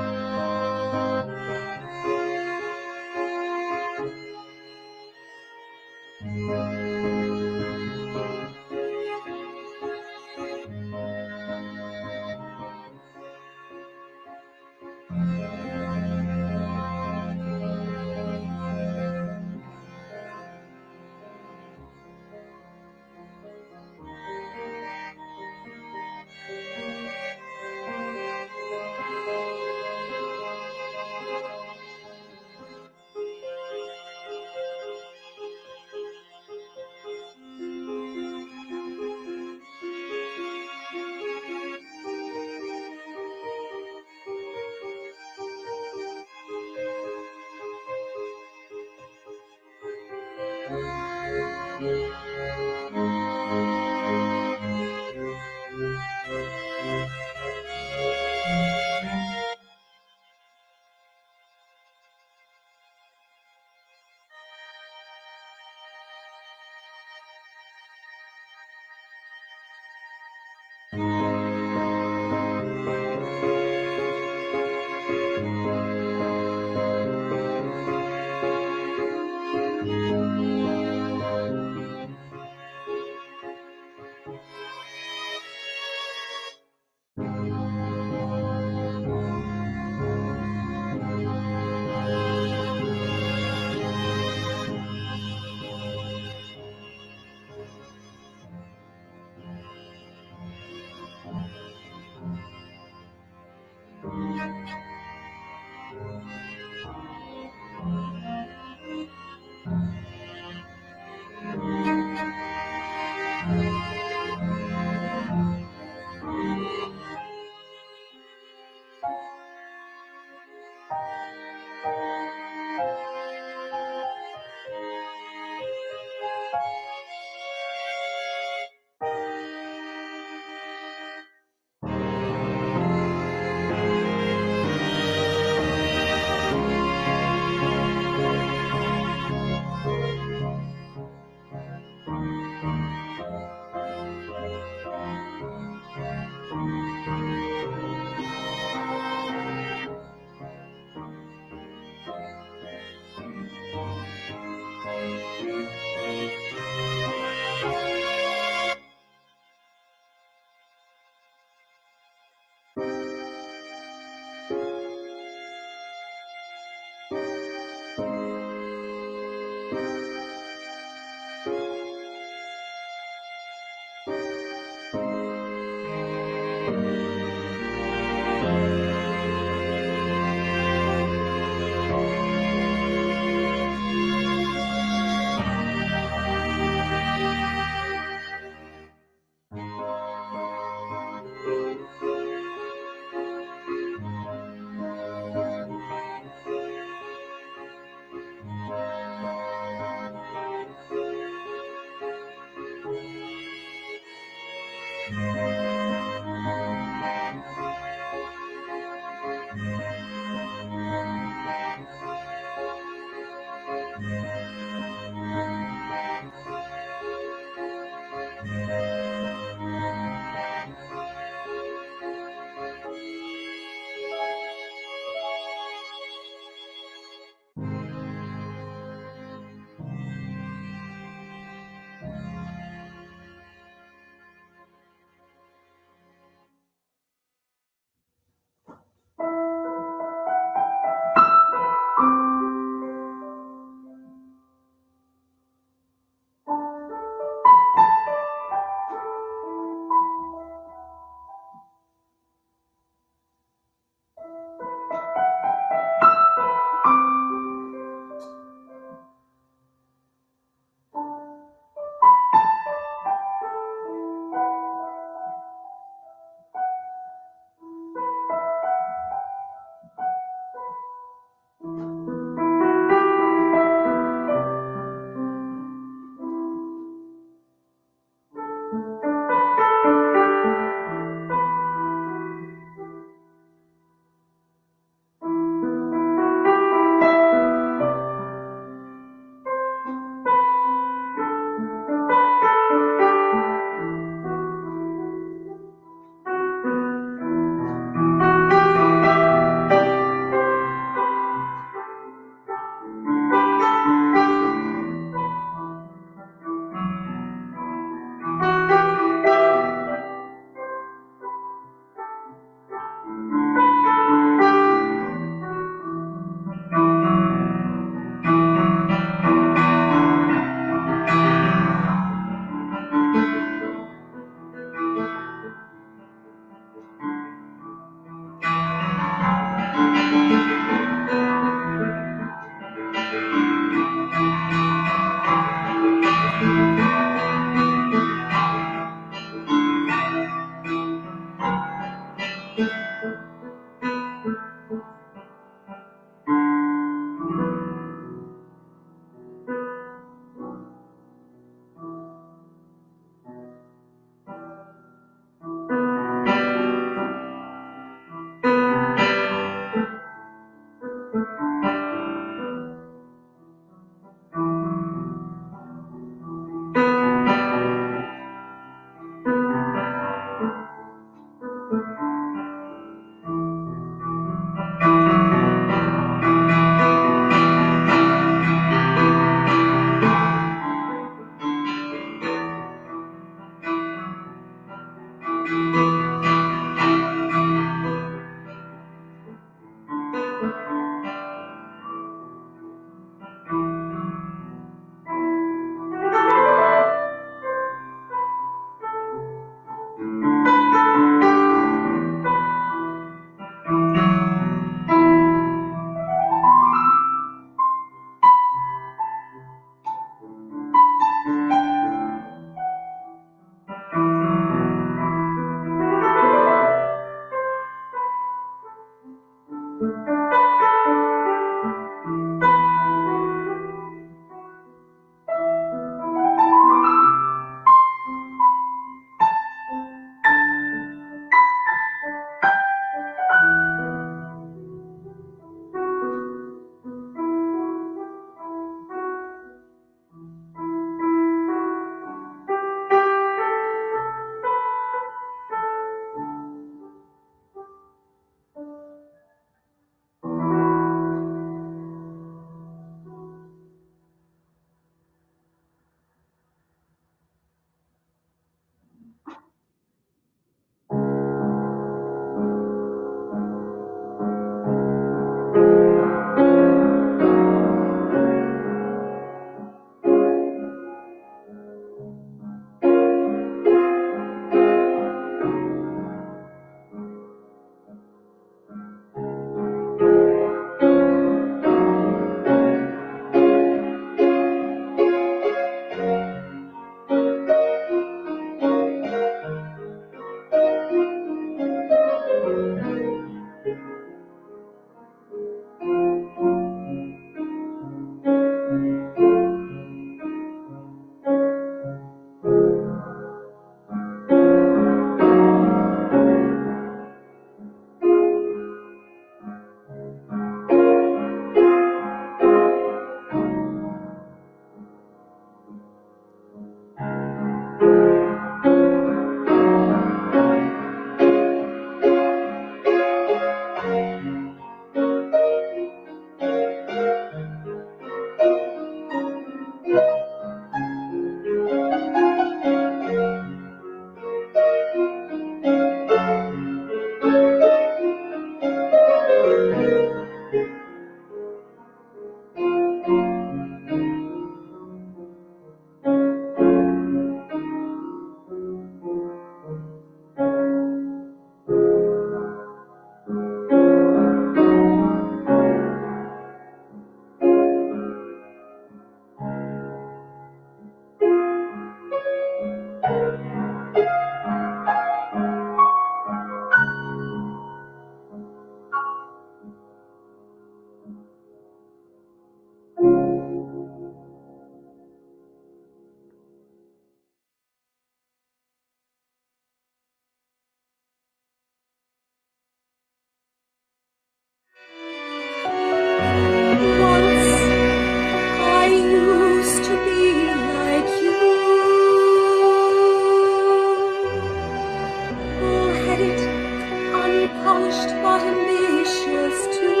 polished but ambitious too.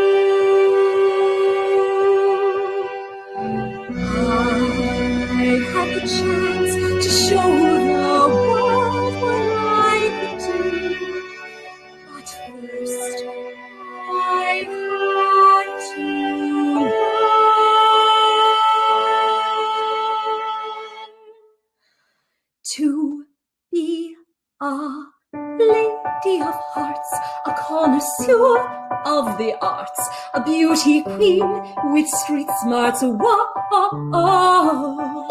I had the chance to show the world what I could do, but first I had to learn to be a lady of hearts, a connoisseur of the arts, a beauty queen with street smarts. Whoa,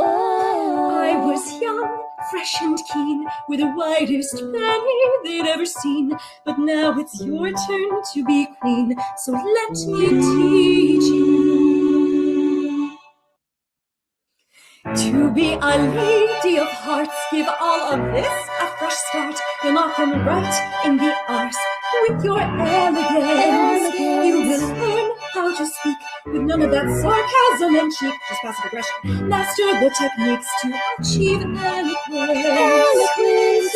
I was young, fresh and keen, with the widest penny they'd ever seen. But now it's your turn to be queen, so let me teach you. To be a lady of hearts, give all of this a fresh start. You'll knock them right in the arse with your elegance. You will learn how to speak with none of that sarcasm and cheek, just passive aggression. Master the techniques to achieve eloquence.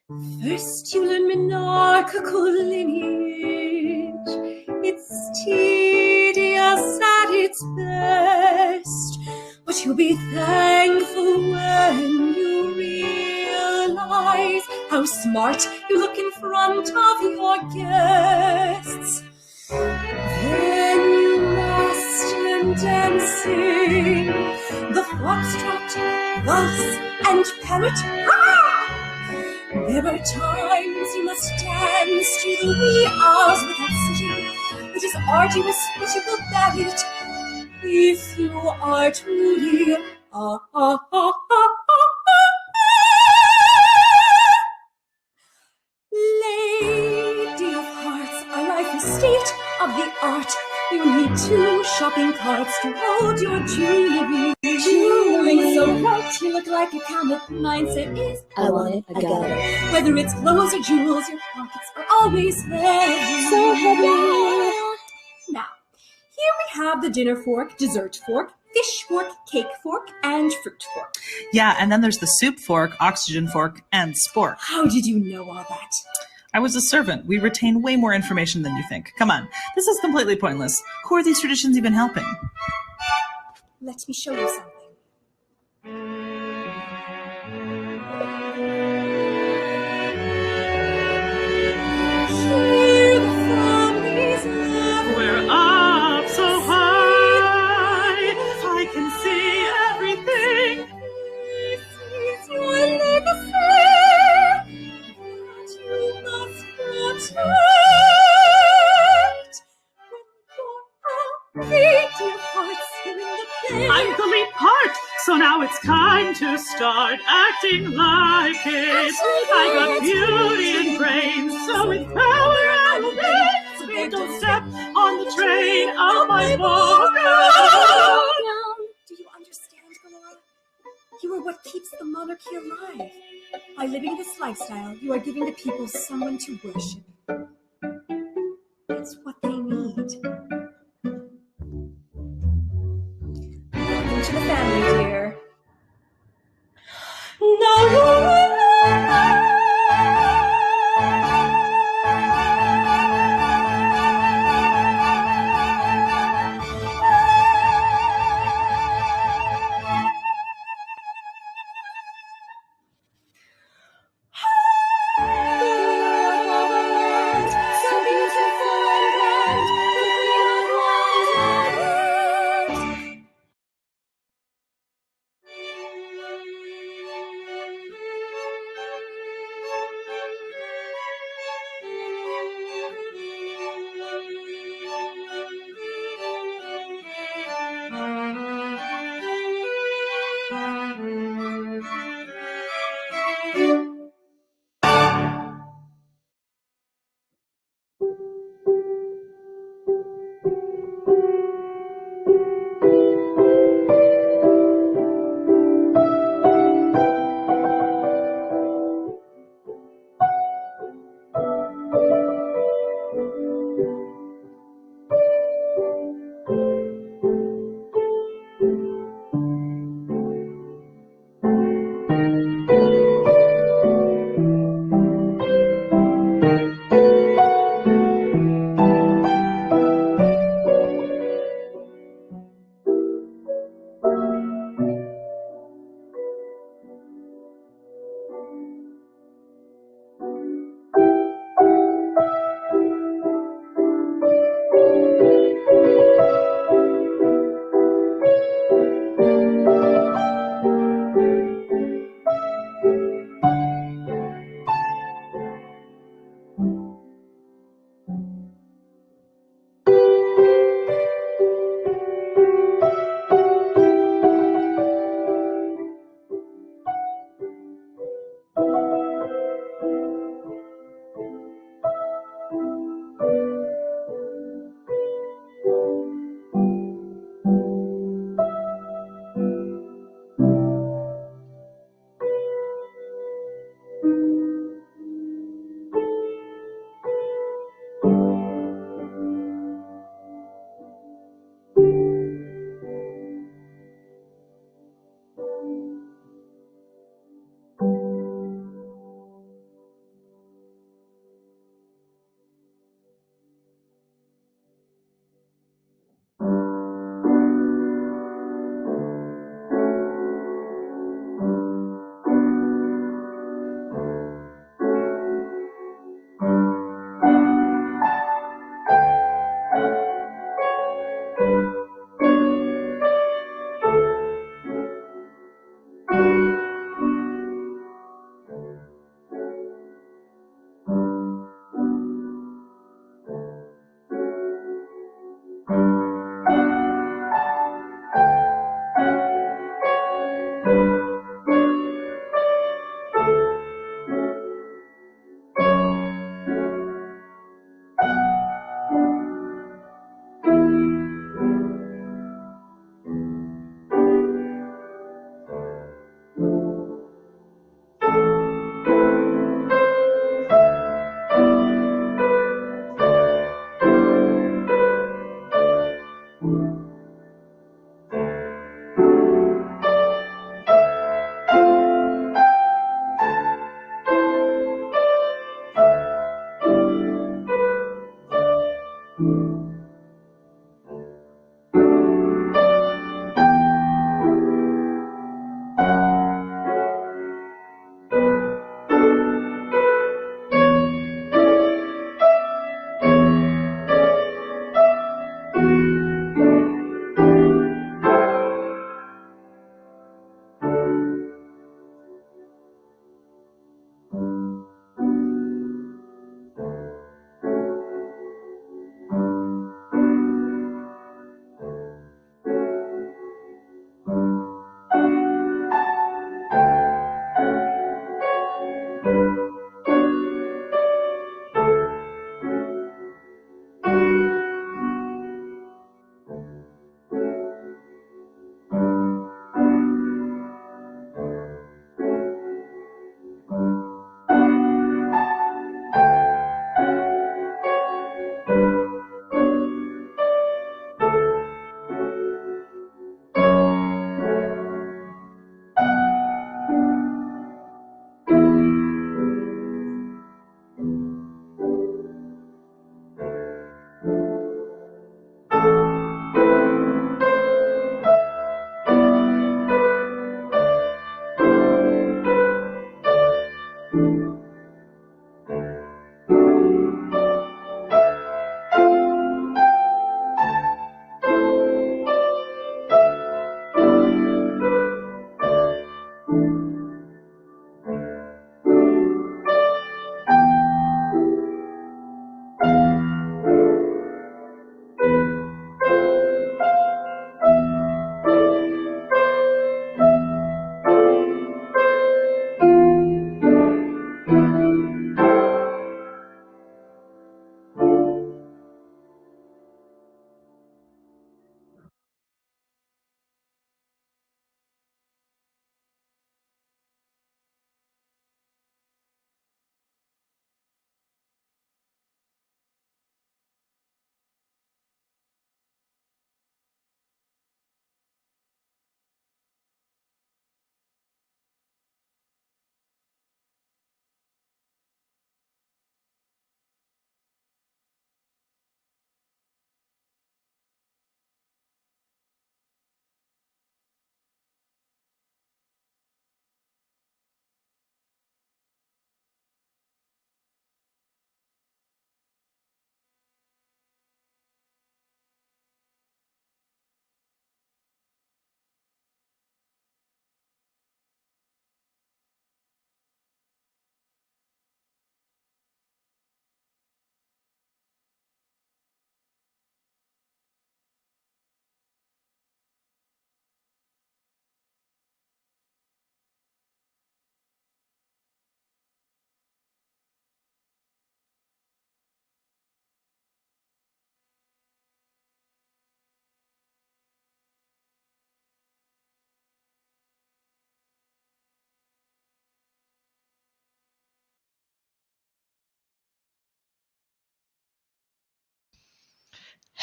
Well, first you learn monarchical lineage. It's tedious at its best, but you'll be thankful when you realize how smart you look in front of your guests. Then you master dancing, the foxtrot, waltz, and parrot. There are times you must dance to the wee hours without sitting. It is arduous, but you will bear it if you are truly lady of hearts, a life estate of the art. You need 2 shopping carts to hold your jewelry. Jewelry so bright you look like a comet. Mindset is I want it, I got it. Whether it's clothes or jewels, your pockets are always heavy. So heavy. Now, here we have the dinner fork, dessert fork, fish fork, cake fork, and fruit fork. Yeah, and then there's the soup fork, oxygen fork, and spork. How did you know all that? I was a servant. We retain way more information than you think. Come on, this is completely pointless. Who are these traditions even helping? Let me show you something. Hear the families laugh. We're up so high, I can see everything. This is your legacy that you must protect. When you're a lady of hearts, you're in the play. I'm the lead part, so now it's time to start acting like it. I got beauty and brains, so with power and wit, so don't step on the train of my vocal. Do you understand, Galora? You are what keeps the monarchy alive. By living this lifestyle, you are giving the people someone to worship. It's what they need. Welcome to the family, dear.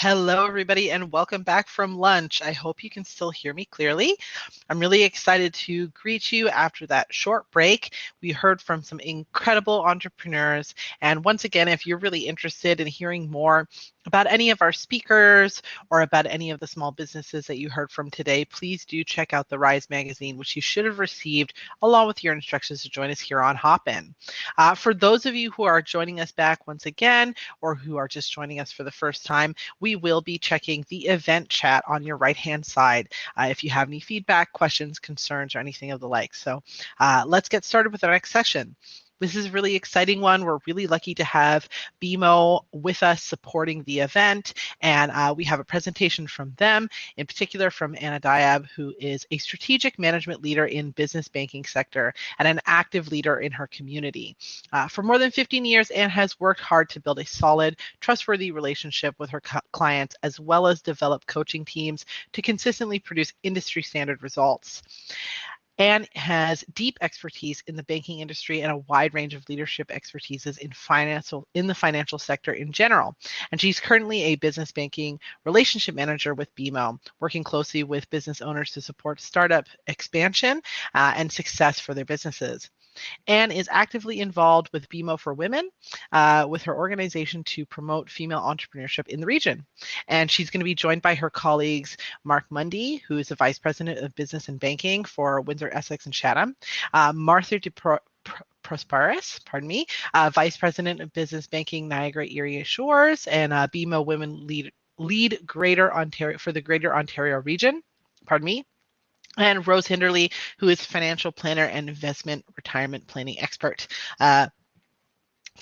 Hello, everybody, and welcome back from lunch. I hope you can still hear me clearly. I'm really excited to greet you after that short break. We heard from some incredible entrepreneurs. And once again, if you're really interested in hearing more about any of our speakers or about any of the small businesses that you heard from today, please do check out the Rise magazine, which you should have received along with your instructions to join us here on Hopin. For those of you who are joining us back once again, or who are just joining us for the first time, we will be checking the event chat on your right-hand side if you have any feedback, questions, concerns, or anything of the like. So let's get started with our next session. This is a really exciting one. We're really lucky to have BMO with us supporting the event, and we have a presentation from them, in particular from Anna Diab, who is a strategic management leader in business banking sector and an active leader in her community. For more than 15 years, Anne has worked hard to build a solid, trustworthy relationship with her clients, as well as develop coaching teams to consistently produce industry standard results. Anne has deep expertise in the banking industry and a wide range of leadership expertises in the financial sector in general. And she's currently a business banking relationship manager with BMO, working closely with business owners to support startup expansion and success for their businesses. Anne is actively involved with BMO for Women, with her organization to promote female entrepreneurship in the region. And she's going to be joined by her colleagues, Mark Mundy, who is the Vice President of Business and Banking for Windsor-Essex and Chatham, Martha Prosperis, Vice President of Business Banking, Niagara Erie Shores, and BMO Women lead Greater Ontario for the Greater Ontario region, and Rose Hinderly, who is financial planner and investment retirement planning expert. Thank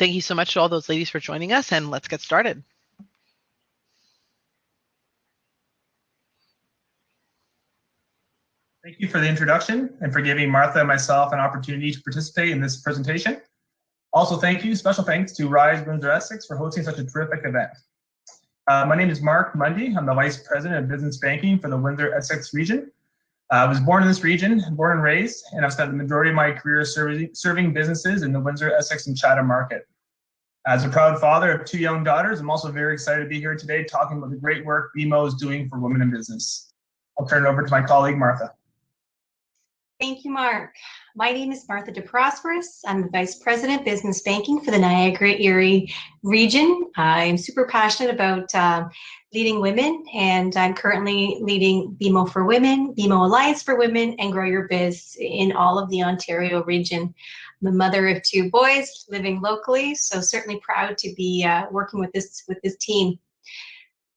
you so much to all those ladies for joining us, and let's get started. Thank you for the introduction and for giving Martha and myself an opportunity to participate in this presentation. Also, special thanks to Rise Windsor-Essex for hosting such a terrific event. My name is Mark Mundy. I'm the Vice President of Business Banking for the Windsor-Essex region. I was born in this region, born and raised, and I've spent the majority of my career serving businesses in the Windsor-Essex and Chatham market. As a proud father of 2 young daughters, I'm also very excited to be here today talking about the great work BMO is doing for women in business. I'll turn it over to my colleague, Martha. Thank you, Mark. My name is Martha DeProsperous. I'm the Vice President, Business Banking for the Niagara Erie region. I'm super passionate about leading women, and I'm currently leading BMO for Women, BMO Alliance for Women, and Grow Your Biz in all of the Ontario region. I'm a mother of 2 boys living locally, so certainly proud to be working with this team.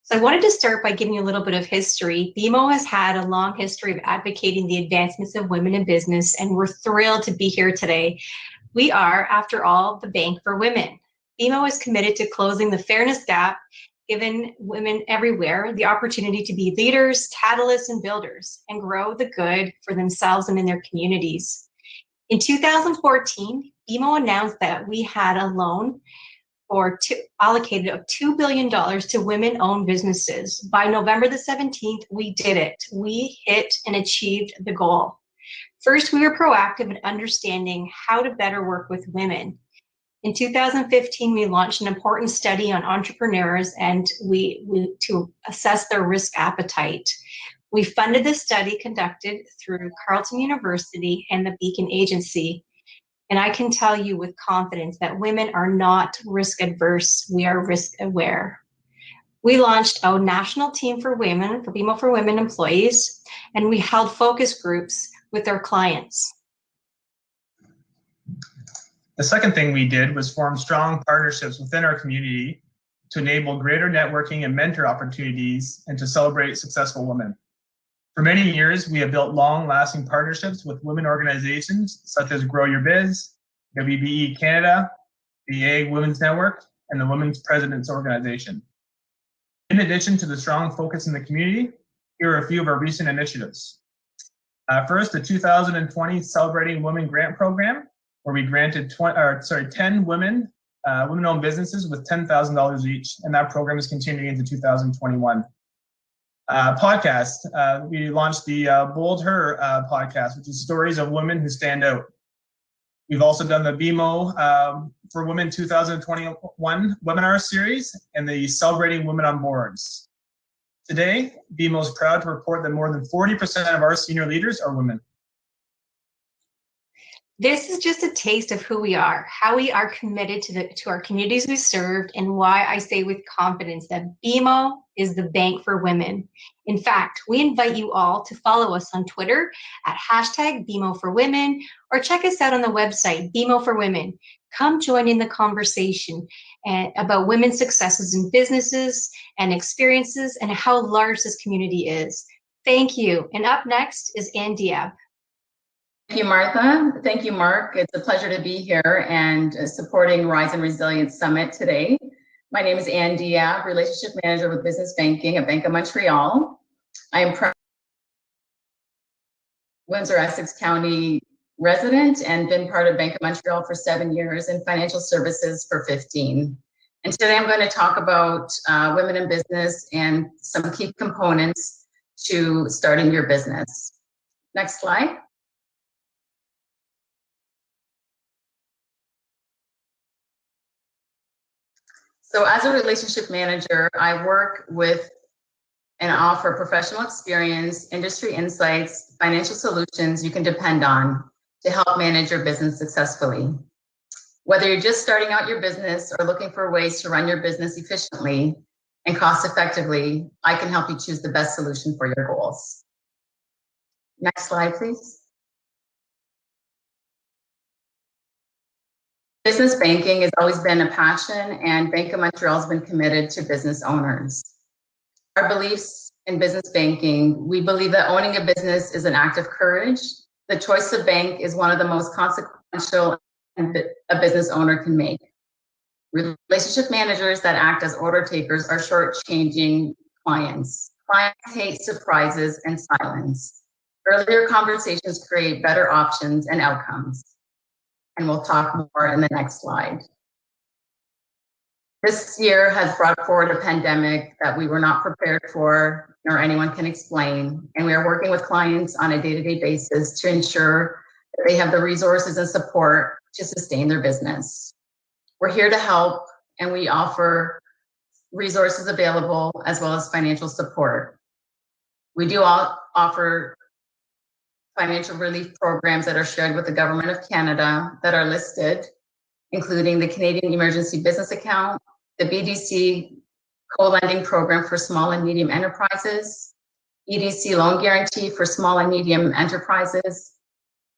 So I wanted to start by giving you a little bit of history. BMO has had a long history of advocating the advancements of women in business, and we're thrilled to be here today. We are, after all, the bank for women. BMO is committed to closing the fairness gap, giving women everywhere the opportunity to be leaders, catalysts, and builders, and grow the good for themselves and in their communities. In 2014, BMO announced that we had a loan allocated of $2 billion to women-owned businesses. By November the 17th, we did it. We hit and achieved the goal. First, we were proactive in understanding how to better work with women. In 2015, we launched an important study on entrepreneurs and to assess their risk appetite. We funded the study conducted through Carleton University and the Beacon Agency. And I can tell you with confidence that women are not risk adverse, we are risk aware. We launched a national team for women, for BMO for Women employees, and we held focus groups with our clients. The second thing we did was form strong partnerships within our community to enable greater networking and mentor opportunities and to celebrate successful women. For many years, we have built long-lasting partnerships with women organizations such as Grow Your Biz, WBE Canada, the AG Women's Network, and the Women's Presidents Organization. In addition to the strong focus in the community, here are a few of our recent initiatives. First, the 2020 Celebrating Women Grant Program, where we granted 10 women-owned businesses with $10,000 each, and that program is continuing into 2021. Podcast. We launched the Bold Her podcast, which is stories of women who stand out. We've also done the BMO for Women 2021 webinar series and the Celebrating Women on Boards. Today, BMO is proud to report that more than 40% of our senior leaders are women. This is just a taste of who we are, how we are committed to our communities we serve, and why I say with confidence that BMO is the bank for women. In fact, we invite you all to follow us on Twitter at #BMO4Women, or check us out on the website, BMO for Women. Come join in the conversation about women's successes in businesses and experiences and how large this community is. Thank you. And up next is Ann Shad. Thank you, Martha. Thank you, Mark. It's a pleasure to be here and supporting Rise and Resilience Summit today. My name is Ann Shad, Relationship Manager with Business Banking at Bank of Montreal. I am proud Windsor-Essex County resident and been part of Bank of Montreal for 7 years and financial services for 15. And today I'm going to talk about women in business and some key components to starting your business. Next slide. So as a relationship manager, I work with and offer professional experience, industry insights, financial solutions you can depend on to help manage your business successfully. Whether you're just starting out your business or looking for ways to run your business efficiently and cost effectively, I can help you choose the best solution for your goals. Next slide, please. Business banking has always been a passion, and Bank of Montreal has been committed to business owners. Our beliefs in business banking, we believe that owning a business is an act of courage. The choice of bank is one of the most consequential a business owner can make. Relationship managers that act as order takers are shortchanging clients. Clients hate surprises and silence. Earlier conversations create better options and outcomes. And we'll talk more in the next slide. This year has brought forward a pandemic that we were not prepared for, nor anyone can explain. And we are working with clients on a day-to-day basis to ensure that they have the resources and support to sustain their business. We're here to help, and we offer resources available as well as financial support. We do offer financial relief programs that are shared with the Government of Canada that are listed, including the Canadian Emergency Business Account, the BDC co-lending program for small and medium enterprises, EDC loan guarantee for small and medium enterprises,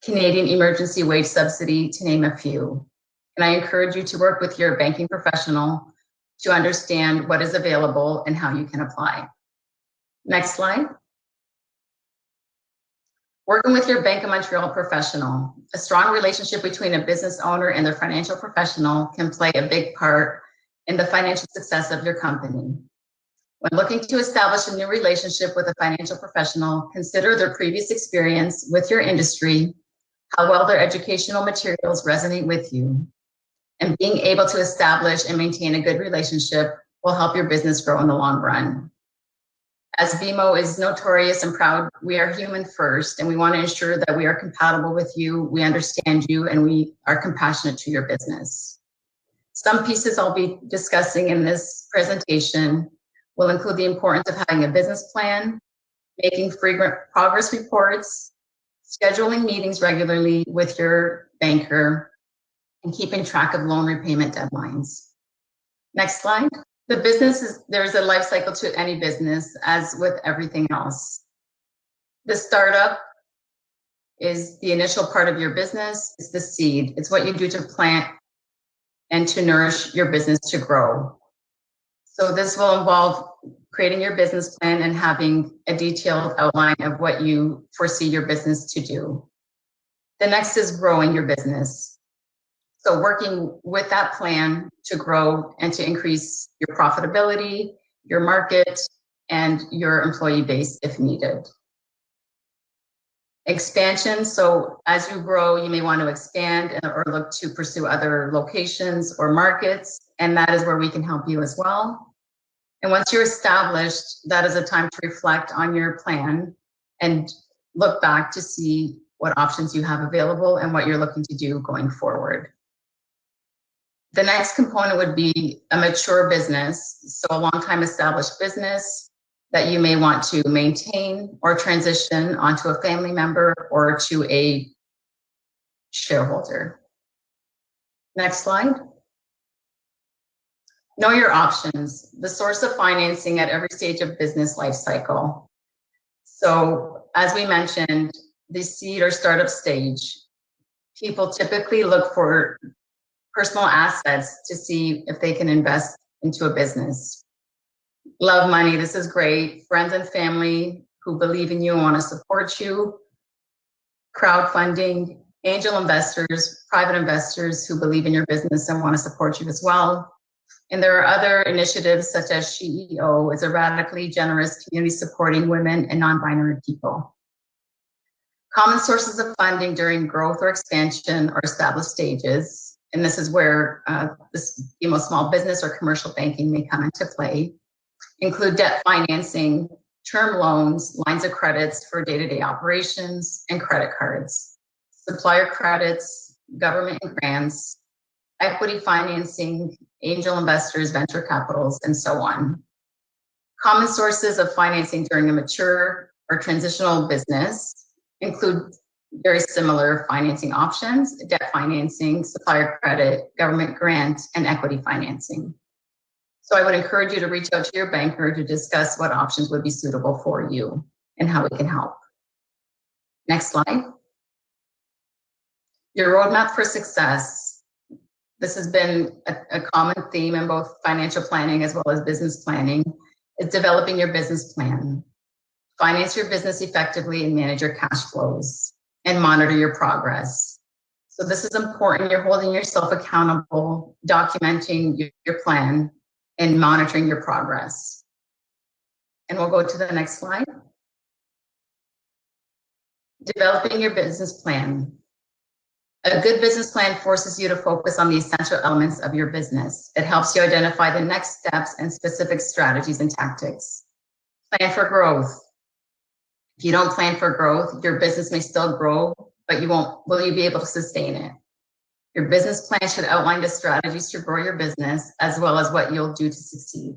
Canadian Emergency Wage Subsidy, to name a few. And I encourage you to work with your banking professional to understand what is available and how you can apply. Next slide. Working with your Bank of Montreal professional. A strong relationship between a business owner and their financial professional can play a big part in the financial success of your company. When looking to establish a new relationship with a financial professional, consider their previous experience with your industry, how well their educational materials resonate with you, and being able to establish and maintain a good relationship will help your business grow in the long run. As BMO is notorious and proud, we are human first, and we want to ensure that we are compatible with you, we understand you, and we are compassionate to your business. Some pieces I'll be discussing in this presentation will include the importance of having a business plan, making frequent progress reports, scheduling meetings regularly with your banker, and keeping track of loan repayment deadlines. Next slide. The business there's a life cycle to any business, as with everything else. The startup is the initial part of your business. It's the seed. It's what you do to plant and to nourish your business to grow. So this will involve creating your business plan and having a detailed outline of what you foresee your business to do. The next is growing your business. So working with that plan to grow and to increase your profitability, your market, and your employee base if needed. Expansion, so as you grow, you may want to expand or look to pursue other locations or markets, and that is where we can help you as well. And once you're established, that is a time to reflect on your plan and look back to see what options you have available and what you're looking to do going forward. The next component would be a mature business, so a long time established business. that you may want to maintain or transition onto a family member or to a shareholder. Next slide. Know your options, the source of financing at every stage of business life cycle. So as we mentioned, the seed or startup stage, people typically look for personal assets to see if they can invest into a business. Love money, this is great. Friends and family who believe in you and want to support you. Crowdfunding, angel investors, private investors who believe in your business and want to support you as well. And there are other initiatives such as SheEO, is a radically generous community supporting women and non-binary people. Common sources of funding during growth or expansion or established stages, and this is where small business or commercial banking may come into play, include debt financing, term loans, lines of credits for day-to-day operations, and credit cards, supplier credits, government grants, equity financing, angel investors, venture capitals, and so on. Common sources of financing during a mature or transitional business include very similar financing options: debt financing, supplier credit, government grant, and equity financing. So I would encourage you to reach out to your banker to discuss what options would be suitable for you and how we can help. Next slide. Your roadmap for success. This has been a common theme in both financial planning as well as business planning, is developing your business plan. Finance your business effectively and manage your cash flows and monitor your progress. So this is important. You're holding yourself accountable, documenting your plan, and monitoring your progress. And we'll go to the next slide. Developing your business plan. A good business plan forces you to focus on the essential elements of your business. It helps you identify the next steps and specific strategies and tactics. Plan for growth. If you don't plan for growth, your business may still grow, but will you be able to sustain it? Your business plan should outline the strategies to grow your business as well as what you'll do to succeed.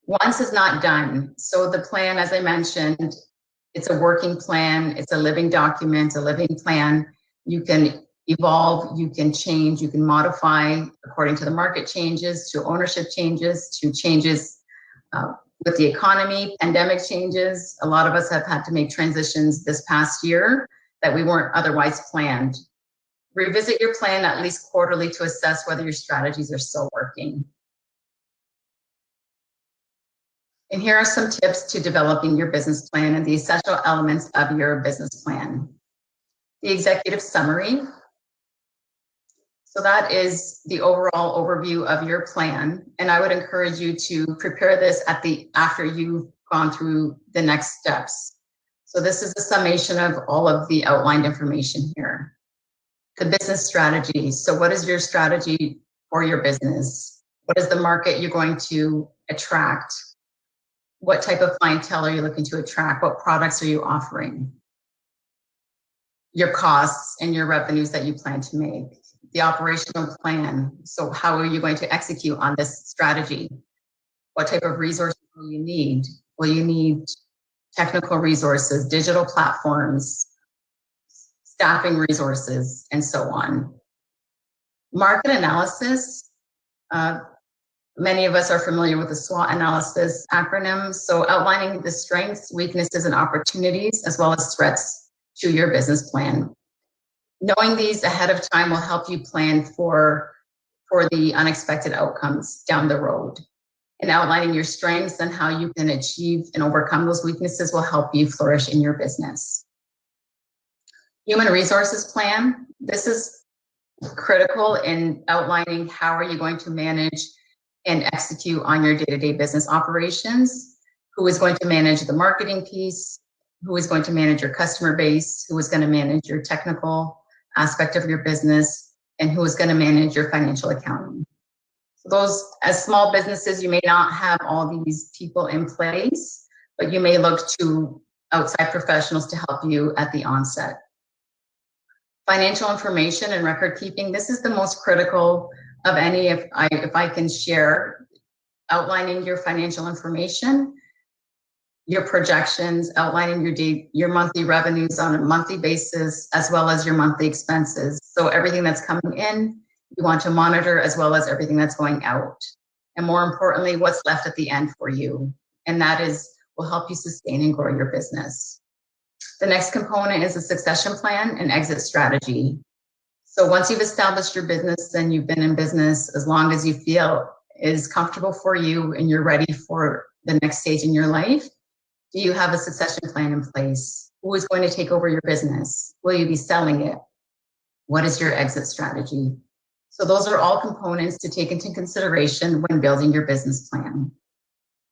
Once is not done. So the plan, as I mentioned, it's a working plan, it's a living document, a living plan. You can evolve, you can change, you can modify according to the market changes, to ownership changes, to changes with the economy, pandemic changes. A lot of us have had to make transitions this past year that we weren't otherwise planned. Revisit your plan at least quarterly to assess whether your strategies are still working. And here are some tips to developing your business plan and the essential elements of your business plan. The executive summary. So that is the overall overview of your plan. And I would encourage you to prepare this after you've gone through the next steps. So this is a summation of all of the outlined information here. The business strategy. So what is your strategy for your business? What is the market you're going to attract? What type of clientele are you looking to attract? What products are you offering? Your costs and your revenues that you plan to make. The operational plan. So how are you going to execute on this strategy? What type of resources will you need? Will you need technical resources, digital platforms, staffing resources, and so on? Market analysis. Many of us are familiar with the SWOT analysis acronym. So outlining the strengths, weaknesses, and opportunities, as well as threats to your business plan. Knowing these ahead of time will help you plan for the unexpected outcomes down the road. And outlining your strengths and how you can achieve and overcome those weaknesses will help you flourish in your business. Human resources plan. This is critical in outlining how are you going to manage and execute on your day-to-day business operations. Who is going to manage the marketing piece? Who is going to manage your customer base? Who is going to manage your technical aspect of your business? And who is going to manage your financial accounting? So those, as small businesses, you may not have all these people in place, but you may look to outside professionals to help you at the onset. Financial information and record keeping. This is the most critical of any, if I can share. outlining your financial information, your projections, outlining your monthly revenues on a monthly basis, as well as your monthly expenses. So everything that's coming in, you want to monitor, as well as everything that's going out. And more importantly, what's left at the end for you. And that will help you sustain and grow your business. The next component is a succession plan and exit strategy. So once you've established your business and you've been in business as long as you feel is comfortable for you and you're ready for the next stage in your life, do you have a succession plan in place? Who is going to take over your business? Will you be selling it? What is your exit strategy? So those are all components to take into consideration when building your business plan.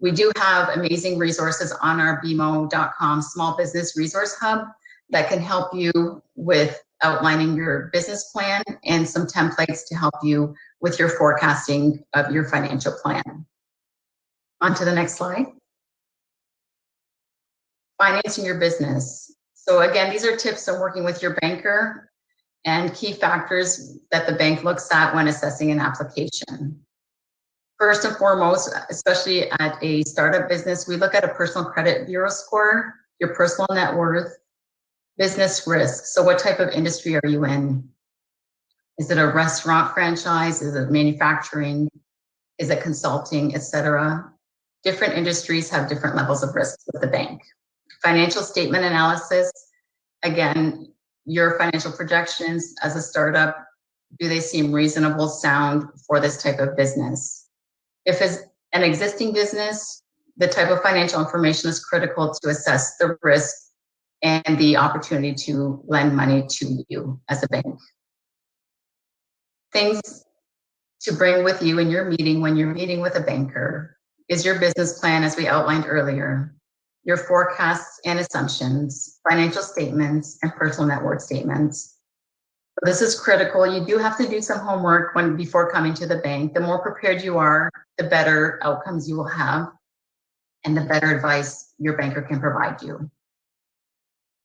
We do have amazing resources on our bmo.com small business resource hub that can help you with outlining your business plan and some templates to help you with your forecasting of your financial plan. On to the next slide. Financing your business. So again, these are tips on working with your banker and key factors that the bank looks at when assessing an application. First and foremost, especially at a startup business, we look at a personal credit bureau score, your personal net worth, business risk. So what type of industry are you in? Is it a restaurant franchise? Is it manufacturing? Is it consulting, etc.? Different industries have different levels of risk with the bank. Financial statement analysis. Again, your financial projections as a startup, do they seem reasonable, sound for this type of business? If it's an existing business, the type of financial information is critical to assess the risk and the opportunity to lend money to you as a bank. Things to bring with you in your meeting when you're meeting with a banker is your business plan, as we outlined earlier, your forecasts and assumptions, financial statements, and personal net worth statements. So this is critical. You do have to do some homework before coming to the bank. The more prepared you are, the better outcomes you will have and the better advice your banker can provide you.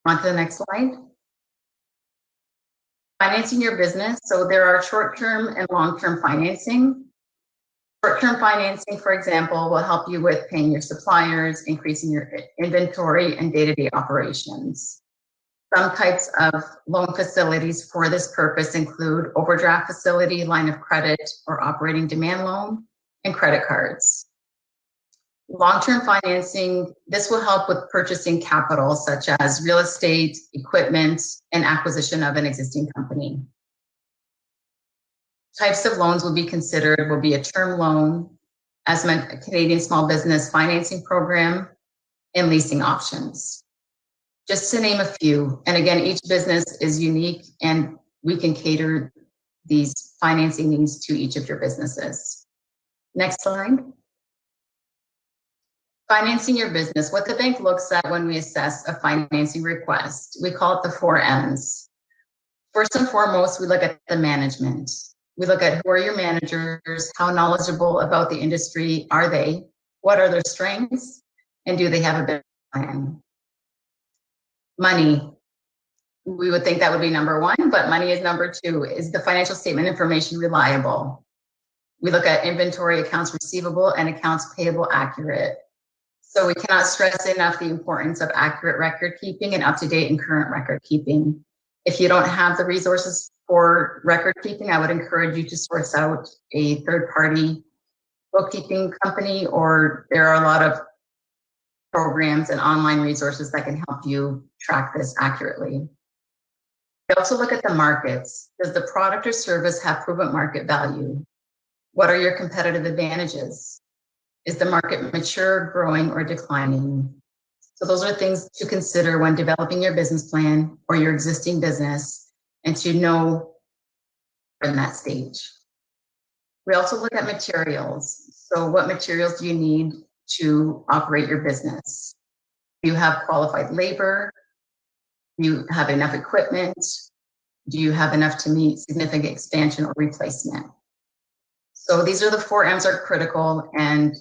On to the next slide. Financing your business. So there are short-term and long-term financing. Short-term financing, for example, will help you with paying your suppliers, increasing your inventory, and day-to-day operations. Some types of loan facilities for this purpose include overdraft facility, line of credit, or operating demand loan, and credit cards. Long-term financing, this will help with purchasing capital such as real estate, equipment, and acquisition of an existing company. Types of loans will be considered will be a term loan, as a Canadian Small Business Financing Program, and leasing options. Just to name a few, and again, each business is unique and we can cater these financing needs to each of your businesses. Next slide. Financing your business. What the bank looks at when we assess a financing request, we call it the 4 M's. First and foremost, we look at the management. We look at who are your managers, how knowledgeable about the industry are they, what are their strengths, and do they have a business plan? Money, we would think that would be number 1, but money is number 2. Is the financial statement information reliable? We look at inventory, accounts receivable, and accounts payable accurate. So we cannot stress enough the importance of accurate record keeping and up-to-date and current record keeping. If you don't have the resources for record keeping, I would encourage you to source out a third-party bookkeeping company, or there are a lot of programs and online resources that can help you track this accurately. We also look at the markets. Does the product or service have proven market value? What are your competitive advantages? Is the market mature, growing, or declining? So those are things to consider when developing your business plan or your existing business, and to know in that stage. We also look at materials. So what materials do you need to operate your business? Do you have qualified labor? Do you have enough equipment? Do you have enough to meet significant expansion or replacement? So these are the 4 M's are critical, and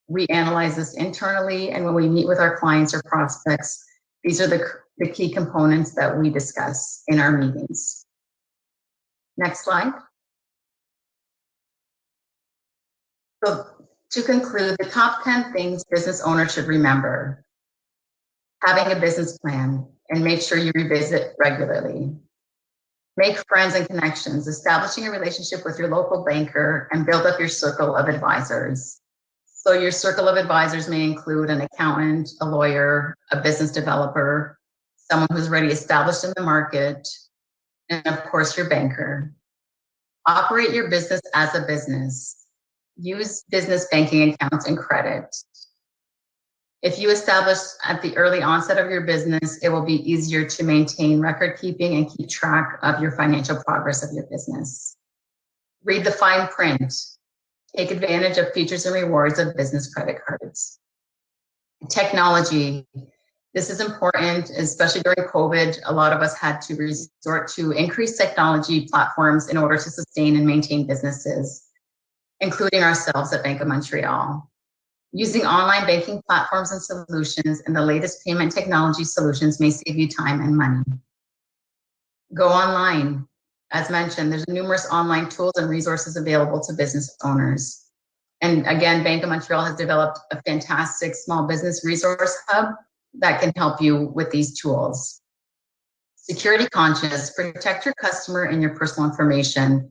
we analyze this internally, and when we meet with our clients or prospects, these are the key components that we discuss in our meetings. Next slide. So To conclude, the top 10 things business owners should remember: having a business plan and make sure you revisit regularly. Make friends and connections, establishing a relationship with your local banker, and build up your circle of advisors. So your circle of advisors may include an accountant, a lawyer, a business developer, someone who's already established in the market, and of course your banker. Operate your business as a business. Use business banking accounts and credit. If you establish at the early onset of your business, it will be easier to maintain record keeping and keep track of your financial progress of your business. Read the fine print. Take advantage of features and rewards of business credit cards. Technology. This is important, especially during COVID. A lot of us had to resort to increased technology platforms in order to sustain and maintain businesses, including ourselves at Bank of Montreal. Using online banking platforms and solutions and the latest payment technology solutions may save you time and money. Go online. As mentioned, there's numerous online tools and resources available to business owners. And again, Bank of Montreal has developed a fantastic small business resource hub that can help you with these tools. Security conscious, protect your customer and your personal information,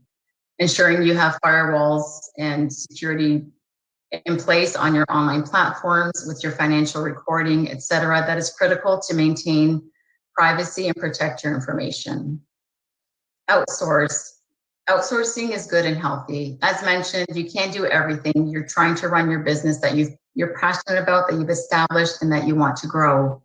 ensuring you have firewalls and security in place on your online platforms with your financial recording, etc. That is critical to maintain privacy and protect your information. Outsource. Outsourcing is good and healthy. As mentioned, you can't do everything. You're trying to run your business that you're passionate about, that you've established, and that you want to grow.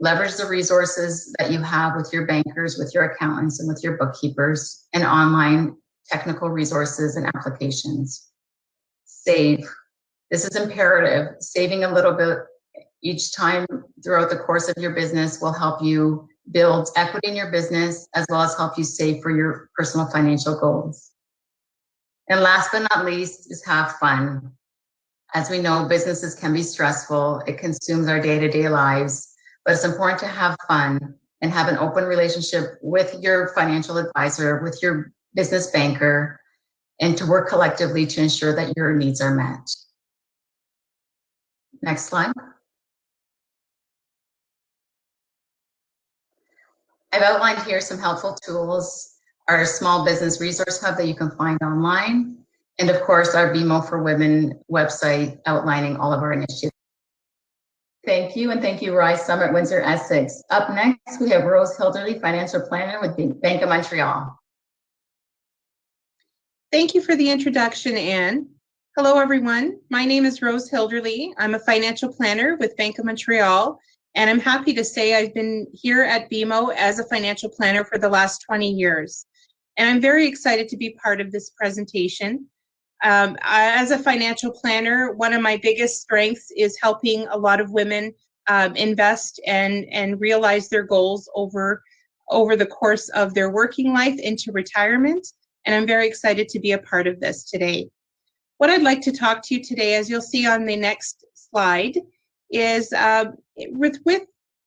Leverage the resources that you have with your bankers, with your accountants, and with your bookkeepers, and online technical resources and applications. Save. This is imperative. Saving a little bit each time throughout the course of your business will help you build equity in your business, as well as help you save for your personal financial goals. And last but not least is have fun. As we know, businesses can be stressful. It consumes our day-to-day lives, but it's important to have fun and have an open relationship with your financial advisor, with your business banker, and to work collectively to ensure that your needs are met. Next slide. I've outlined here some helpful tools, our small business resource hub that you can find online, and of course our BMO for Women website outlining all of our initiatives. Thank you, and thank you, Rise Summit Windsor-Essex. Up next, we have Rose Hilderly, Financial Planner with Bank of Montreal. Thank you for the introduction, Anne. Hello, everyone. My name is Rose Hilderly. I'm a financial planner with Bank of Montreal, and I'm happy to say I've been here at BMO as a financial planner for the last 20 years. And I'm very excited to be part of this presentation. As a financial planner, one of my biggest strengths is helping a lot of women invest and realize their goals over the course of their working life into retirement. And I'm very excited to be a part of this today. What I'd like to talk to you today, as you'll see on the next slide, is with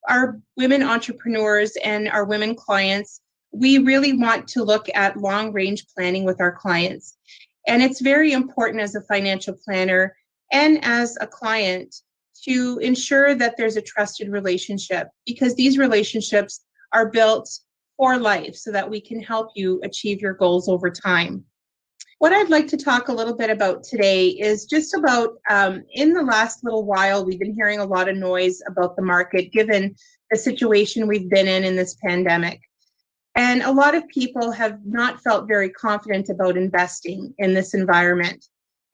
our women entrepreneurs and our women clients, we really want to look at long-range planning with our clients. And it's very important as a financial planner and as a client to ensure that there's a trusted relationship, because these relationships are built for life so that we can help you achieve your goals over time. What I'd like to talk a little bit about today is just about, in the last little while, we've been hearing a lot of noise about the market given the situation we've been in this pandemic. And a lot of people have not felt very confident about investing in this environment.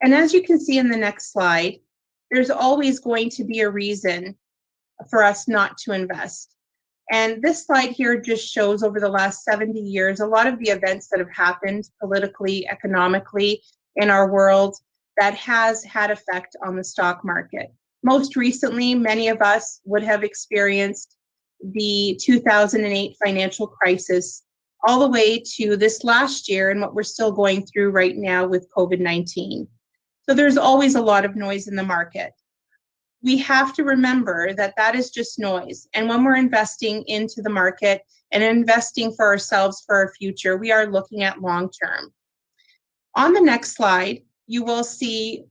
And as you can see in the next slide, there's always going to be a reason for us not to invest. And this slide here just shows over the last 70 years, a lot of the events that have happened politically, economically in our world that has had effect on the stock market. Most recently, many of us would have experienced the 2008 financial crisis all the way to this last year and what we're still going through right now with COVID-19. So there's always a lot of noise in the market. We have to remember that that is just noise. And when we're investing into the market and investing for ourselves for our future, we are looking at long term. On the next slide, you will see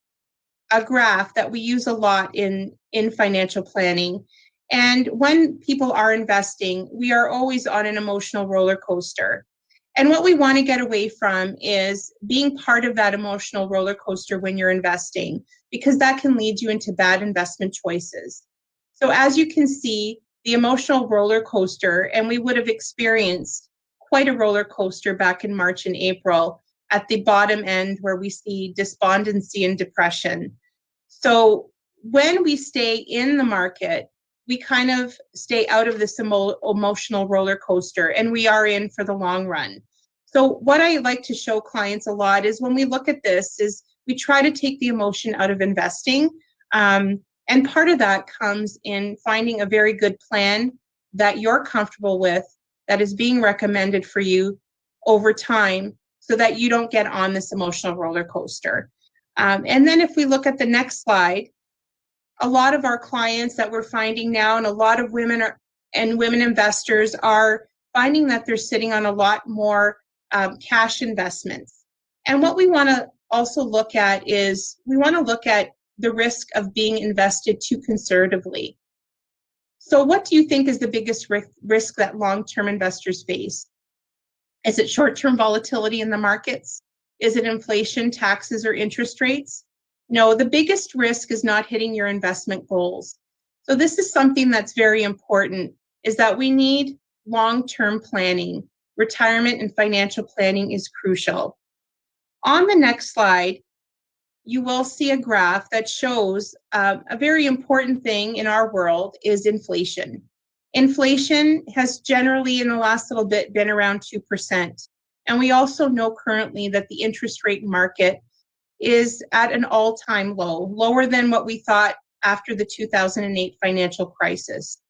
a graph that we use a lot in financial planning. And when people are investing, we are always on an emotional roller coaster. And what we want to get away from is being part of that emotional roller coaster when you're investing, because that can lead you into bad investment choices. So as you can see, the emotional roller coaster, and we would have experienced quite a roller coaster back in March and April at the bottom end where we see despondency and depression. So when we stay in the market, we kind of stay out of this emotional roller coaster, and we are in for the long run. So what I like to show clients a lot is when we look at this is we try to take the emotion out of investing. And part of that comes in finding a very good plan that you're comfortable with, that is being recommended for you over time so that you don't get on this emotional roller coaster. And then if we look at the next slide, a lot of our clients that we're finding now, and a lot of women investors are finding that they're sitting on a lot more cash investments. And what we want to also look at is we want to look at the risk of being invested too conservatively. So what do you think is the biggest risk that long-term investors face? Is it short-term volatility in the markets? Is it inflation, taxes, or interest rates? No, the biggest risk is not hitting your investment goals. So this is something that's very important, is that we need long-term planning. Retirement and financial planning is crucial. On the next slide, you will see a graph that shows a very important thing in our world is inflation. Inflation has generally in the last little bit been around 2%. And we also know currently that the interest rate market is at an all-time low, lower than what we thought after the 2008 financial crisis.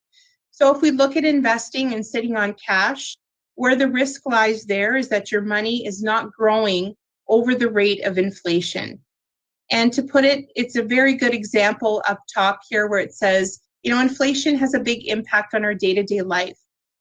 So if we look at investing and sitting on cash, where the risk lies there is that your money is not growing over the rate of inflation. And to put it, it's a very good example up top here where it says, inflation has a big impact on our day-to-day life.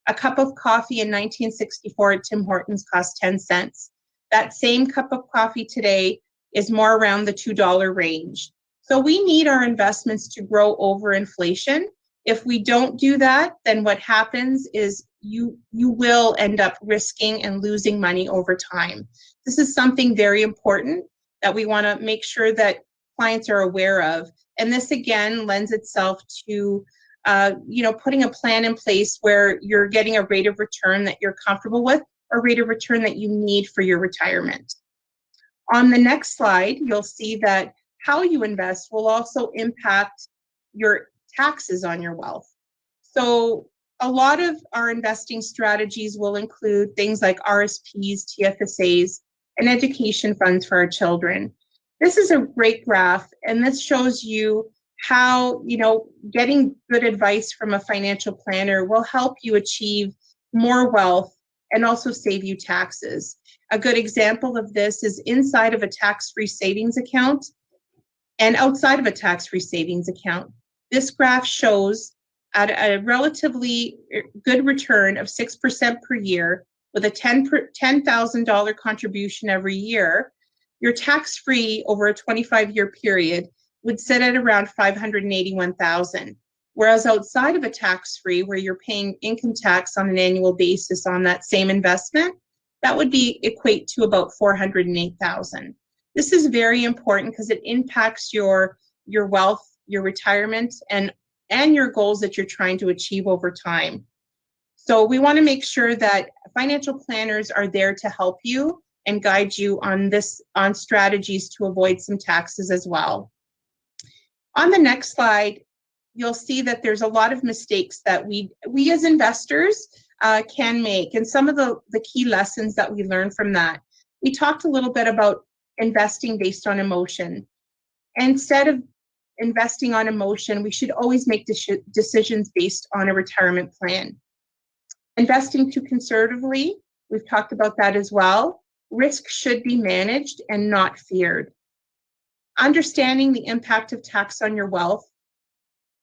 A cup of coffee in 1964 at Tim Hortons cost 10 cents. That same cup of coffee today is more around the $2 range. So we need our investments to grow over inflation. If we don't do that, then what happens is you will end up risking and losing money over time. This is something very important that we want to make sure that clients are aware of. And this again lends itself to putting a plan in place where you're getting a rate of return that you're comfortable with, or rate of return that you need for your retirement. On the next slide, you'll see that how you invest will also impact your taxes on your wealth. So a lot of our investing strategies will include things like RSPs, TFSAs, and education funds for our children. This is a great graph, and this shows you how, getting good advice from a financial planner will help you achieve more wealth and also save you taxes. A good example of this is inside of a tax-free savings account and outside of a tax-free savings account. This graph shows at a relatively good return of 6% per year with a $10,000 contribution every year, your tax-free over a 25-year period would sit at around $581,000. Whereas outside of a tax-free, where you're paying income tax on an annual basis on that same investment, that would equate to about $408,000. This is very important because it impacts your wealth, your retirement, and your goals that you're trying to achieve over time. So we want to make sure that financial planners are there to help you and guide you on strategies to avoid some taxes as well. On the next slide, you'll see that there's a lot of mistakes that we as investors can make, and some of the key lessons that we learned from that. We talked a little bit about investing based on emotion. Instead of investing on emotion, we should always make decisions based on a retirement plan. Investing too conservatively, we've talked about that as well. Risk should be managed and not feared. Understanding the impact of tax on your wealth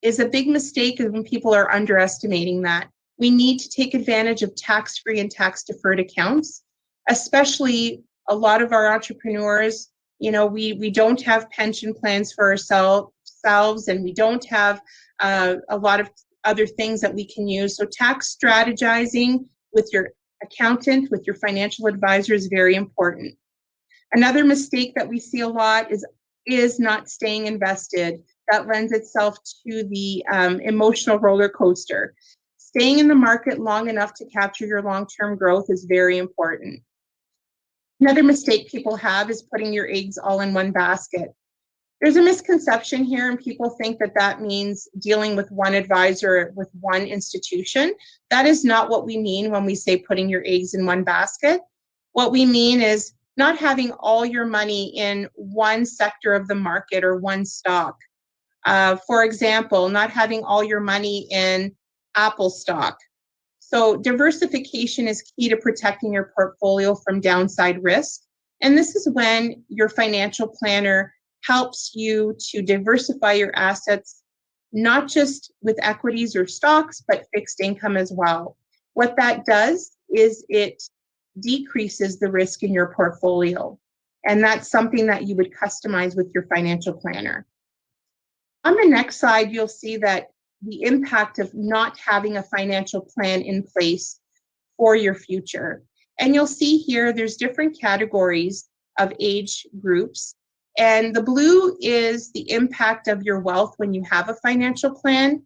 is a big mistake when people are underestimating that. We need to take advantage of tax-free and tax-deferred accounts, especially a lot of our entrepreneurs You know, we don't have pension plans for ourselves, and we don't have a lot of other things that we can use. So tax strategizing with your accountant, with your financial advisor is very important. Another mistake that we see a lot is not staying invested. That lends itself to the emotional roller coaster. Staying in the market long enough to capture your long-term growth is very important. Another mistake people have is putting your eggs all in one basket. There's a misconception here, and people think that that means dealing with one advisor, with one institution. That is not what we mean when we say putting your eggs in one basket. What we mean is not having all your money in one sector of the market or one stock. For example, not having all your money in Apple stock. So diversification is key to protecting your portfolio from downside risk. And this is when your financial planner helps you to diversify your assets, not just with equities or stocks, but fixed income as well. What that does is it decreases the risk in your portfolio. And that's something that you would customize with your financial planner. On the next slide, you'll see that the impact of not having a financial plan in place for your future. And you'll see here, there's different categories of age groups. And the blue is the impact of your wealth when you have a financial plan.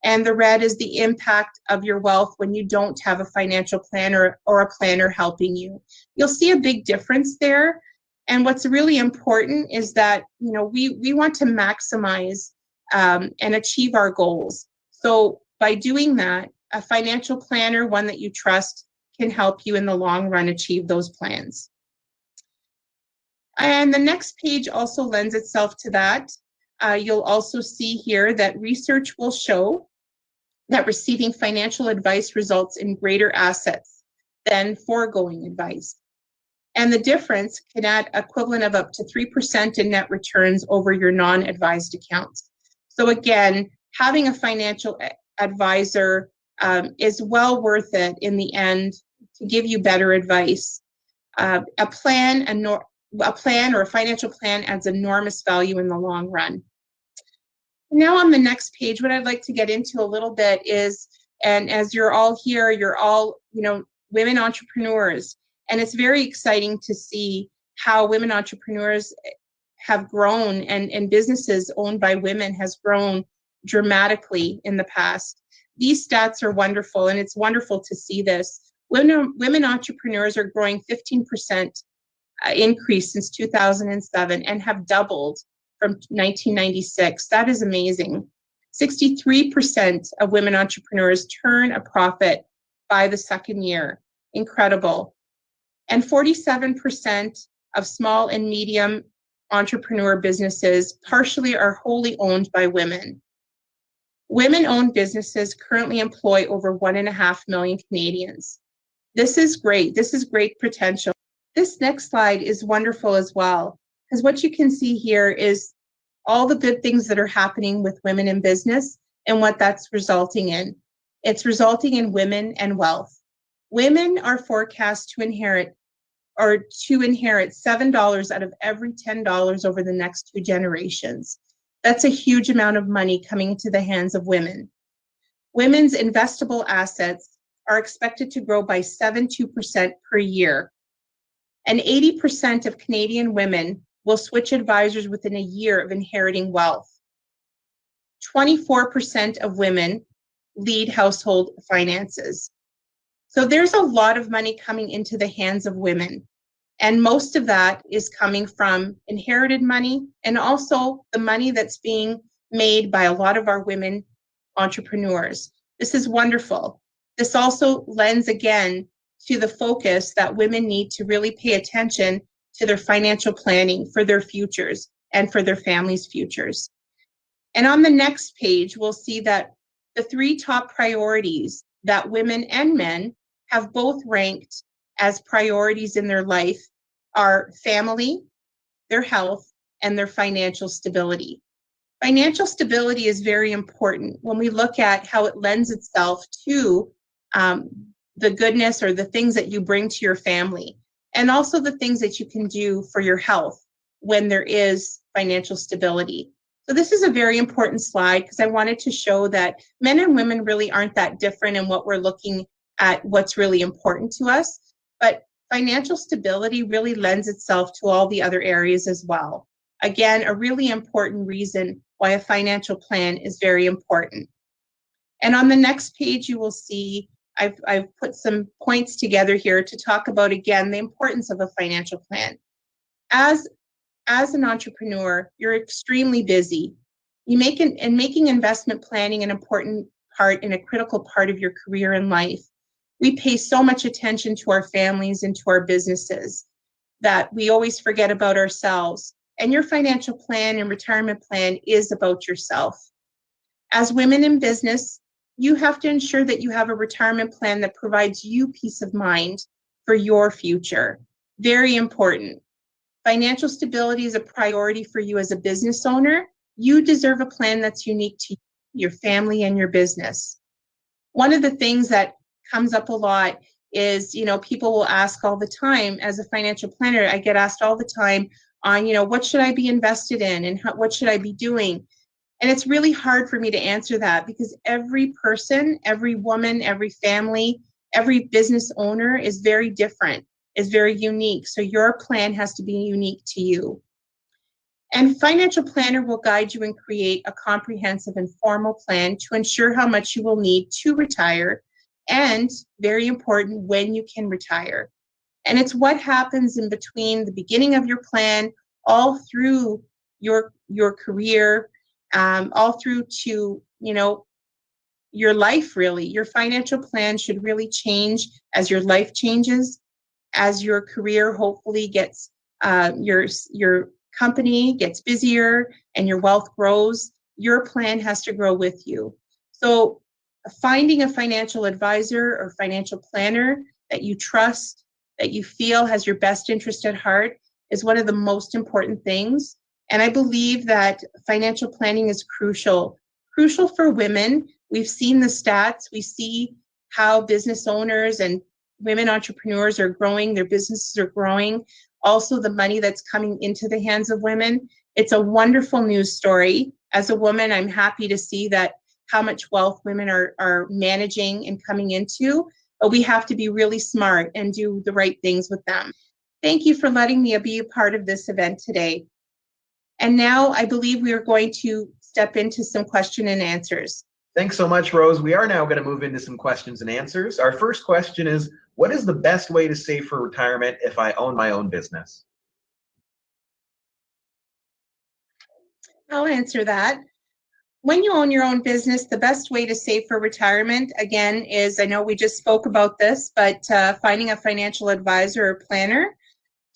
And the red is the impact of your wealth when you don't have a financial planner or a planner helping you. You'll see a big difference there. And what's really important is that, you know, we want to maximize and achieve our goals. So by doing that, a financial planner, one that you trust, can help you in the long run achieve those plans. And the next page also lends itself to that. You'll also see here that research will show that receiving financial advice results in greater assets than foregoing advice. And the difference can add equivalent of up to 3% in net returns over your non-advised accounts. So again, having a financial advisor is well worth it in the end to give you better advice. A plan or a financial plan adds enormous value in the long run. Now on the next page, what I'd like to get into a little bit is, and as you're all here, you're all, you know, women entrepreneurs, and it's very exciting to see how women entrepreneurs have grown and businesses owned by women has grown dramatically in the past. These stats are wonderful, and it's wonderful to see this. Women entrepreneurs are growing 15% increase since 2007 and have doubled from 1996. That is amazing. 63% of women entrepreneurs turn a profit by the second year. Incredible. And 47% of small and medium entrepreneur businesses partially or wholly owned by women. Women-owned businesses currently employ over 1.5 million Canadians. This is great. This is great potential. This next slide is wonderful as well, because what you can see here is all the good things that are happening with women in business and what that's resulting in. It's resulting in women and wealth. Women are forecast to inherit $7 out of every $10 over the next 2 generations. That's a huge amount of money coming into the hands of women. Women's investable assets are expected to grow by 7.2% per year. And 80% of Canadian women will switch advisors within a year of inheriting wealth. 24% of women lead household finances. So there's a lot of money coming into the hands of women. And most of that is coming from inherited money and also the money that's being made by a lot of our women entrepreneurs. This is wonderful. This also lends again to the focus that women need to really pay attention to their financial planning for their futures and for their families' futures. And on the next page, we'll see that the 3 top priorities that women and men have both ranked as priorities in their life are family, their health, and their financial stability. Financial stability is very important when we look at how it lends itself to the goodness or the things that you bring to your family, and also the things that you can do for your health. when there is financial stability. So this is a very important slide because I wanted to show that men and women really aren't that different in what we're looking at, what's really important to us. But financial stability really lends itself to all the other areas as well. Again, a really important reason why a financial plan is very important. And on the next page, you will see I've put some points together here to talk about, again, the importance of a financial plan. As an entrepreneur, you're extremely busy. Making investment planning an important part and a critical part of your career and life. We pay so much attention to our families and to our businesses that we always forget about ourselves. And your financial plan and retirement plan is about yourself. As women in business, you have to ensure that you have a retirement plan that provides you peace of mind for your future. Very important. Financial stability is a priority for you as a business owner. You deserve a plan that's unique to your family and your business. One of the things that comes up a lot is, people will ask all the time, as a financial planner, I get asked all the time on, what should I be invested in and what should I be doing? And it's really hard for me to answer that because every person, every woman, every family, every business owner is very different, is very unique. So your plan has to be unique to you. And financial planner will guide you and create a comprehensive and formal plan to ensure how much you will need to retire and, very important, when you can retire. And it's what happens in between the beginning of your plan, all through your career, all through to, your life, really. Your financial plan should really change as your life changes, as your career hopefully gets, your company gets busier and your wealth grows. Your plan has to grow with you. So finding a financial advisor or financial planner that you trust, that you feel has your best interest at heart is one of the most important things. And I believe that financial planning is crucial for women. We've seen the stats. We see how business owners and women entrepreneurs are growing. Their businesses are growing. Also, the money that's coming into the hands of women. It's a wonderful news story. As a woman, I'm happy to see that how much wealth women are managing and coming into, but we have to be really smart and do the right things with them. Thank you for letting me be a part of this event today. And now I believe we are going to step into some question and answers. Thanks so much, Rose. We are now going to move into some questions and answers. Our first question is, what is the best way to save for retirement if I own my own business? I'll answer that. When you own your own business, the best way to save for retirement, again, is, I know we just spoke about this, but finding a financial advisor or planner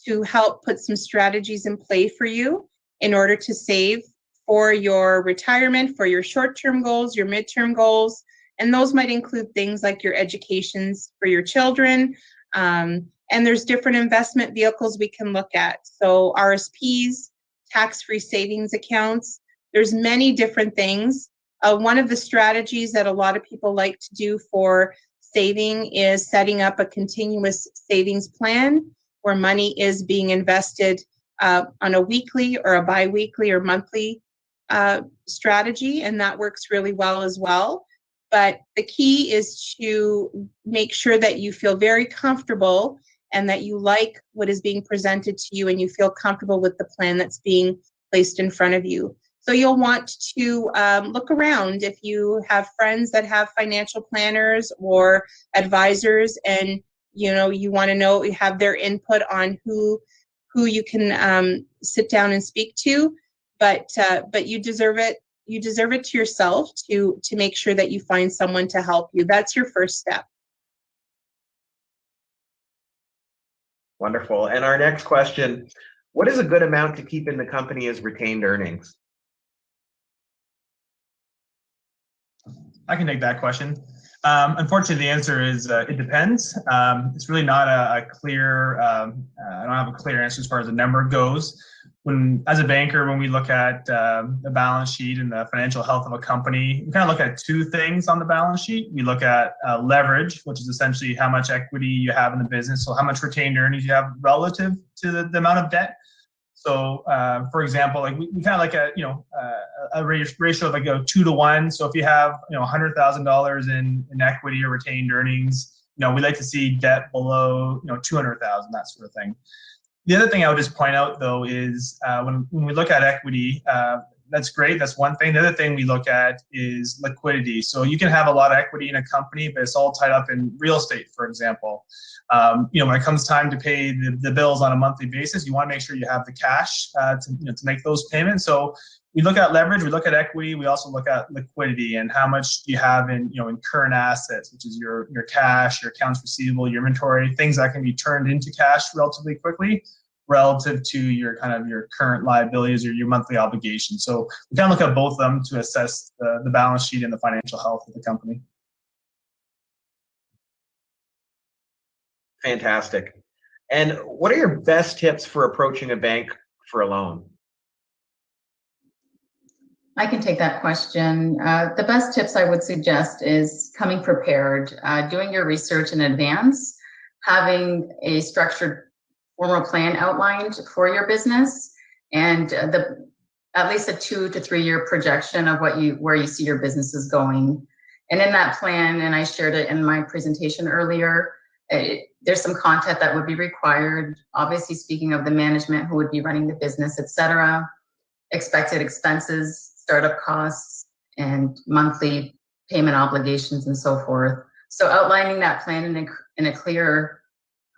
to help put some strategies in play for you in order to save for your retirement, for your short-term goals, your midterm goals, and those might include things like your educations for your children, and there's different investment vehicles we can look at. So RSPs, tax-free savings accounts, there's many different things. One of the strategies that a lot of people like to do for saving is setting up a continuous savings plan where money is being invested on a weekly or a bi-weekly or monthly strategy, and that works really well as well. But the key is to make sure that you feel very comfortable and that you like what is being presented to you and you feel comfortable with the plan that's being placed in front of you. So you'll want to look around if you have friends that have financial planners or advisors, and you want to know, have their input on who you can sit down and speak to. But you deserve it. You deserve it to yourself to make sure that you find someone to help you. That's your first step. Wonderful. And our next question, what is a good amount to keep in the company as retained earnings? I can take that question. Unfortunately, the answer is it depends. It's really not a clear, I don't have a clear answer as far as the number goes. As a banker, when we look at the balance sheet and the financial health of a company, we kind of look at two things on the balance sheet. We look at leverage, which is essentially how much equity you have in the business, so how much retained earnings you have relative to the amount of debt. So, for example, like we kind of like a ratio of like a 2 to 1. So if you have $100,000 in equity or retained earnings, we like to see debt below 200,000, that sort of thing. The other thing I would just point out though is when we look at equity, that's great. That's one thing. The other thing we look at is liquidity. So you can have a lot of equity in a company, but it's all tied up in real estate, for example. When it comes time to pay the bills on a monthly basis, you want to make sure you have the cash to make those payments. So we look at leverage, we look at equity, we also look at liquidity and how much do you have in current assets, which is your cash, your accounts receivable, your inventory, things that can be turned into cash relatively quickly, relative to your current liabilities or your monthly obligations. So we kind of look at both of them to assess the balance sheet and the financial health of the company. Fantastic. And what are your best tips for approaching a bank for a loan? I can take that question. The best tips I would suggest is coming prepared, doing your research in advance, having a structured formal plan outlined for your business, and at least a 2 to 3 year projection of where you see your business is going. And in that plan, and I shared it in my presentation earlier, there's some content that would be required. Obviously, speaking of the management who would be running the business, etc., expected expenses, startup costs, and monthly payment obligations, and so forth. So outlining that plan in a clear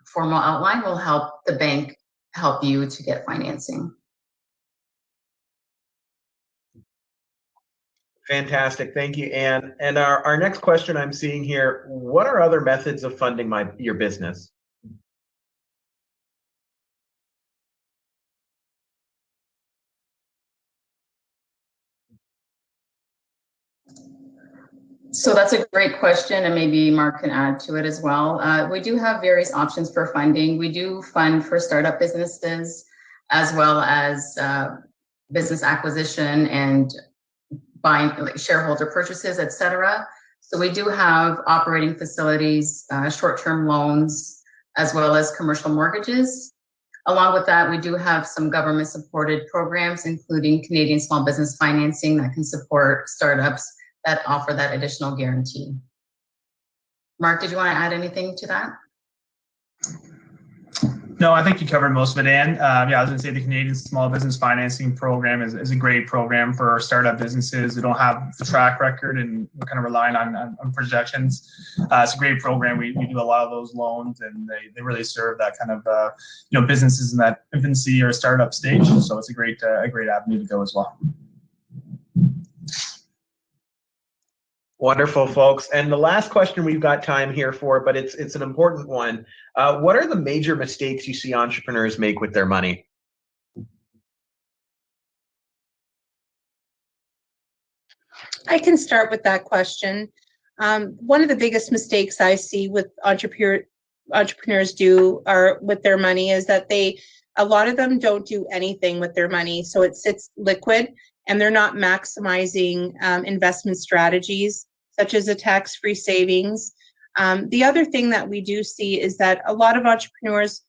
formal outline will help the bank help you to get financing. Fantastic, thank you, Ann. And our next question I'm seeing here, what are other methods of funding your business? So that's a great question, and maybe Mark can add to it as well. We do have various options for funding. We do fund for startup businesses, as well as business acquisition and buying, like shareholder purchases, etc. So we do have operating facilities, short-term loans, as well as commercial mortgages. Along with that, we do have some government-supported programs, including Canadian Small Business Financing, that can support startups that offer that additional guarantee. Mark, did you want to add anything to that? No, I think you covered most of it, Ann. Yeah, I was going to say the Canadian Small Business Financing Program is a great program for startup businesses who don't have the track record and we're kind of relying on projections. It's a great program. We do a lot of those loans, and they really serve that kind of businesses in that infancy or startup stage. So it's a great avenue to go as well. Wonderful, folks. And the last question we've got time here for, but it's an important one. What are the major mistakes you see entrepreneurs make with their money? I can start with that question. One of the biggest mistakes I see with entrepreneurs do with their money is that a lot of them don't do anything with their money. So it sits liquid, and they're not maximizing investment strategies, such as a tax-free savings. The other thing that we do see is that a lot of entrepreneurs,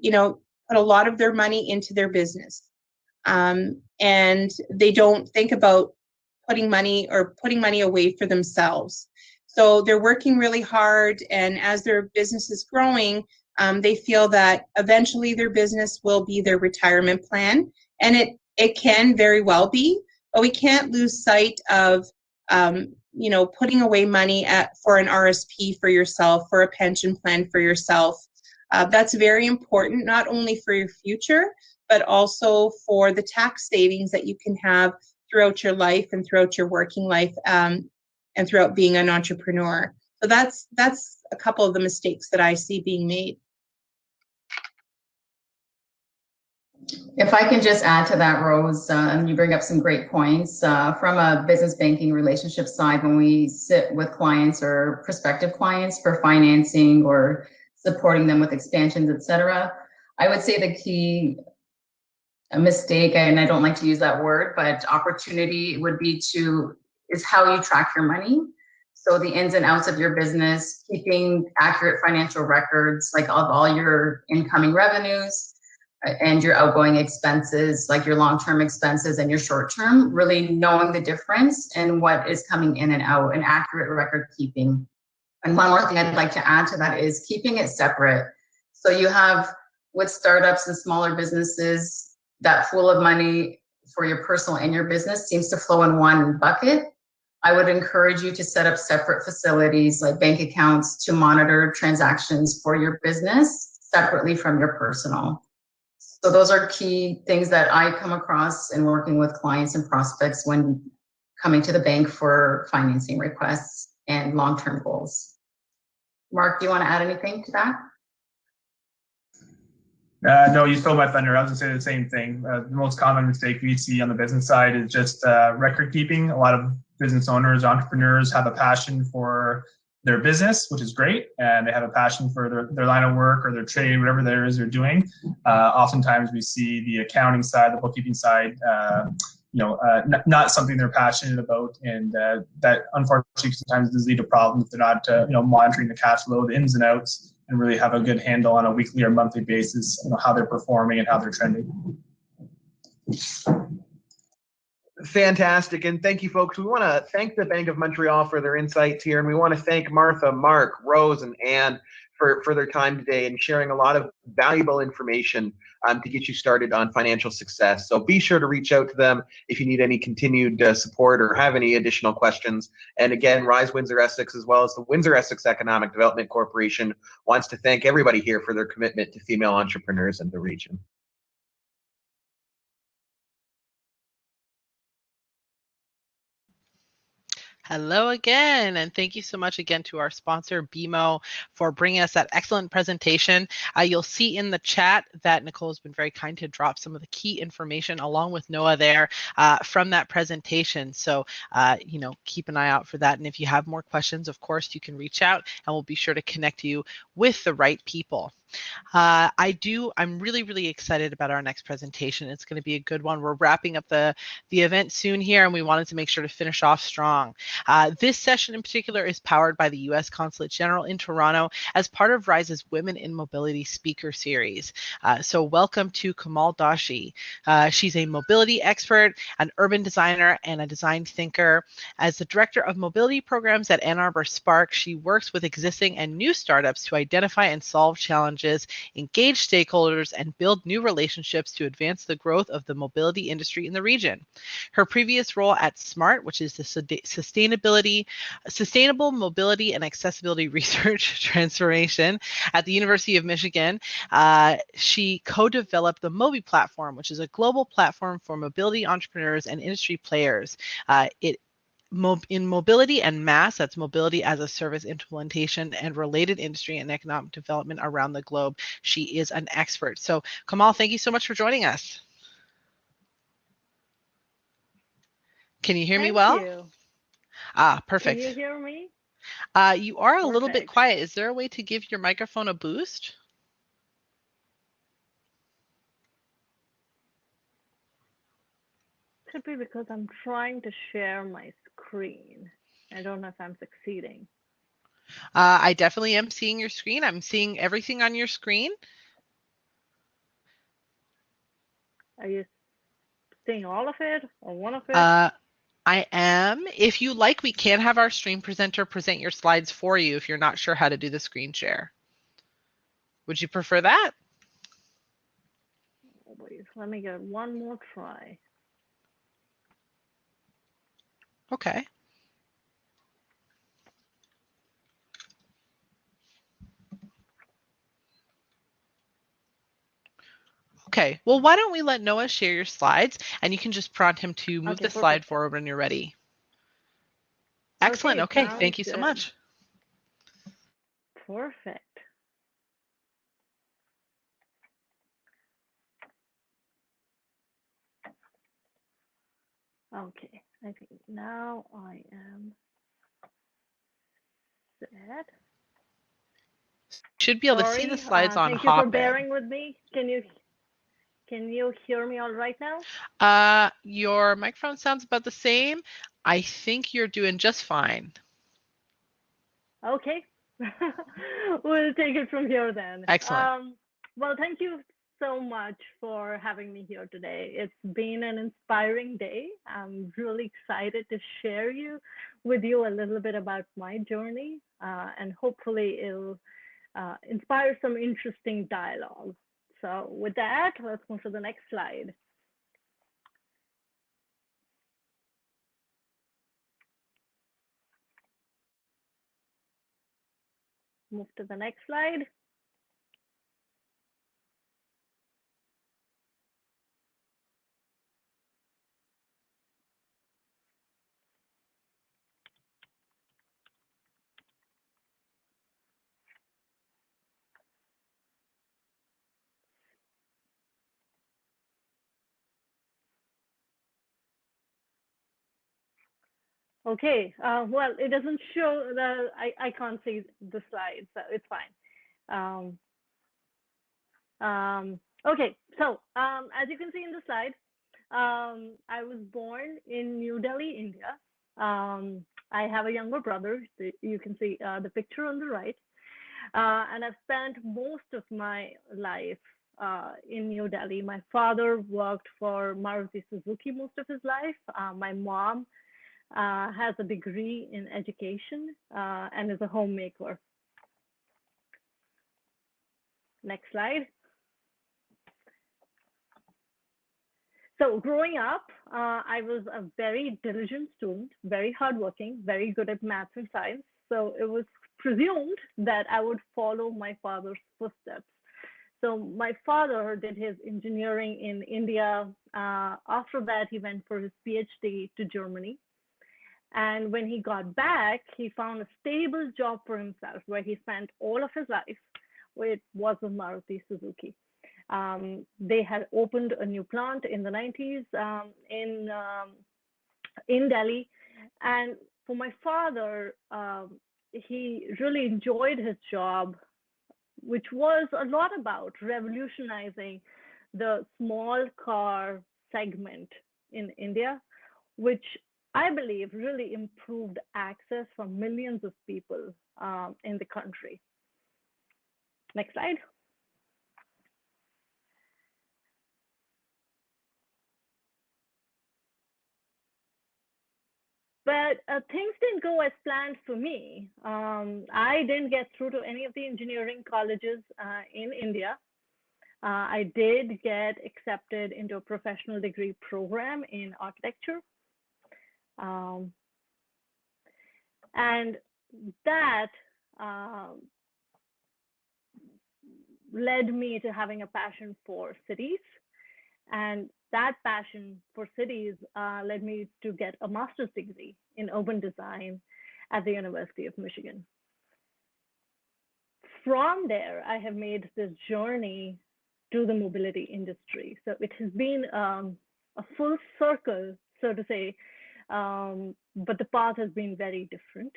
put a lot of their money into their business, and they don't think about putting money away for themselves. So they're working really hard, and as their business is growing, they feel that eventually their business will be their retirement plan, and it can very well be, but we can't lose sight of putting away money for an RSP for yourself, for a pension plan for yourself. That's very important, not only for your future, but also for the tax savings that you can have throughout your life and throughout your working life, and throughout being an entrepreneur. So that's a couple of the mistakes that I see being made. If I can just add to that, Rose, you bring up some great points. From a business banking relationship side, when we sit with clients or prospective clients for financing or supporting them with expansions, etc., I would say the key mistake, and I don't like to use that word, but opportunity would be is how you track your money. So the ins and outs of your business, keeping accurate financial records, like of all your incoming revenues, and your outgoing expenses, like your long-term expenses and your short-term, really knowing the difference and what is coming in and out, and accurate record keeping. And one more thing I'd like to add to that is keeping it separate. So you have, with startups and smaller businesses, that pool of money for your personal and your business seems to flow in one bucket. I would encourage you to set up separate facilities like bank accounts to monitor transactions for your business separately from your personal. So those are key things that I come across in working with clients and prospects when coming to the bank for financing requests and long-term goals. Mark, do you want to add anything to that? No, you stole my thunder. I was going to say the same thing. The most common mistake we see on the business side is just record keeping. A lot of business owners, entrepreneurs have a passion for their business, which is great, and they have a passion for their line of work or their trade, whatever there is they're doing. Oftentimes we see the accounting side, the bookkeeping side, not something they're passionate about, and that unfortunately sometimes does lead to problems if they're not monitoring the cash flow, the ins and outs, and really have a good handle on a weekly or monthly basis, how they're performing and how they're trending. Fantastic, and thank you, folks. We want to thank the Bank of Montreal for their insights here, and we want to thank Martha, Mark, Rose, and Ann for their time today and sharing a lot of valuable information to get you started on financial success. So be sure to reach out to them if you need any continued support or have any additional questions. And again, Rise Windsor-Essex, as well as the Windsor-Essex Economic Development Corporation, wants to thank everybody here for their commitment to female entrepreneurs in the region. Hello again, and thank you so much again to our sponsor, BMO, for bringing us that excellent presentation. You'll see in the chat that Nicole has been very kind to drop some of the key information along with Noah there from that presentation. So, keep an eye out for that. And if you have more questions, of course, you can reach out and we'll be sure to connect you with the right people. I'm really, really excited about our next presentation. It's going to be a good one. We're wrapping up the event soon here, and we wanted to make sure to finish off strong. This session in particular is powered by the U.S. Consulate General in Toronto as part of RISE's Women in Mobility Speaker Series. So welcome to Kamal Dashi. She's a mobility expert, an urban designer, and a design thinker. As the Director of Mobility Programs at Ann Arbor Spark, she works with existing and new startups to identify and solve challenges, engage stakeholders, and build new relationships to advance the growth of the mobility industry in the region. Her previous role at SMART, which is the Sustainable Mobility and Accessibility Research Transformation at the University of Michigan, she co-developed the Mobi platform, which is a global platform for mobility entrepreneurs and industry players. In mobility and mass, that's mobility as a service implementation and related industry and economic development around the globe. She is an expert. So Kamal, thank you so much for joining us. Can you hear me well? Thank you. Perfect. Can you hear me? You are a little bit quiet. Is there a way to give your microphone a boost? Could be because I'm trying to share my screen. I don't know if I'm succeeding. I definitely am seeing your screen. I'm seeing everything on your screen. Are you seeing all of it or one of it? I am. If you like, we can have our stream presenter present your slides for you if you're not sure how to do the screen share. Would you prefer that? Oh, wait, let me get one more try. Okay. Okay, well, why don't we let Noah share your slides, and you can just prompt him to move the slide forward when you're ready. Excellent. Okay, thank you so much. Perfect. Okay, I think now I am set. Should be able to see the slides on Thank you for Hopin. bearing with me. Can you hear me all right now? Your microphone sounds about the same. I think you're doing just fine. Okay. We'll take it from here then. Excellent. Well, thank you so much for having me here today. It's been an inspiring day. I'm really excited to share with you a little bit about my journey, and hopefully it'll inspire some interesting dialogue. So with that, let's move to the next slide. Move to the next slide. Okay, well, it doesn't show I can't see the slide, so it's fine. Okay, so as you can see in the slide, I was born in New Delhi, India. I have a younger brother. You can see the picture on the right. And I've spent most of my life in New Delhi. My father worked for Maruti Suzuki most of his life. My mom has a degree in education and is a homemaker. Next slide. So growing up, I was a very diligent student, very hardworking, very good at maths and science. So it was presumed that I would follow my father's footsteps. So my father did his engineering in India. After that, he went for his PhD to Germany. And when he got back, he found a stable job for himself where he spent all of his life. It was with Maruti Suzuki. They had opened a new plant in the 90s in Delhi. And for my father, he really enjoyed his job, which was a lot about revolutionizing the small car segment in India, which I believe really improved access for millions of people in the country. Next slide. But things didn't go as planned for me. I didn't get through to any of the engineering colleges in India. I did get accepted into a professional degree program in architecture. And that led me to having a passion for cities. And that passion for cities led me to get a master's degree in urban design at the University of Michigan. From there, I have made this journey to the mobility industry. So it has been a full circle, so to say, but the path has been very different.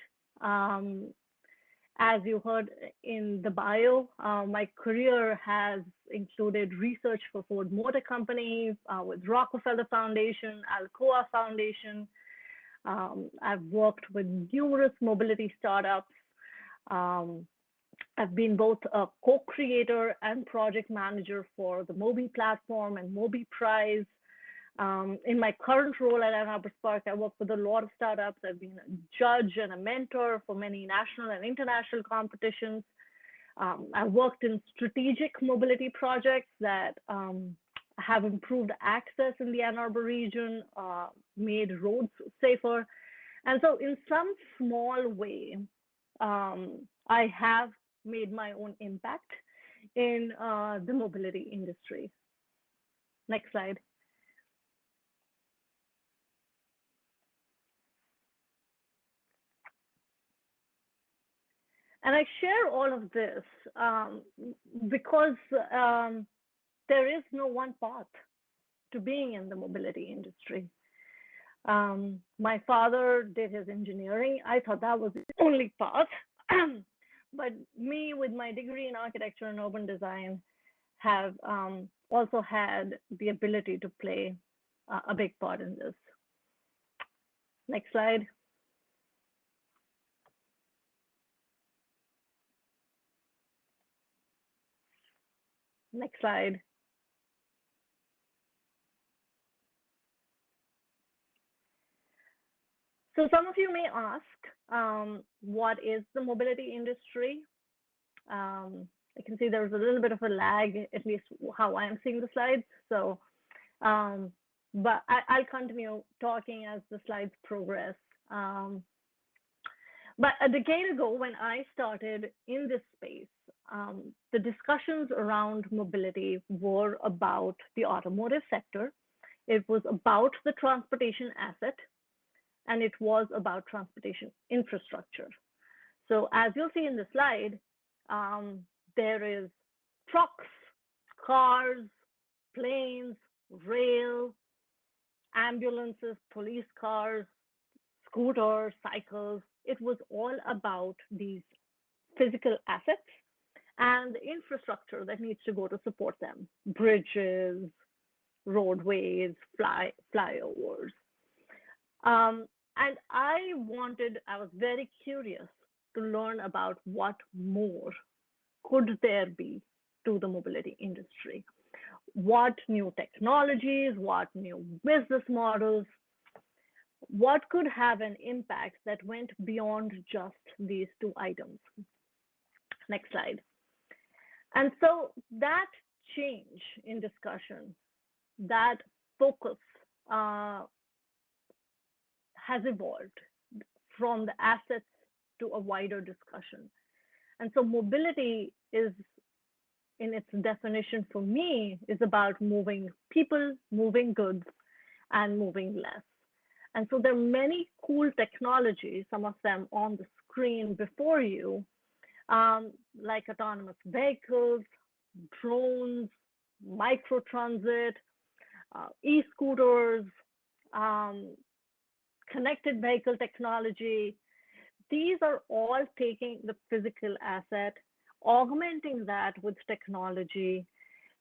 As you heard in the bio, my career has included research for Ford Motor Company, with Rockefeller Foundation, Alcoa Foundation. I've worked with numerous mobility startups. I've been both a co-creator and project manager for the Mobi platform and Mobi Prize. In my current role at Ann Arbor Spark, I work with a lot of startups. I've been a judge and a mentor for many national and international competitions. I worked in strategic mobility projects that have improved access in the Ann Arbor region, made roads safer. And so in some small way, I have made my own impact in the mobility industry. Next slide. And I share all of this because there is no one path to being in the mobility industry. My father did his engineering. I thought that was the only path. But me, with my degree in architecture and urban design, have also had the ability to play a big part in this. Next slide. Next slide. So some of you may ask, what is the mobility industry? I can see there's a little bit of a lag, at least how I'm seeing the slides. So, but I'll continue talking as the slides progress. But a decade ago, when I started in this space, the discussions around mobility were about the automotive sector. It was about the transportation asset, and it was about transportation infrastructure. So as you'll see in the slide, there is trucks, cars, planes, rail, ambulances, police cars, scooters, cycles. It was all about these physical assets and the infrastructure that needs to go to support them: bridges, roadways, flyovers. And I was very curious to learn about what more could there be to the mobility industry. What new technologies, what new business models, what could have an impact that went beyond just these two items. Next slide. And so that change in discussion, that focus has evolved from the assets to a wider discussion. And so mobility is, in its definition for me, is about moving people, moving goods, and moving less. And so there are many cool technologies, some of them on the screen before you, like autonomous vehicles, drones, microtransit, e-scooters, connected vehicle technology. These are all taking the physical asset, augmenting that with technology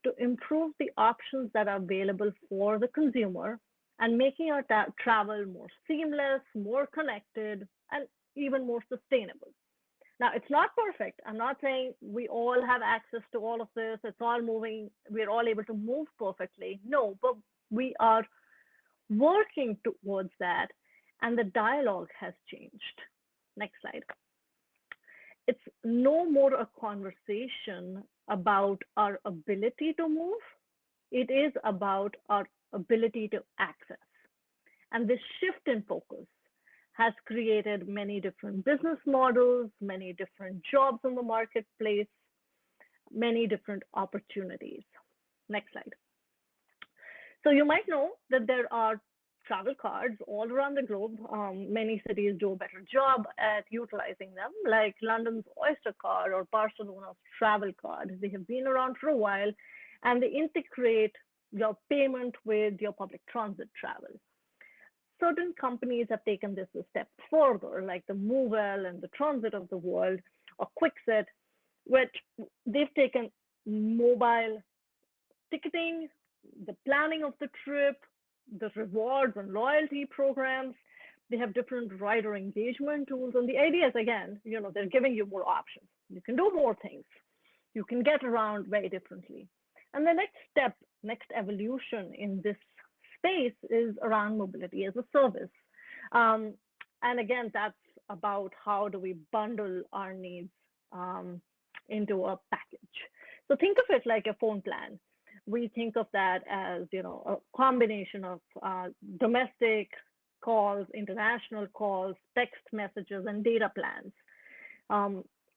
to improve the options that are available for the consumer and making our travel more seamless, more connected, and even more sustainable. Now, it's not perfect. I'm not saying we all have access to all of this. It's all moving. We're all able to move perfectly. No, but we are working towards that, and the dialogue has changed. Next slide. It's no more a conversation about our ability to move. It is about our ability to access. And this shift in focus has created many different business models, many different jobs in the marketplace, many different opportunities. Next slide. So you might know that there are travel cards all around the globe. Many cities do a better job at utilizing them, like London's Oyster card or Barcelona's travel card. They have been around for a while, and they integrate your payment with your public transit travel. Certain companies have taken this a step further, like the Movell and the Transit of the world, or Kwikset, which they've taken mobile ticketing, the planning of the trip, the rewards and loyalty programs. They have different rider engagement tools. And the idea is, again, they're giving you more options. You can do more things. You can get around very differently. And the next step, next evolution in this space is around mobility as a service. And again, that's about how do we bundle our needs into a package. So think of it like a phone plan. We think of that as, a combination of domestic calls, international calls, text messages, and data plans.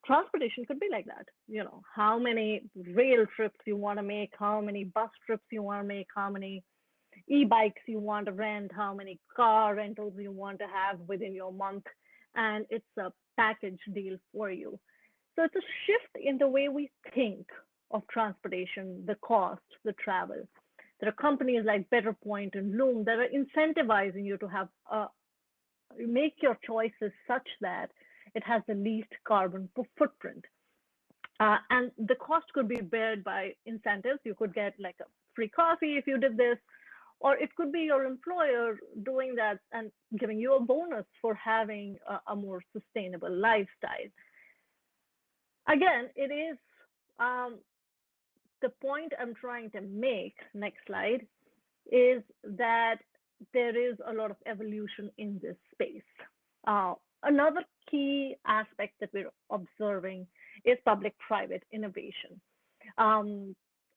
Transportation could be like that. How many rail trips you want to make, how many bus trips you want to make, how many e-bikes you want to rent, how many car rentals you want to have within your month, and it's a package deal for you. So it's a shift in the way we think of transportation, the cost, the travel. There are companies like BetterPoint and Loom that are incentivizing you to have make your choices such that it has the least carbon footprint. And the cost could be bared by incentives. You could get like a free coffee if you did this, or it could be your employer doing that and giving you a bonus for having a more sustainable lifestyle. Again, it is the point I'm trying to make, next slide, is that there is a lot of evolution in this space. Another key aspect that we're observing is public-private innovation.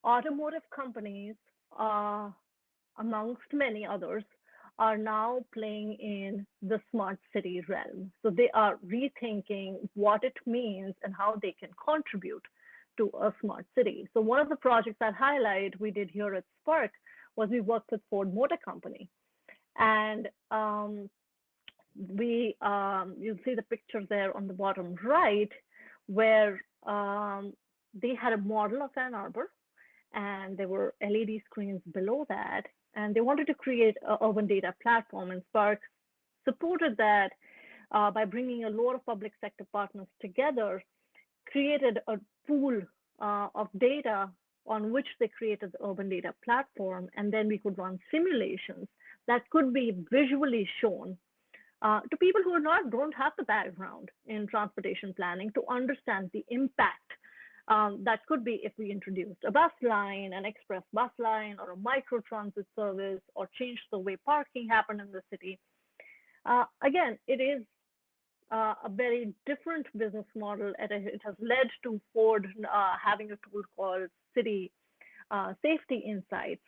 Automotive companies, amongst many others, are now playing in the smart city realm. So they are rethinking what it means and how they can contribute to a smart city. So one of the projects that highlight we did here at Spark was we worked with Ford Motor Company. And you'll see the picture there on the bottom right, where they had a model of Ann Arbor, and there were LED screens below that, and they wanted to create an urban data platform, and Spark supported that by bringing a lot of public sector partners together, created a pool of data on which they created the urban data platform, and then we could run simulations that could be visually shown to people who don't have the background in transportation planning to understand the impact that could be if we introduced a bus line, an express bus line, or a micro transit service, or changed the way parking happened in the city. Again, it is a very different business model, and it has led to Ford having a tool called City Safety Insights.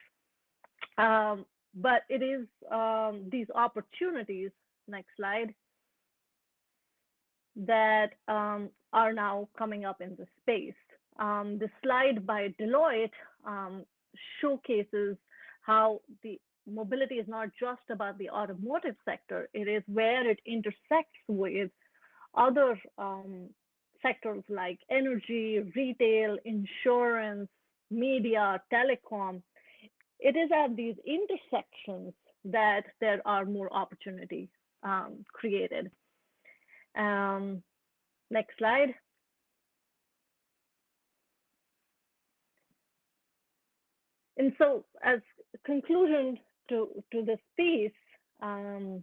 But it is these opportunities, next slide, that are now coming up in the space. The slide by Deloitte showcases how the mobility is not just about the automotive sector, it is where it intersects with other sectors like energy, retail, insurance, media, telecom. It is at these intersections that there are more opportunities created. Next slide. And so as a conclusion to this piece, to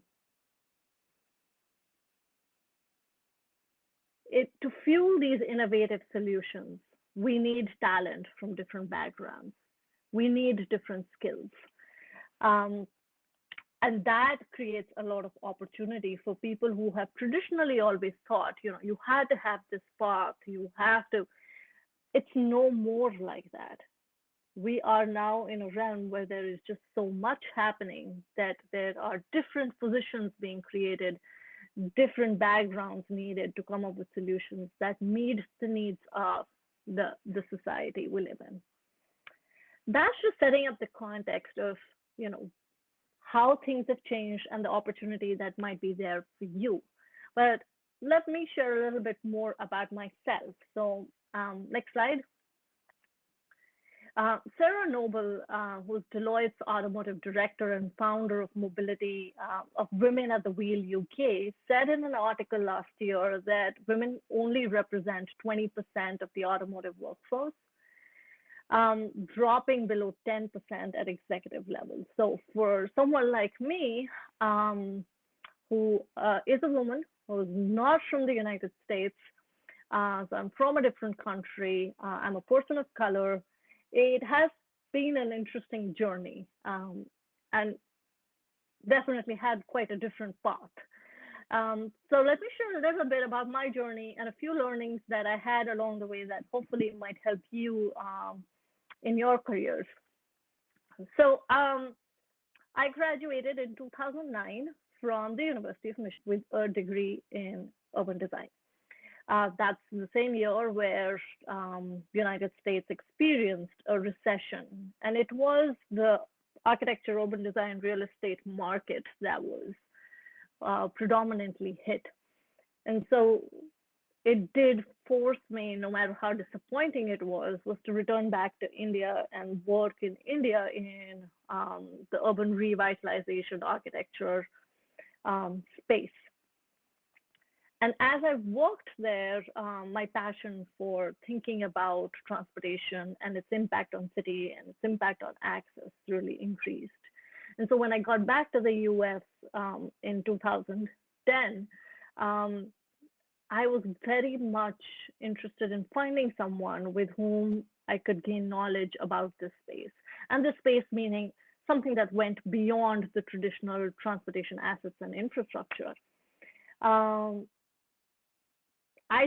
fuel these innovative solutions, we need talent from different backgrounds. We need different skills. And that creates a lot of opportunity for people who have traditionally always thought, you had to have this path, it's no more like that. We are now in a realm where there is just so much happening that there are different positions being created, different backgrounds needed to come up with solutions that meet the needs of the society we live in. That's just setting up the context of, how things have changed and the opportunity that might be there for you. But let me share a little bit more about myself. So next slide. Sarah Noble, who's Deloitte's automotive director and founder of Mobility of Women at the Wheel UK, said in an article last year that women only represent 20% of the automotive workforce, dropping below 10% at executive levels. So for someone like me, who is a woman, who's not from the United States, so I'm from a different country, I'm a person of color, it has been an interesting journey and definitely had quite a different path. So let me share a little bit about my journey and a few learnings that I had along the way that hopefully might help you in your careers. So I graduated in 2009 from the University of Michigan with a degree in urban design. That's the same year where the United States experienced a recession, and it was the architecture, urban design, real estate market that was predominantly hit. And so it did force me, no matter how disappointing it was to return back to India and work in India in the urban revitalization architecture space. And as I worked there, my passion for thinking about transportation and its impact on city and its impact on access really increased. And so when I got back to the US in 2010, I was very much interested in finding someone with whom I could gain knowledge about this space. And this space meaning something that went beyond the traditional transportation assets and infrastructure. I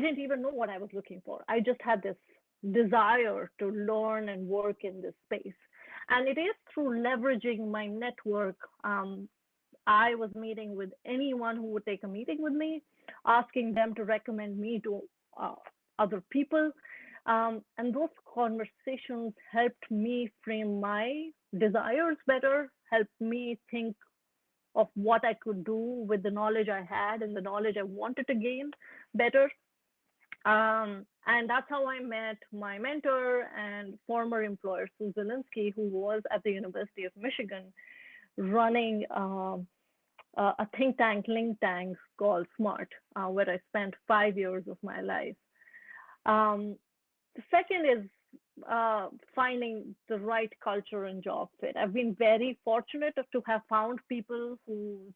didn't even know what I was looking for. I just had this desire to learn and work in this space. And it is through leveraging my network. I was meeting with anyone who would take a meeting with me, asking them to recommend me to other people. And those conversations helped me frame my desires better, helped me think of what I could do with the knowledge I had and the knowledge I wanted to gain better. And that's how I met my mentor and former employer, Sue Zielinski, who was at the University of Michigan running a think tank called SMART, where I spent 5 years of my life. The second is finding the right culture and job fit. I've been very fortunate to have found people whose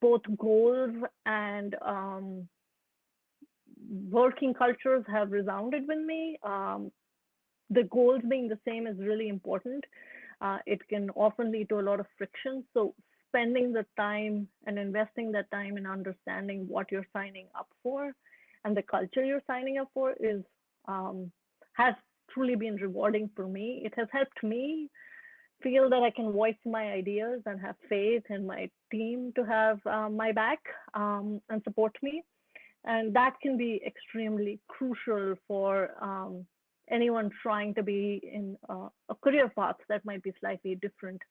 both goals and working cultures have resounded with me. The goals being the same is really important. It can often lead to a lot of friction. So spending the time and investing that time in understanding what you're signing up for and the culture you're signing up for is has truly been rewarding for me. It has helped me feel that I can voice my ideas and have faith in my team to have my back and support me. And that can be extremely crucial for anyone trying to be in a career path that might be slightly different.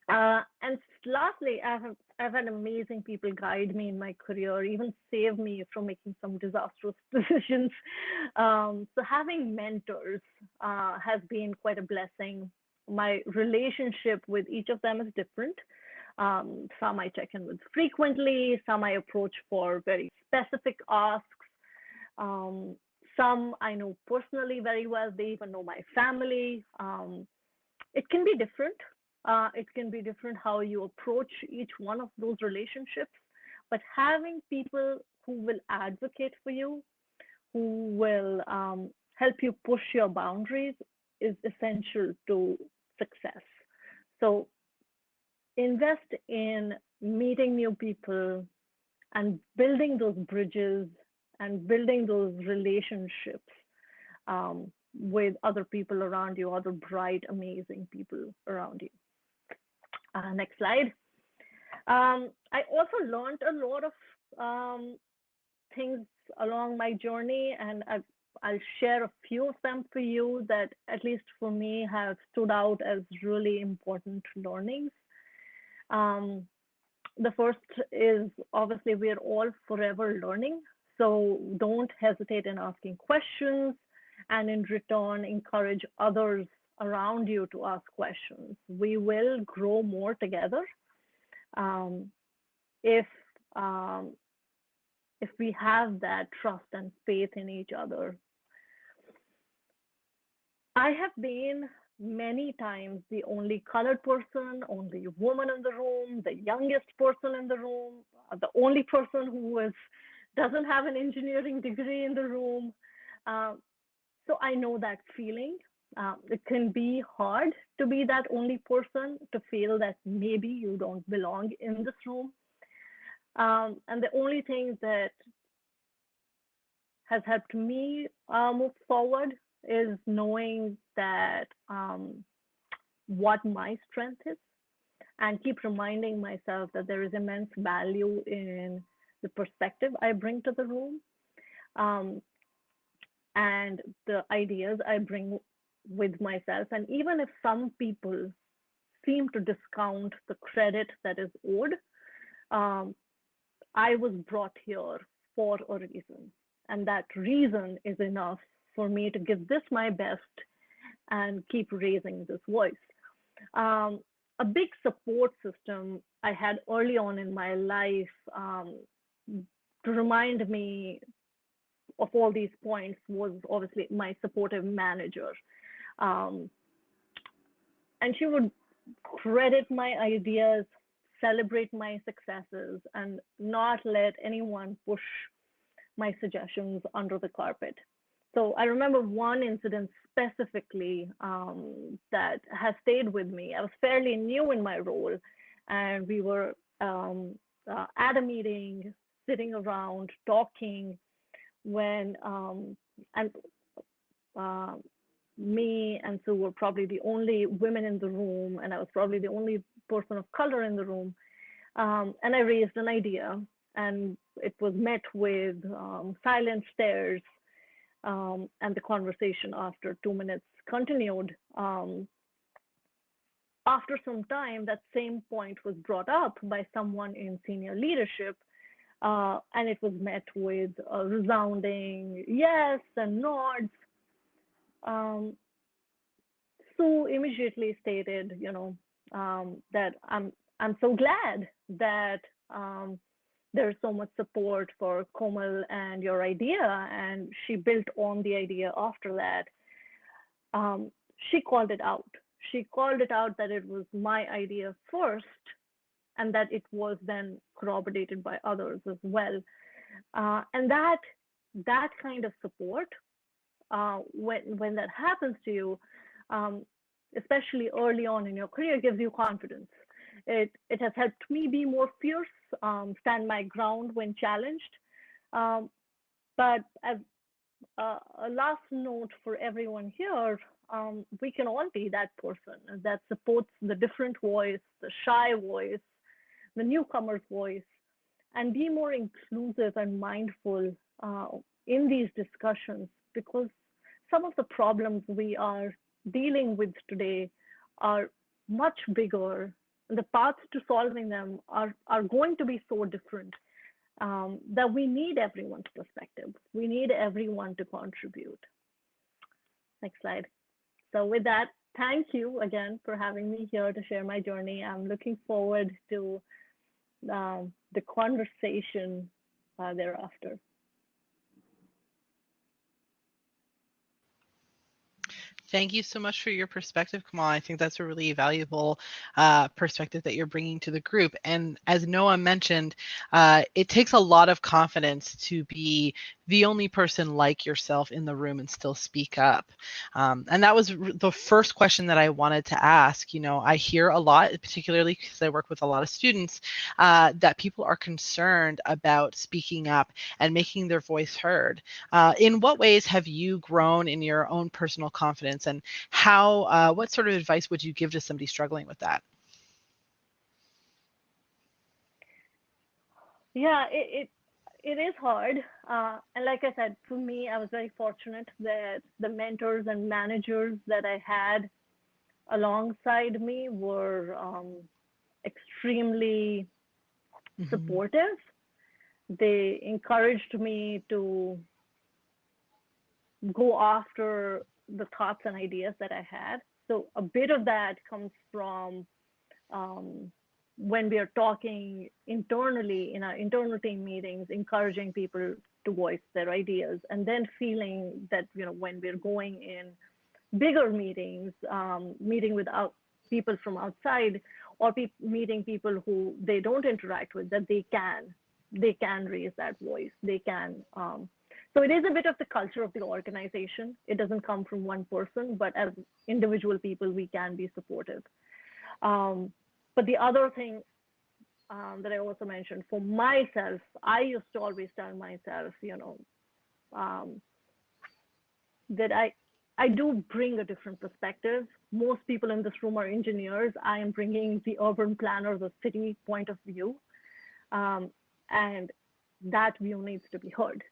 And lastly, I've had amazing people guide me in my career, even save me from making some disastrous decisions. So having mentors has been quite a blessing. My relationship with each of them is different. Some I check in with frequently, some I approach for very specific asks. Some I know personally very well, they even know my family. It can be different. It can be different how you approach each one of those relationships, but having people who will advocate for you, who will help you push your boundaries is essential to success. So invest in meeting new people and building those bridges and building those relationships with other people around you, other bright, amazing people around you. Next slide. I also learned a lot of things along my journey, and I'll share a few of them for you that, at least for me, have stood out as really important learnings. The first is, obviously, we're all forever learning, so don't hesitate in asking questions, and in return, encourage others around you to ask questions. We will grow more together if we have that trust and faith in each other. I have been many times the only colored person, only woman in the room, the youngest person in the room, the only person who doesn't have an engineering degree in the room. So I know that feeling. It can be hard to be that only person, to feel that maybe you don't belong in this room. And the only thing that has helped me move forward is knowing that what my strength is, and keep reminding myself that there is immense value in the perspective I bring to the room and the ideas I bring with myself. And even if some people seem to discount the credit that is owed, I was brought here for a reason, and that reason is enough for me to give this my best and keep raising this voice. A big support system I had early on in my life to remind me of all these points was obviously my supportive manager. And she would credit my ideas, celebrate my successes, and not let anyone push my suggestions under the carpet. So I remember one incident specifically that has stayed with me. I was fairly new in my role, and we were at a meeting, sitting around, talking, when me and Sue were probably the only women in the room, and I was probably the only person of color in the room. And I raised an idea, and it was met with silent stares, and the conversation after 2 minutes continued. After some time, that same point was brought up by someone in senior leadership, and it was met with a resounding yes and nods. Sue immediately stated, that I'm so glad that there's so much support for Komal and your idea, and she built on the idea after that. She called it out. She called it out that it was my idea first, and that it was then corroborated by others as well. And that kind of support, when that happens to you, especially early on in your career, gives you confidence. It has helped me be more fierce, stand my ground when challenged. But as a last note for everyone here, we can all be that person that supports the different voice, the shy voice, the newcomer's voice, and be more inclusive and mindful in these discussions, because some of the problems we are dealing with today are much bigger. The paths to solving them are going to be so different that we need everyone's perspective. We need everyone to contribute. Next slide. So with that, thank you again for having me here to share my journey. I'm looking forward to the conversation thereafter. Thank you so much for your perspective, Kamal. I think that's a really valuable perspective that you're bringing to the group. And as Noah mentioned, it takes a lot of confidence to be the only person like yourself in the room and still speak up. And that was the first question that I wanted to ask. I hear a lot, particularly because I work with a lot of students, that people are concerned about speaking up and making their voice heard. In what ways have you grown in your own personal confidence, and what sort of advice would you give to somebody struggling with that? Yeah, it is hard. And like I said, for me, I was very fortunate that the mentors and managers that I had alongside me were extremely supportive. They encouraged me to go after the thoughts and ideas that I had. So a bit of that comes from when we are talking internally in our internal team meetings, encouraging people to voice their ideas, and then feeling that, when we're going in bigger meetings, meeting with people from outside, or meeting people who they don't interact with, that they can raise that voice. They can. So it is a bit of the culture of the organization. It doesn't come from one person, but as individual people, we can be supportive. But the other thing that I also mentioned for myself, I used to always tell myself, that I do bring a different perspective. Most people in this room are engineers. I am bringing the urban planner, the city point of view. And that view needs to be heard.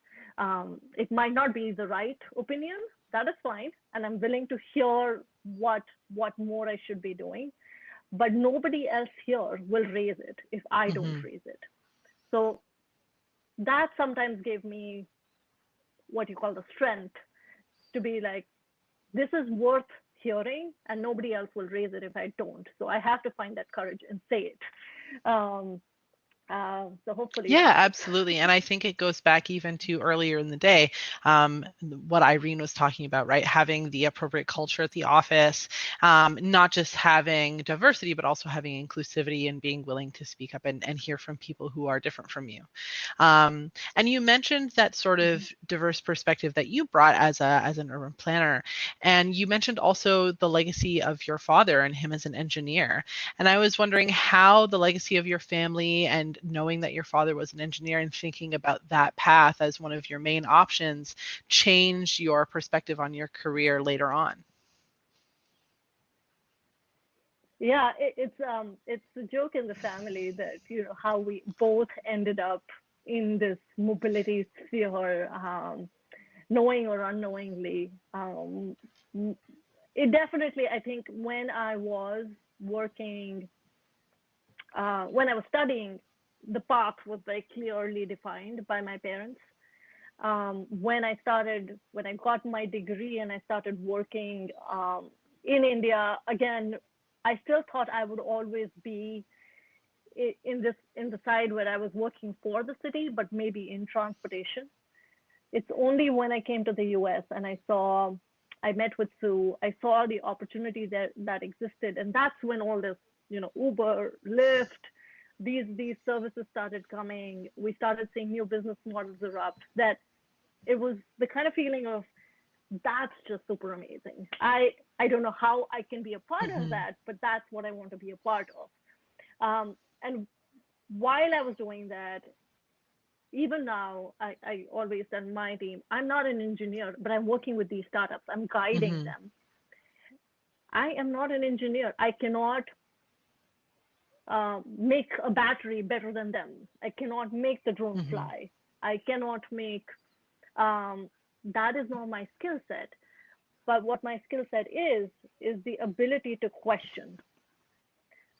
It might not be the right opinion, that is fine. And I'm willing to hear what more I should be doing, but nobody else here will raise it if I don't raise it. So that sometimes gave me what you call the strength to be like, this is worth hearing and nobody else will raise it if I don't. So I have to find that courage and say it. So hopefully. Yeah, absolutely. And I think it goes back even to earlier in the day, what Irene was talking about, right? Having the appropriate culture at the office, not just having diversity, but also having inclusivity and being willing to speak up and hear from people who are different from you. And you mentioned that sort of diverse perspective that you brought as an urban planner. And you mentioned also the legacy of your father and him as an engineer. And I was wondering how the legacy of your family and and knowing that your father was an engineer and thinking about that path as one of your main options change your perspective on your career later on? Yeah, it's a joke in the family that, how we both ended up in this mobility sphere, knowing or unknowingly. It definitely, I think, when I was working, when I was studying, the path was very clearly defined by my parents. When I got my degree and I started working in India, again, I still thought I would always be in the side where I was working for the city, but maybe in transportation. It's only when I came to the US and I met with Sue, I saw the opportunity that existed. And that's when all this, Uber, Lyft, these services started coming. We started seeing new business models erupt, that it was the kind of feeling of, that's just super amazing. I don't know how I can be a part of that, but that's what I want to be a part of. And while I was doing that, even now, I always tell my team, I'm not an engineer, but I'm working with these startups. I'm guiding them. I am not an engineer. I cannot make a battery better than them. I cannot make the drone fly. I cannot make, that is not my skill set. But what my skill set is the ability to question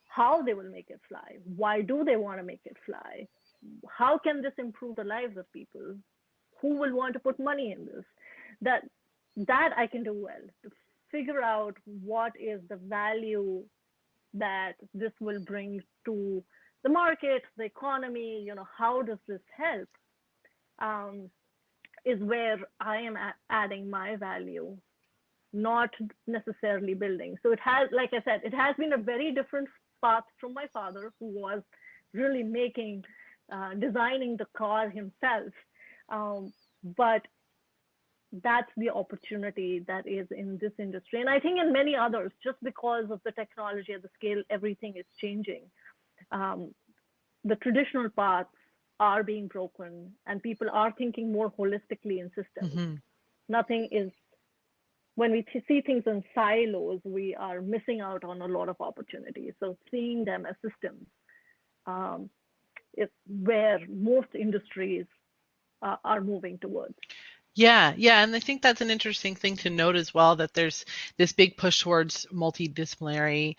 how they will make it fly. Why do they want to make it fly? How can this improve the lives of people? Who will want to put money in this? That I can do well, to figure out what is the value that this will bring to the market, the economy, how does this help, is where I am adding my value, not necessarily building. So it has, like I said, it has been a very different path from my father, who was really designing the car himself. But that's the opportunity that is in this industry. And I think in many others, just because of the technology at the scale, everything is changing. The traditional paths are being broken and people are thinking more holistically in systems. Nothing is, when we see things in silos, we are missing out on a lot of opportunities. So seeing them as systems is where most industries are moving towards. Yeah, and I think that's an interesting thing to note as well, that there's this big push towards multidisciplinary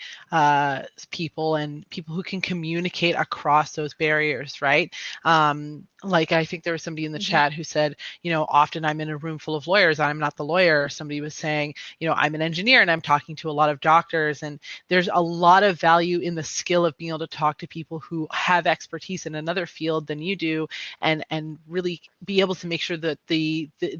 people and people who can communicate across those barriers, right? Like I think there was somebody in the chat who said, often I'm in a room full of lawyers, I'm not the lawyer. Somebody was saying, I'm an engineer and I'm talking to a lot of doctors, and there's a lot of value in the skill of being able to talk to people who have expertise in another field than you do, and really be able to make sure that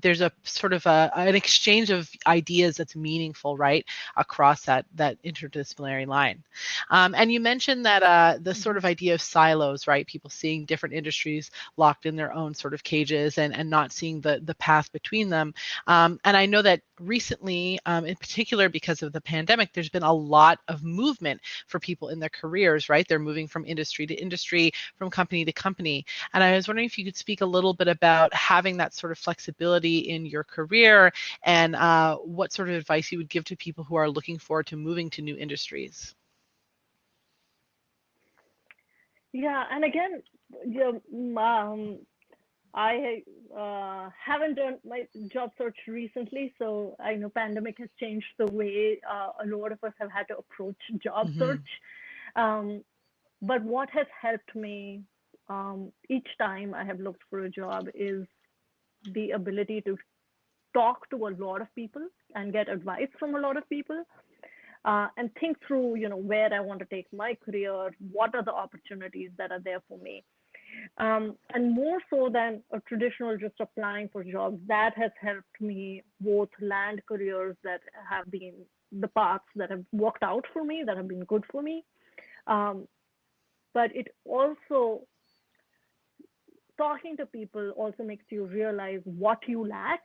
there's a sort of an exchange of ideas that's meaningful, right, across that interdisciplinary line. And you mentioned that the sort of idea of silos, right, people seeing different industries locked in their own sort of cages and not seeing the path between them. And I know that recently, in particular because of the pandemic, there's been a lot of movement for people in their careers, right? They're moving from industry to industry, from company to company. And I was wondering if you could speak a little bit about having that sort of flexibility in your career, and what sort of advice you would give to people who are looking forward to moving to new industries. Yeah, and again, I haven't done my job search recently, so I know pandemic has changed the way a lot of us have had to approach job search. But what has helped me each time I have looked for a job is the ability to talk to a lot of people and get advice from a lot of people, and think through, where I want to take my career, what are the opportunities that are there for me. And more so than a traditional just applying for jobs, that has helped me both land careers that have been the paths that have worked out for me, that have been good for me. But it also, talking to people also makes you realize what you lack,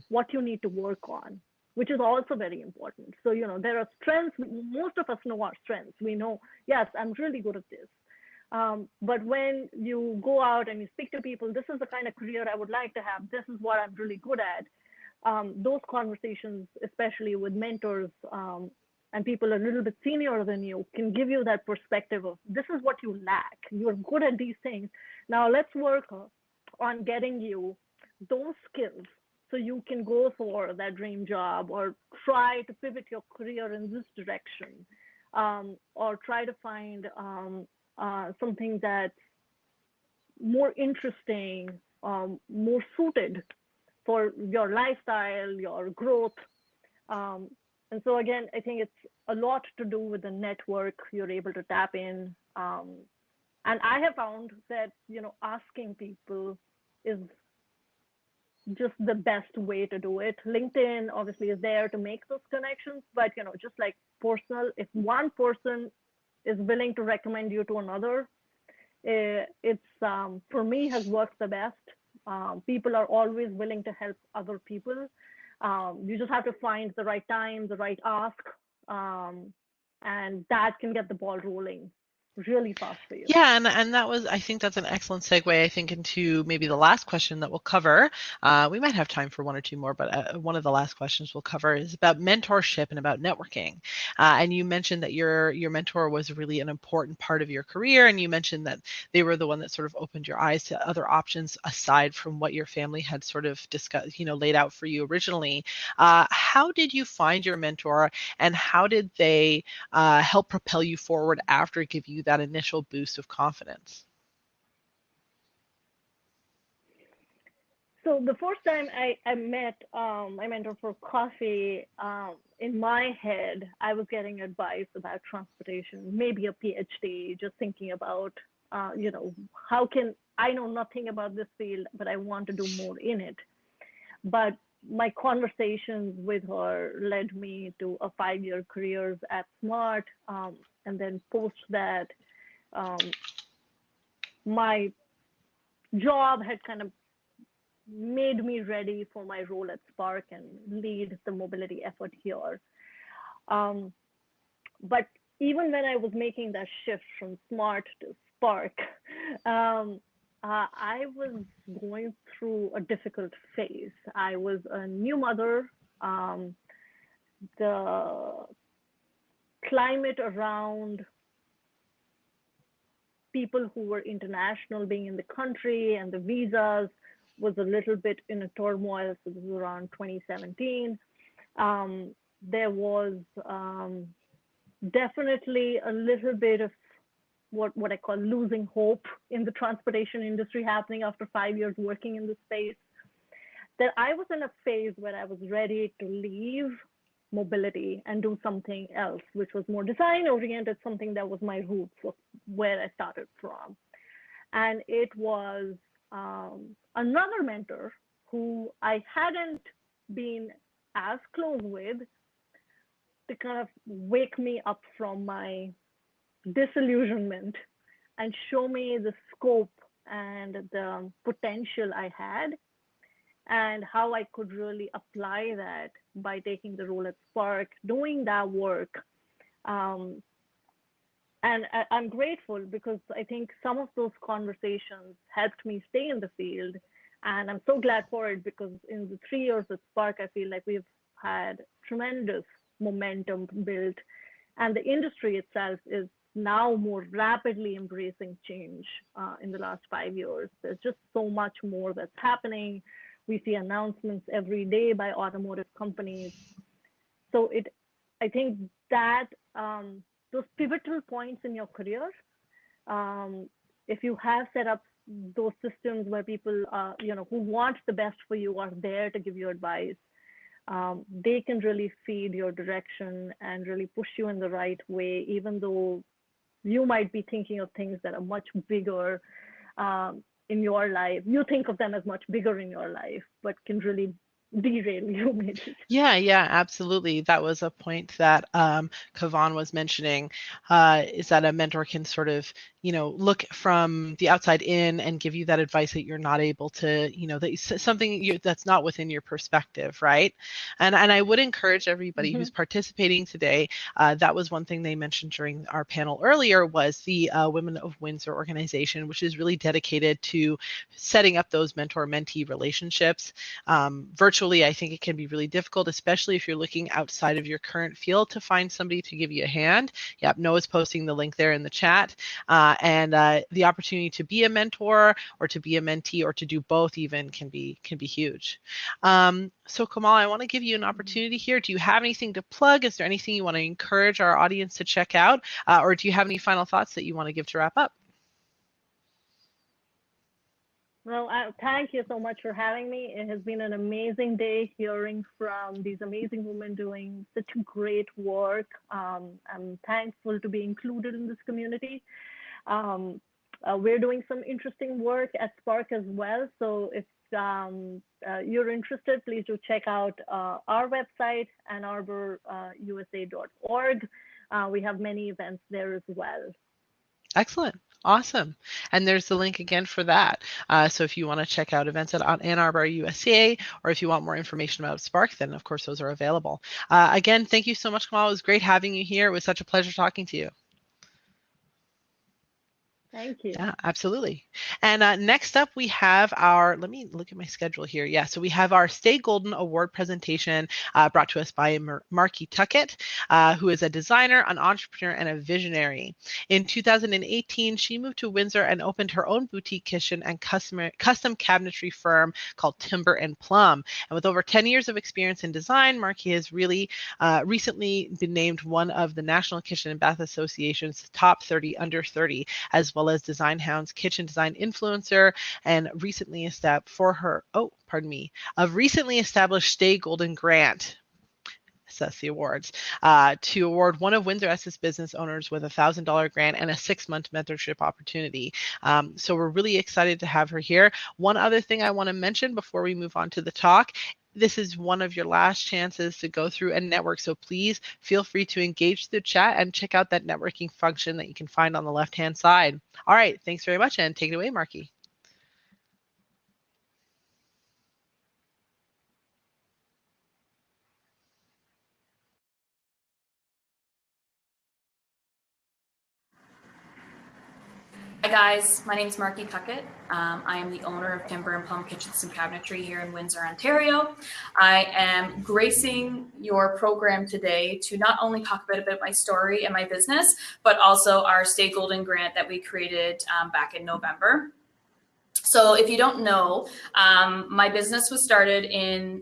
what you need to work on, which is also very important. So, there are strengths. Most of us know our strengths. We know, yes, I'm really good at this. But when you go out and you speak to people, this is the kind of career I would like to have, this is what I'm really good at. Those conversations, especially with mentors and people a little bit senior than you, can give you that perspective of this is what you lack. You're good at these things. Now let's work on getting you those skills so you can go for that dream job, or try to pivot your career in this direction, or try to find something that's more interesting, more suited for your lifestyle, your growth. And so again, I think it's a lot to do with the network you're able to tap in. And I have found that, asking people is just the best way to do it. LinkedIn obviously is there to make those connections, but just like personal, if one person is willing to recommend you to another, it's for me has worked the best. People are always willing to help other people. You just have to find the right time, the right ask, and that can get the ball rolling really fast for you. Yeah, and that was, I think that's an excellent segue, I think, into maybe the last question that we'll cover. We might have time for one or two more, but one of the last questions we'll cover is about mentorship and about networking. And you mentioned that your mentor was really an important part of your career, and you mentioned that they were the one that sort of opened your eyes to other options aside from what your family had sort of discussed, laid out for you originally. How did you find your mentor, and how did they help propel you forward after give you that initial boost of confidence? So the first time I met my mentor for coffee, in my head, I was getting advice about transportation, maybe a PhD, just thinking about, how can I know nothing about this field, but I want to do more in it. But my conversations with her led me to a 5-year career at Smart, and then post that, my job had kind of made me ready for my role at Spark and lead the mobility effort here. But even when I was making that shift from Smart to Spark, I was going through a difficult phase. I was a new mother. The climate around people who were international being in the country and the visas was a little bit in a turmoil. So this was around 2017. There was definitely a little bit of what I call losing hope in the transportation industry happening after 5 years working in this space. That I was in a phase where I was ready to leave mobility and do something else, which was more design oriented, something that was my roots of where I started from. And it was another mentor who I hadn't been as close with to kind of wake me up from my disillusionment and show me the scope and the potential I had and how I could really apply that by taking the role at Spark, doing that work. And I'm grateful because I think some of those conversations helped me stay in the field. And I'm so glad for it because in the 3 years at Spark, I feel like we've had tremendous momentum built. And the industry itself is now more rapidly embracing change in the last 5 years. There's just so much more that's happening. We see announcements every day by automotive companies. So I think that those pivotal points in your career, if you have set up those systems where people, who want the best for you are there to give you advice, they can really feed your direction and really push you in the right way, even though you might be thinking of things that are much bigger in your life. You think of them as much bigger in your life, but can really derail you maybe. Yeah, absolutely. That was a point that Chauvin was mentioning, is that a mentor can sort of look from the outside in and give you that advice that you're not able to, that's not within your perspective, right? And I would encourage everybody who's participating today. That was one thing they mentioned during our panel earlier, was the Women of Windsor organization, which is really dedicated to setting up those mentor-mentee relationships. Virtually, I think it can be really difficult, especially if you're looking outside of your current field, to find somebody to give you a hand. Yep, Noah's posting the link there in the chat. And the opportunity to be a mentor or to be a mentee or to do both even can be huge. So Kamal, I want to give you an opportunity here. Do you have anything to plug? Is there anything you want to encourage our audience to check out? Or do you have any final thoughts that you want to give to wrap up? Well, thank you so much for having me. It has been an amazing day hearing from these amazing women doing such great work. I'm thankful to be included in this community. We're doing some interesting work at Spark as well. So if you're interested, please do check out our website, AnnArborUSA.org. We have many events there as well. Excellent. Awesome. And there's the link again for that. So if you want to check out events at Ann Arbor USA, or if you want more information about Spark, then of course those are available. Again, thank you so much, Kamal. It was great having you here. It was such a pleasure talking to you. Thank you. Yeah, absolutely. And next up, we have our, let me look at my schedule here. Yeah, so we have our Stay Golden Award presentation brought to us by Marky Tuckett, who is a designer, an entrepreneur, and a visionary. In 2018, she moved to Windsor and opened her own boutique kitchen and custom cabinetry firm called Timber and Plum. And with over 10 years of experience in design, Marky has really recently been named one of the National Kitchen and Bath Association's top 30 under 30, as well as Design Hound's Kitchen Design Influencer, and recently established recently established Stay Golden Grant. So that's the awards, to award one of Windsor-Essex business owners with a $1,000 grant and a 6-month mentorship opportunity. So we're really excited to have her here. One other thing I want to mention before we move on to the talk: this is one of your last chances to go through and network. So please feel free to engage the chat and check out that networking function that you can find on the left-hand side. All right, thanks very much, and take it away, Marky. Hi guys, my name is Marky Tuckett. I am the owner of Timber and Plum Kitchens and Cabinetry here in Windsor, Ontario. I am gracing your program today to not only talk a bit about my story and my business, but also our Stay Golden grant that we created back in November. So if you don't know, my business was started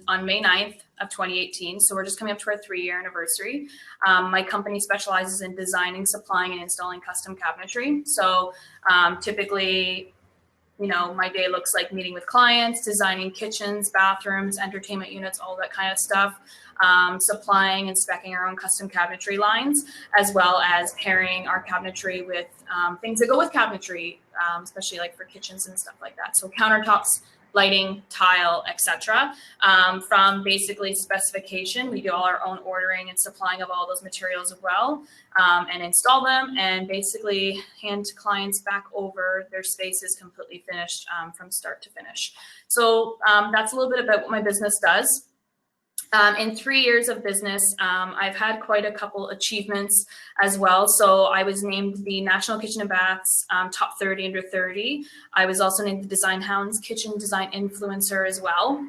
on May 9th of 2018. So we're just coming up to our 3-year anniversary. My company specializes in designing, supplying, and installing custom cabinetry. So typically, my day looks like meeting with clients, designing kitchens, bathrooms, entertainment units, all that kind of stuff, supplying and speccing our own custom cabinetry lines, as well as pairing our cabinetry with things that go with cabinetry, especially like for kitchens and stuff like that. So countertops, lighting, tile, etc. From basically specification, we do all our own ordering and supplying of all those materials as well, and install them and basically hand clients back over their spaces completely finished from start to finish. So that's a little bit about what my business does. In 3 years of business, I've had quite a couple achievements as well. So I was named the National Kitchen and Baths Top 30 Under 30. I was also named the Design Hound's Kitchen Design Influencer as well,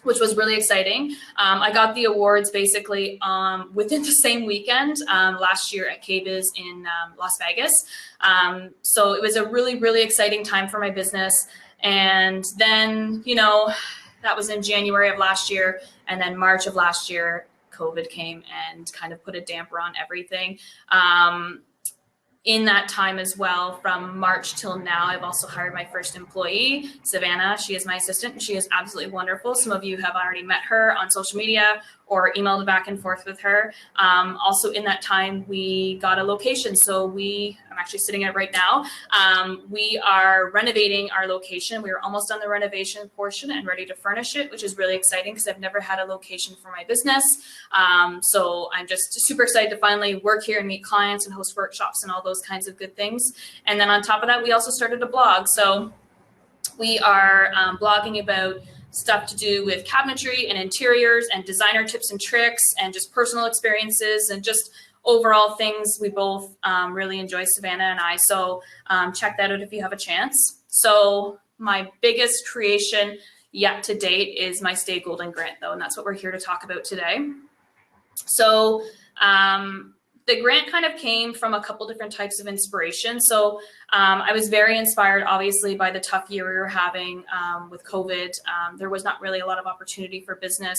which was really exciting. I got the awards basically within the same weekend last year at KBIS in Las Vegas. So it was a really, really exciting time for my business. And then, that was in January of last year. And then March of last year, COVID came and kind of put a damper on everything. In that time as well, from March till now, I've also hired my first employee, Savannah. She is my assistant and she is absolutely wonderful. Some of you have already met her on social media or emailed back and forth with her. Also in that time, we got a location. So I'm actually sitting in it right now. We are renovating our location. We are almost on the renovation portion and ready to furnish it, which is really exciting because I've never had a location for my business. So I'm just super excited to finally work here and meet clients and host workshops and all those kinds of good things. And then on top of that, we also started a blog. So we are blogging about stuff to do with cabinetry and interiors and designer tips and tricks and just personal experiences and just overall things we both really enjoy, Savannah and I. So check that out if you have a chance. So my biggest creation yet to date is my Stay Golden grant, though, and that's what we're here to talk about today. So the grant kind of came from a couple different types of inspiration. So I was very inspired, obviously, by the tough year we were having with COVID. There was not really a lot of opportunity for business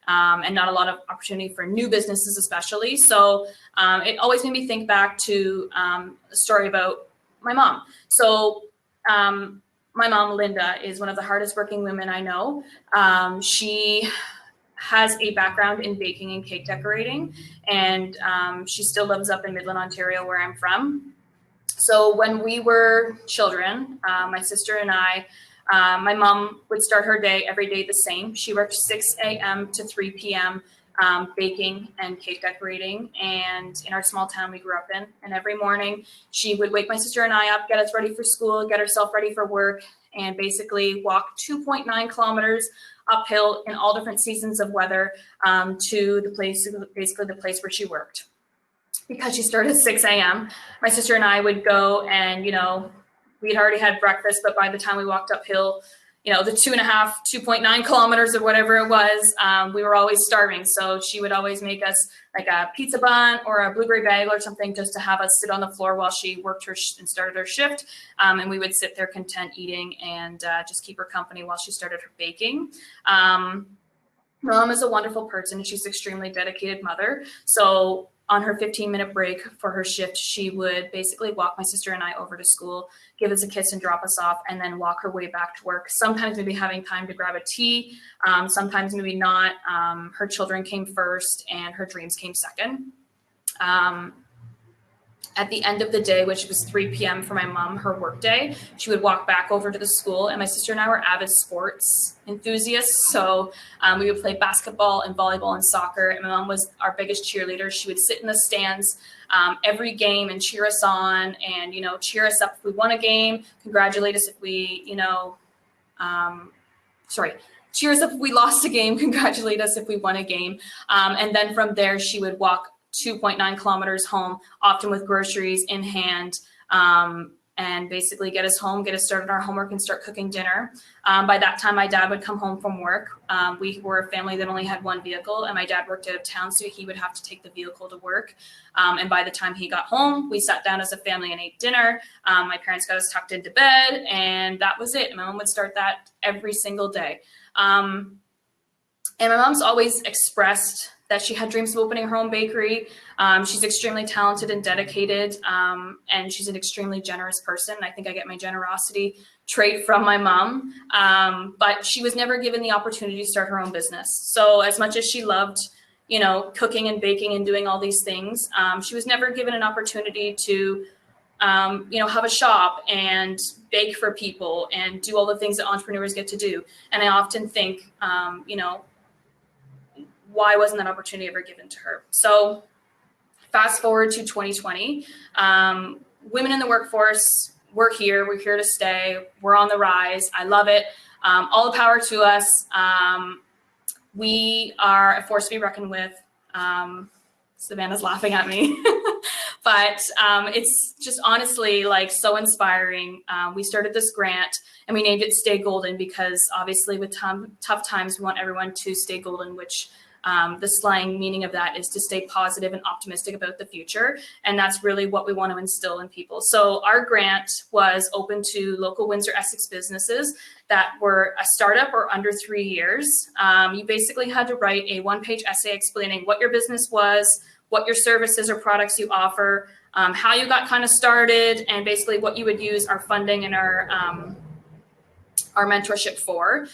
and not a lot of opportunity for new businesses, especially. So it always made me think back to a story about my mom. So my mom, Linda, is one of the hardest working women I know. She has a background in baking and cake decorating, and she still lives up in Midland, Ontario, where I'm from. So when we were children, my sister and I, my mom would start her day every day the same. She worked 6 a.m. to 3 p.m. Baking and cake decorating, and in our small town we grew up in. And every morning she would wake my sister and I up, get us ready for school, get herself ready for work, and basically walk 2.9 kilometers uphill in all different seasons of weather to the place, basically the place where she worked. Because she started at 6 a.m., my sister and I would go and, we'd already had breakfast, but by the time we walked uphill, the 2.9 kilometers or whatever it was, we were always starving. So she would always make us like a pizza bun or a blueberry bagel or something just to have us sit on the floor while she worked her and started her shift. And we would sit there content eating and just keep her company while she started her baking. Mom is a wonderful person. She's an extremely dedicated mother. So on her 15-minute break for her shift, she would basically walk my sister and I over to school, give us a kiss and drop us off, and then walk her way back to work. Sometimes maybe having time to grab a tea, sometimes maybe not. Her children came first and her dreams came second. At the end of the day, which was 3 p.m. for my mom, her work day, she would walk back over to the school, and my sister and I were avid sports enthusiasts. So we would play basketball and volleyball and soccer. And my mom was our biggest cheerleader. She would sit in the stands every game and cheer us on and, cheer us up if we won a game, congratulate us if we, cheer us up if we lost a game, congratulate us if we won a game. And then from there, she would walk 2.9 kilometers home, often with groceries in hand, and basically get us home, get us started on our homework and start cooking dinner. By that time, my dad would come home from work. We were a family that only had one vehicle, and my dad worked out of town, so he would have to take the vehicle to work. And by the time he got home, we sat down as a family and ate dinner. My parents got us tucked into bed, and that was it. And my mom would start that every single day. And my mom's always expressed that she had dreams of opening her own bakery. She's extremely talented and dedicated, and she's an extremely generous person. I think I get my generosity trait from my mom, but she was never given the opportunity to start her own business. So as much as she loved, cooking and baking and doing all these things, she was never given an opportunity to, have a shop and bake for people and do all the things that entrepreneurs get to do. And I often think, why wasn't that opportunity ever given to her? So fast forward to 2020, women in the workforce, we're here to stay. We're on the rise. I love it. All the power to us. We are a force to be reckoned with. Savannah's laughing at me, but it's just honestly so inspiring. We started this grant and we named it Stay Golden because obviously with tough times, we want everyone to stay golden, which the slang meaning of that is to stay positive and optimistic about the future. And that's really what we want to instill in people. So our grant was open to local Windsor-Essex businesses that were a startup or under 3 years. You basically had to write a one-page essay explaining what your business was, what your services or products you offer, how you got kind of started, and basically what you would use our funding and our our mentorship for.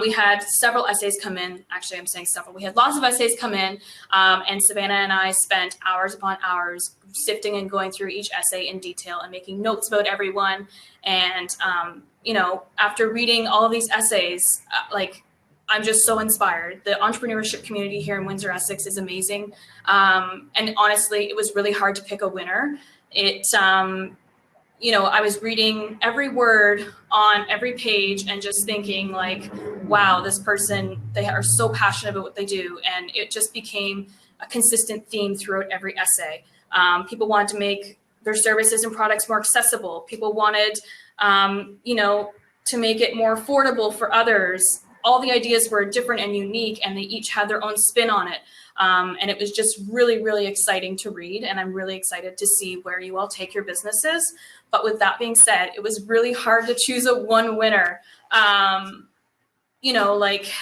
We had several essays come in. Actually, I'm saying several. We had lots of essays come in, and Savannah and I spent hours upon hours sifting and going through each essay in detail and making notes about everyone. And, you know, after reading all of these essays, like, I'm just so inspired. The entrepreneurship community here in Windsor-Essex is amazing. And honestly, it was really hard to pick a winner. You know, I was reading every word on every page and just thinking like, wow, this person, they are so passionate about what they do. And it just became a consistent theme throughout every essay. People wanted to make their services and products more accessible. People wanted, you know, to make it more affordable for others. All the ideas were different and unique, and they each had their own spin on it. And it was just really, really exciting to read. And I'm really excited to see where you all take your businesses. But with that being said, it was really hard to choose a one winner. You know, like,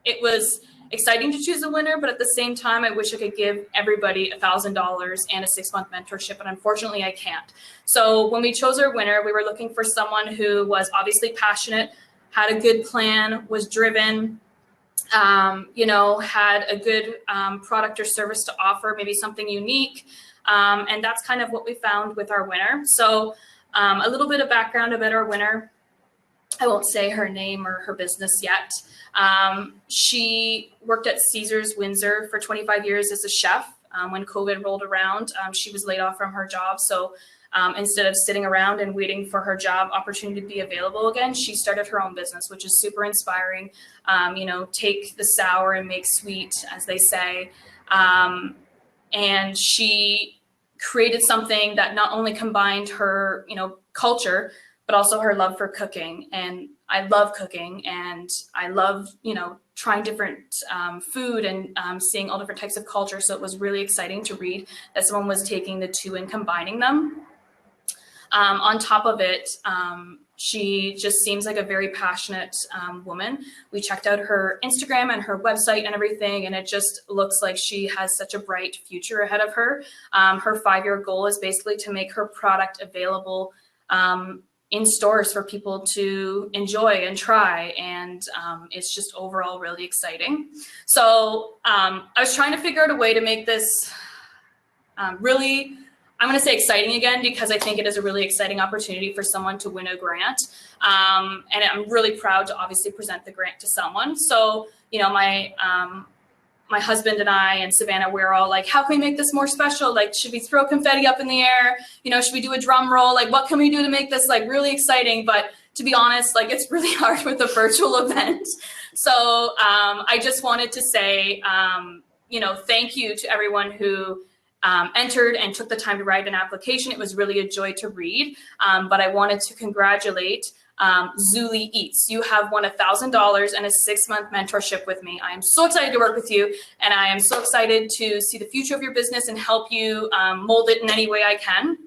it was exciting to choose a winner, but at the same time, I wish I could give everybody $1,000 and a 6-month mentorship, but unfortunately I can't. So when we chose our winner, we were looking for someone who was obviously passionate, had a good plan, was driven, you know, had a good product or service to offer, maybe something unique. And that's kind of what we found with our winner. So a little bit of background about our winner. I won't say her name or her business yet. She worked at Caesars Windsor for 25 years as a chef. When COVID rolled around, she was laid off from her job. So instead of sitting around and waiting for her job opportunity to be available again, she started her own business, which is super inspiring. You know, take the sour and make sweet, as they say. And she created something that not only combined her, you know, culture, but also her love for cooking. And I love cooking, and I love, you know, trying different food and seeing all different types of culture. So it was really exciting to read that someone was taking the two and combining them. On top of it, she just seems like a very passionate woman. We checked out her Instagram and her website and everything, and it just looks like she has such a bright future ahead of her. Her 5-year goal is basically to make her product available in stores for people to enjoy and try. And it's just overall really exciting. So I was trying to figure out a way to make this really, I'm going to say exciting again, because I think it is a really exciting opportunity for someone to win a grant. And I'm really proud to obviously present the grant to someone. So, you know, my husband and I and Savannah, we're all like, how can we make this more special? Like, should we throw confetti up in the air? You know, should we do a drum roll? Like, what can we do to make this like really exciting? But to be honest, like, it's really hard with a virtual event. So I just wanted to say, you know, thank you to everyone who entered and took the time to write an application. It was really a joy to read, but I wanted to congratulate WindsorEats. You have won $1,000 and a 6-month mentorship with me. I am so excited to work with you, and I am so excited to see the future of your business and help you mold it in any way I can.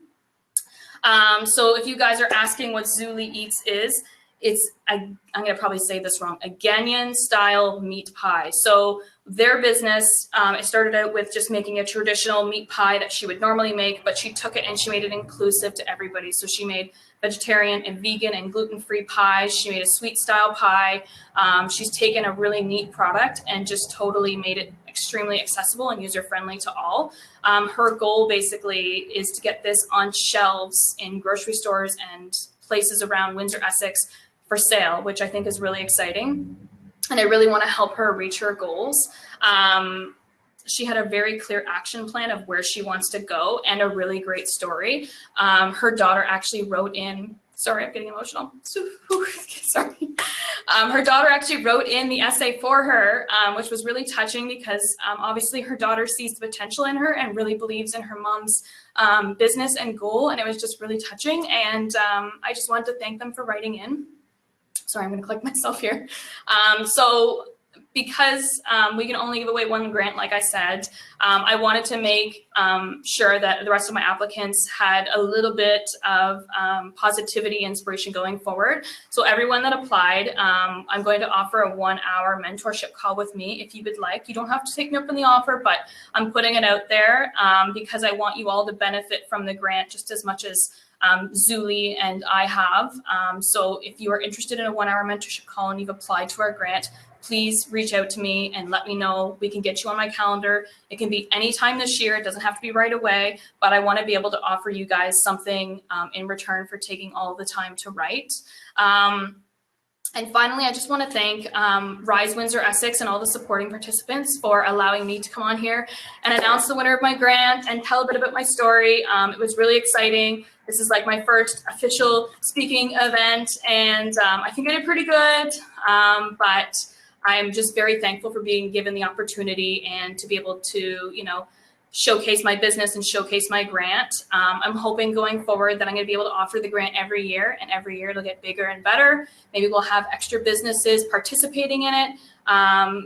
So if you guys are asking what WindsorEats is, it's, I'm going to probably say this wrong, a Ghanaian style meat pie. So their business, it started out with just making a traditional meat pie that she would normally make, but she took it and she made it inclusive to everybody. So she made vegetarian and vegan and gluten-free pies. She made a sweet style pie. She's taken a really neat product and just totally made it extremely accessible and user-friendly to all. Her goal basically is to get this on shelves in grocery stores and places around Windsor-Essex for sale, which I think is really exciting. And I really want to help her reach her goals. She had a very clear action plan of where she wants to go and a really great story. Her daughter actually wrote in, sorry, I'm getting emotional. Sorry. Her daughter actually wrote in the essay for her, which was really touching because obviously her daughter sees the potential in her and really believes in her mom's business and goal. And it was just really touching. And I just wanted to thank them for writing in. Sorry, I'm going to click myself here. So because we can only give away one grant, like I said, I wanted to make sure that the rest of my applicants had a little bit of positivity, inspiration going forward. So everyone that applied, I'm going to offer a 1-hour mentorship call with me if you would like. You don't have to take me up on the offer, but I'm putting it out there because I want you all to benefit from the grant just as much as Zuli and I have. So if you are interested in a 1-hour mentorship call and you've applied to our grant, please reach out to me and let me know. We can get you on my calendar. It can be anytime this year. It doesn't have to be right away, but I want to be able to offer you guys something in return for taking all the time to write. And finally, I just want to thank Rise Windsor-Essex and all the supporting participants for allowing me to come on here and announce the winner of my grant and tell a bit about my story. It was really exciting. This is like my first official speaking event, and I think I did pretty good, but I'm just very thankful for being given the opportunity and to be able to, you know, showcase my business and showcase my grant. I'm hoping going forward that I'm going to be able to offer the grant every year, and every year it'll get bigger and better. Maybe we'll have extra businesses participating in it.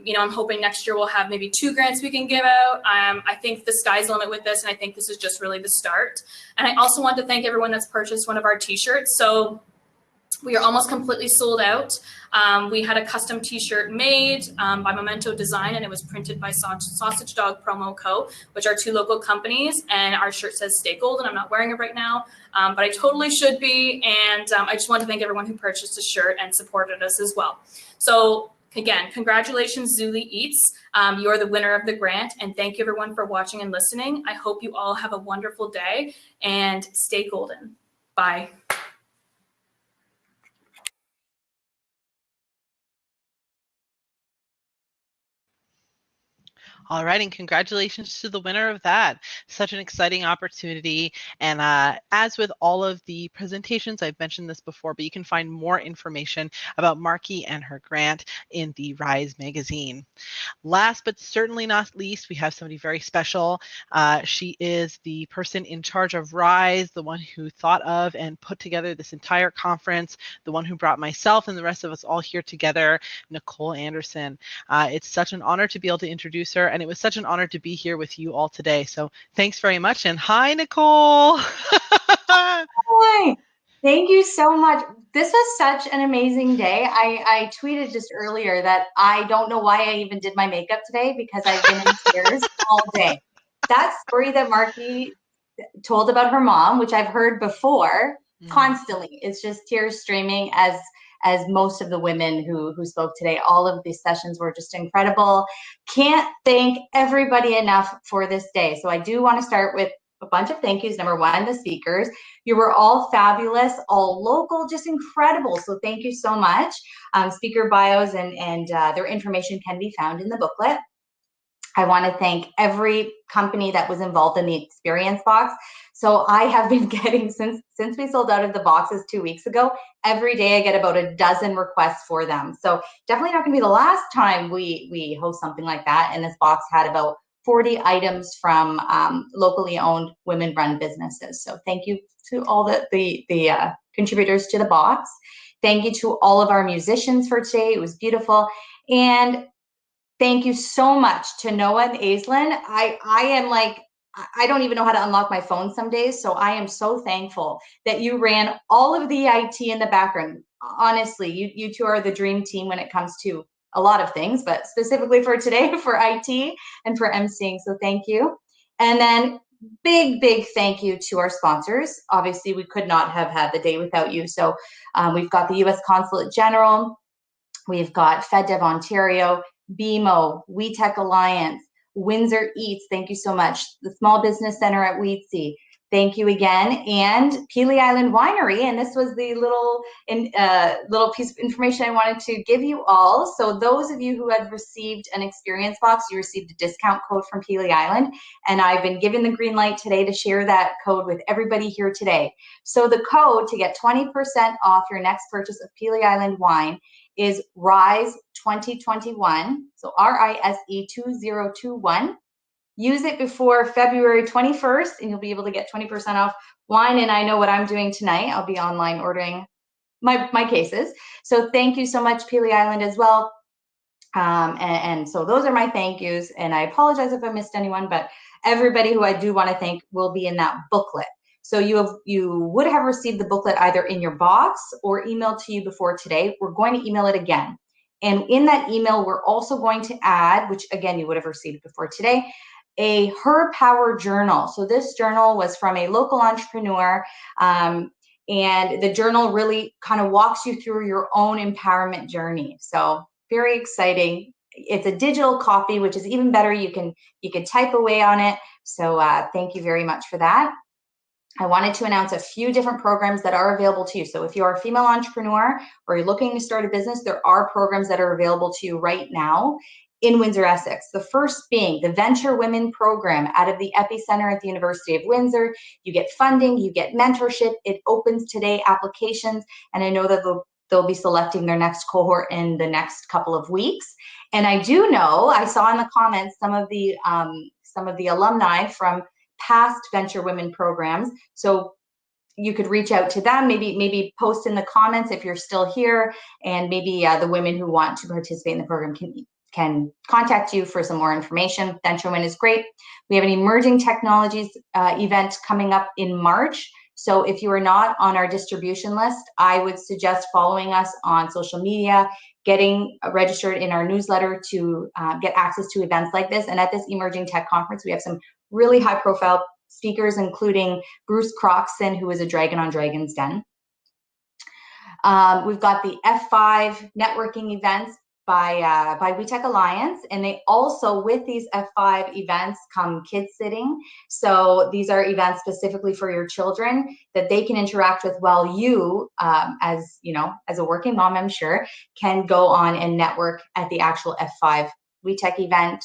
You know, I'm hoping next year we'll have maybe 2 grants we can give out. I think the sky's the limit with this, and I think this is just really the start. And I also want to thank everyone that's purchased one of our t-shirts. So we are almost completely sold out. We had a custom t-shirt made by Memento Design, and it was printed by Sausage Dog Promo Co., which are 2 local companies, and our shirt says Stay Golden. I'm not wearing it right now, but I totally should be, and I just want to thank everyone who purchased a shirt and supported us as well. So again, congratulations, WindsorEats. You're the winner of the grant, and thank you everyone for watching and listening. I hope you all have a wonderful day, and stay golden. Bye. All right, and congratulations to the winner of that. Such an exciting opportunity. And as with all of the presentations, I've mentioned this before, but you can find more information about Marky and her grant in the Rise magazine. Last but certainly not least, we have somebody very special. She is the person in charge of Rise, the one who thought of and put together this entire conference, the one who brought myself and the rest of us all here together, Nicole Anderson. It's such an honor to be able to introduce her, and it was such an honor to be here with you all today. So thanks very much, and hi, Nicole. Hi. Thank you so much. This was such an amazing day. I tweeted just earlier that I don't know why I even did my makeup today because I've been in tears all day. That story that Marky told about her mom, which I've heard before constantly, it's just tears streaming as most of the women who spoke today. All of these sessions were just incredible. Can't thank everybody enough for this day. So I do want to start with a bunch of thank yous. Number one, the speakers. You were all fabulous, all local, just incredible. So thank you so much. Speaker bios and their information can be found in the booklet. I want to thank every company that was involved in the experience box. So I have been getting, since we sold out of the boxes 2 weeks ago, every day I get about a dozen requests for them. So definitely not going to be the last time we host something like that. And this box had about 40 items from locally owned women-run businesses. So thank you to all the contributors to the box. Thank you to all of our musicians for today. It was beautiful. And thank you so much to Noah and Aislinn. I am like, I don't even know how to unlock my phone some days. So I am so thankful that you ran all of the IT in the background. Honestly, you two are the dream team when it comes to a lot of things, but specifically for today, for IT and for emceeing. So thank you. And then big thank you to our sponsors. Obviously, we could not have had the day without you. So we've got the U.S. Consulate General. We've got FedDev Ontario, BMO, WEtech Alliance, WindsorEats, thank you so much. The Small Business Center at Wheatsea, thank you again. And Pelee Island Winery, and this was the little piece of information I wanted to give you all. So those of you who had received an experience box, you received a discount code from Pelee Island, and I've been given the green light today to share that code with everybody here today. So the code to get 20% off your next purchase of Pelee Island wine is RISE 2021, so RISE 2021. Use it before February 21st, and you'll be able to get 20% off wine. And I know what I'm doing tonight. I'll be online ordering my cases. So thank you so much, Pelee Island, as well. And so those are my thank yous. And I apologize if I missed anyone, but everybody who I do want to thank will be in that booklet. So you would have received the booklet either in your box or emailed to you before today. We're going to email it again. And in that email, we're also going to add, which again, you would have received before today, Her Power journal. So this journal was from a local entrepreneur, and the journal really kind of walks you through your own empowerment journey. So very exciting. It's a digital copy, which is even better. You can type away on it. So thank you very much for that. I wanted to announce a few different programs that are available to you. So if you're a female entrepreneur or you're looking to start a business, there are programs that are available to you right now in Windsor-Essex. The first being the Venture Women program out of the Epicenter at the University of Windsor. You get funding, you get mentorship. It opens today applications, and I know that they'll be selecting their next cohort in the next couple of weeks. And I do know, I saw in the comments some of the alumni from past Venture Women programs. So you could reach out to them, maybe post in the comments if you're still here, and maybe the women who want to participate in the program can contact you for some more information. Venture Women is great. We have an emerging technologies event coming up in March. So if you are not on our distribution list, I would suggest following us on social media, getting registered in our newsletter to get access to events like this. And at this Emerging Tech Conference, we have some really high profile speakers, including Bruce Croxon, who is a dragon on Dragon's Den. We've got the F5 networking events by WEtech Alliance, and they also, with these F5 events, come kid sitting. So these are events specifically for your children that they can interact with, while you, as you know, as a working mom, I'm sure, can go on and network at the actual F5 WEtech event.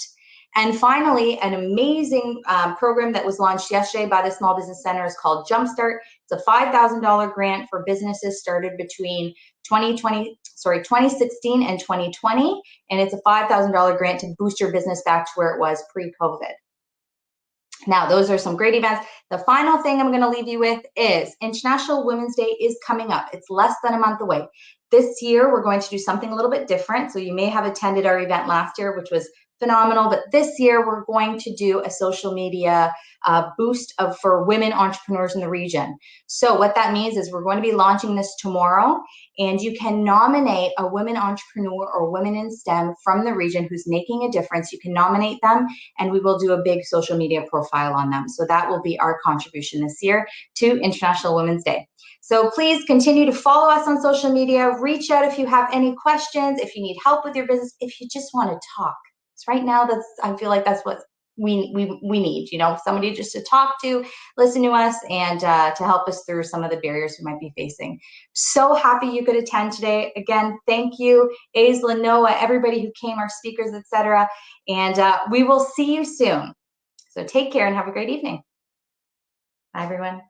And finally, an amazing program that was launched yesterday by the Small Business Center is called Jumpstart. It's a $5,000 grant for businesses started between 2016 and 2020, and it's a $5,000 grant to boost your business back to where it was pre-COVID. Now, those are some great events. The final thing I'm going to leave you with is International Women's Day is coming up. It's less than a month away. This year, we're going to do something a little bit different. So you may have attended our event last year, which was phenomenal, but this year we're going to do a social media boost for women entrepreneurs in the region. So what that means is we're going to be launching this tomorrow, and you can nominate a women entrepreneur or women in STEM from the region who's making a difference. You can nominate them, and we will do a big social media profile on them. So that will be our contribution this year to International Women's Day. So please continue to follow us on social media. Reach out if you have any questions, if you need help with your business, if you just want to talk. So right now, I feel like that's what we need, you know, somebody just to talk to, listen to us, and to help us through some of the barriers we might be facing. So happy you could attend today. Again, thank you, Aisla, Noah, everybody who came, our speakers, etc. And we will see you soon. So take care and have a great evening. Bye, everyone.